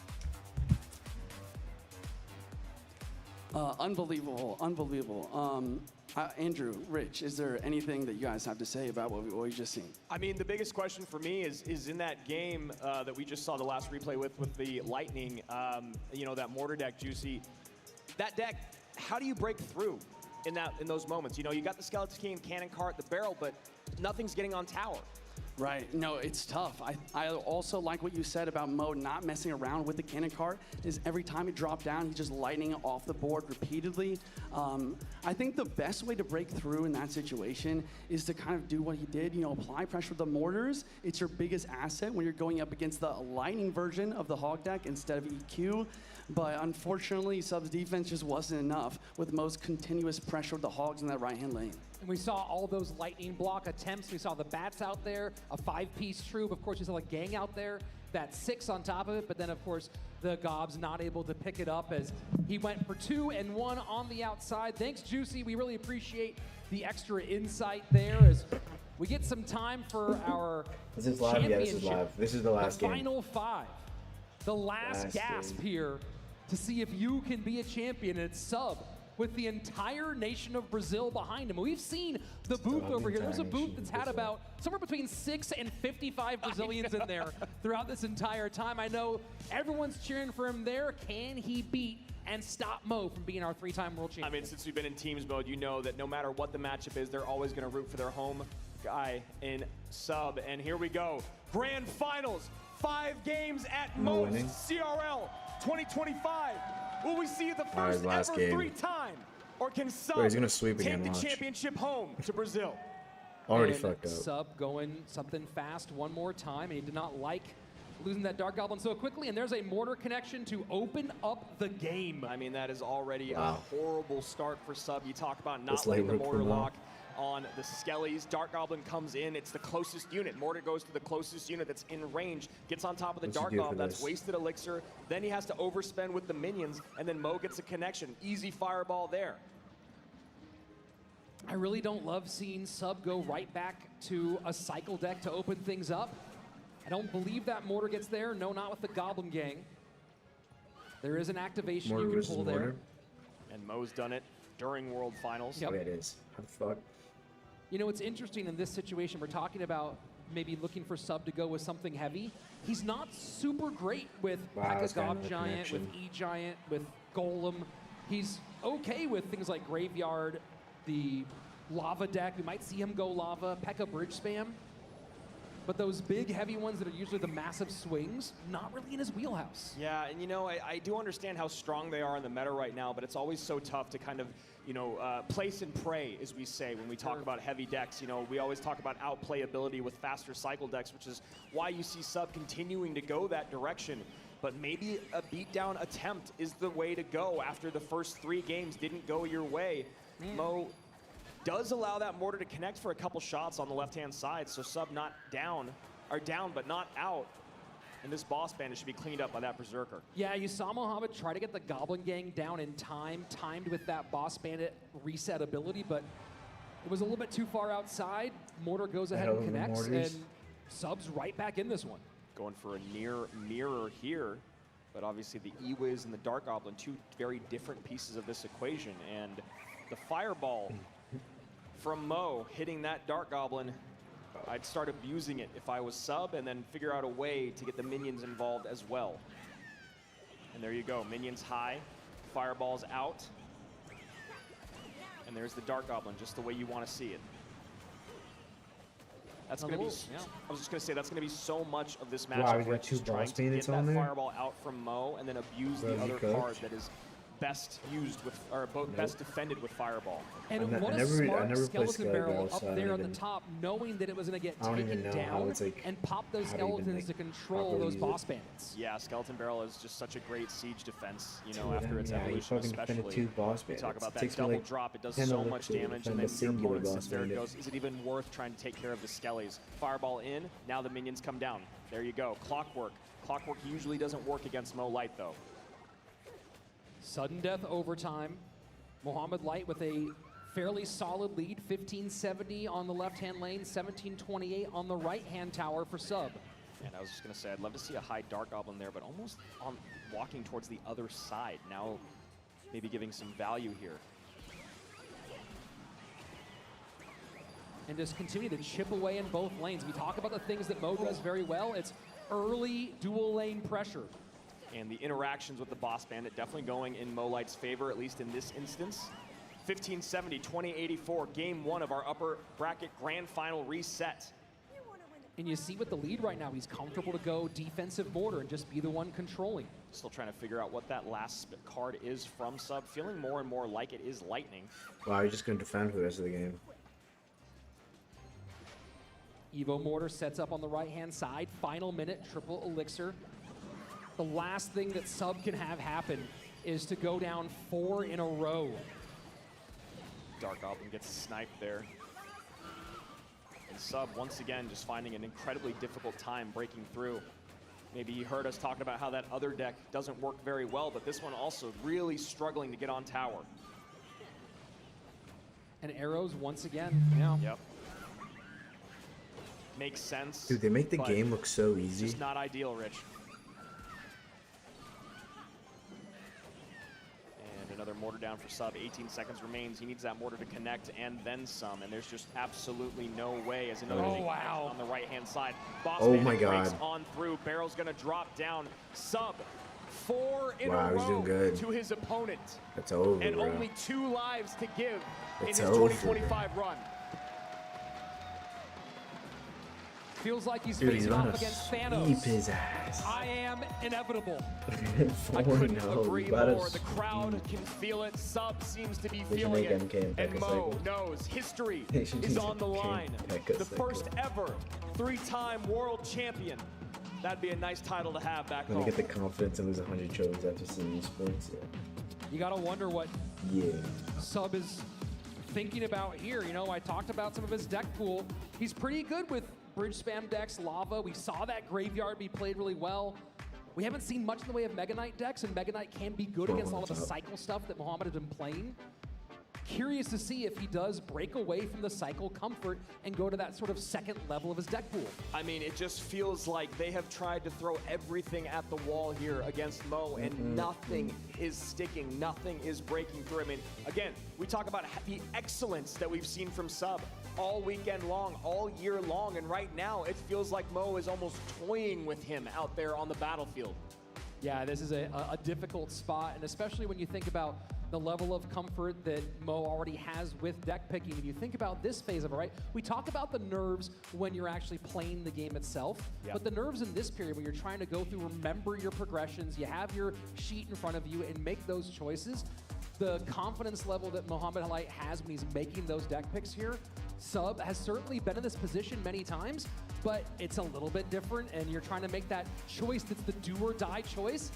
Unbelievable, unbelievable. Andrew, Rich, is there anything that you guys have to say about what we've just seen? I mean, the biggest question for me is in that game that we just saw the last replay with the Lightning, that Mortar deck, Juicy. That deck, how do you break through in those moments? You got the Skeleton King, Cannon Cart, the Barrel, but nothing's getting on tower. Right. No, it's tough. I also like what you said about Mo not messing around with the cannon cart. Is every time it dropped down, he's just lighting it off the board repeatedly. I think the best way to break through in that situation is to kind of do what he did. You know, apply pressure with the mortars. It's your biggest asset when you're going up against the lightning version of the hog deck instead of EQ. But unfortunately, Sub's defense just wasn't enough with Mo's continuous pressure with the hogs in that right-hand lane. And we saw all those lightning block attempts. We saw the bats out there, a 5-piece troop. Of course, we saw a gang out there, that 6 on top of it. But then, of course, the Gobs not able to pick it up as he went for 2 and 1 on the outside. Thanks, Juicy. We really appreciate the extra insight there as we get some time for our This is live. Yeah, this is live. This is the last game. Final 5. The last gasp here to see if you can be a champion. And it's Sub with the entire nation of Brazil behind him. We've seen the booth over here. There's a booth that's had about somewhere between 6 and 55 Brazilians in there throughout this entire time. I know everyone's cheering for him there. Can he beat and stop Mo from being our 3-time world champion? I mean, since we've been in teams mode, you know that no matter what the matchup is, they're always going to root for their home guy in Sub. And here we go. Grand Finals. 5 games at most. CRL 2025. Will we see the first ever 3-time? Or can Sub he's gonna sweep take again, the watch. championship home to Brazil? Already And fucked up. Sub going something fast one more time, and he did not like losing that Dark Goblin so quickly, and there's a mortar connection to open up the game. I mean, that is already a horrible start for Sub. You talk about not This letting the late rook mortar for Mo. lock on the Skellies. Dark Goblin comes in. It's the closest unit. Mortar goes to the closest unit that's in range, gets on top of the What's he Dark do for Goblin. That's this? wasted elixir. Then he has to overspend with the minions, and then Mo gets a connection. Easy fireball there. I really don't love seeing Sub go right back to a cycle deck to open things up. I don't believe that mortar gets there. No, not with the Goblin Gang. There is an activation Mortar you can versus pull there. mortar. And Mo's done it during World Finals. Yep. Yeah, it is. How the fuck? You know, it's interesting in this situation, we're talking about maybe looking for Sub to go with something heavy. He's not super great with Wow, it's P.E.K.K.A. kind God of a Giant, with connection. E-Giant, with Golem. He's okay with things like Graveyard, the Lava deck. We might see him go Lava, P.E.K.K.A. Bridge Spam. But those big, heavy ones that are usually the massive swings, not really in his wheelhouse. Yeah, and you know, I do understand how strong they are in the meta right now, but it's always so tough to kind of, you know, place and pray, as we say, when we talk about heavy decks. You know, we always talk about outplayability with faster cycle decks, which is why you see Sub continuing to go that direction. But maybe a beatdown attempt is the way to go after the first 3 games didn't go your way. Mo does allow that mortar to connect for a couple shots on the left-hand side, so Sub not down, or down but not out. And this boss bandit should be cleaned up by that Berserker. Yeah, you saw Mohammed try to get the Goblin Gang down in time, timed with that Boss Bandit reset ability, but it was a little bit too far outside. Mortar goes ahead and connects, and Sub's right back in this one. Going for a near mirror here, but obviously the E-Wiz and the Dark Goblin, 2 very different pieces of this equation, and the Fireball from Mo hitting that Dark Goblin, I'd start abusing it if I was Sub and then figure out a way to get the minions involved as well. And there you go, minions high, Fireball's out. And there's the Dark Goblin, just the way you want to see it. That's going to be, I was just going to say, that's going to be so much of this matchup. Wow, we got where 2 it's trying boss to get bandits that on there? Fireball out from Mo and then abuse the other card that is best used with, or best defended with Fireball. And what a smart skeleton barrel up there on the top, knowing that it was going to get taken down and pop those skeletons to control those boss bandits. Yeah, skeleton barrel is just such a great siege defense, you know, after its evolution fucking defended especially. 2 boss We bandits. talk about It that takes me double like drop, it does 10 so elixir much to damage, and defend then a your singular opponent boss sits there and bandit. goes, is it even worth trying to take care of the skellies? Fireball in, now the minions come down. There you go, Clockwork. Clockwork usually doesn't work against Mo Light though. Sudden death overtime. Mohammed Light with a fairly solid lead, 1570 on the left-hand lane, 1728 on the right-hand tower for Sub. And I was just going to say, I'd love to see a high Dark Goblin there, but almost on walking towards the other side. Now maybe giving some value here. And just continue to chip away in both lanes. We talk about the things that Mo does very well. It's early dual lane pressure. And the interactions with the boss bandit definitely going in Mo Light's favor, at least in this instance. 1570, 2084, game 1 of our upper bracket grand final reset. And you see with the lead right now, he's comfortable to go defensive border and just be the one controlling. Still trying to figure out what that last card is from Sub. Feeling more and more like it is Lightning. Wow, you're just going to defend for the rest of the game. Evo Mortar sets up on the right-hand side. Final minute, triple elixir. The last thing that Sub can have happen is to go down 4 in a row. Dark Goblin gets sniped there. And Sub, once again, just finding an incredibly difficult time breaking through. Maybe you heard us talking about how that other deck doesn't work very well, but this one also really struggling to get on tower. And arrows once again, yeah. Yep. Makes sense. Dude, they make the game look so easy. Just not ideal, Rich. And another mortar down for Sub. 18 seconds remains. He needs that mortar to connect and then some. And there's just absolutely no way as another on the right-hand side. Boss Oh Bandit my God. breaks on through. Barrel's going to drop down. Sub 4 in Wow, a he's doing row good. to his opponent. That's over, And bro. only 2 lives to give It's in his over. 2025 run. Feels like he's Dude, he's facing gonna off against Thanos. sweep his ass. I am inevitable. I couldn't 4-0, agree you better more. The crowd sweep. can feel it. Sub seems to be They should feeling make it. MK and And Pekka Mo cycle. knows history They should is use on the MK and line. Pekka The cycle. first ever 3-time world champion. That'd be a nice title to have back I'm gonna home. get the confidence and lose 100 trophies after seeing esports. You gotta wonder what Yeah. Sub is thinking about here. You know, I talked about some of his deck pool. He's pretty good with bridge spam decks, lava. We saw that graveyard be played really well. We haven't seen much in the way of Mega Knight decks, and Mega Knight can be good against all of the cycle stuff that Mohamed has been playing. Curious to see if he does break away from the cycle comfort and go to that sort of second level of his deck pool. I mean, it just feels like they have tried to throw everything at the wall here against Mo, and nothing is sticking, nothing is breaking through. I mean, again, we talk about the excellence that we've seen from Sub all weekend long, all year long, and right now it feels like Mo is almost toying with him out there on the battlefield. Yeah, this is a difficult spot, and especially when you think about the level of comfort that Mo already has with deck picking. And you think about this phase of it, right? We talk about the nerves when you're actually playing the game itself, but the nerves in this period when you're trying to go through, remember your progressions, you have your sheet in front of you and make those choices. The confidence level that Mohamed Ali has when he's making those deck picks here, Sub has certainly been in this position many times, but it's a little bit different, and you're trying to make that choice that's the do or die choice.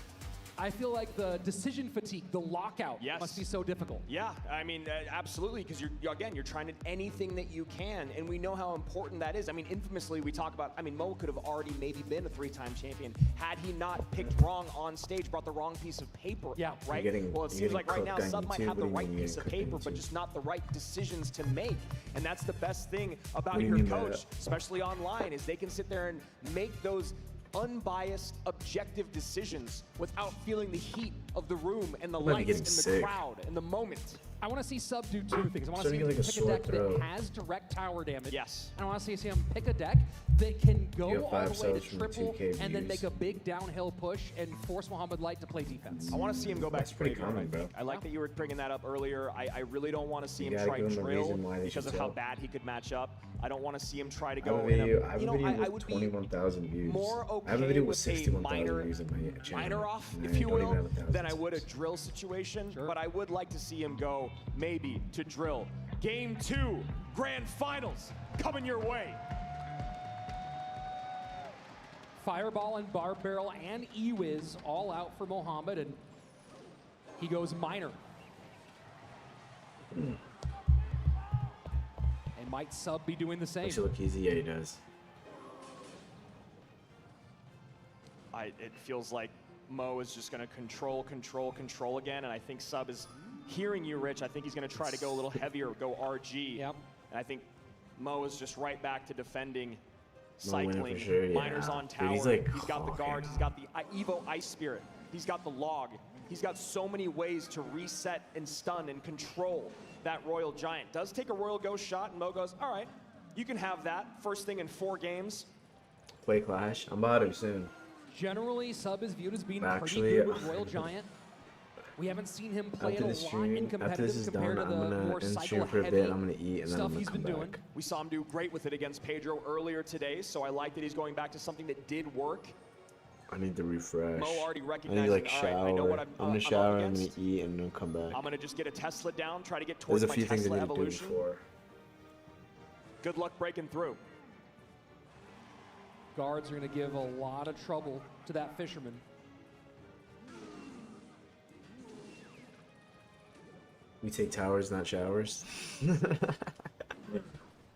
I feel like the decision fatigue, the lockout must be so difficult. Yeah, I mean, absolutely, because you're trying to anything that you can, and we know how important that is. I mean, infamously, we talk about, I mean, Mo could have already maybe been a 3-time champion had he not picked wrong on stage, brought the wrong piece of paper, right? Well, it seems like right now Sub might have the right piece of paper, but just not the right decisions to make. And that's the best thing about your coach, especially online, is they can sit there and make those unbiased, objective decisions without feeling the heat of the room and the lights and the crowd and the moment. I want to see Sub do 2 things. I want to see him like a pick a sore deck throat. that has direct tower damage. Yes. And I want to see him pick a deck that can go You have all 5 the way stars to from triple 2K and then views. make a big downhill push and force Mohamed Light to play defense. I want to see him go back That's to pretty graveyard, common, I think. bro. I like that you were bringing that up earlier. I really don't want to see You him gotta try give him the drill reason why they because should of how sell. bad he could match up. I don't want to see him try to I have go a in video, a, you know, I with would be 21,000 views. more I have a okay video with with a 61,000 minor, views on my channel. minor off, and if I you don't even will, have 1,000 than I would a drill situation. But I would like to see him go maybe to drill. Game 2, grand finals coming your way. Fireball and Barb Barrel and E-Wiz all out for Mohamed, and he goes minor. And might Sub be doing the same? Makes it look easy. Yeah, he does. It feels like Mo is just going to control again, and I think Sub is hearing you, Rich. I think he's going to try to go a little heavier, go RG. Yep. And I think Mo is just right back to defending, No winner for cycling, sure, yeah. miners on Dude, tower. he's like he's got the guards, he's got the Evo Ice Spirit, he's got the log. He's got so many ways to reset and stun and control that Royal Giant. Does take a Royal Ghost shot, and Mo goes, all right, you can have that first thing in 4 games. Play Clash. I'm about to soon. Generally, Sub is viewed as being Actually, pretty good with Royal Giant. We haven't seen him play After it a this lot stream, in after competitive this is done, compared to I'm the gonna more end stream for a cycle-heavy bit. I'm gonna eat and then I'm stuff gonna he's come been back. doing. We saw him do great with it against Pedro earlier today, so I like that he's going back to something that did work. I need to refresh. Mo already I recognizing, need to like all shower. right, I know what I'm gonna up shower and I'm against. gonna eat and then come back. I'm gonna just get a Tesla down, try to get towards There's a my few things I Tesla need to do evolution. before. Good luck breaking through. Guards are going to give a lot of trouble to that fisherman. We take towers, not showers. I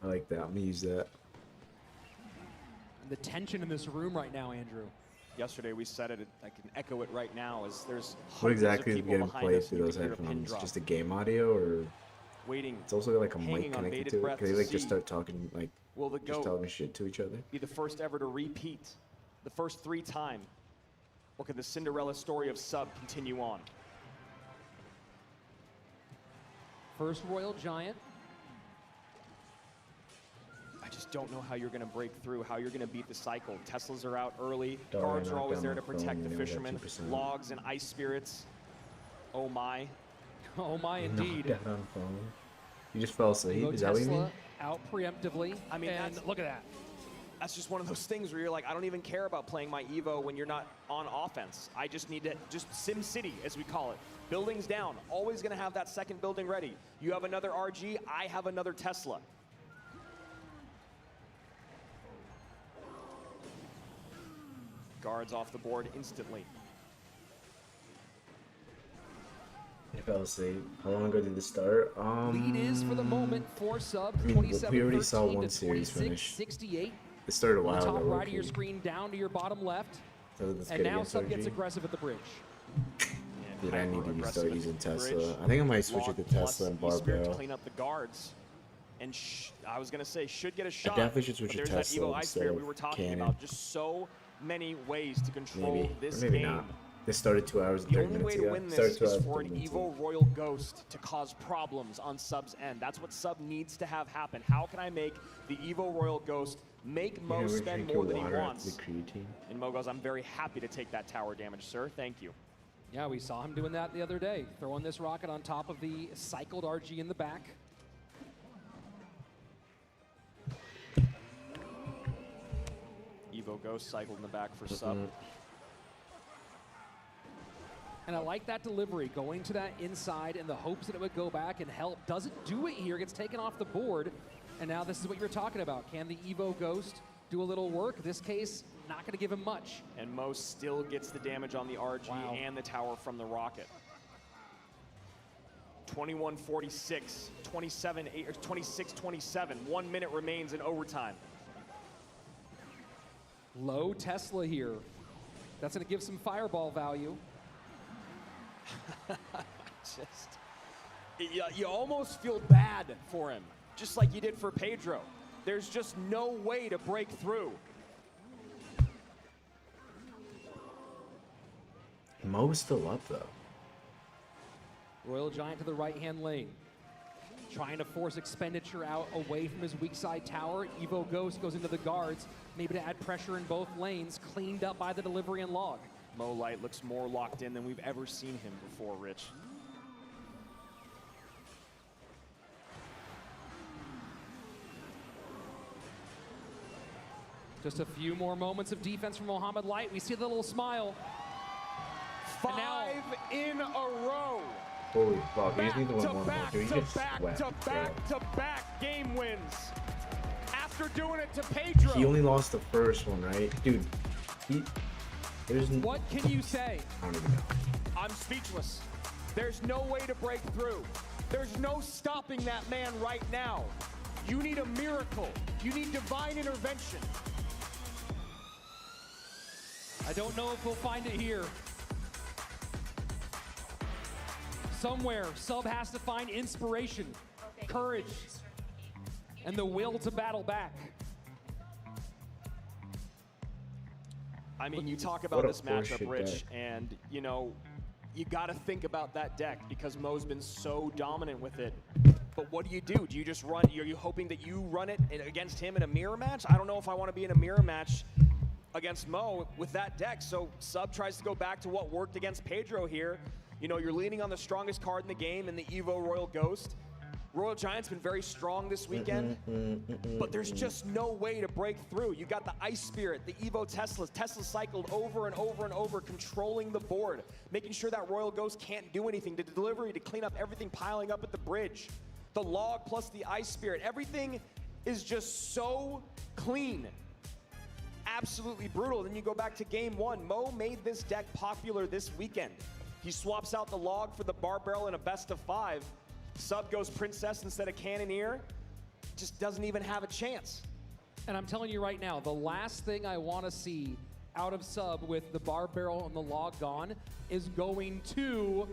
like that. I'm gonna use that. And the tension in this room right now, Andrew. Yesterday we said it, I can echo it right now, as there's What hundreds exactly of is people getting behind played us, through and you those can hear a pin headphones? drop. Just a game audio, or Waiting, it's also got like a mic hanging on connected bated to it? breath Can they to like just see, start talking like will the just GOAT talking shit to each other? be the first ever to repeat the first 3 time? Or could the Cinderella story of Sub continue on? First Royal Giant. I just don't know how you're going to break through, how you're going to beat the cycle. Teslas are out early. Don't Guards worry, are always knock there down to my protect phone, the you only got fishermen. 2%. Logs and ice spirits. Oh my. Oh my, indeed. Knocked out on phone. You just fell asleep? Go Is that what you mean? Tesla out preemptively. I mean, and that's- look at that. That's just one of those things where you're like, I don't even care about playing my Evo when you're not on offense. I just need to, just Sim City, as we call it. Buildings down, always gonna have that second building ready. You have another RG, I have another Tesla. Guards off the board instantly. I fell asleep. How long ago did this start? Lead is for the moment for Sub. I mean, we already saw 27-13 one to series finish. 26-68. It started a On while the top ago. right of your low-key. screen, down to your bottom left. So let's And get now against Sub gets RG. aggressive at the bridge. Dude, I need to Aggressive start at using the Tesla. bridge. I think I might switch it Log to plus Tesla and E-Spirit Barbell. to clean up the guards. And I was gonna say, should get a I shot. definitely should switch but to there's Tesla that Evo Ice instead Spirit we of were talking Cannon. about. Just so many ways to control Maybe, this or maybe game. not. This started 2 hours and The 30 only minutes way to ago. win Started this 2 is hours for and an 30 minutes Evo ago. Royal Ghost to cause problems on Sub's end. That's what Sub needs to have happen. How can I make the Evo Royal Ghost make Mo You never spend drink more your than he water after wants? the creatine. And Mo goes, I'm very happy to take that tower damage, sir. Thank you. Yeah, we saw him doing that the other day. Throwing this rocket on top of the cycled RG in the back. Evo Ghost cycled in the back for Sub. And I like that delivery, going to that inside in the hopes that it would go back and help. Doesn't do it here, gets taken off the board. And now this is what you're talking about. Can the Evo Ghost do a little work? This case, not going to give him much. And Mo still gets the damage on the RG and the tower from the rocket. 21-46, 26-27. 1 minute remains in overtime. Low Tesla here. That's going to give some fireball value. You almost feel bad for him, just like you did for Pedro. There's just no way to break through. Mo's still up though. Royal Giant to the right-hand lane. Trying to force expenditure out away from his weak side tower. Evo Ghost goes into the guards, maybe to add pressure in both lanes, cleaned up by the delivery and log. Mo Light looks more locked in than we've ever seen him before, Rich. Just a few more moments of defense from Mohamed Light. We see the little smile. 5 in a row. Holy fuck, you just need to win to one more. back Dude, to you just back swept, to bro. back to back game wins. After doing it to Pedro. He only lost the first one, right? Dude, there's What can you say? I don't even know. I'm speechless. There's no way to break through. There's no stopping that man right now. You need a miracle. You need divine intervention. I don't know if we'll find it here. Somewhere, Sub has to find inspiration, courage, and the will to battle back. I mean, you talk about What a this matchup, horseshit Rich, deck. and, you know, you got to think about that deck because Mo's been so dominant with it. But what do? Do you just run? Are you hoping that you run it against him in a mirror match? I don't know if I want to be in a mirror match against Mo with that deck. So Sub tries to go back to what worked against Pedro here. You know, you're leaning on the strongest card in the game in the Evo Royal Ghost. Royal Giant's been very strong this weekend, but there's just no way to break through. You got the Ice Spirit, the Evo Tesla cycled over and over and over, controlling the board, making sure that Royal Ghost can't do anything, the delivery to clean up everything piling up at the bridge. The log plus the Ice Spirit, everything is just so clean. Absolutely brutal. Then you go back to game one. Mo made this deck popular this weekend. He swaps out the log for the bar barrel in a best of 5. Sub goes Princess instead of Cannoneer. Just doesn't even have a chance. And I'm telling you right now, the last thing I want to see out of Sub with the bar barrel and the log gone is going to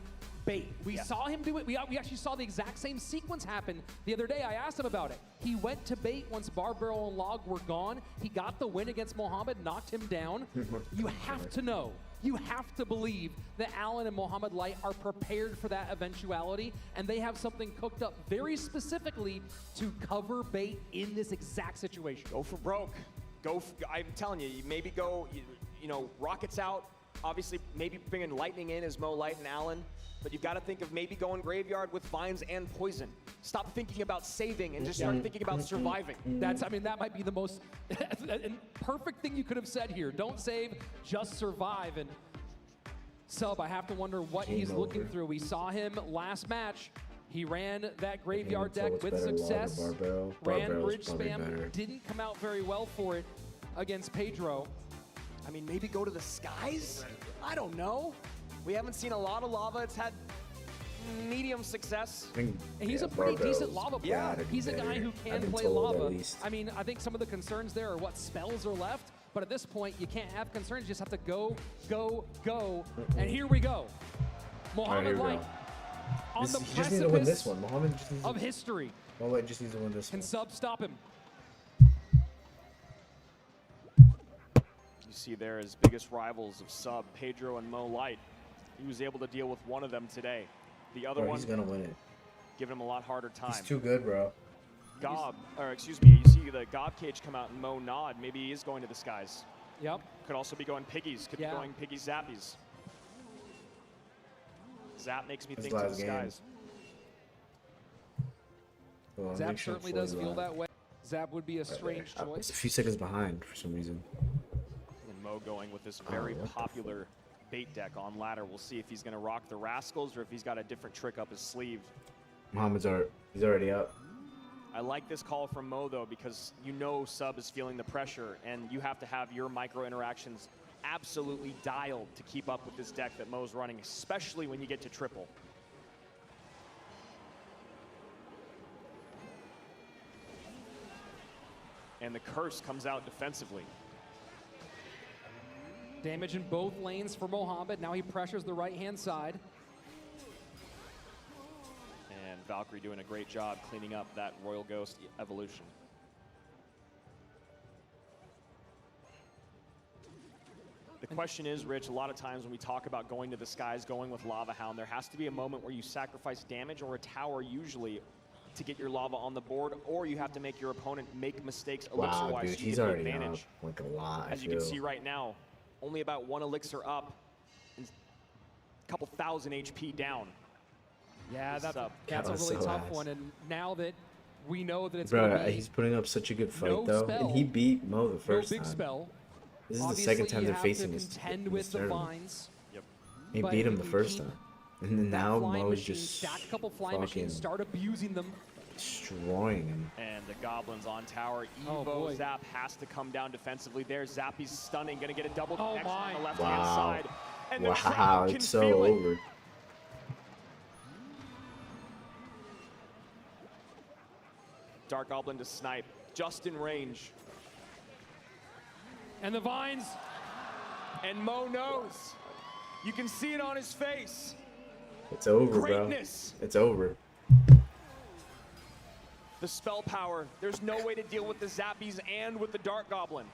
bait. We saw him do it. We actually saw the exact same sequence happen the other day. I asked him about it. He went to bait once bar barrel and log were gone. He got the win against Mohamed, knocked him down. You have to know. You have to believe that Allen and Mohamed Light are prepared for that eventuality, and they have something cooked up very specifically to cover bait in this exact situation. Go for broke. I'm telling you, maybe go, you know, Rockets out. Obviously, maybe bringing Lightning in as Mo Light and Allen. But you've got to think of maybe going Graveyard with Vines and Poison. Stop thinking about saving and just start thinking about surviving. I mean, that might be the most perfect thing you could have said here. Don't save, just survive. And Sub, I have to wonder what he's looking through. We saw him last match. He ran that Graveyard deck with success. Ran Bridge Spam, didn't come out very well for it against Pedro. I mean, maybe go to the skies? I don't know. We haven't seen a lot of lava. It's had medium success. He's a pretty decent lava player. He's a guy who can play lava. I mean, I think some of the concerns there are what spells are left, but at this point, you can't have concerns. You just have to go, go, go. And here we go. Mohamed Light on the precipice of history. Light just needs to win this one. Can Sub stop him? You see there his biggest rivals of Sub, Pedro and Mo Light. He was able to deal with one of them today. The other one, he's gonna win it. Giving him a lot harder time. He's too good, bro. Excuse me, you see the Gob Cage come out and Mo nod. Maybe he is going to the skies. Yep. Could also be going Piggies. Could be going Piggy Zappies. Zap makes me think to the skies. Well, Zap certainly does feel that way. Zap would be a strange choice. It's a few seconds behind for some reason. And Mo going with this very popular bait deck on ladder. We'll see if he's going to rock the Rascals or if he's got a different trick up his sleeve. He's already up. I like this call from Mo, though, because you know Sub is feeling the pressure, and you have to have your micro interactions absolutely dialed to keep up with this deck that Mo's running, especially when you get to triple. And the curse comes out defensively. Damage in both lanes for Mohamed. Now he pressures the right-hand side. And Valkyrie doing a great job cleaning up that Royal Ghost evolution. The question is, Rich, a lot of times when we talk about going to the skies, going with Lava Hound, there has to be a moment where you sacrifice damage or a tower usually to get your lava on the board, or you have to make your opponent make mistakes elixir-wise. Wow, dude, so he's you already advantage. up like a lot. As you can see right now, only about 1 elixir up and a couple thousand HP down. Yeah, that's a really tough one. And now that we know that it's he's putting up such a good fight though, and he beat Mo the first time. Spell. This is the second time they're facing this tournament. He beat him the first time, and then now Mo is just stack a couple flying machines, start abusing them, destroying him. And the Goblins on tower. Evo Zap has to come down defensively there. Zappy's stunning, gonna get a double connection on the left-hand side. And the crowd can it's so feel it. over. Dark Goblin to snipe, just in range. And the vines. And Mo knows. You can see it on his face. It's over, Greatness. bro. It's over. The spell power. There's no way to deal with the Zappies and with the Dark Goblin.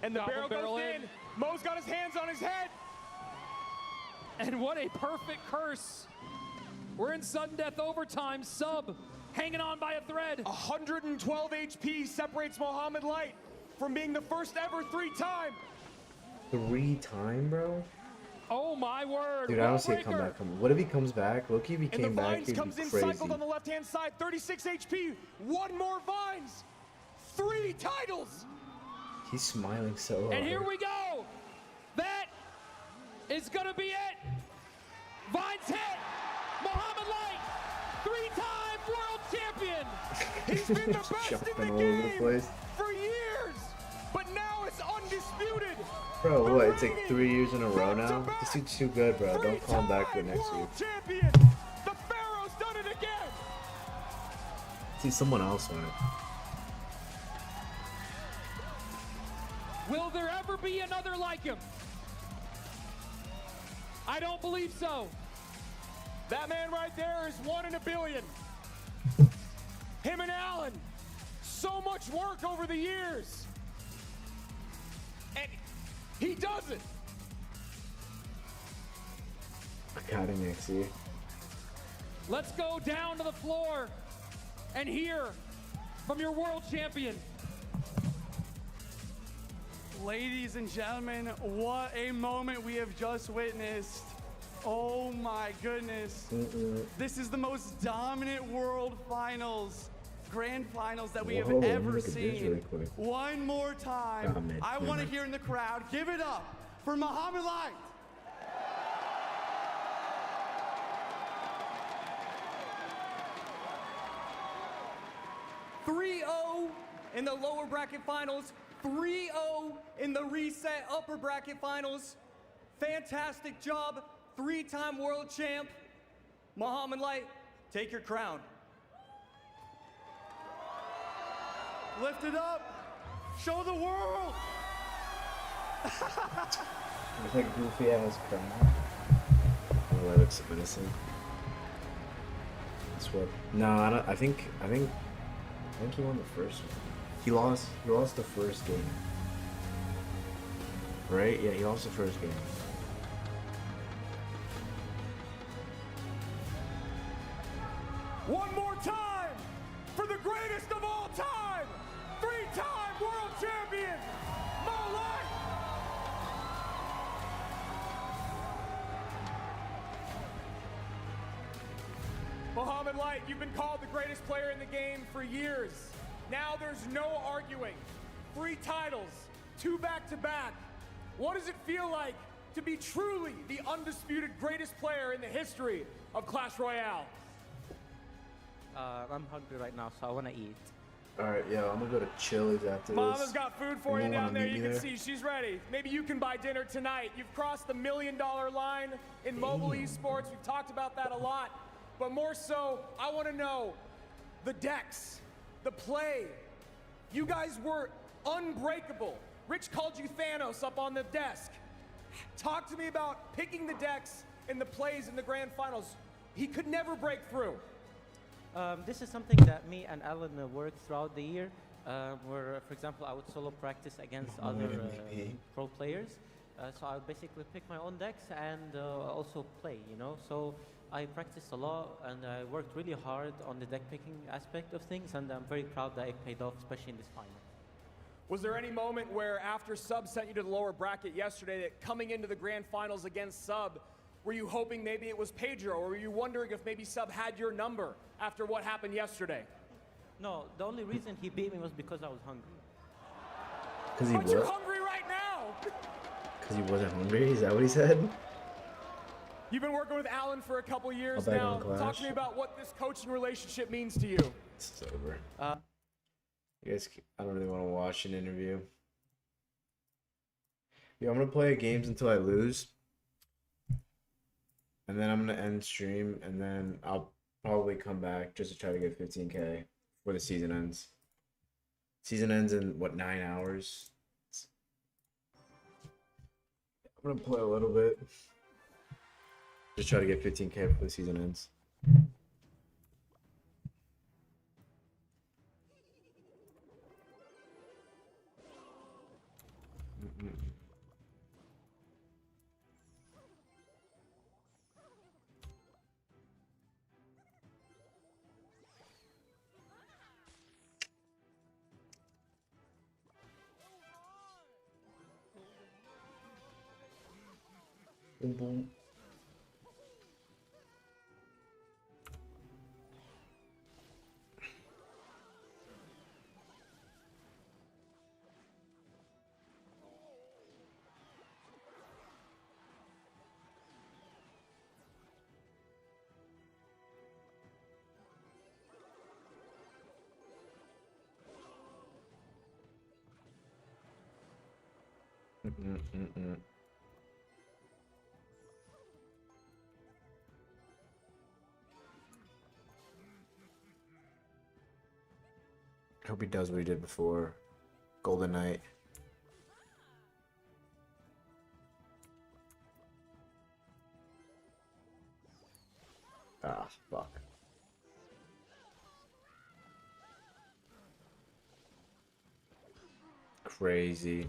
And the barrel goes in. Mo's got his hands on his head. And what a perfect curse. We're in sudden death overtime. Sub hanging on by a thread. 112 HP separates Mohamed Light from being the first ever 3-time. 3-time, bro? Oh my word. Dude, I don't see a comeback coming. What if he comes back? Look, if he came back, he'd be comes in crazy. cycled on the left-hand side, 36 HP. One more Vines. 3 titles. He's smiling so hard. And here we go. That is going to be it. Vines hit. Muhammad Light, 3-time world champion. He's been the best in Jumping the all over the game place. for years, but now it's undisputed. Bro, what? It's like 3 years in a row now? This dude's too good, bro. Don't call him back for next year. Champion. The Pharaoh's done it again. See, someone else won it. Will there ever be another like him? I don't believe so. That man right there is 1 in a billion. Him and Allen, so much work over the years. And he does it. I got him next year. Let's go down to the floor and hear from your world champion. Ladies and gentlemen, what a moment we have just witnessed. Oh my goodness. This is the most dominant world finals, grand finals that we have Whoa, ever look at this seen. really quick. One more time, Dominant, I want to hear in the crowd, give it up for Muhammad Light. In the lower bracket finals, 3-0 in the reset upper bracket finals. Fantastic job, 3-time world champ. Muhammad Light, take your crown. Lift it up, show the world. It's like goofy ass crown. Oh, that looks menacing. That's what? No, I don't. I think he won the first one. He lost the first game. Right? Yeah, he lost the first game. One more time for the greatest of all time, 3-time world champion, Mo Light. Muhammad Light, you've been called the greatest player in the game for years. Now there's no arguing. 3 titles, 2 back-to-back. What does it feel like to be truly the undisputed greatest player in the history of Clash Royale? I'm hungry right now, so I want to eat. Alright, yo, I'm gonna go to Chili's after this. Mama's got food for you Anyone down wanna there. meet You me can there? see she's ready. Maybe you can buy dinner tonight. You've crossed the $1 million line in mobile esports. We've talked about that a lot. But more so, I want to know the decks, the play. You guys were unbreakable. Rich called you Thanos up on the desk. Talk to me about picking the decks and the plays in the grand finals. He could never break through. This is something that me and Alan worked throughout the year, where, for example, I would solo practice against other pro players. So I would basically pick my own decks and also play, you know. So I practiced a lot and I worked really hard on the deck picking aspect of things, and I'm very proud that it paid off, especially in this final. Was there any moment where after Sub sent you to the lower bracket yesterday that coming into the grand finals against Sub, were you hoping maybe it was Pedro, or were you wondering if maybe Sub had your number after what happened yesterday? No, the only reason he beat me was because I was hungry. Because he But was? you're hungry right now! Because he wasn't hungry? Is that what he said? You've been working with Alan for a couple years I'll bet now. on Clash. Talk to me about what this coaching relationship means to you. It's over. You guys, I don't really want to watch an interview. Yeah, I'm gonna play games until I lose. And then I'm gonna end stream, and then I'll probably come back just to try to get 15K before the season ends. Season ends in, what, 9 hours? I'm gonna play a little bit. Just try to get 15K before the season ends. Boom, boom. Mm-mm-mm-mm. Hope he does what he did before. Golden Knight. Ah, fuck. Crazy.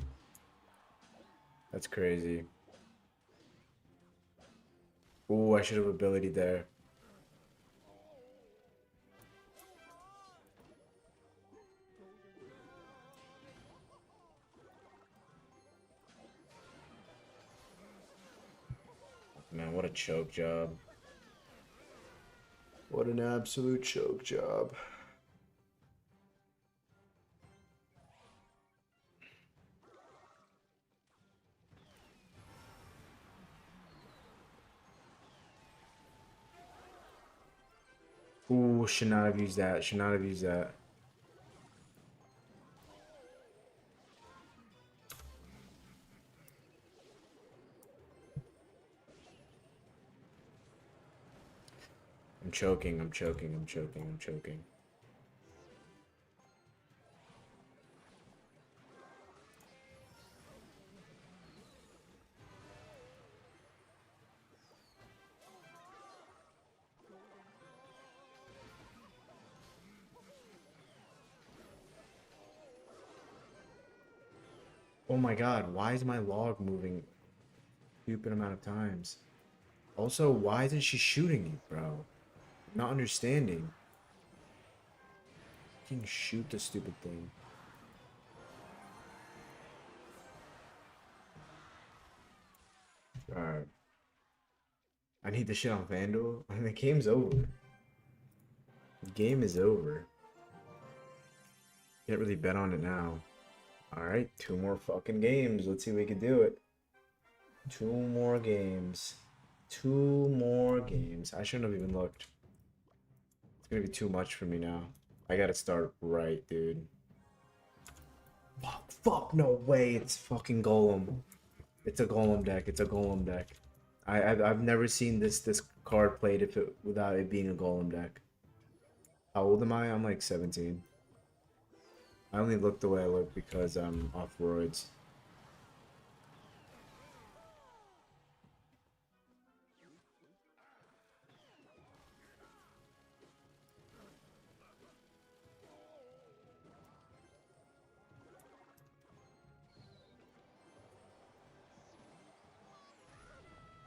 That's crazy. Ooh, I should have ability there. Man, what a choke job. What an absolute choke job. Ooh, should not have used that. Should not have used that. I'm choking, I'm choking, I'm choking, I'm choking. Oh my god, why is my log moving stupid amount of times? Also, why isn't she shooting you, bro? Not understanding. You can shoot the stupid thing. Alright. I need the shit on FanDuel. And the game's over. The game is over. Can't really bet on it now. Alright, 2 more fucking games. Let's see if we can do it. 2 more games. 2 more games. I shouldn't have even looked. It's gonna be too much for me now. I gotta start right, dude. Fuck, no way. It's fucking Golem. It's a Golem deck. It's a Golem deck. I've never seen this card played without it being a Golem deck. How old am I? I'm like 17. I only look the way I look because I'm off roids.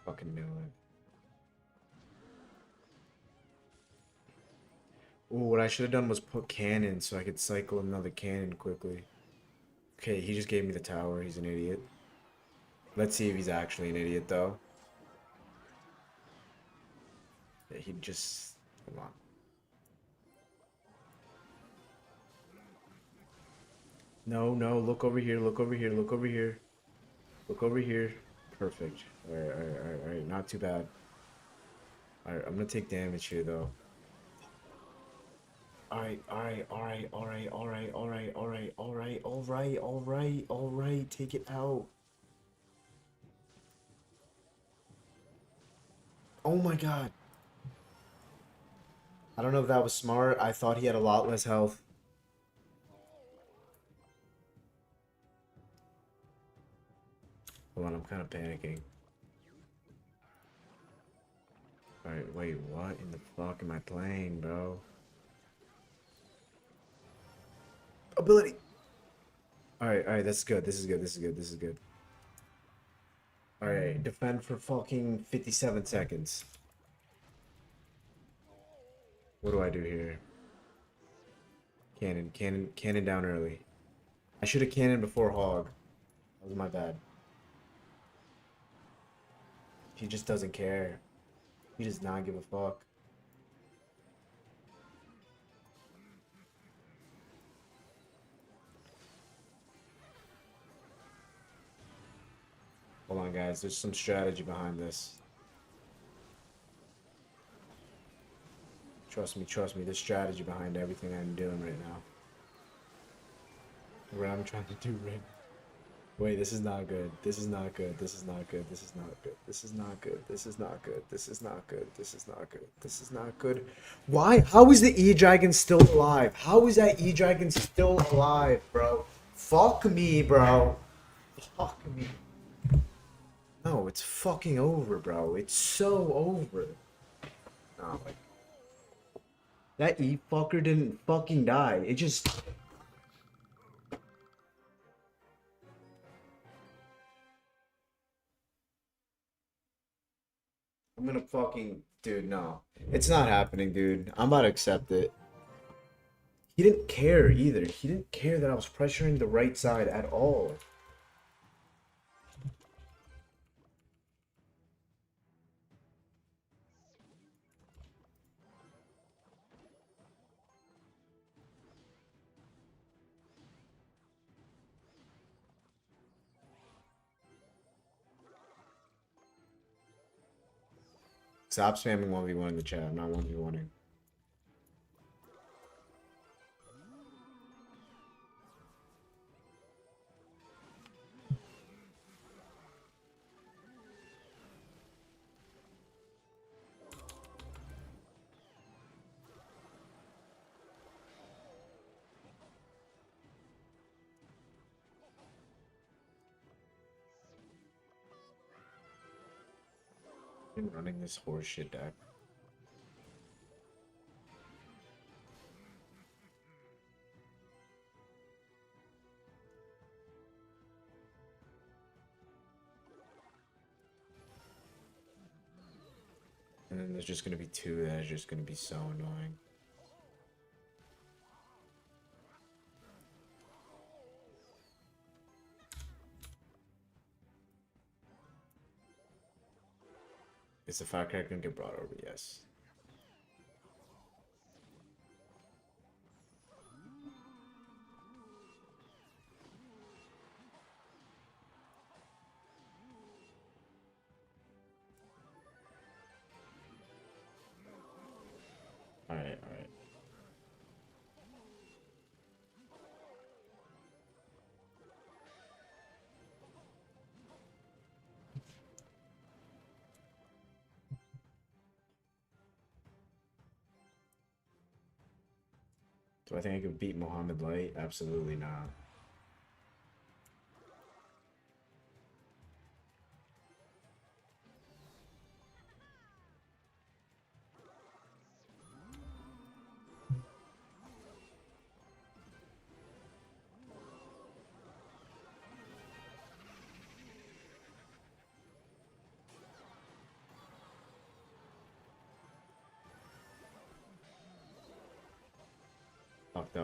Fucking knew it. Ooh, what I should have done was put cannon so I could cycle another cannon quickly. Okay, he just gave me the tower. He's an idiot. Let's see if he's actually an idiot, though. Yeah, he just... Hold on. No, no, look over here, look over here, look over here. Look over here. Perfect. Alright, alright, alright, alright. Not too bad. Alright, I'm gonna take damage here, though. Alright, alright, alright, alright, alright, alright, alright, alright, alright, alright, alright, take it out. Oh my god. I don't know if that was smart. I thought he had a lot less health. Hold on, I'm kind of panicking. Alright, wait, what in the fuck am I playing, bro? Ability! Alright, that's good. This is good, this is good, this is good. Alright, defend for fucking 57 seconds. What do I do here? Cannon, cannon, cannon down early. I should have cannoned before Hog. That was my bad. He just doesn't care. He does not give a fuck. Hold on, guys. There's some strategy behind this. Trust me. There's strategy behind everything I'm doing right now. What I'm trying to do right now. Wait, this is not good. This is not good. This is not good. This is not good. This is not good. This is not good. This is not good. This is not good. This is not good. Why? How is the E-Dragon still alive? How is that E-Dragon still alive, bro? Fuck me, bro. Fuck me. No, it's fucking over, bro. It's so over. No, like... That E-fucker didn't fucking die. It just... I'm gonna fucking... Dude, no. It's not happening, dude. I'm about to accept it. He didn't care either. He didn't care that I was pressuring the right side at all. Stop spamming 1v1 in the chat. I'm not 1v1ing. Been running this horseshit deck. And then there's just gonna be two that is just gonna be so annoying. Is the firecracker gonna get brought over? Yes. Alright. Do I think I could beat Mohammed Light? Absolutely not.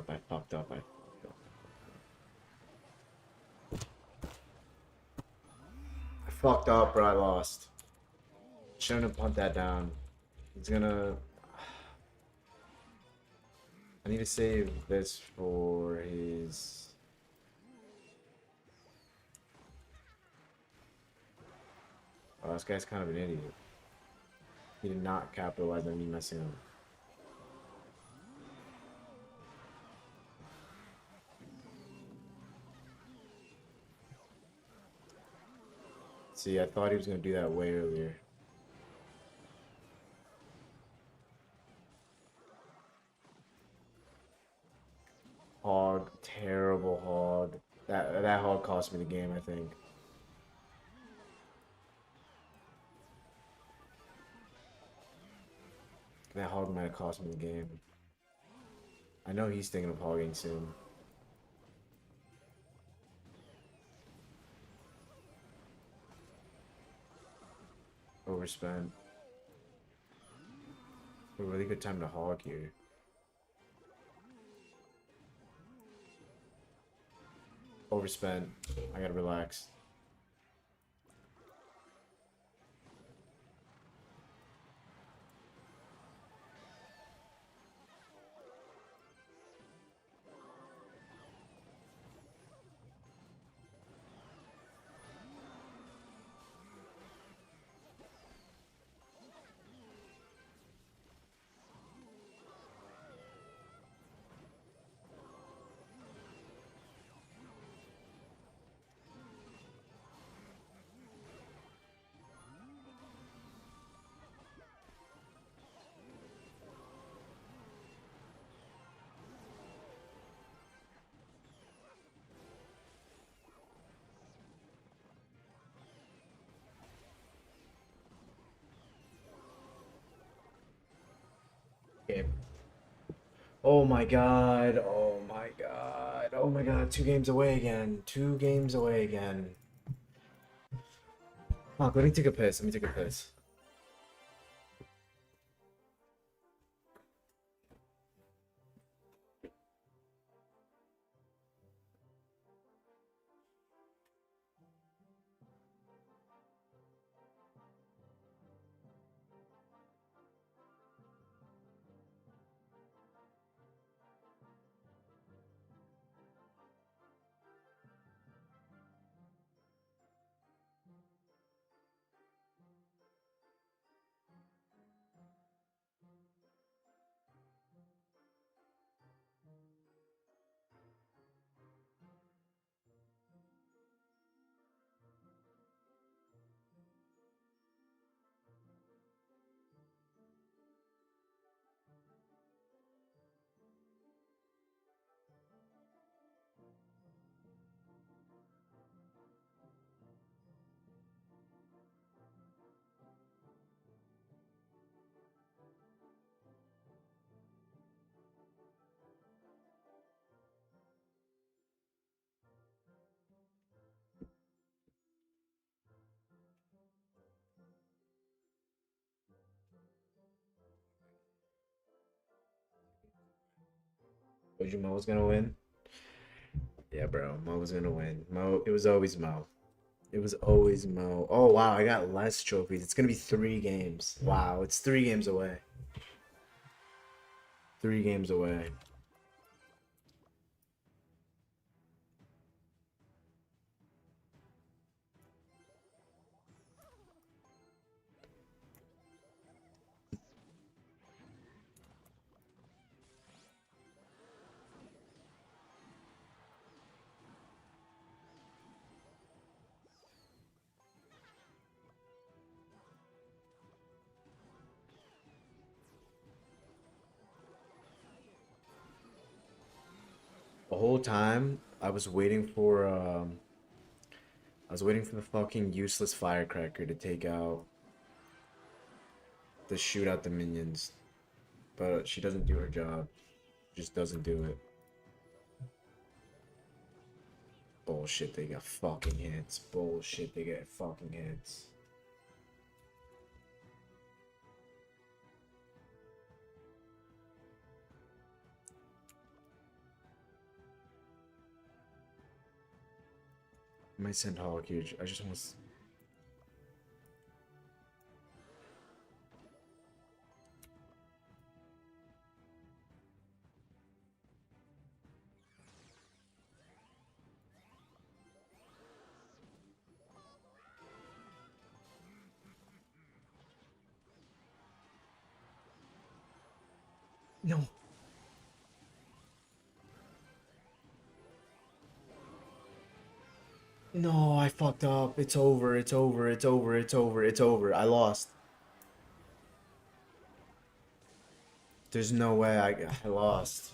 I fucked up. I fucked up, bro. I lost. Shouldn't have pumped that down. He's gonna... I need to save this for his... Oh, this guy's kind of an idiot. He did not capitalize on me messing up. See, I thought he was going to do that way earlier. Hog, terrible hog. That hog cost me the game, I think. That hog might have cost me the game. I know he's thinking of hogging soon. Overspent. A really good time to hog here. Overspent. I gotta relax. Oh my god. Oh my god. Oh my god. 2 games away again. 2 games away again. Oh, let me take a piss. Let me take a piss. Told you Mo was gonna win. Yeah, bro. Mo was gonna win. Mo. It was always Mo. It was always Mo. Oh wow, I got less trophies. It's gonna be 3 games. Wow, it's 3 games away. 3 games away. The whole time I was waiting for the fucking useless firecracker to take out to shoot out the minions. But she doesn't do her job. Just doesn't do it. Bullshit, they got fucking hits. Bullshit, they get fucking hits. I might send Hawk huge. I just want to. No. No, I fucked up. It's over. It's over. It's over. It's over. It's over. I lost. There's no way I lost.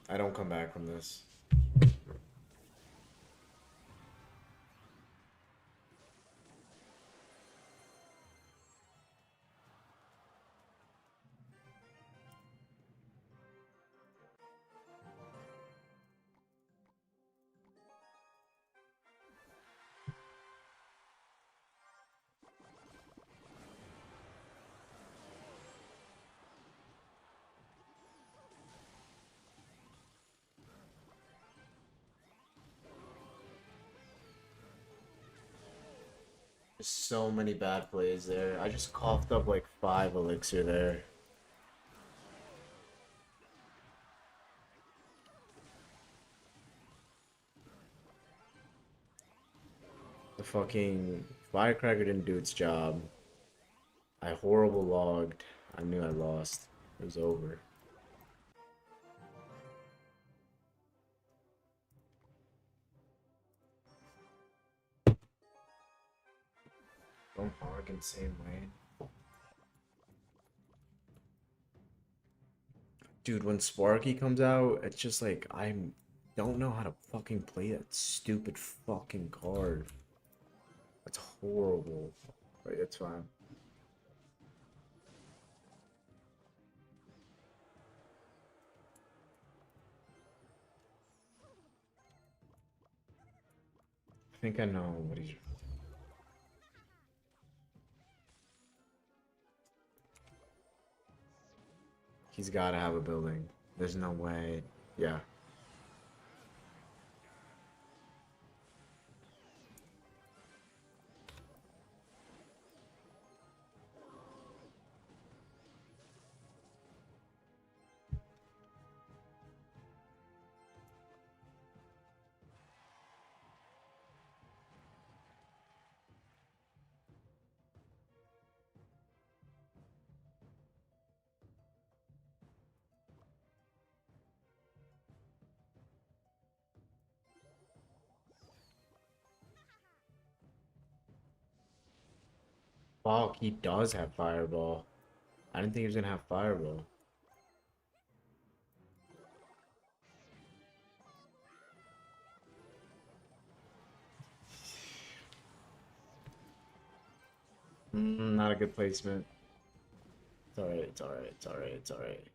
I don't come back from this. There's so many bad plays there. I just coughed up like 5 elixir there. The fucking firecracker didn't do its job. I horrible logged. I knew I lost. It was over. Don't hog in the same way. Dude, when Sparky comes out, it's just like I don't know how to fucking play that stupid fucking card. That's horrible. But it's fine. I think I know what he's... He's got to have a building. There's no way. Yeah. Fuck, he does have Fireball. I didn't think he was gonna have Fireball. Not a good placement. It's alright, it's alright, it's alright, it's alright.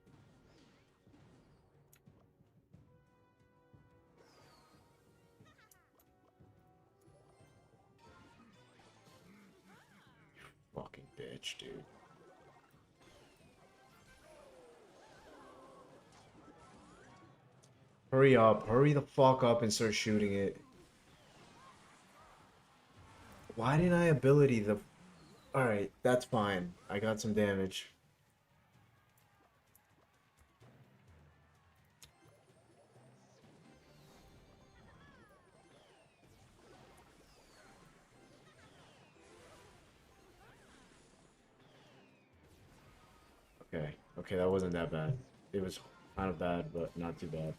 Fucking bitch, dude. Hurry up, hurry the fuck up and start shooting it. Why didn't I ability the... Alright, that's fine. I got some damage. Okay, okay, that wasn't that bad. It was kind of bad, but not too bad.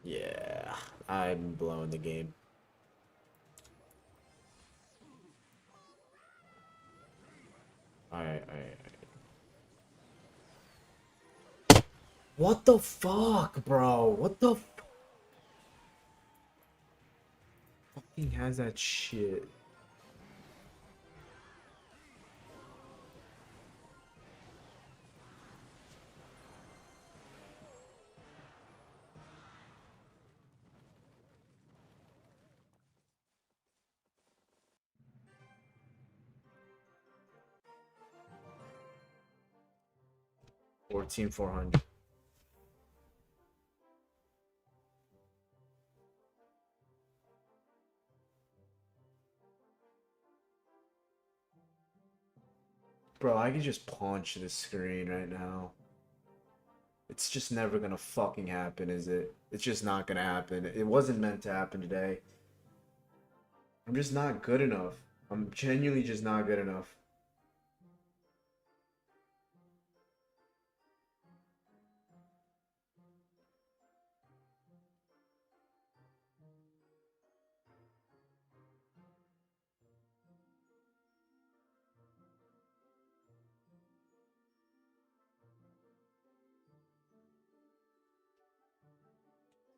Yeah, I'm blowing the game. Alright, alright, alright. What the fuck, bro? What the fucking has that shit? Team 400. Bro, I can just punch this screen right now. It's just never gonna fucking happen, is it? It's just not gonna happen. It wasn't meant to happen today. I'm just not good enough. I'm genuinely just not good enough.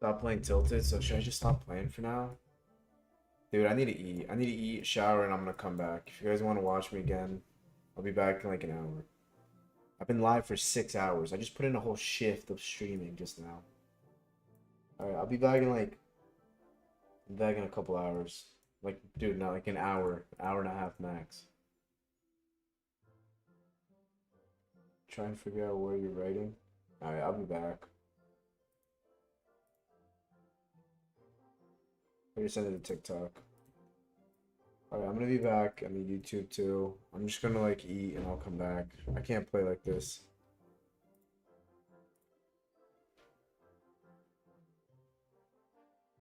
Stop playing Tilted, so should I just stop playing for now? Dude, I need to eat. I need to eat, shower, and I'm gonna come back. If you guys want to watch me again, I'll be back in like an hour. I've been live for 6 hours. I just put in a whole shift of streaming just now. Alright, I'll be back in like... I'm back in a couple hours. Like, dude, not like an hour and a half max. Try and figure out where you're writing. Alright, I'll be back. I just send it to TikTok. Alright, I'm gonna be back on the YouTube too. I'm just gonna like eat and I'll come back. I can't play like this.